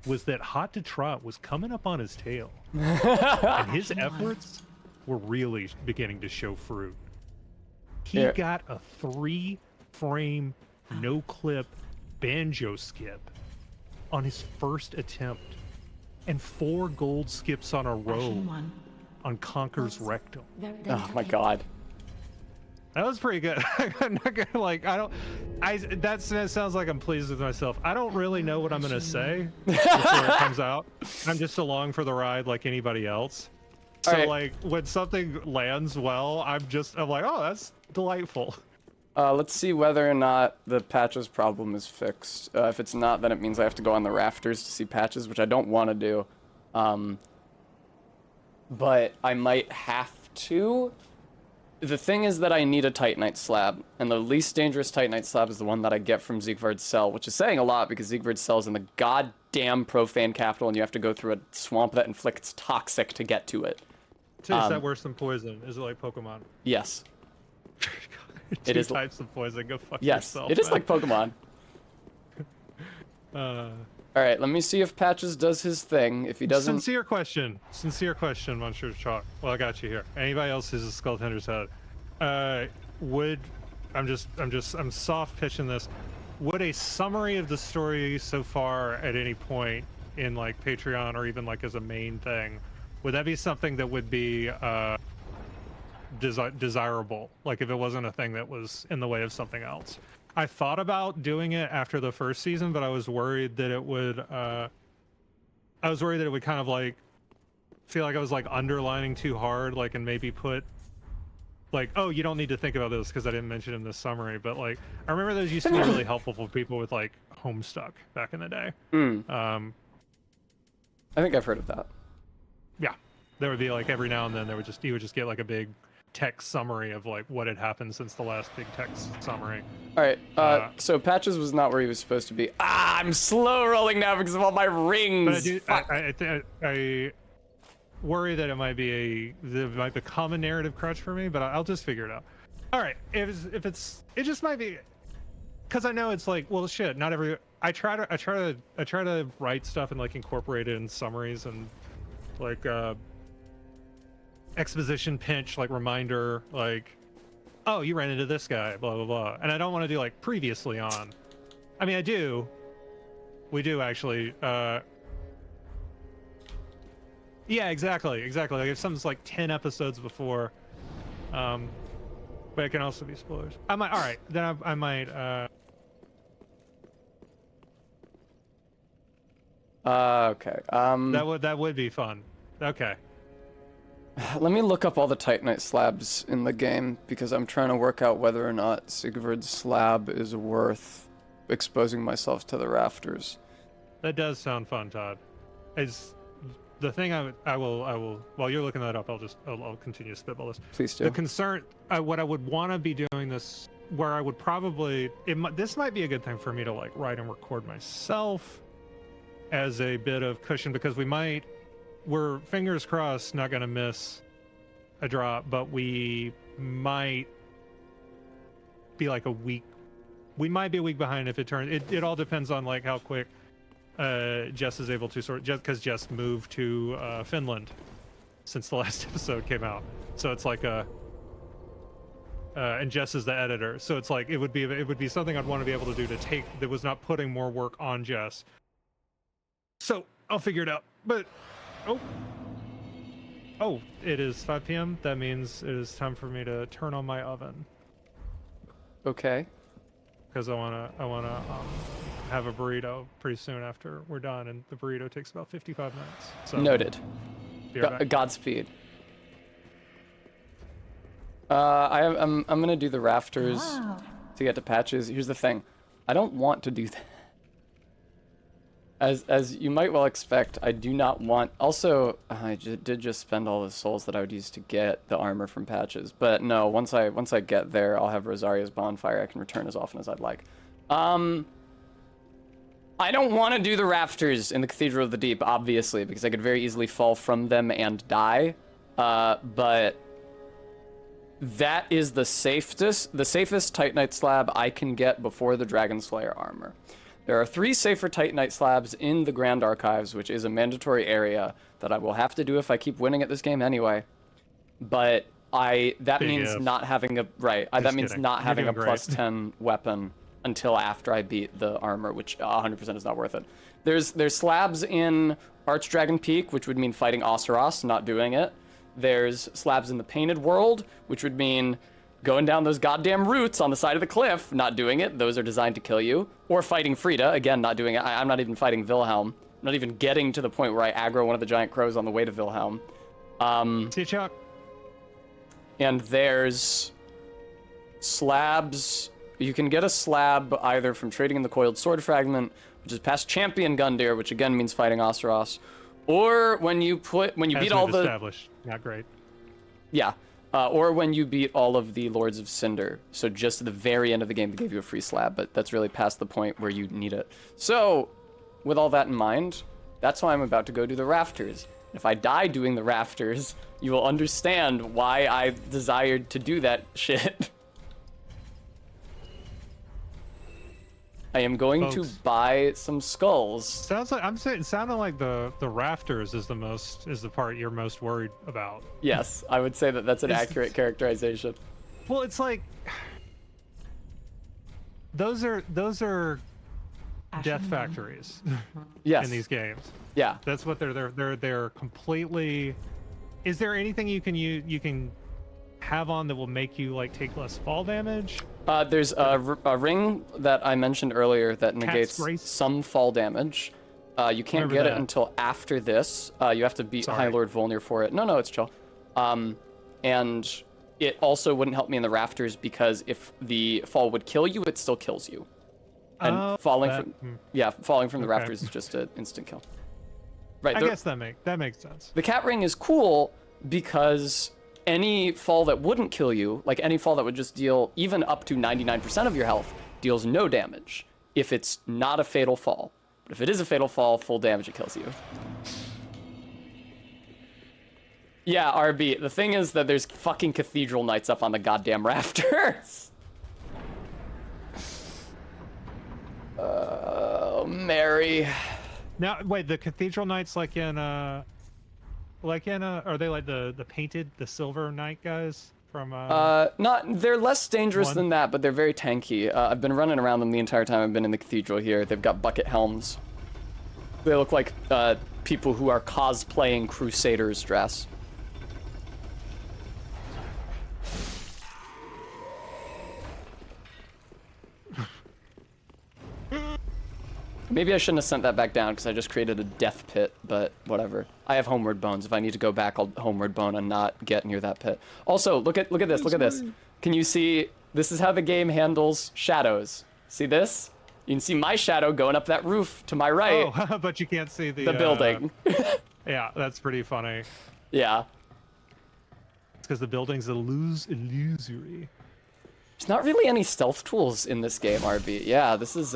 was that Hot to Trot was coming up on his tail. And his efforts were really beginning to show fruit. He got a 3-frame, no-clip banjo skip on his first attempt, and 4 gold skips on a row on Conker's Rectum. Oh my god. That was pretty good. I'm not gonna like. That sounds like I'm pleased with myself. I don't really know what I'm gonna say before it comes out. I'm just along for the ride like anybody else. So like when something lands well, I'm like, oh, that's delightful. Let's see whether or not the Patches problem is fixed. If it's not, then it means I have to go on the rafters to see Patches, which I don't want to do. But I might have to. The thing is that I need a Titanite slab, and the least dangerous Titanite slab is the one that I get from Siegward's cell, which is saying a lot because Siegward's cell is in the goddamn profane capital, and you have to go through a swamp that inflicts toxic to get to it. Is that worse than poison? Is it like Pokemon? Yes. It is types of poison. Go fuck yourself. Yes, it is like Pokemon. All right, let me see if Patches does his thing. If he doesn't, sincere question, Monsieur Chalk. Well, I got you here. Anybody else who's a Skull Tender's head? I'm soft pitching this. Would a summary of the story so far at any point in like Patreon or even like as a main thing, would that be something that would be desirable? Like if it wasn't a thing that was in the way of something else. I thought about doing it after the first season, but I was worried that it would kind of like feel like I was like underlining too hard, like, and maybe put like, oh, you don't need to think about this because I didn't mention it in the summary, but like I remember those used to be really helpful for people with like Homestuck back in the day. I think I've heard of that. Yeah, there would be like every now and then you would just get like a big text summary of like what had happened since the last big text summary. All right, so Patches was not where he was supposed to be. I'm slow rolling now because of all my rings. But I worry that it might be a common narrative crutch for me, but I'll just figure it out. All right, it just might be because I know it's like, well, shit, not every. I try to write stuff and like incorporate it in summaries and like exposition pinch, like reminder, like, oh, you ran into this guy, blah blah blah. And I don't want to do like previously on. I mean, I do. We do actually. Yeah, exactly. Like if something's like 10 episodes before, but it can also be spoilers. I might. All right, then I might. Okay. That would be fun. Okay. Let me look up all the Titanite slabs in the game because I'm trying to work out whether or not Siegward's slab is worth exposing myself to the rafters. That does sound fun, Todd. Is the thing I will while you're looking that up, I'll continue to spitball this. Please do. The concern, what I would want to be doing this, where I would probably this might be a good thing for me to like write and record myself as a bit of cushion because we're fingers crossed not going to miss a drop, but we might be like a week. We might be a week behind if it turns. It all depends on like how quick Jess is able to sort. Just because Jess moved to Finland since the last episode came out, so it's like a. And Jess is the editor, so it's like it would be something I'd want to be able to do to take that was not putting more work on Jess. So I'll figure it out. But oh, it is 5 p.m. That means it is time for me to turn on my oven. Okay. Because I wanna have a burrito pretty soon after we're done, and the burrito takes about 55 minutes. So noted. Be right back. Godspeed. I'm gonna do the rafters to get to patches. Here's the thing, I don't want to do that. As you might well expect, I do not want. Also, I did just spend all the souls that I would use to get the armor from patches. But no, once I get there, I'll have Rosaria's bonfire. I can return as often as I'd like. I don't want to do the rafters in the Cathedral of the Deep, obviously, because I could very easily fall from them and die. But that is the safest Titanite slab I can get before the Dragon Slayer armor. There are 3 safer Titanite slabs in the Grand Archives, which is a mandatory area that I will have to do if I keep winning at this game anyway. But that means not having a plus 10 weapon until after I beat the armor, which 100% is not worth it. There's slabs in Archdragon Peak, which would mean fighting Oseros, not doing it. There's slabs in the Painted World, which would mean going down those goddamn roots on the side of the cliff, not doing it. Those are designed to kill you. Or fighting Frida, again, not doing it. I'm not even fighting Wilhelm. I'm not even getting to the point where I aggro one of the giant crows on the way to Wilhelm. See you, Chuck. And there's slabs. You can get a slab either from trading in the Coiled Sword Fragment, which is past Champion Gundyr, which again means fighting Oseros, or when you beat all the established. Not great. Yeah. Or when you beat all of the Lords of Cinder. So just at the very end of the game, they gave you a free slab, but that's really past the point where you need it. So, with all that in mind, that's why I'm about to go do the rafters. If I die doing the rafters, you will understand why I desired to do that shit. I am going to buy some skulls. Sounds like it sounded like the rafters is the part you're most worried about. Yes, I would say that's an accurate characterization. Well, it's like those are death factories. Yes. In these games. Yeah. That's what they're completely. Is there anything you can have on that will make you like take less fall damage? There's a ring that I mentioned earlier that negates some fall damage. You can't get it until after this. You have to beat High Lord Volnir for it. No, it's chill. And it also wouldn't help me in the rafters because if the fall would kill you, it still kills you. And falling from the rafters is just an instant kill. Right. I guess that makes sense. The cat ring is cool because any fall that wouldn't kill you, like any fall that would just deal even up to 99% of your health, deals no damage if it's not a fatal fall. But if it is a fatal fall, full damage, it kills you. Yeah, RB. The thing is that there's fucking cathedral knights up on the goddamn rafters. Mary. Now, wait, the cathedral knights are they like the painted, the silver knight guys from they're less dangerous than that, but they're very tanky. I've been running around them the entire time I've been in the cathedral here. They've got bucket helms. They look like people who are cosplaying Crusaders dress. Maybe I shouldn't have sent that back down because I just created a death pit, but whatever. I have homeward bones. If I need to go back, I'll homeward bone and not get near that pit. Also, look at this. Look at this. Can you see? This is how the game handles shadows. See this? You can see my shadow going up that roof to my right. Oh, but you can't see the building. Yeah, that's pretty funny. Yeah. It's because the building's illusory. There's not really any stealth tools in this game, RB. Yeah, this is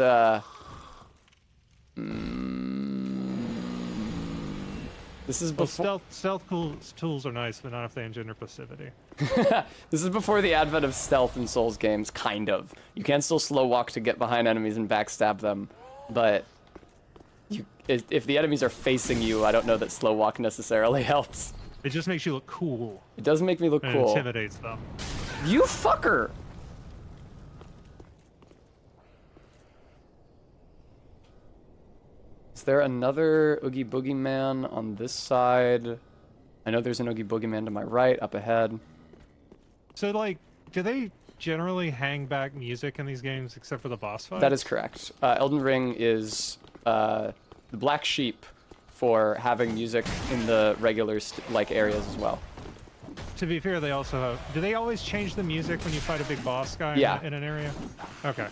This is Well, before stealth tools are nice, but not if they engender passivity. this is before the advent of stealth in Souls games, kind of. You can still slow walk to get behind enemies and backstab them, but if the enemies are facing you, I don't know that slow walk necessarily helps. It just makes you look cool. It does make me look And cool. intimidates them. You fucker! Is there another Oogie Boogie Man on this side? I know there's an Oogie Boogie Man to my right, up ahead. So, like, do they generally hang back music in these games except for the boss fights? That is correct. Elden Ring is the black sheep for having music in the regular areas as well. To be fair, they also have... Do they always change the music when you fight a big boss guy Yeah. in an area? Okay.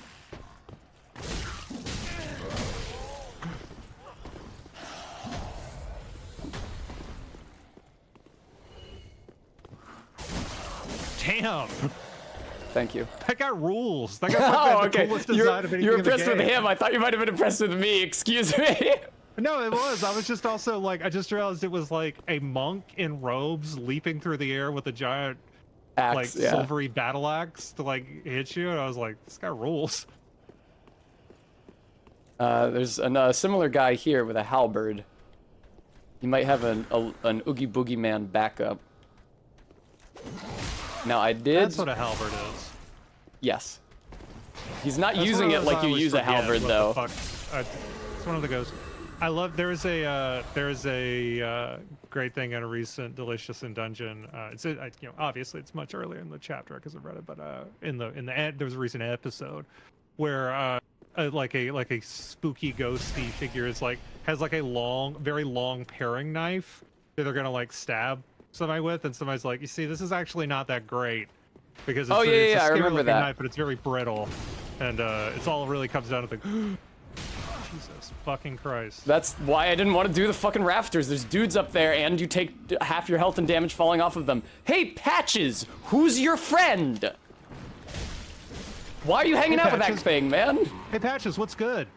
Damn! Thank you. That guy rules. That guy's like Oh, the okay. coolest design of anything You're in the impressed with game. him. I thought you might have been impressed with me. Excuse me. No, it was. I was just also like, I just realized it was like a monk in robes leaping through the air with a giant, Axe, like, yeah. silvery battle axe to like hit you. And I was like, this guy rules. There's a similar guy here with a halberd. You might have an Oogie Boogie Man backup. Now I did. That's what a halberd is. Yes. He's not That's using one it of those like I you always use a forget halberd what though. the fuck. It's one of the ghosts. I love. There's a great thing in a recent Delicious in Dungeon. Obviously it's much earlier in the chapter because I've read it, but in the there was a recent episode where like a spooky ghosty figure has like a very long paring knife that they're gonna like stab somebody with, and somebody's like, you see, this is actually not that great because it's, it's a I remember scary-looking that. knife, but it's very brittle, and it's all really comes down to the Jesus fucking Christ. That's why I didn't want to do the fucking rafters. There's dudes up there, and you take half your health and damage falling off of them. Hey, Patches, who's your friend? Why are you hanging out with that thing, man? Hey, Patches, what's good?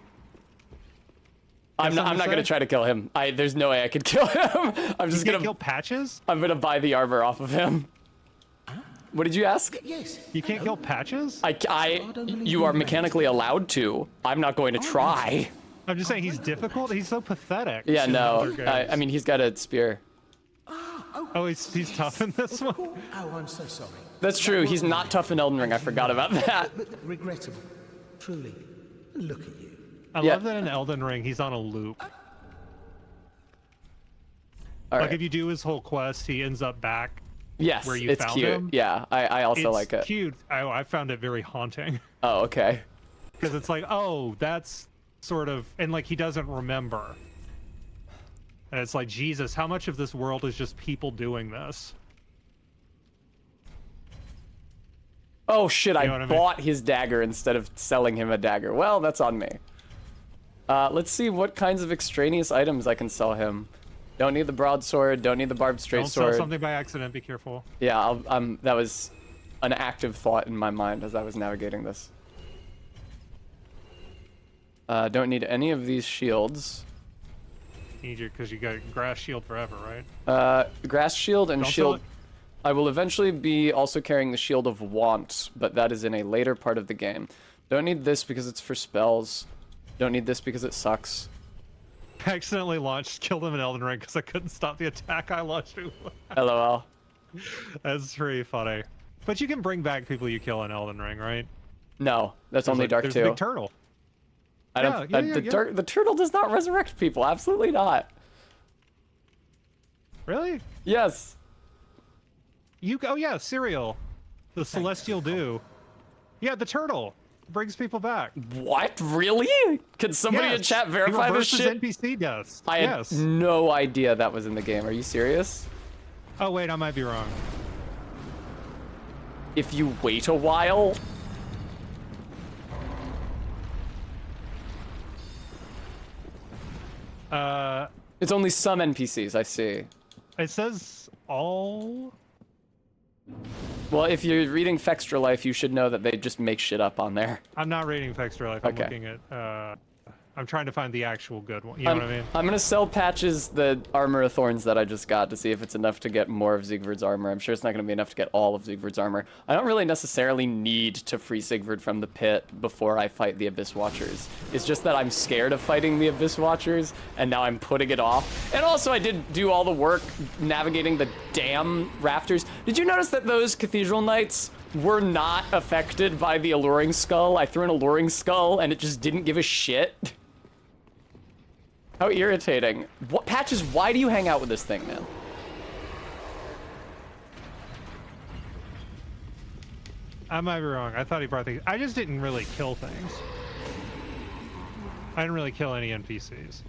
I'm not gonna try to kill him. There's no way I could kill him. I'm just gonna kill Patches. I'm gonna buy the armor off of him. What did you ask? Yes. You can't kill Patches? You are mechanically allowed to. I'm not going to try. I'm just saying he's difficult. He's so pathetic. Yeah, in no. other games. I mean, he's got a spear. Oh, he's tough in this one. Oh, I'm so sorry. That's true. He's not tough in Elden Ring. I forgot about that. But regrettable, truly. Look at you. I love that in Elden Ring he's on a loop. All like right. if you do his whole quest, he ends up back. Yes, where you it's found cute. him. Yeah, I also like it. It's cute. I found it very haunting. Oh, okay. Because it's like, oh, that's sort of, and like he doesn't remember. And it's like, Jesus, how much of this world is just people doing this? Oh shit, You know I what I mean? bought his dagger instead of selling him a dagger. Well, that's on me. Let's see what kinds of extraneous items I can sell him. Don't need the broadsword, don't need the barbed straight Don't sword. sell something by accident, be careful. Yeah, that was an active thought in my mind as I was navigating this. Don't need any of these shields. Need you, because you got grass shield forever, right? Grass shield and Don't shield. sell it. I will eventually be also carrying the Shield of Want, but that is in a later part of the game. Don't need this because it's for spells. Don't need this because it sucks. I accidentally killed him in Elden Ring because I couldn't stop the attack I launched. LOL. That's pretty funny. But you can bring back people you kill in Elden Ring, right? No, that's only Dark 2. There's a big turtle. I don't. Yeah, the turtle does not resurrect people. Absolutely not. Really? Yes. Oh yeah, Cereal. The Celestial Dew. Yeah, the turtle brings people back. What? Really? Could somebody in chat verify this shit? NPC deaths. I had no idea that was in the game. Are you serious? Oh wait, I might be wrong. If you wait a while. It's only some NPCs, I see. It says all. Well, if you're reading Fextra Life, you should know that they just make shit up on there. I'm not reading Fextra Life. I'm Okay. looking at I'm trying to find the actual good one. You know what I mean? I'm gonna sell Patches the Armor of Thorns that I just got to see if it's enough to get more of Siegward's armor. I'm sure it's not gonna be enough to get all of Siegward's armor. I don't really necessarily need to free Siegward from the pit before I fight the Abyss Watchers. It's just that I'm scared of fighting the Abyss Watchers, and now I'm putting it off. And also, I did do all the work navigating the damn rafters. Did you notice that those Cathedral Knights were not affected by the Alluring Skull? I threw an Alluring Skull, and it just didn't give a shit. How irritating. What, Patches, why do you hang out with this thing, man? I might be wrong. I thought he brought things. I just didn't really kill things. I didn't really kill any NPCs.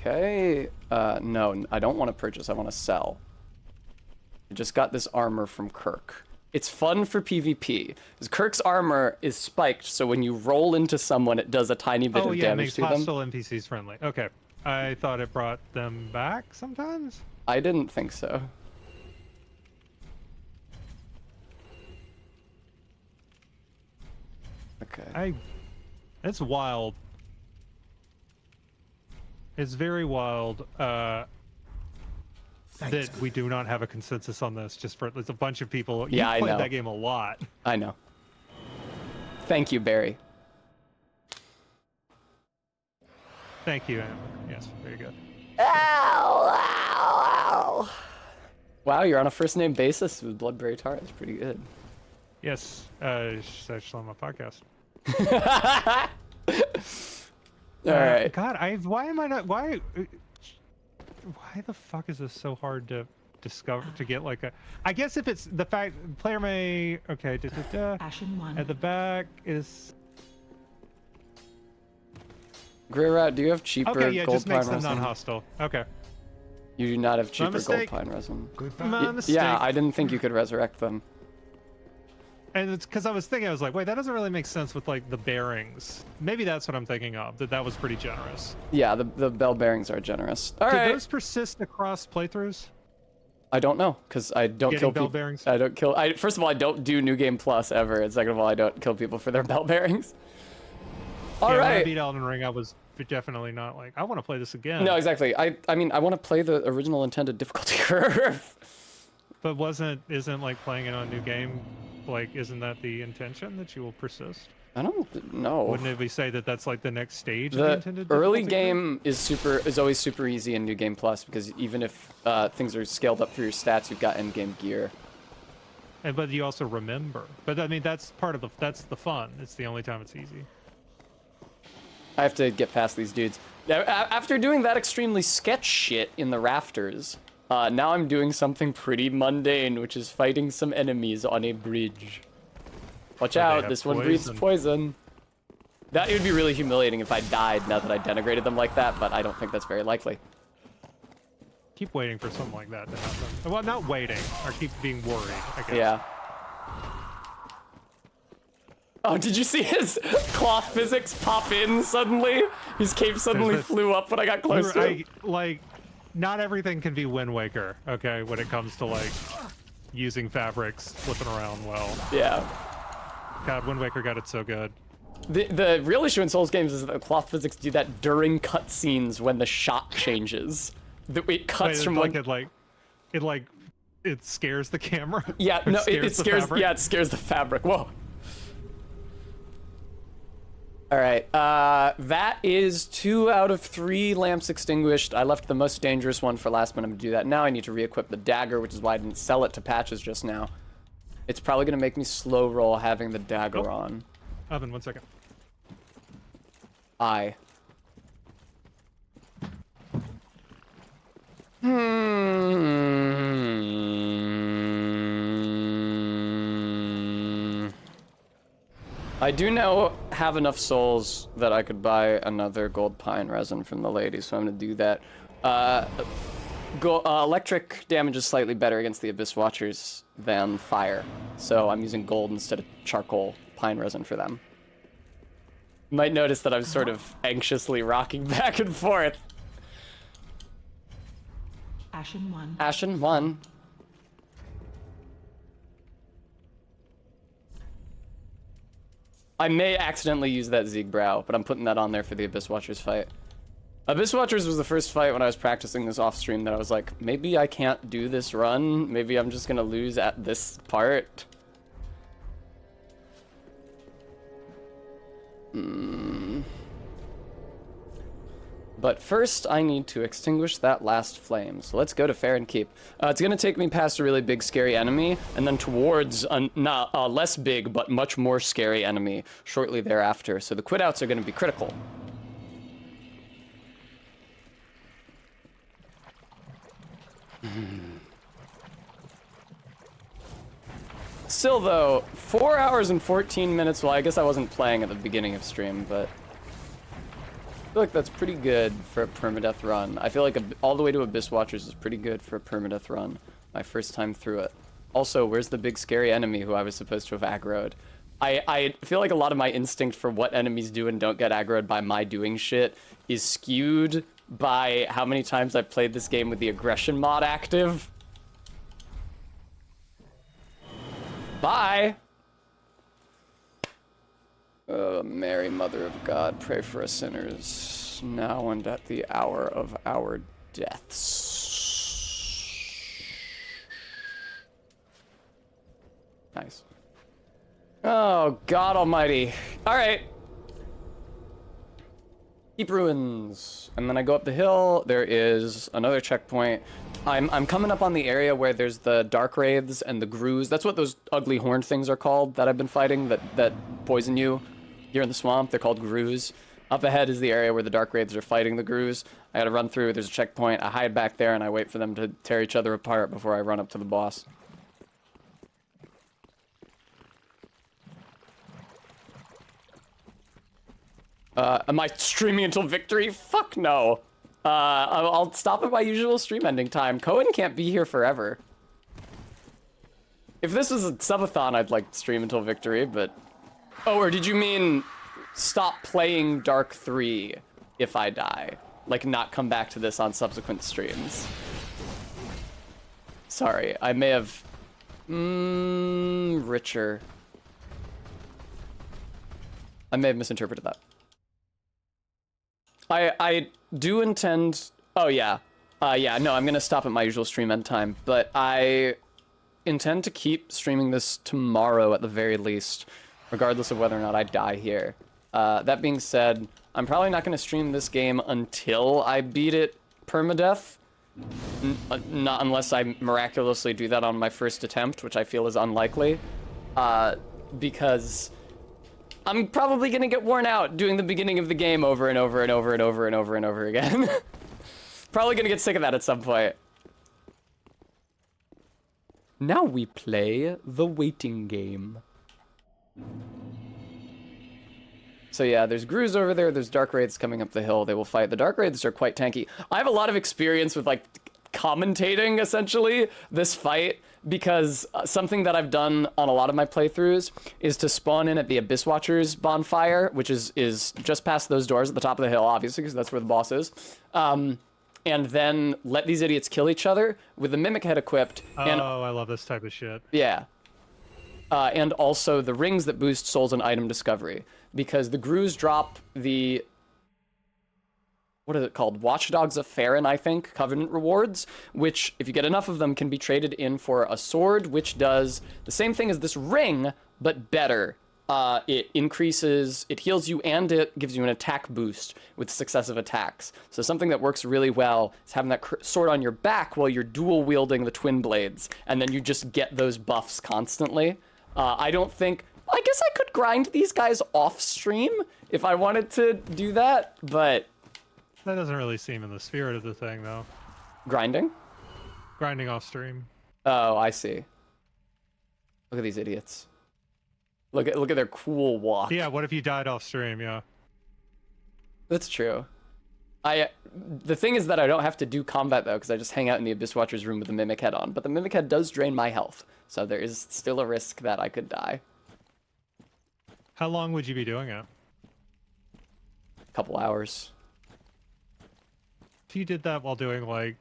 Okay. No, I don't want to purchase. I want to sell. I just got this armor from Kirk. It's fun for PvP. Because Kirk's armor is spiked, so when you roll into someone, it does a tiny bit of damage to them. Oh yeah, makes hostile NPCs friendly. Okay. I thought it brought them back sometimes? I didn't think so. Okay. It's wild. It's very wild that we do not have a consensus on this. Just for there's a bunch of people. Yeah, You've played that game a lot. I know. Thank you, Barry. Thank you, Emma. Yes, very good. Ow, ow, ow. Wow, you're on a first name basis with Bloodberry Tart. That's pretty good. Yes, it's actually on my podcast. All right. God, why am I not? Why the fuck is this so hard to discover? To get like a? I guess if it's the fact player may. Okay. Ashen 1. At the back is. Grey Rat, do you have cheaper Okay, yeah, gold just makes pine them resin? non-hostile. Okay. You do not have cheaper gold mistake. pine resin. My mistake. Yeah, I didn't think you could resurrect them. And it's because I was thinking, I was like, wait, that doesn't really make sense with like the bearings. Maybe that's what I'm thinking of. That was pretty generous. Yeah, the bell bearings are generous. All Do right. those persist across playthroughs? I don't know, because I don't Getting kill bell people. bearings? I don't kill. First of all, I don't do New Game Plus ever, and second of all, I don't kill people for their bell bearings. All When I right. beat Elden Ring, I was definitely not like, I want to play this again. No, exactly. I mean, I want to play the original intended difficulty curve. But isn't like playing it on New Game, like, isn't that the intention that you will persist? I don't know. Wouldn't we say that that's like the next stage of the The intended early difficulty game is always super easy in New Game Plus because even if things are scaled up for your stats, you've got end game gear. But you also remember. But I mean, that's part of that's the fun. It's the only time it's easy. I have to get past these dudes. After doing that extremely sketch shit in the rafters, now I'm doing something pretty mundane, which is fighting some enemies on a bridge. Watch out, this one breathes poison. That would be really humiliating if I died now that I denigrated them like that, but I don't think that's very likely. Keep waiting for something like that to happen. Well, not waiting, or keep being worried, I guess. Yeah. Oh, did you see his cloth physics pop in suddenly? His cape suddenly flew up when I got close to him. Like, not everything can be Wind Waker, okay, when it comes to, like, using fabrics, flipping around well. Yeah. God, Wind Waker got it so good. The real issue in Souls games is that the cloth physics do that during cutscenes when the shot changes. It cuts from like it scares the camera. Yeah, no, it scares the fabric. Whoa. All right, that is 2 out of 3 lamps extinguished. I left the most dangerous one for last, but I'm gonna do that now. I need to re-equip the dagger, which is why I didn't sell it to Patches just now. It's probably gonna make me slow roll having the dagger on. Oven, 1 second. I do now have enough souls that I could buy another gold pine resin from the lady, so I'm gonna do that. Electric damage is slightly better against the Abyss Watchers than fire, so I'm using gold instead of charcoal pine resin for them. You might notice that I'm sort of anxiously rocking back and forth. Ashen 1. Ashen 1. I may accidentally use that Siegbrow, but I'm putting that on there for the Abyss Watchers fight. Abyss Watchers was the first fight when I was practicing this off stream that I was like, maybe I can't do this run. Maybe I'm just gonna lose at this part. But first, I need to extinguish that last flame. So let's go to Farron Keep. It's gonna take me past a really big, scary enemy, and then towards a not less big, but much more scary enemy shortly thereafter. So the quit outs are gonna be critical. Still though, 4 hours and 14 minutes, well I guess I wasn't playing at the beginning of stream, but I feel like that's pretty good for a permadeath run. I feel like all the way to Abyss Watchers is pretty good for a permadeath run, my first time through it. Also, where's the big scary enemy who I was supposed to have aggroed? I feel like a lot of my instinct for what enemies do and don't get aggroed by my doing shit is skewed by how many times I've played this game with the aggression mod active. Bye! Mary, Mother of God, pray for us sinners, now and at the hour of our deaths. Nice. Oh, God almighty. Alright. Keep ruins. And then I go up the hill, there is another checkpoint. I'm coming up on the area where there's the dark wraiths and the grues. That's what those ugly horned things are called that I've been fighting that poison you here in the swamp. They're called grues. Up ahead is the area where the dark wraiths are fighting the grues. I gotta run through, there's a checkpoint, I hide back there and I wait for them to tear each other apart before I run up to the boss. Am I streaming until victory? Fuck no. I'll stop at my usual stream ending time. Cohen can't be here forever. If this was a subathon, I'd like to stream until victory, but... Oh, or did you mean stop playing Dark 3 if I die? Like, not come back to this on subsequent streams? Sorry, I may have... richer. I may have misinterpreted that. I do intend... Oh, yeah. Yeah, no, I'm gonna stop at my usual stream end time, but I intend to keep streaming this tomorrow at the very least, regardless of whether or not I die here. That being said, I'm probably not gonna stream this game until I beat it permadeath. Not unless I miraculously do that on my first attempt, which I feel is unlikely. Because... I'm probably gonna get worn out doing the beginning of the game over and over and over and over and over and over again. Probably gonna get sick of that at some point. Now we play the waiting game. So yeah, there's grues over there, there's dark wraiths coming up the hill, they will fight. The dark wraiths are quite tanky. I have a lot of experience with like commentating essentially this fight, because something that I've done on a lot of my playthroughs is to spawn in at the Abyss Watchers bonfire, which is just past those doors at the top of the hill, obviously, because that's where the boss is. And then let these idiots kill each other with the Mimic Head equipped. And, I love this type of shit. Yeah. And also the rings that boost souls and item discovery, because the grues drop the... what is it called? Watchdogs of Farron, I think, Covenant rewards, which, if you get enough of them, can be traded in for a sword, which does the same thing as this ring, but better. It increases, it heals you, and it gives you an attack boost with successive attacks. So something that works really well is having that sword on your back while you're dual wielding the twin blades, and then you just get those buffs constantly. I don't think... I guess I could grind these guys off stream if I wanted to do that, but... That doesn't really seem in the spirit of the thing, though. Grinding? Grinding off stream. Oh, I see. Look at these idiots. Look at their cool walk. Yeah, what if you died off stream? Yeah. That's true. The thing is that I don't have to do combat though, because I just hang out in the Abyss Watcher's room with the Mimic Head on. But the Mimic Head does drain my health, so there is still a risk that I could die. How long would you be doing it? A couple hours. If you did that while doing like,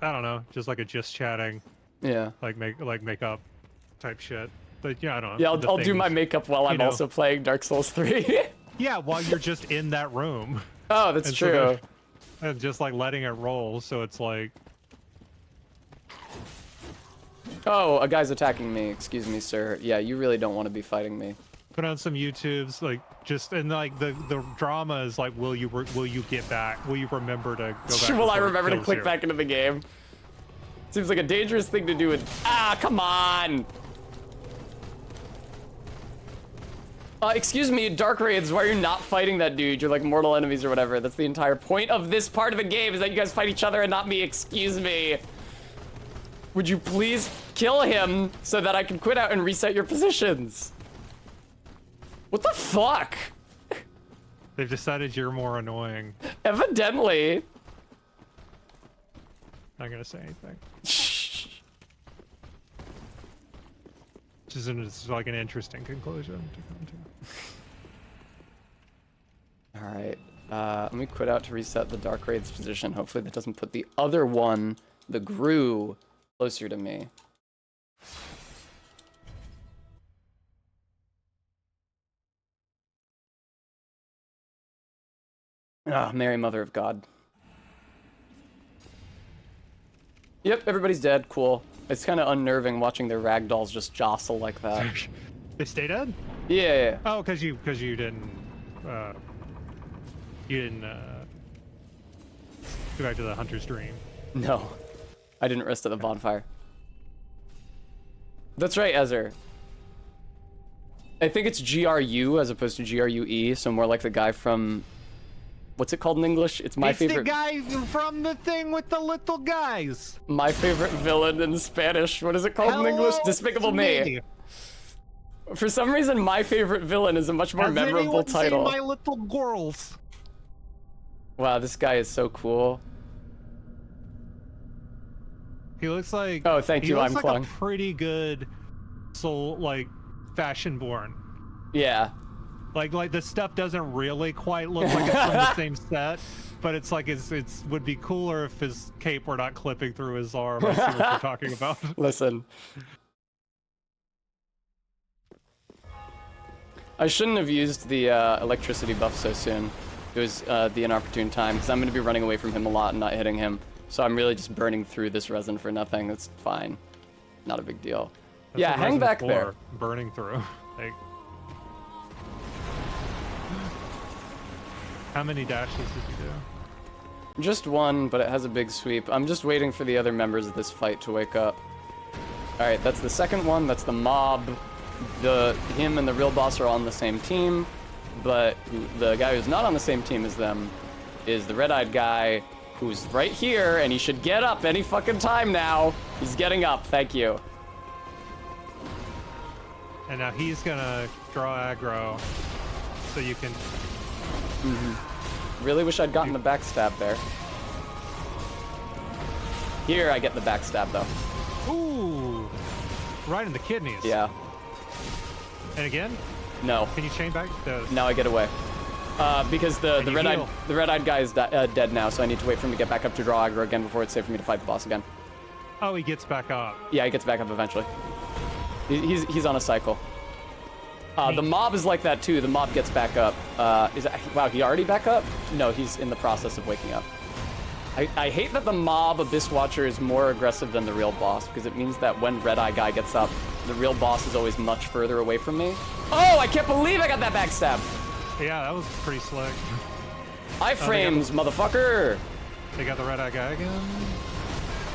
I don't know, just like a just chatting, yeah, like make up type shit, But yeah, I don't know. Yeah, I'll do my makeup while I'm also playing Dark Souls 3. Yeah, while you're just in that room. Oh, that's true. And just like letting it roll, so it's like. Oh, a guy's attacking me. Excuse me, sir. Yeah, you really don't want to be fighting me. Put on some YouTubes, like just and like the drama is like, will you get back? Will you remember to go back? Will I remember to click back into the game? Seems like a dangerous thing to do. With come on. Excuse me, Dark Raids, why are you not fighting that dude? You're like mortal enemies or whatever. That's the entire point of this part of the game, is that you guys fight each other and not me. Excuse me. Would you please kill him so that I can quit out and reset your positions? What the fuck? They've decided you're more annoying. Evidently. Not gonna say anything. Which is like an interesting conclusion to come to. All right, let me quit out to reset the Dark Raid's position. Hopefully that doesn't put the other one, the Gru, closer to me. Ah, Mary, Mother of God. Yep, everybody's dead. Cool. It's kind of unnerving watching their ragdolls just jostle like that. They stay dead? Yeah. Oh, because you didn't go back to the hunter's dream. No, I didn't rest at the bonfire. That's right, Ezer. I think it's GRU as opposed to GRUE, so more like the guy from... What's it called in English? It's my favorite... It's the guy from the thing with the little guys. My favorite villain in Spanish. What is it called in English? Despicable Me. For some reason, my favorite villain is a much more memorable title. My little girls. Wow, this guy is so cool. He looks like... Oh, thank you, I'm like Klung. a pretty good soul, like, fashion-born. Yeah. Like the stuff doesn't really quite look like it's from the same set, but it's like it's would be cooler if his cape were not clipping through his arm. I see what you're talking about. Listen. I shouldn't have used the electricity buff so soon. It was the inopportune time, because I'm going to be running away from him a lot and not hitting him. So I'm really just burning through this resin for nothing. That's fine. Not a big deal. That's yeah, hang back there. Burning through. Like, how many dashes did you do? Just one, but it has a big sweep. I'm just waiting for the other members of this fight to wake up. Alright, that's the second one. That's the mob. Him and the real boss are on the same team, but the guy who's not on the same team as them is the red-eyed guy who's right here, and he should get up any fucking time now. He's getting up. Thank you. And now he's gonna draw aggro, so you can... Really wish I'd gotten the backstab there. Here I get the backstab though. Ooh, right in the kidneys. Yeah. And again? No. Can you chain back? Now I get away. Because the red-eyed guy is dead now, so I need to wait for him to get back up to draw aggro again before it's safe for me to fight the boss again. Oh, he gets back up. Yeah, he gets back up eventually. He's on a cycle. The mob is like that too. The mob gets back up. Wow, he already back up? No, he's in the process of waking up. I hate that the mob Abyss Watcher is more aggressive than the real boss, because it means that when Red-Eye guy gets up, the real boss is always much further away from me. Oh, I can't believe I got that backstab. Yeah, that was pretty slick. Iframes, motherfucker. They got the Red-Eye guy again?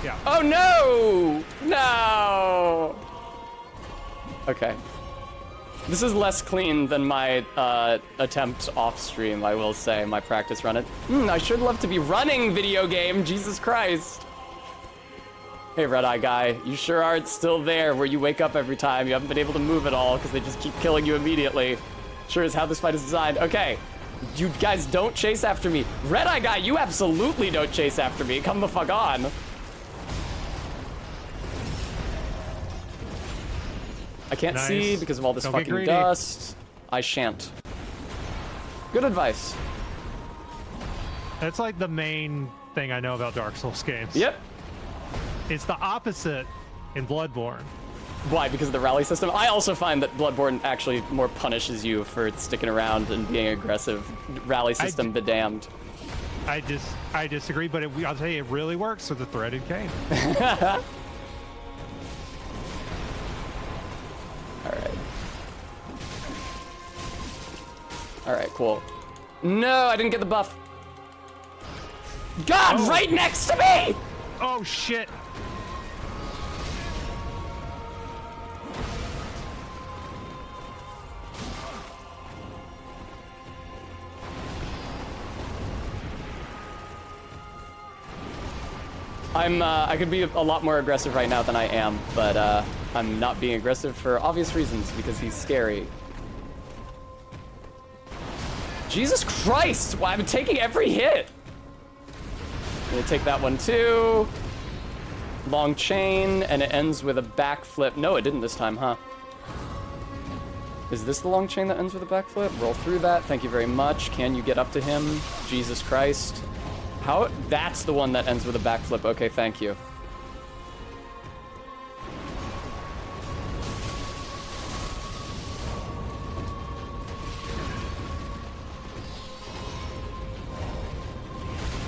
Yeah. Oh no! No! Okay. This is less clean than my attempt off stream, I will say, my practice run it. I should love to be running video game, Jesus Christ. Hey, Red-Eye guy, you sure aren't still there where you wake up every time. You haven't been able to move at all because they just keep killing you immediately. Sure is how this fight is designed. Okay, you guys don't chase after me. Red-Eye guy, you absolutely don't chase after me. Come the fuck on. I can't see because of all this fucking dust. I shan't. Good advice. That's like the main thing I know about Dark Souls games. Yep. It's the opposite in Bloodborne. Why? Because of the rally system? I also find that Bloodborne actually more punishes you for sticking around and being aggressive. Rally system be damned. I disagree, but I'll tell you, it really works with the threaded cane. Alright, cool. No, I didn't get the buff. God, right next to me! Oh, shit. I could be a lot more aggressive right now than I am, but I'm not being aggressive for obvious reasons, because he's scary. Jesus Christ! Well, I'm taking every hit! I'm gonna take that one too. Long chain, and it ends with a backflip. No, it didn't this time, huh? Is this the long chain that ends with a backflip? Roll through that, thank you very much. Can you get up to him? Jesus Christ. How? That's the one that ends with a backflip. Okay, thank you.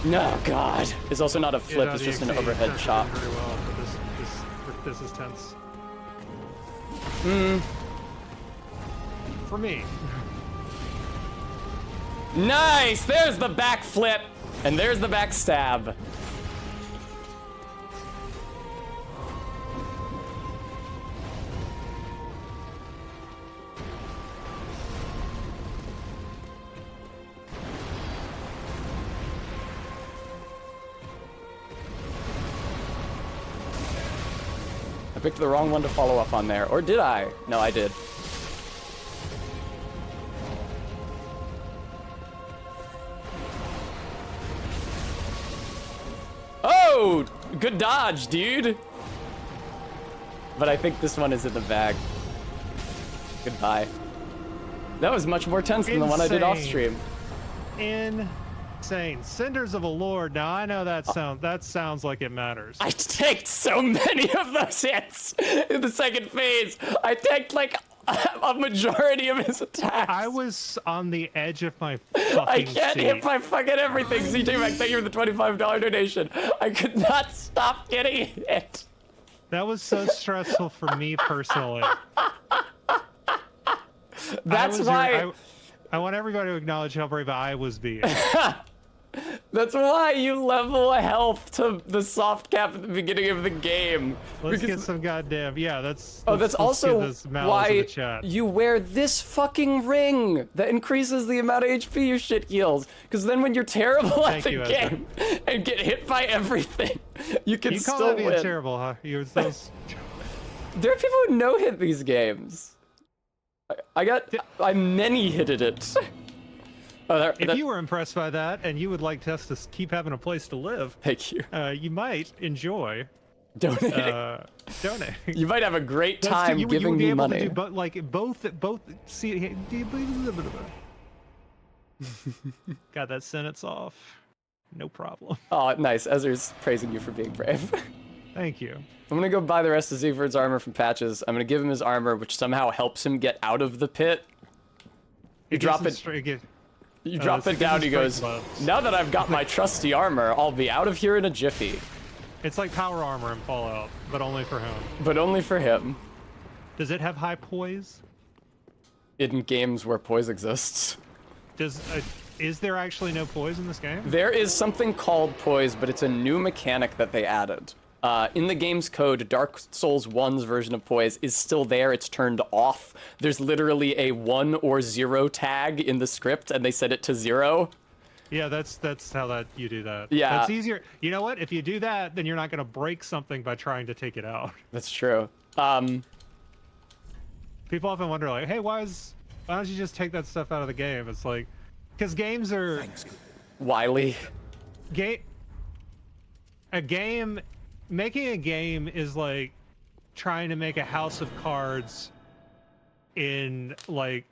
No, God. It's also not a flip, it's just an overhead chop. Very well, but this is tense. For me. Nice! There's the backflip! And there's the backstab. I picked the wrong one to follow up on there. Or did I? No, I did. Oh! Good dodge, dude! But I think this one is in the bag. Goodbye. That was much more tense than the one I did off stream. Insane. Cinders of a Lord. Now I know that sounds like it matters. I tanked so many of those hits in the second phase. I tanked like a majority of his attacks. I was on the edge of my fucking I can't seat. hit my fucking everything. CJ Mac, thank you for the $25 donation. I could not stop getting hit. That was so stressful for me personally. That's why I want everybody to acknowledge how brave I was being. That's why you level health to the soft cap at the beginning of the game. Let's get some goddamn that's also why you wear this fucking ring that increases the amount of HP your shit heals. Because then when you're terrible at the game and get hit by everything, you can still win. You call that being terrible, huh? There are people who no-hit these games. I many-hitted it. If you were impressed by that and you would like us to keep having a place to live, thank you. You might enjoy donating. Donating. You might have a great time giving me money. You would be able to do both. See, got that sentence off. No problem. Oh, nice. Ezra's praising you for being brave. Thank you. I'm gonna go buy the rest of Siegward's armor from Patches. I'm gonna give him his armor, which somehow helps him get out of the pit. You drop it. You drop it down, he goes, now that I've got my trusty armor, I'll be out of here in a jiffy. It's like power armor in Fallout, but only for him. But only for him. Does it have high poise? In games where poise exists. Is there actually no poise in this game? There is something called poise, but it's a new mechanic that they added. In the game's code, Dark Souls 1's version of poise is still there. It's turned off. There's literally a 1 or 0 tag in the script, and they set it to 0. Yeah, that's how you do that. Yeah. That's easier. You know what? If you do that, then you're not going to break something by trying to take it out. That's true. People often wonder, like, hey, why don't you just take that stuff out of the game? It's like, because games are... Wily. Making a game is like trying to make a house of cards in the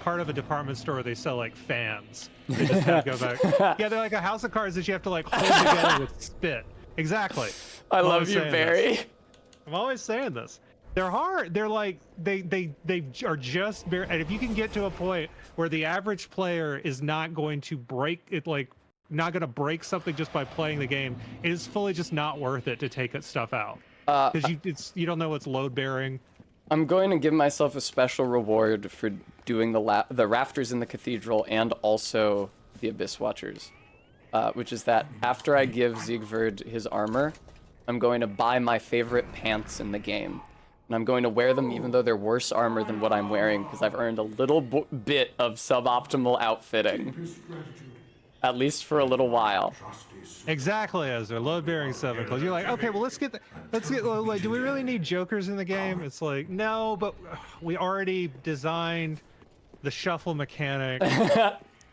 part of a department store where they sell like fans. They just have to go back. Yeah, they're like a house of cards that you have to like hold together with spit. Exactly. I love you, Barry. I'm always saying this. They're hard. They're like they are just and if you can get to a point where the average player is not going to break it, like not going to break something just by playing the game, it is fully just not worth it to take stuff out because you don't know what's load bearing. I'm going to give myself a special reward for doing the rafters in the cathedral and also the Abyss Watchers, which is that after I give Siegward his armor, I'm going to buy my favorite pants in the game. And I'm going to wear them even though they're worse armor than what I'm wearing because I've earned a little bit of suboptimal outfitting. At least for a little while. Exactly, as they're load-bearing 7 because you're like, okay, well let's get like, do we really need jokers in the game? It's like, no, but we already designed the shuffle mechanic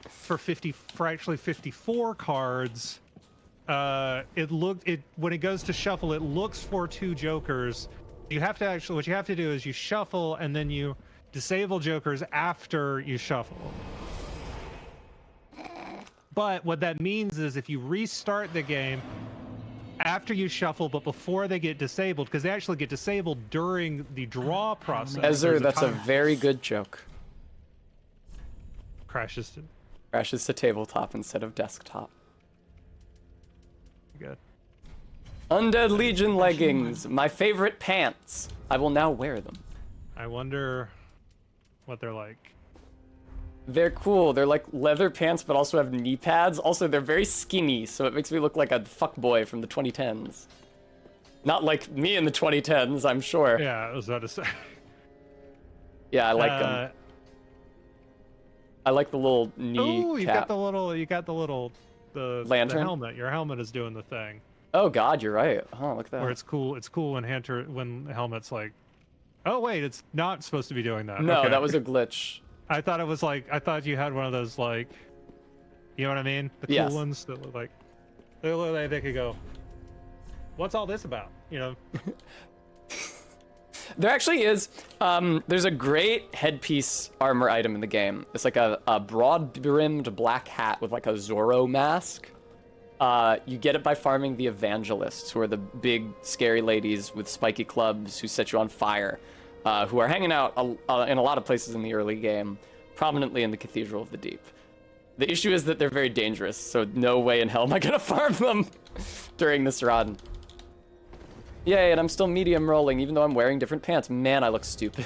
for actually 54 cards. When it goes to shuffle, it looks for 2 jokers. You have to what you have to do is you shuffle and then you disable jokers after you shuffle. But what that means is if you restart the game after you shuffle, but before they get disabled, because they actually get disabled during the draw process. Ezra, that's a very good joke. Crashes to tabletop instead of desktop. Good. Undead Legion leggings, my favorite pants. I will now wear them. I wonder what they're like. They're cool. They're like leather pants, but also have knee pads. Also, they're very skinny, so it makes me look like a fuckboy from the 2010s. Not like me in the 2010s, I'm sure. Yeah, I was about to say. Yeah, I like them. I like the little knee cap. You got the little lantern? The helmet. Your helmet is doing the thing. Oh God, you're right. Oh, look at that. Where it's cool. It's cool when the helmet's like, oh wait, it's not supposed to be doing that. No, okay. that was a glitch. I thought it was like, I thought you had one of those like, you know what I mean? The cool ones that look like, they could go, what's all this about? You know? There actually is, there's a great headpiece armor item in the game. It's like a broad-brimmed black hat with like a Zorro mask. You get it by farming the evangelists, who are the big, scary ladies with spiky clubs who set you on fire. Who are hanging out in a lot of places in the early game, prominently in the Cathedral of the Deep. The issue is that they're very dangerous, so no way in hell am I gonna farm them during this run. Yay, and I'm still medium rolling, even though I'm wearing different pants. Man, I look stupid.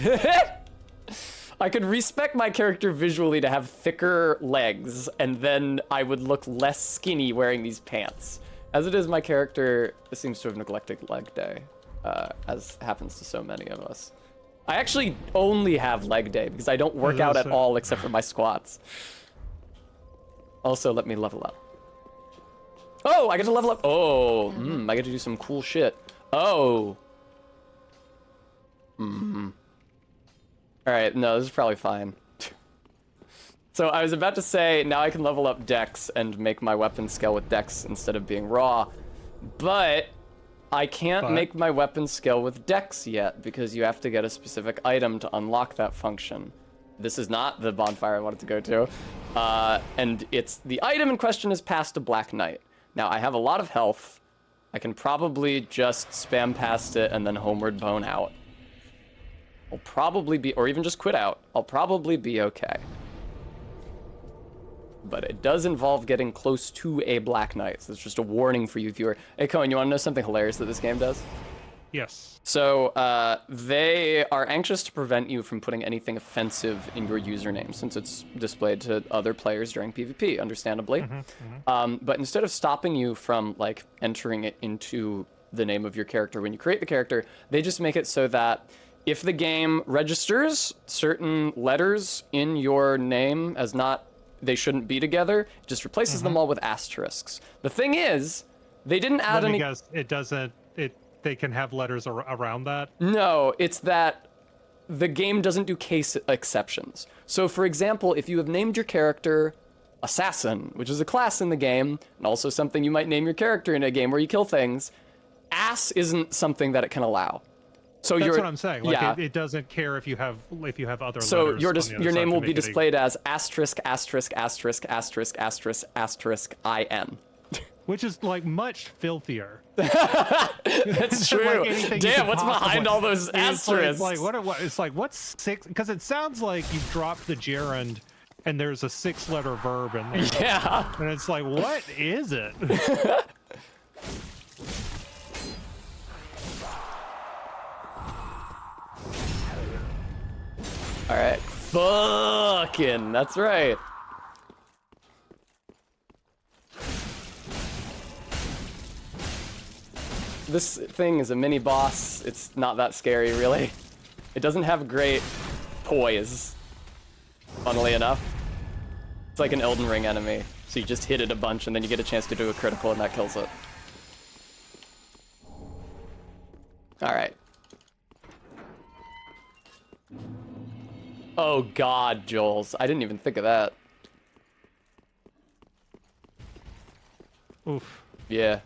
I could respec my character visually to have thicker legs, and then I would look less skinny wearing these pants. As it is, my character seems to have neglected leg day, as happens to so many of us. I actually only have leg day because I don't work out at all except for my squats. Also, let me level up. Oh, I get to level up. Oh, I get to do some cool shit. Oh. All right, no, this is probably fine. So I was about to say, now I can level up Dex and make my weapon scale with Dex instead of being raw, but I can't make my weapon scale with Dex yet because you have to get a specific item to unlock that function. This is not the bonfire I wanted to go to. And the item in question is Past a Black Knight. Now, I have a lot of health. I can probably just spam past it and then homeward bone out. I'll probably be, or even just quit out. I'll probably be okay. But it does involve getting close to a Black Knight, so it's just a warning for you, viewer. Hey, Cohen, you want to know something hilarious that this game does? Yes. So, they are anxious to prevent you from putting anything offensive in your username, since it's displayed to other players during PvP, understandably. But instead of stopping you from, like, entering it into the name of your character when you create the character, they just make it so that if the game registers certain letters in your name as they shouldn't be together, it just replaces them all with asterisks. The thing is, they didn't add any... Because they can have letters around that? No, it's that the game doesn't do case exceptions. So, for example, if you have named your character Assassin, which is a class in the game, and also something you might name your character in a game where you kill things, ass isn't something that it can allow. So that's what I'm saying. Like, it doesn't care if you have other so letters. So your name will be displayed as asterisk asterisk asterisk asterisk asterisk asterisk IN, which is like much filthier. That's true. Like Damn, what's behind all those asterisks? Like what? It's like what's 6? Because it sounds like you've dropped the gerund, and there's a 6-letter verb in there. Yeah. And it's like, what is it? All right. Fucking. That's right. This thing is a mini boss. It's not that scary, really. It doesn't have great poise, funnily enough. It's like an Elden Ring enemy. So you just hit it a bunch and then you get a chance to do a critical and that kills it. All right. Oh God, Joels. I didn't even think of that. Oof. Yeah.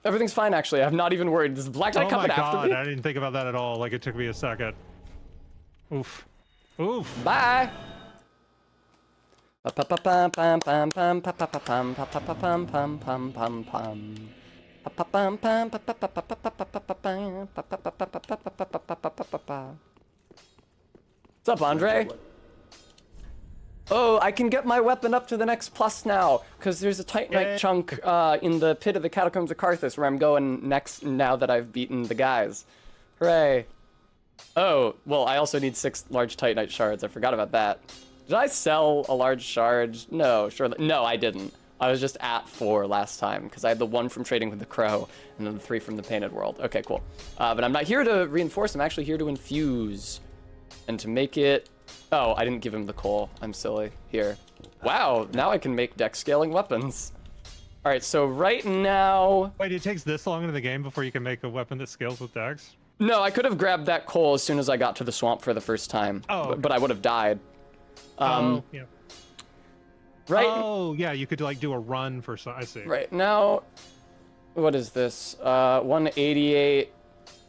Everything's fine, actually. I'm not even worried. This is Black Knight coming after me. I didn't think about that at all. Like, it took me a second. Oof. Oof. Bye. What's up, Andre? Oh, I can get my weapon up to the next plus now, because there's a Titanite chunk in the pit of the Catacombs of Karthus where I'm going next now that I've beaten the guys. Hooray. Oh, well, I also need 6 large Titanite shards. I forgot about that. Did I sell a large shard? No, sure. No, I didn't. I was just at 4 last time, because I had the 1 from trading with the Crow, and then the 3 from the Painted World. Okay, cool. But I'm not here to reinforce, I'm actually here to infuse. And to make it... Oh, I didn't give him the coal. I'm silly. Here. Wow, now I can make deck scaling weapons. All right, so right now... Wait, it takes this long into the game before you can make a weapon that scales with dex? No, I could have grabbed that coal as soon as I got to the swamp for the first time. Oh, okay. But I would have died. Oh, yeah. Right? Oh, yeah, you could, like, do a run for some... I see. Right, now... What is this? 188,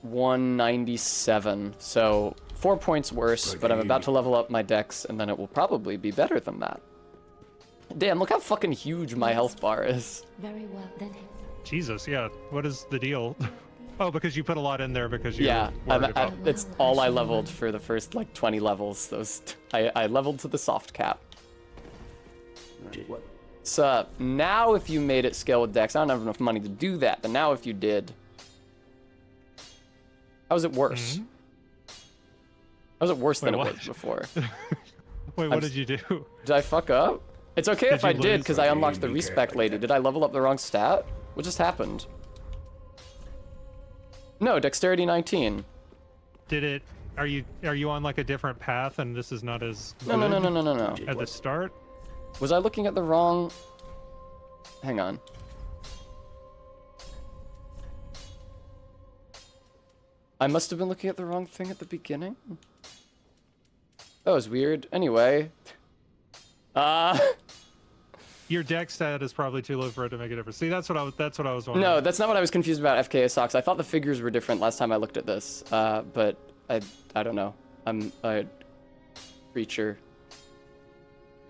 197. So... 4 points worse, but I'm about to level up my dex, and then it will probably be better than that. Damn, look how fucking huge my health bar is. Very well then. Jesus, yeah. What is the deal? Oh, because you put a lot in there because you yeah, about... it's all I leveled for the first, like, 20 levels. Those I leveled to the soft cap. So, now if you made it scale with dex, I don't have enough money to do that, but now if you did... How is it worse? Mm-hmm. How was it worse than it was before? Wait, what did you do? Did I fuck up? It's okay if I did, because I unlocked the respec lady. Did I level up the wrong stat? What just happened? No, dexterity 19. Did it... Are you on, like, a different path, and this is not as No. at the start? Was I looking at the wrong... Hang on. I must have been looking at the wrong thing at the beginning? That was weird. Anyway. Your dex stat is probably too low for it to make a difference. See, that's what I was wondering. No, that's not what I was confused about FKA socks. I thought the figures were different last time I looked at this. But I don't know. I'm a creature.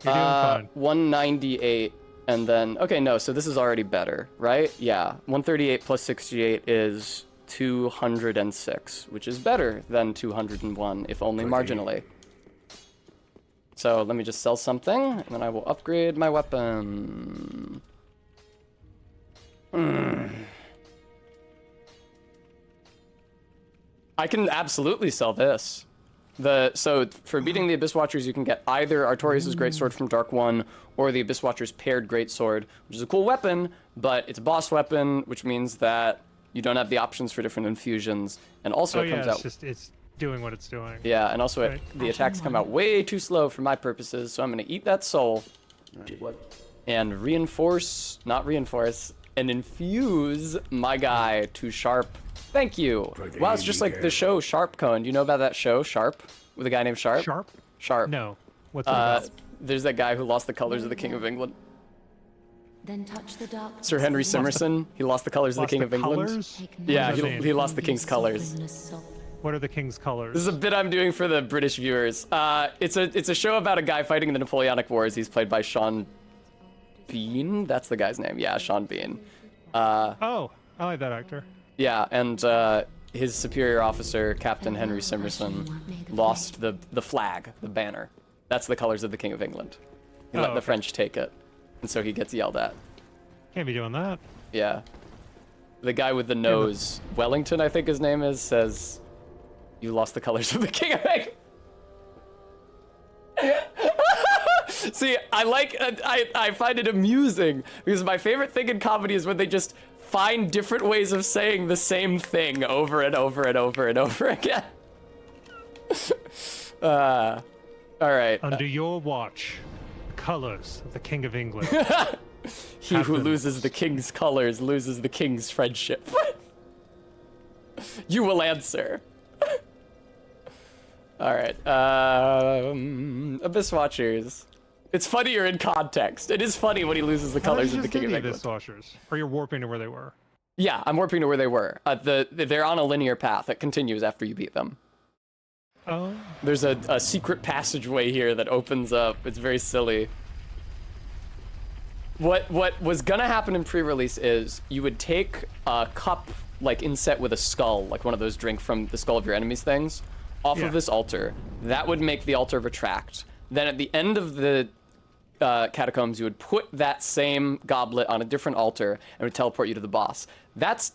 You're doing fine. 198 and then okay, no, so this is already better, right? Yeah. 138 plus 68 is 206, which is better than 201, if only marginally. So let me just sell something, and then I will upgrade my weapon. I can absolutely sell this. So for beating the Abyss Watchers, you can get either Artorias' Greatsword from Dark 1 or the Abyss Watchers' paired Greatsword, which is a cool weapon, but it's a boss weapon, which means that you don't have the options for different infusions, and also it comes out... it's doing what it's doing. Yeah, and also the attacks come out way too slow for my purposes, so I'm going to eat that soul and and infuse my guy to Sharp. Thank you. Wow, it's just like the show Sharp, Cohen. Do you know about that show, Sharp, with a guy named Sharp? Sharp? Sharp. No. What's it about? There's that guy who lost the colors of the King of England. Then touch the dark. Sir Henry Simerson. He lost the colors of the King of England. Colors? Yeah, he lost the king's colors. What are the king's colors? This is a bit I'm doing for the British viewers. It's a show about a guy fighting in the Napoleonic Wars. He's played by Sean Bean? That's the guy's name. Yeah, Sean Bean. Oh, I like that actor. Yeah, and his superior officer, Captain Henry Simerson, lost the flag, the banner. That's the colors of the King of England. He let the French take it, and so he gets yelled at. Can't be doing that. Yeah. The guy with the nose, Wellington, I think his name is, says, "You lost the colors of the King of England." See, I find it amusing because my favorite thing in comedy is when they just find different ways of saying the same thing over and over and over and over again. All right. Under your watch, the colors of the King of England. He who loses the king's colors loses the king's friendship. You will answer. All right. Abyss Watchers. It's funnier in context. It is funny when he loses the colors of the King of England. Abyss Watchers, or you're warping to where they were. Yeah, I'm warping to where they were. They're on a linear path that continues after you beat them. Oh. There's a secret passageway here that opens up. It's very silly. What was gonna happen in pre-release is you would take a cup like inset with a skull, like one of those drink from the skull of your enemies things, off of this altar. That would make the altar retract. Then at the end of the catacombs, you would put that same goblet on a different altar and it would teleport you to the boss. That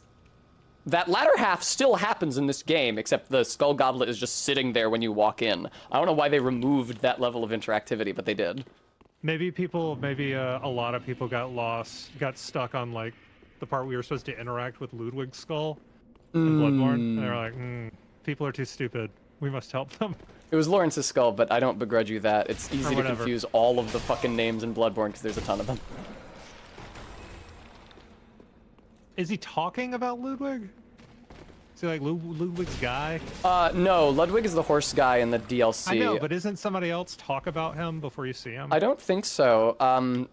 latter half still happens in this game, except the skull goblet is just sitting there when you walk in. I don't know why they removed that level of interactivity, but they did. Maybe a lot of people got stuck on like the part we were supposed to interact with Ludwig's skull in Bloodborne. And they're like, people are too stupid. We must help them. It was Lawrence's skull, but I don't begrudge you that. It's easy to confuse all of the fucking names in Bloodborne because there's a ton of them. Is he talking about Ludwig? Is he like Ludwig's guy? No, Ludwig is the horse guy in the DLC. I know, but isn't somebody else talk about him before you see him? I don't think so.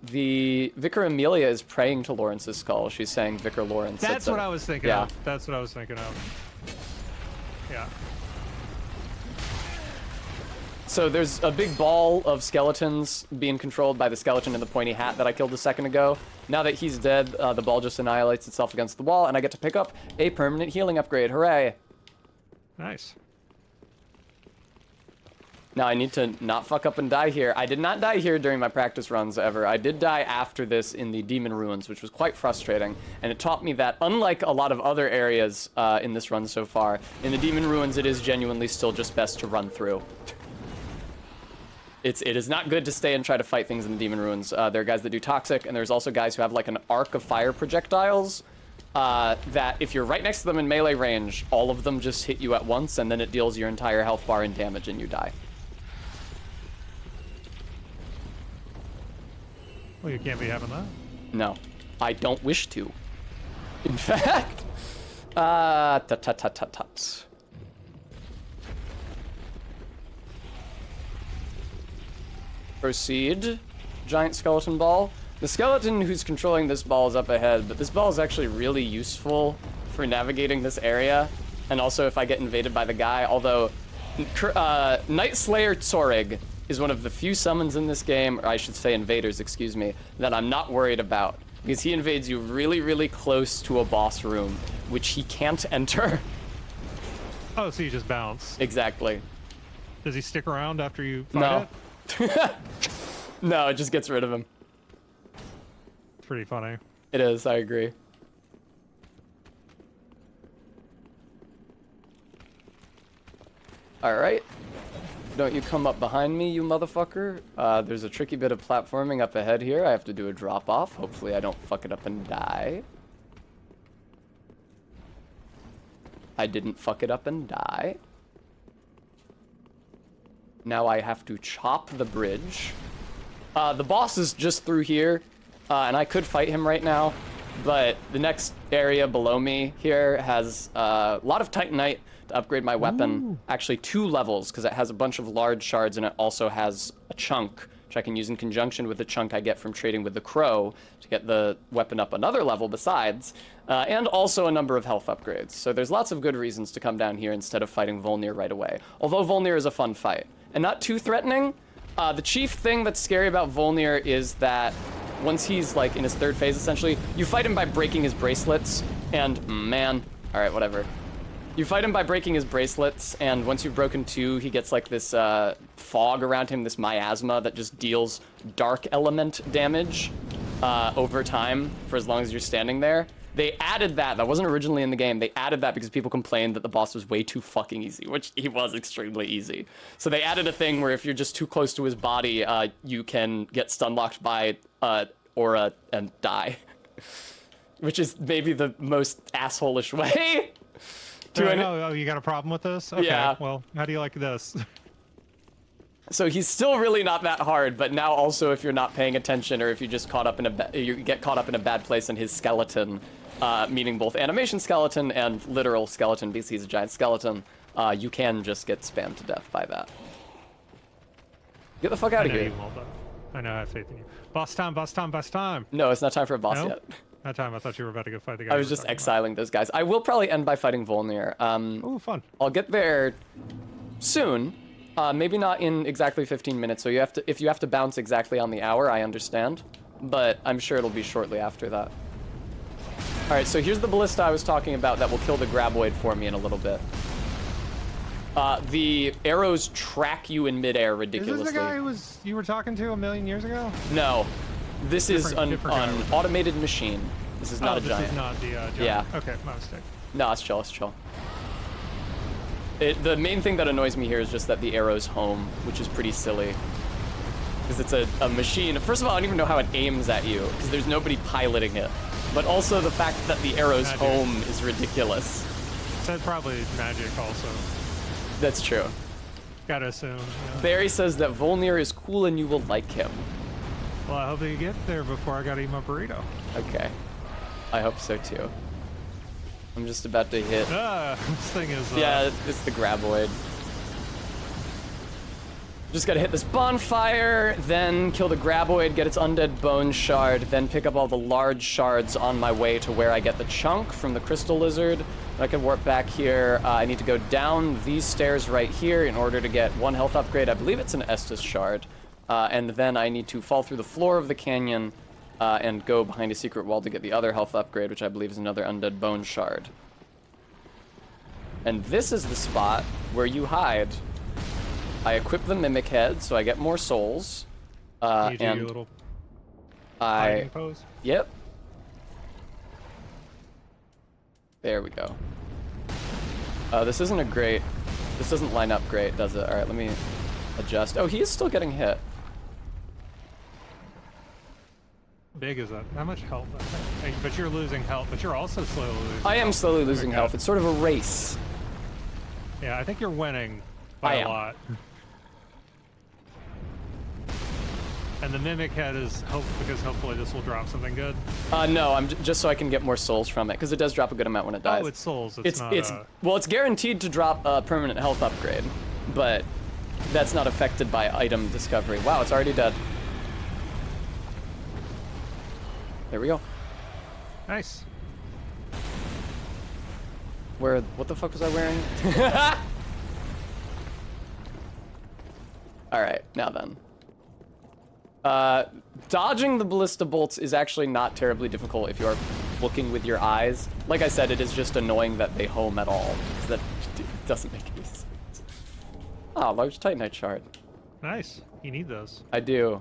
The Vicar Amelia is praying to Lawrence's skull. She's saying Vicar Lawrence. That's what I was thinking of. That's what I was thinking of. Yeah. So there's a big ball of skeletons being controlled by the skeleton in the pointy hat that I killed a second ago. Now that he's dead, the ball just annihilates itself against the wall, and I get to pick up a permanent healing upgrade. Hooray! Nice. Now I need to not fuck up and die here. I did not die here during my practice runs ever. I did die after this in the Demon Ruins, which was quite frustrating, and it taught me that unlike a lot of other areas in this run so far, in the Demon Ruins it is genuinely still just best to run through. It is not good to stay and try to fight things in the Demon Ruins. There are guys that do toxic, and there's also guys who have like an arc of fire projectiles that if you're right next to them in melee range, all of them just hit you at once, and then it deals your entire health bar in damage, and you die. Well, you can't be having that. No, I don't wish to. In fact, Proceed. Giant skeleton ball. The skeleton who's controlling this ball is up ahead, but this ball is actually really useful for navigating this area. And also if I get invaded by the guy, although Night Slayer Tsorig is one of the few summons in this game, or I should say invaders, excuse me, that I'm not worried about. Because he invades you really, really close to a boss room, which he can't enter. Oh, so you just bounce. Exactly. Does he stick around after you fight it? No, it just gets rid of him. It's pretty funny. It is, I agree. Alright. Don't you come up behind me, you motherfucker. There's a tricky bit of platforming up ahead here. I have to do a drop off. Hopefully I don't fuck it up and die. I didn't fuck it up and die. Now I have to chop the bridge. The boss is just through here, and I could fight him right now, but the next area below me here has a lot of Titanite to upgrade my weapon. Ooh. Actually 2 levels, because it has a bunch of large shards, and it also has a chunk, which I can use in conjunction with the chunk I get from trading with the crow to get the weapon up another level besides, and also a number of health upgrades. So there's lots of good reasons to come down here instead of fighting Volnir right away, although Volnir is a fun fight. And not too threatening. The chief thing that's scary about Volnir is that once he's like in his third phase, essentially, you fight him by breaking his bracelets, and man, all right, whatever. You fight him by breaking his bracelets, and once you've broken 2, he gets like this fog around him, this miasma that just deals dark element damage over time for as long as you're standing there. They added that. That wasn't originally in the game. They added that because people complained that the boss was way too fucking easy, which he was extremely easy. So they added a thing where if you're just too close to his body, you can get stun locked by aura and die, which is maybe the most asshole-ish way. Oh, you got a problem with this? Okay, yeah. Well, how do you like this? So he's still really not that hard, but now also if you're not paying attention or if you just you get caught up in a bad place in his skeleton, meaning both animation skeleton and literal skeleton because he's a giant skeleton, you can just get spammed to death by that. Get the fuck out of here. You won't, I know, I have faith in you. Boss time, boss time, boss time. No, it's not time for a boss yet. That time I thought you were about to go fight the guy. I was just exiling those guys. I will probably end by fighting Volnir. Oh, fun. I'll get there soon. Maybe not in exactly 15 minutes. So if you have to bounce exactly on the hour, I understand. But I'm sure it'll be shortly after that. All right, so here's the ballista I was talking about that will kill the graboid for me in a little bit. The arrows track you in midair ridiculously. Is this the guy you were talking to a million years ago? No. This is an automated machine. This is not a giant. This is not the giant. Yeah. Okay, my mistake. No, it's chill, it's chill. The main thing that annoys me here is just that the arrow's home, which is pretty silly. Because it's a machine. First of all, I don't even know how it aims at you, because there's nobody piloting it. But also the fact that the arrow's home is ridiculous. So probably magic also. That's true. Gotta assume. Yeah. Barry says that Volnir is cool and you will like him. Well, I hope you get there before I gotta eat my burrito. Okay. I hope so too. I'm just about to hit. This thing is. Yeah, it's the graboid. Just gotta hit this bonfire, then kill the graboid, get its undead bone shard, then pick up all the large shards on my way to where I get the chunk from the crystal lizard. I can warp back here. I need to go down these stairs right here in order to get 1 health upgrade. I believe it's an estus shard. And then I need to fall through the floor of the canyon and go behind a secret wall to get the other health upgrade, which I believe is another undead bone shard. And this is the spot where you hide. I equip the mimic head, so I get more souls. You do your little hiding pose? Yep. There we go. This isn't a great... This doesn't line up great, does it? Alright, let me adjust. Oh, he is still getting hit. Big is that? How much health? Hey, but you're losing health, but you're also slowly losing health. I am slowly losing health. It's sort of a race. Yeah, I think you're winning by a lot. And the mimic head is because hopefully this will drop something good. No, I'm just so I can get more souls from it, because it does drop a good amount when it dies. Oh, it's souls. It's not. Well, it's guaranteed to drop a permanent health upgrade, but that's not affected by item discovery. Wow, it's already dead. There we go. Nice. What the fuck was I wearing? All right, now then. Dodging the ballista bolts is actually not terribly difficult if you're looking with your eyes. Like I said, it is just annoying that they home at all, because that doesn't make any sense. Ah, large titanite shard. Nice. You need those. I do,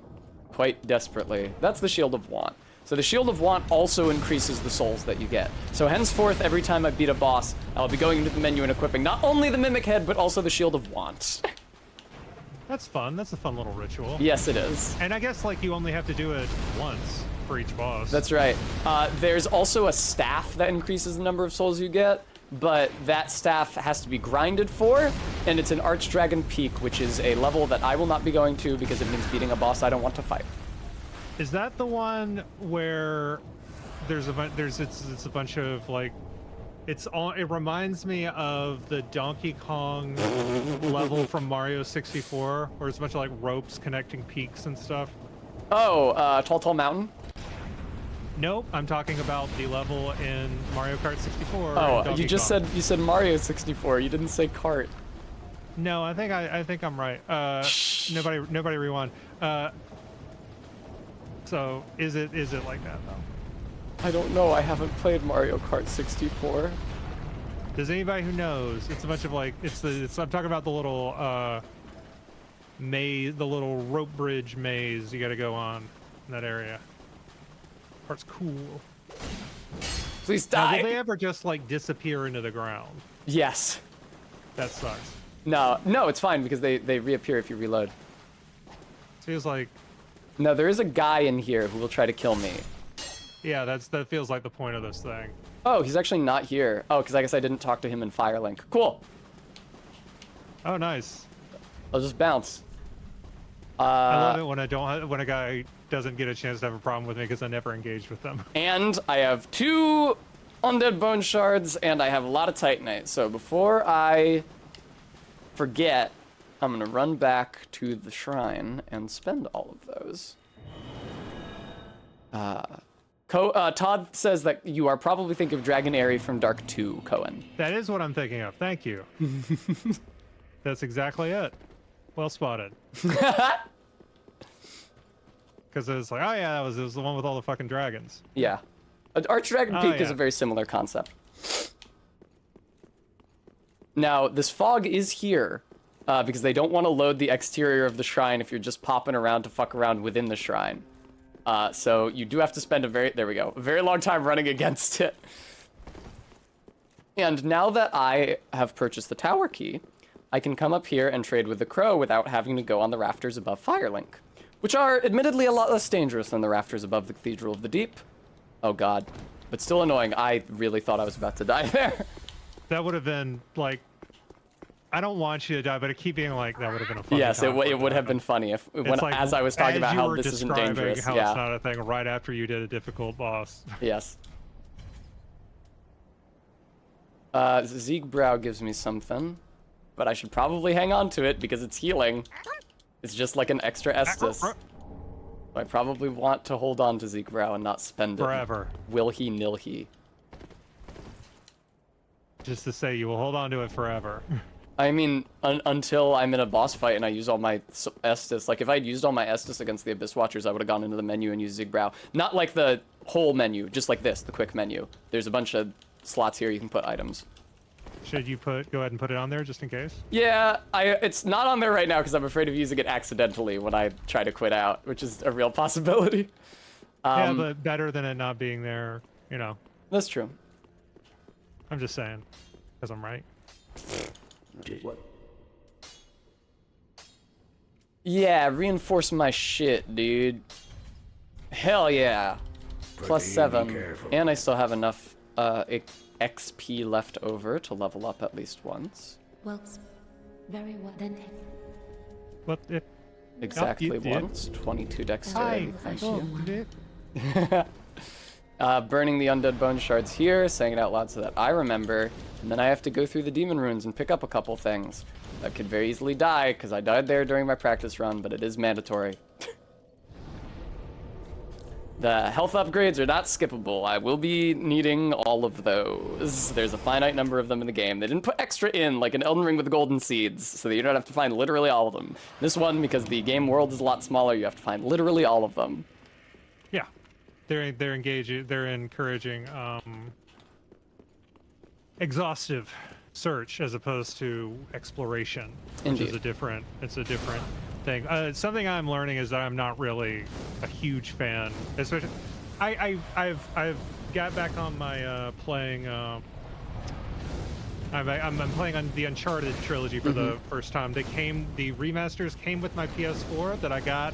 quite desperately. That's the Shield of Want. So the Shield of Want also increases the souls that you get. So henceforth, every time I beat a boss, I'll be going into the menu and equipping not only the Mimic Head, but also the Shield of Want. That's fun. That's a fun little ritual. Yes, it is. And I guess, like, you only have to do it once for each boss. That's right. There's also a staff that increases the number of souls you get, but that staff has to be grinded for, and it's an Archdragon Peak, which is a level that I will not be going to because it means beating a boss I don't want to fight. Is that the one where it's a bunch of, like, it reminds me of the Donkey Kong level from Mario 64, where it's a bunch of, like, ropes connecting peaks and stuff? Oh, Tall Mountain? Nope, I'm talking about the level in Mario Kart 64. Oh, you said Mario 64. You didn't say kart. No, I think I'm right. Nobody rewind. So is it like that though? I don't know. I haven't played Mario Kart 64. Does anybody who knows? It's a bunch of like I'm talking about the little maze, the little rope bridge maze you got to go on in that area. Part's cool. Please Now, die. will they ever just like disappear into the ground? Yes. That sucks. No, it's fine because they reappear if you reload. Feels like. No, there is a guy in here who will try to kill me. Yeah, that feels like the point of this thing. Oh, he's actually not here. Oh, because I guess I didn't talk to him in Firelink. Cool. Oh, nice. I'll just bounce. I love it when a guy doesn't get a chance to have a problem with me because I never engaged with them. And I have 2 undead bone shards, and I have a lot of titanite. So before I forget, I'm gonna run back to the shrine and spend all of those. Todd says that you are probably thinking of Dragon Airy from Dark 2, Cohen. That is what I'm thinking of. Thank you. That's exactly it. Well spotted. Because it's like, oh yeah, it was the one with all the fucking dragons. Yeah. Archdragon Peak is a very similar concept. Now, this fog is here because they don't want to load the exterior of the shrine if you're just popping around to fuck around within the shrine. So you do have to spend a very long time running against it. And now that I have purchased the tower key, I can come up here and trade with the crow without having to go on the rafters above Firelink, which are admittedly a lot less dangerous than the rafters above the Cathedral of the Deep. Oh god, but still annoying. I really thought I was about to die there. That would have been like, I don't want you to die, but it keep being like, that would have been a funny Yes, it would have been funny if as I was talking about how this isn't dangerous. How it's not a thing right after you did a difficult boss. Yes. Siegbrow gives me something, but I should probably hang on to it because it's healing. It's just like an extra estus. I probably want to hold on to Siegbrow and not spend it. Forever. Will he, nil he. Just to say, you will hold on to it forever. I mean, until I'm in a boss fight and I use all my estus. Like, if I'd used all my estus against the Abyss Watchers, I would have gone into the menu and used Siegbrow. Not like the whole menu, just like this, the quick menu. There's a bunch of slots here you can put items. Should you go ahead and put it on there just in case? Yeah, it's not on there right now because I'm afraid of using it accidentally when I try to quit out, which is a real possibility. Yeah, but better than it not being there, you know. That's true. I'm just saying, because I'm right. What? Yeah, reinforce my shit, dude. Hell yeah. +7. And I still have enough XP left over to level up at least once. Well, very well then. What if? Exactly once. 22 dexterity. Thank you. Oh, burning the undead bone shards here, saying it out loud so that I remember, and then I have to go through the demon runes and pick up a couple things. That could very easily die, because I died there during my practice run, but it is mandatory. The health upgrades are not skippable. I will be needing all of those. There's a finite number of them in the game. They didn't put extra in, like an Elden Ring with golden seeds, so that you don't have to find literally all of them. This one, because the game world is a lot smaller, you have to find literally all of them. Yeah, they're encouraging exhaustive search as opposed to exploration, which is a different thing. Something I'm learning is that I'm not really a huge fan, especially I've got back on my playing I'm playing on the Uncharted trilogy for the first time. The remasters came with my PS4 that I got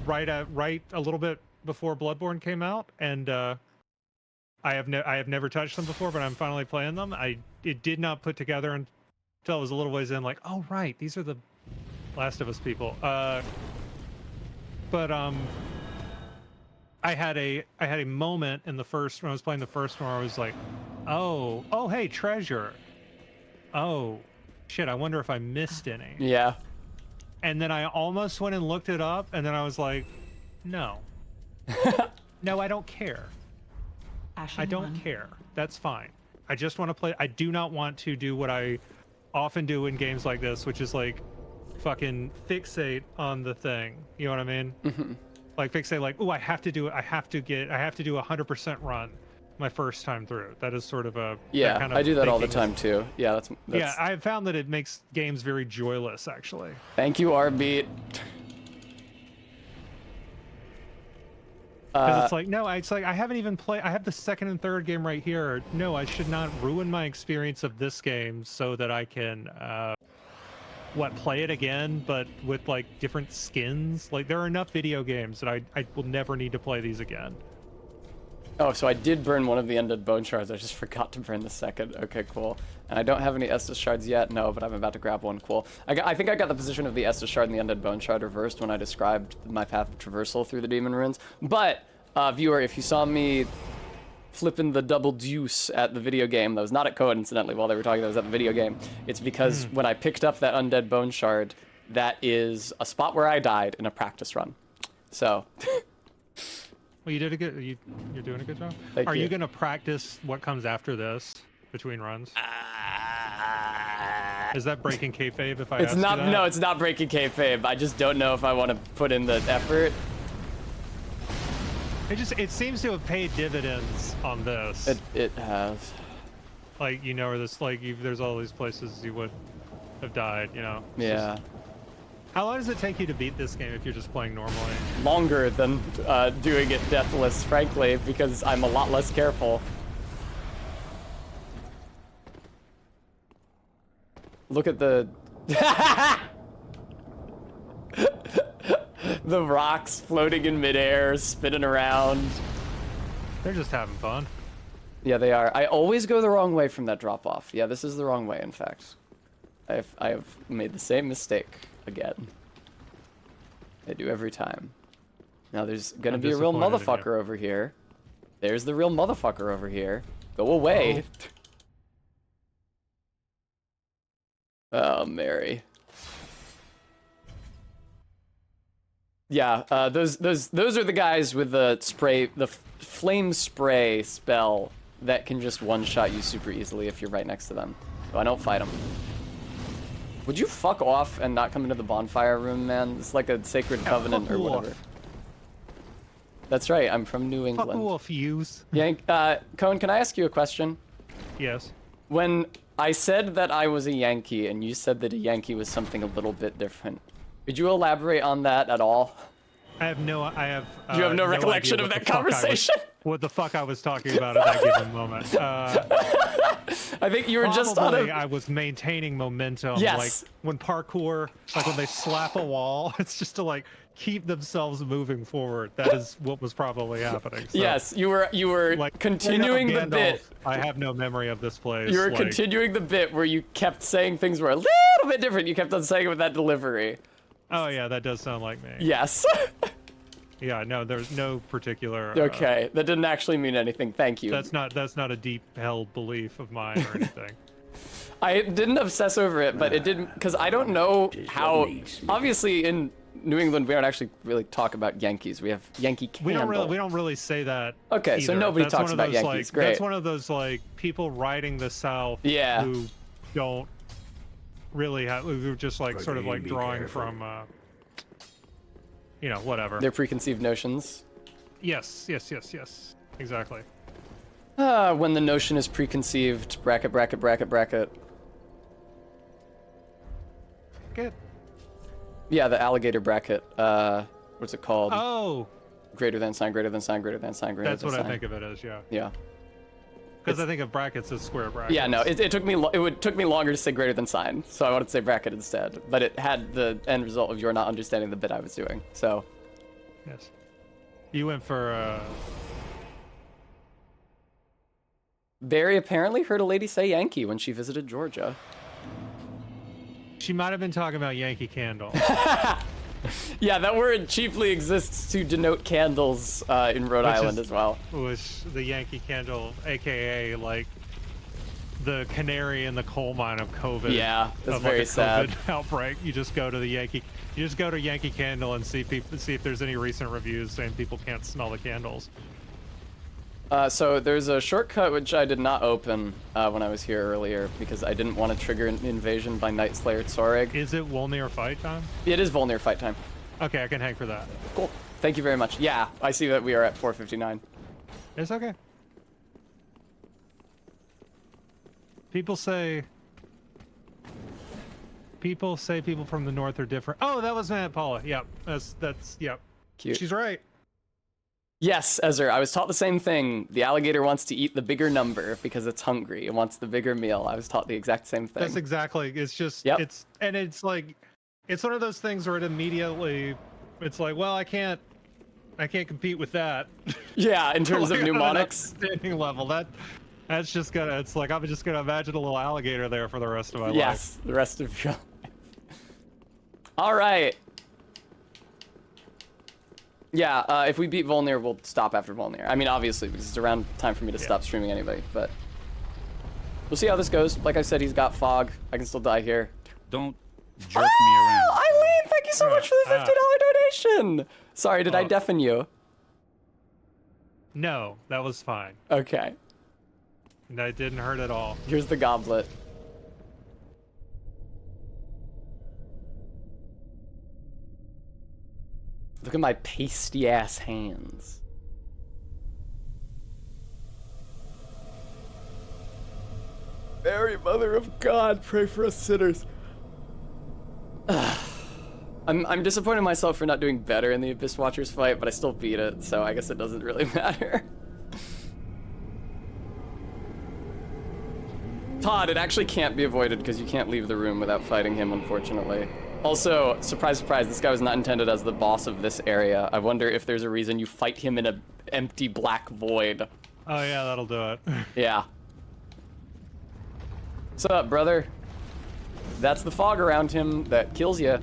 right a little bit before Bloodborne came out, and I have never touched them before, but I'm finally playing them. It did not put together until I was a little ways in, like, oh right, these are the Last of Us people. But I had a moment in the first when I was playing the first one where I was like, oh hey, treasure. Oh shit, I wonder if I missed any. Yeah. And then I almost went and looked it up, and then I was like, no. No, I don't care. I don't care. That's fine. I just want to play. I do not want to do what I often do in games like this, which is like fucking fixate on the thing. You know what I mean? Like say like, oh, I have to do a 100% run my first time through. That is sort of a Yeah, kind of I do that all the time too. Yeah, that's yeah. I've found that it makes games very joyless, actually. Thank you, Rbeat. Because it's like, no, it's like I haven't even played. I have the second and third game right here. No, I should not ruin my experience of this game so that I can, play it again, but with like different skins. Like there are enough video games that I will never need to play these again. Oh, so I did burn one of the undead bone shards. I just forgot to burn the second. Okay, cool. And I don't have any Estus shards yet. No, but I'm about to grab one. Cool. I think I got the position of the Estus shard and the undead bone shard reversed when I described my path of traversal through the demon ruins. But, viewer, if you saw me flipping the double deuce at the video game, that was not at Cohen, incidentally, while they were talking, that was at the video game. It's because when I picked up that undead bone shard, that is a spot where I died in a practice run. So... Well, you did a good. You're doing a good job. Thank Are you. you gonna practice what comes after this between runs? Is that breaking kayfabe? If I it's ask not. you that? No, it's not breaking kayfabe. I just don't know if I want to put in the effort. It seems to have paid dividends on this. It has. Like where this there's all these places you would have died. It's Yeah. just... How long does it take you to beat this game if you're just playing normally? Longer than doing it deathless, frankly, because I'm a lot less careful. Look at the... the rocks floating in midair, spinning around. They're just having fun. Yeah, they are. I always go the wrong way from that drop-off. Yeah, this is the wrong way, in fact. I have made the same mistake again. I do every time. Now there's gonna be a real motherfucker over here. There's the real motherfucker over here. Go away. Oh, Mary. Yeah, those are the guys with the flame spray spell that can just one-shot you super easily if you're right next to them. So I don't fight them. Would you fuck off and not come into the bonfire room, man? It's like a sacred covenant or whatever. That's right, I'm from New England. Fuck off, yous. Cohen, can I ask you a question? Yes. When I said that I was a Yankee and you said that a Yankee was something a little bit different, could you elaborate on that at all? I have no recollection of that conversation? What the fuck I was talking about at that given moment. I think you were just on I was maintaining momentum. Yes. Like when parkour, like when they slap a wall, it's just to like keep themselves moving forward. That is what was probably happening. So, yes, you were like continuing the bit. I have no memory of this place. You were continuing the bit where you kept saying things were a little bit different. You kept on saying it with that delivery. Oh yeah, that does sound like me. Yes. Yeah, no, there's no particular. Okay, that didn't actually mean anything. Thank you. That's not a deep-held belief of mine or anything. I didn't obsess over it, but it didn't, because I don't know how. Obviously, in New England, we don't actually really talk about Yankees. We have Yankee Candle. We don't really say that. Okay, either. so nobody that's talks about Yankees. Like, Great. That's one of those like people writing the South. Yeah. Who don't really have. Who are just like sort of like drawing from. Whatever. Their preconceived notions. Yes. Exactly. When the notion is preconceived, bracket. Good. Yeah, the alligator bracket. What's it called? Oh. Greater than sign. That's what I think of it as. Yeah. Yeah. Because I think of brackets as square brackets. Yeah, no, it took me longer to say greater than sign, so I wanted to say bracket instead. But it had the end result of you're not understanding the bit I was doing. So. Yes. You went for. Barry apparently heard a lady say Yankee when she visited Georgia. She might have been talking about Yankee Candle. Yeah, that word chiefly exists to denote candles in Rhode Island as well. Which the Yankee Candle, aka like the canary in the coal mine of COVID. Yeah, that's very sad. sad. Outbreak. You just go to Yankee Candle and see if there's any recent reviews saying people can't smell the candles. So there's a shortcut which I did not open when I was here earlier because I didn't want to trigger an invasion by Nightslayer Tsorig. Is it Volnir fight time? It is Volnir fight time. Okay, I can hang for that. Cool. Thank you very much. Yeah, I see that we are at 4:59. It's okay. People say people from the north are different. Oh, that was Matt Paula. Yep. That's yep. Cute. She's right. Yes, Ezra, I was taught the same thing. The alligator wants to eat the bigger number because it's hungry. It wants the bigger meal. I was taught the exact same thing. That's exactly. It's just Yep. it's like it's one of those things where it immediately it's like, well, I can't compete with that. Yeah, in terms Like, of on an mnemonics. understanding level. That's just gonna. It's like I'm just gonna imagine a little alligator there for the rest of my life. Yes, the rest of your life. All right. Yeah, if we beat Volnir, we'll stop after Volnir. I mean, obviously, because it's around time for me to stop streaming anyway, but we'll see how this goes. Like I said, he's got fog. I can still die here. Don't jerk me around. Eileen, thank you so much for the $50 donation. Sorry, did I deafen you? No, that was fine. Okay. That didn't hurt at all. Here's the goblet. Look at my pasty ass hands. Mary, Mother of God, pray for us sinners. I'm disappointed in myself for not doing better in the Abyss Watchers fight, but I still beat it, so I guess it doesn't really matter. Todd, it actually can't be avoided because you can't leave the room without fighting him, unfortunately. Also, surprise, surprise, this guy was not intended as the boss of this area. I wonder if there's a reason you fight him in an empty black void. Oh yeah, that'll do it. Yeah. What's up, brother? That's the fog around him that kills you.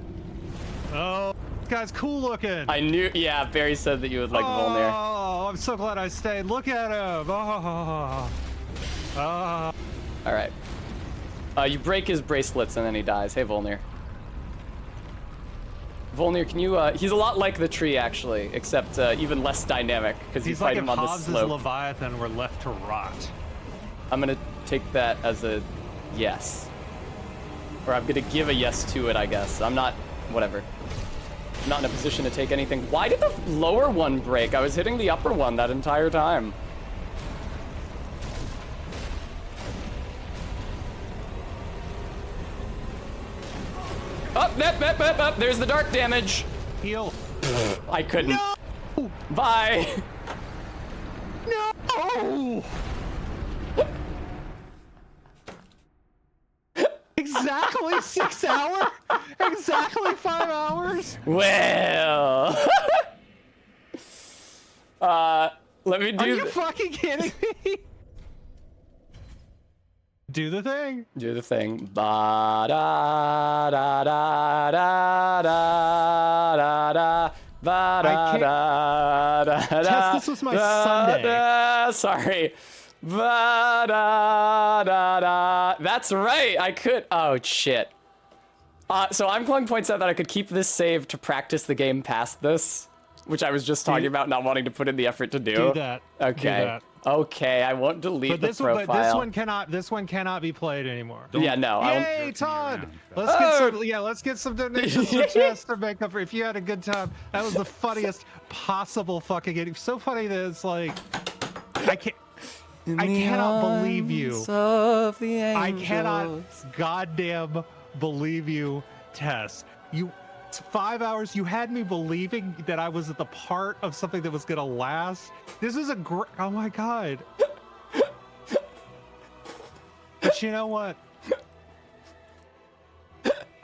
Oh, this guy's cool looking. I knew, yeah, Barry said that you would like Volnir. Oh, I'm so glad I stayed. Look at him. Oh. Oh. All right. You break his bracelets and then he dies. Hey, Volnir. Volnir, can you, he's a lot like the tree, actually, except even less dynamic, because you fight him on the slope. He's like if Hobbes' Leviathan were left to rot. I'm gonna take that as a yes. Or I'm gonna give a yes to it, I guess. I'm not, whatever. I'm not in a position to take anything. Why did the lower one break? I was hitting the upper one that entire time. Up, there's the dark damage. Heal. I couldn't. No! Bye. No! Exactly 6 hours? Exactly 5 hours? Well. Let me do. Are you fucking kidding me? Do the thing. Do the thing. Ba da da da da da da da. Ba da da da da. Tess, this was my Sunday. Sorry. Ba da da da. That's right. I could. Oh shit. So I'm calling points out that I could keep this save to practice the game past this, which I was just talking about not wanting to put in the effort to do. Do that. Okay. Do that. Okay, I won't delete the profile. But this one cannot be played anymore. Yeah, no. Yay, Todd! Let's get some donations for Chess to make up for. If you had a good time, that was the funniest possible fucking game. So funny that it's like, I cannot believe you. I cannot goddamn believe you, Tess. 5 hours, you had me believing that I was at the part of something that was gonna last. This is oh my god. But you know what?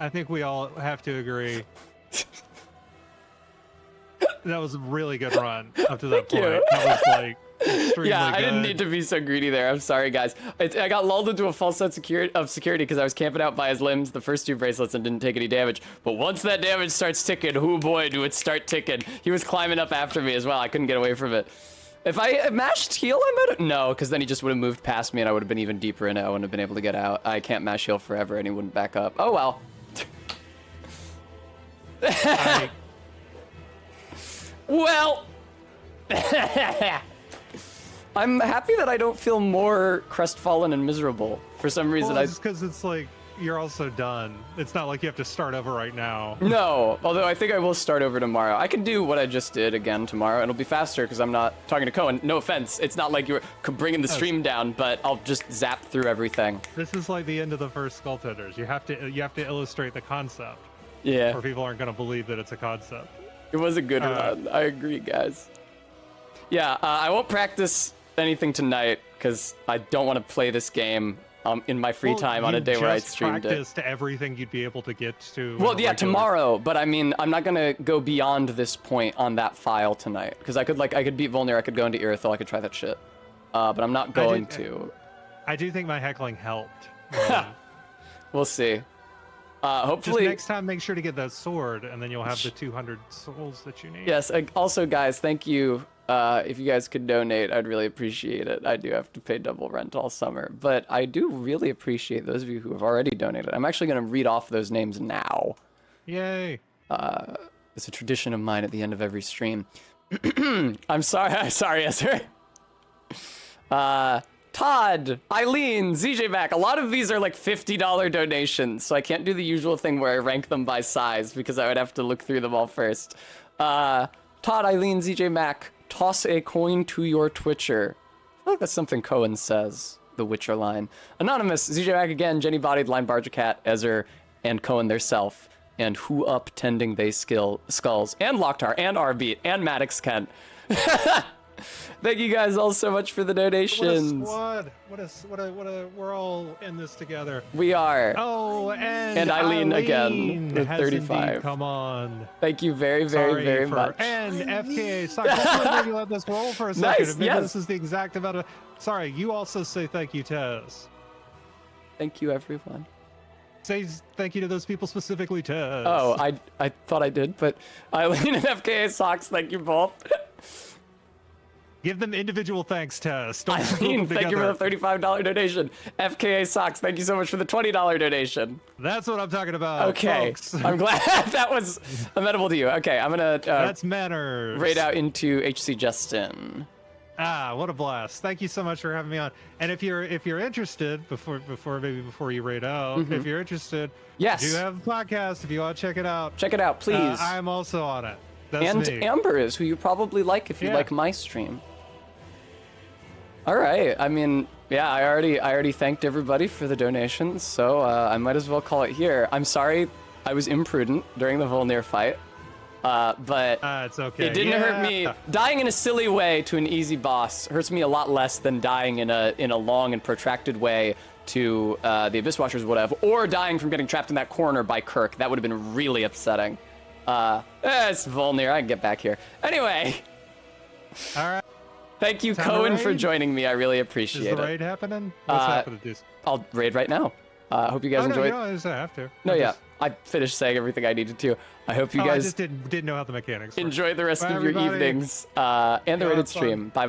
I think we all have to agree. That was a really good run up to that point. That was like extremely yeah, I didn't good. need to be so greedy there. I'm sorry, guys. I got lulled into a false sense of security because I was camping out by his limbs, the first 2 bracelets, and didn't take any damage. But once that damage starts ticking, oh boy, do it start ticking. He was climbing up after me as well. I couldn't get away from it. If I mashed heal, I might have... No, because then he just would have moved past me and I would have been even deeper in it. I wouldn't have been able to get out. I can't mash heal forever and he wouldn't back up. Oh, well. Well... I'm happy that I don't feel more crestfallen and miserable. For some reason, Well, it's because it's like you're also done. It's not like you have to start over right now. No, although I think I will start over tomorrow. I can do what I just did again tomorrow. It'll be faster because I'm not talking to Cohen. No offense. It's not like you're bringing the stream down, but I'll just zap through everything. This is like the end of the first Skull Tenders. You have to illustrate the concept. Yeah. Or people aren't going to believe that it's a concept. It was a good one. I agree, guys. Yeah, I won't practice anything tonight because I don't want to play this game in my free time on a day where I streamed it. You just practiced everything you'd be able to get to. Well, yeah, tomorrow, but I mean, I'm not gonna go beyond this point on that file tonight because I could beat Volnir, I could go into Irithyll, I could try that shit, but I'm not going to. I do think my heckling helped. We'll see. Hopefully just next time, make sure to get that sword, and then you'll have the 200 souls that you need. Yes. Also, guys, thank you. If you guys could donate, I'd really appreciate it. I do have to pay double rent all summer, but I do really appreciate those of you who have already donated. I'm actually going to read off those names now. Yay. It's a tradition of mine at the end of every stream. I'm sorry, Ezra. Todd, Eileen, ZJ back. A lot of these are like $50 donations, so I can't do the usual thing where I rank them by size because I would have to look through them all first. Todd, Eileen, ZJ Mac, toss a coin to your Twitcher. I feel like that's something Cohen says, the Witcher line. Anonymous, ZJ Mac again, Jenny Bodied, Line Barjacat, Ezer, and Cohen theirself. And who up tending they skulls, and Locktar, and Arbeat, and Maddox Kent. Thank you guys all so much for the donations. What a squad. We're all in this together. We are. Oh, and Eileen again with 35. Indeed, come on. Thank you very, very much. And FKA, sorry, just let this roll for a second. Nice, Maybe yes. This is the exact amount of. Sorry, you also say thank you, Tez. Thank you, everyone. Say thank you to those people specifically, Tez. Oh, I thought I did, but Eileen and FKA Socks, thank you both. Give them individual thanks, Tess. Eileen, thank you for the $35 donation. FKA Socks, thank you so much for the $20 donation. That's what I'm talking about. Okay, folks. I'm glad that was amenable to you. Okay, I'm gonna that's manners. Raid out into HC Justin. Ah, what a blast! Thank you so much for having me on. And if you're interested, before you raid out, if you're interested, yes, I do have a podcast. If you want to check it out, please. I'm also on it. That's and me. Amber is, who you probably like if you like my stream. All right. I mean, yeah, I already thanked everybody for the donations, so I might as well call it here. I'm sorry I was imprudent during the Volnir fight, but it's okay. It didn't hurt me. Dying in a silly way to an easy boss hurts me a lot less than dying in a long and protracted way to the Abyss Watchers would have, or dying from getting trapped in that corner by Kirk. That would have been really upsetting. It's Volnir. I can get back here. Anyway. All right. Thank you, Cohen, for joining me. I really appreciate it. Is the raid happening? What's happening, dude? I'll raid right now. Hope you guys enjoyed. No, you don't have to. No, yeah. I finished saying everything I needed to. I hope you guys I just didn't know how the mechanics work. Enjoy the rest of everybody. your evenings and the rated stream. Bye-bye.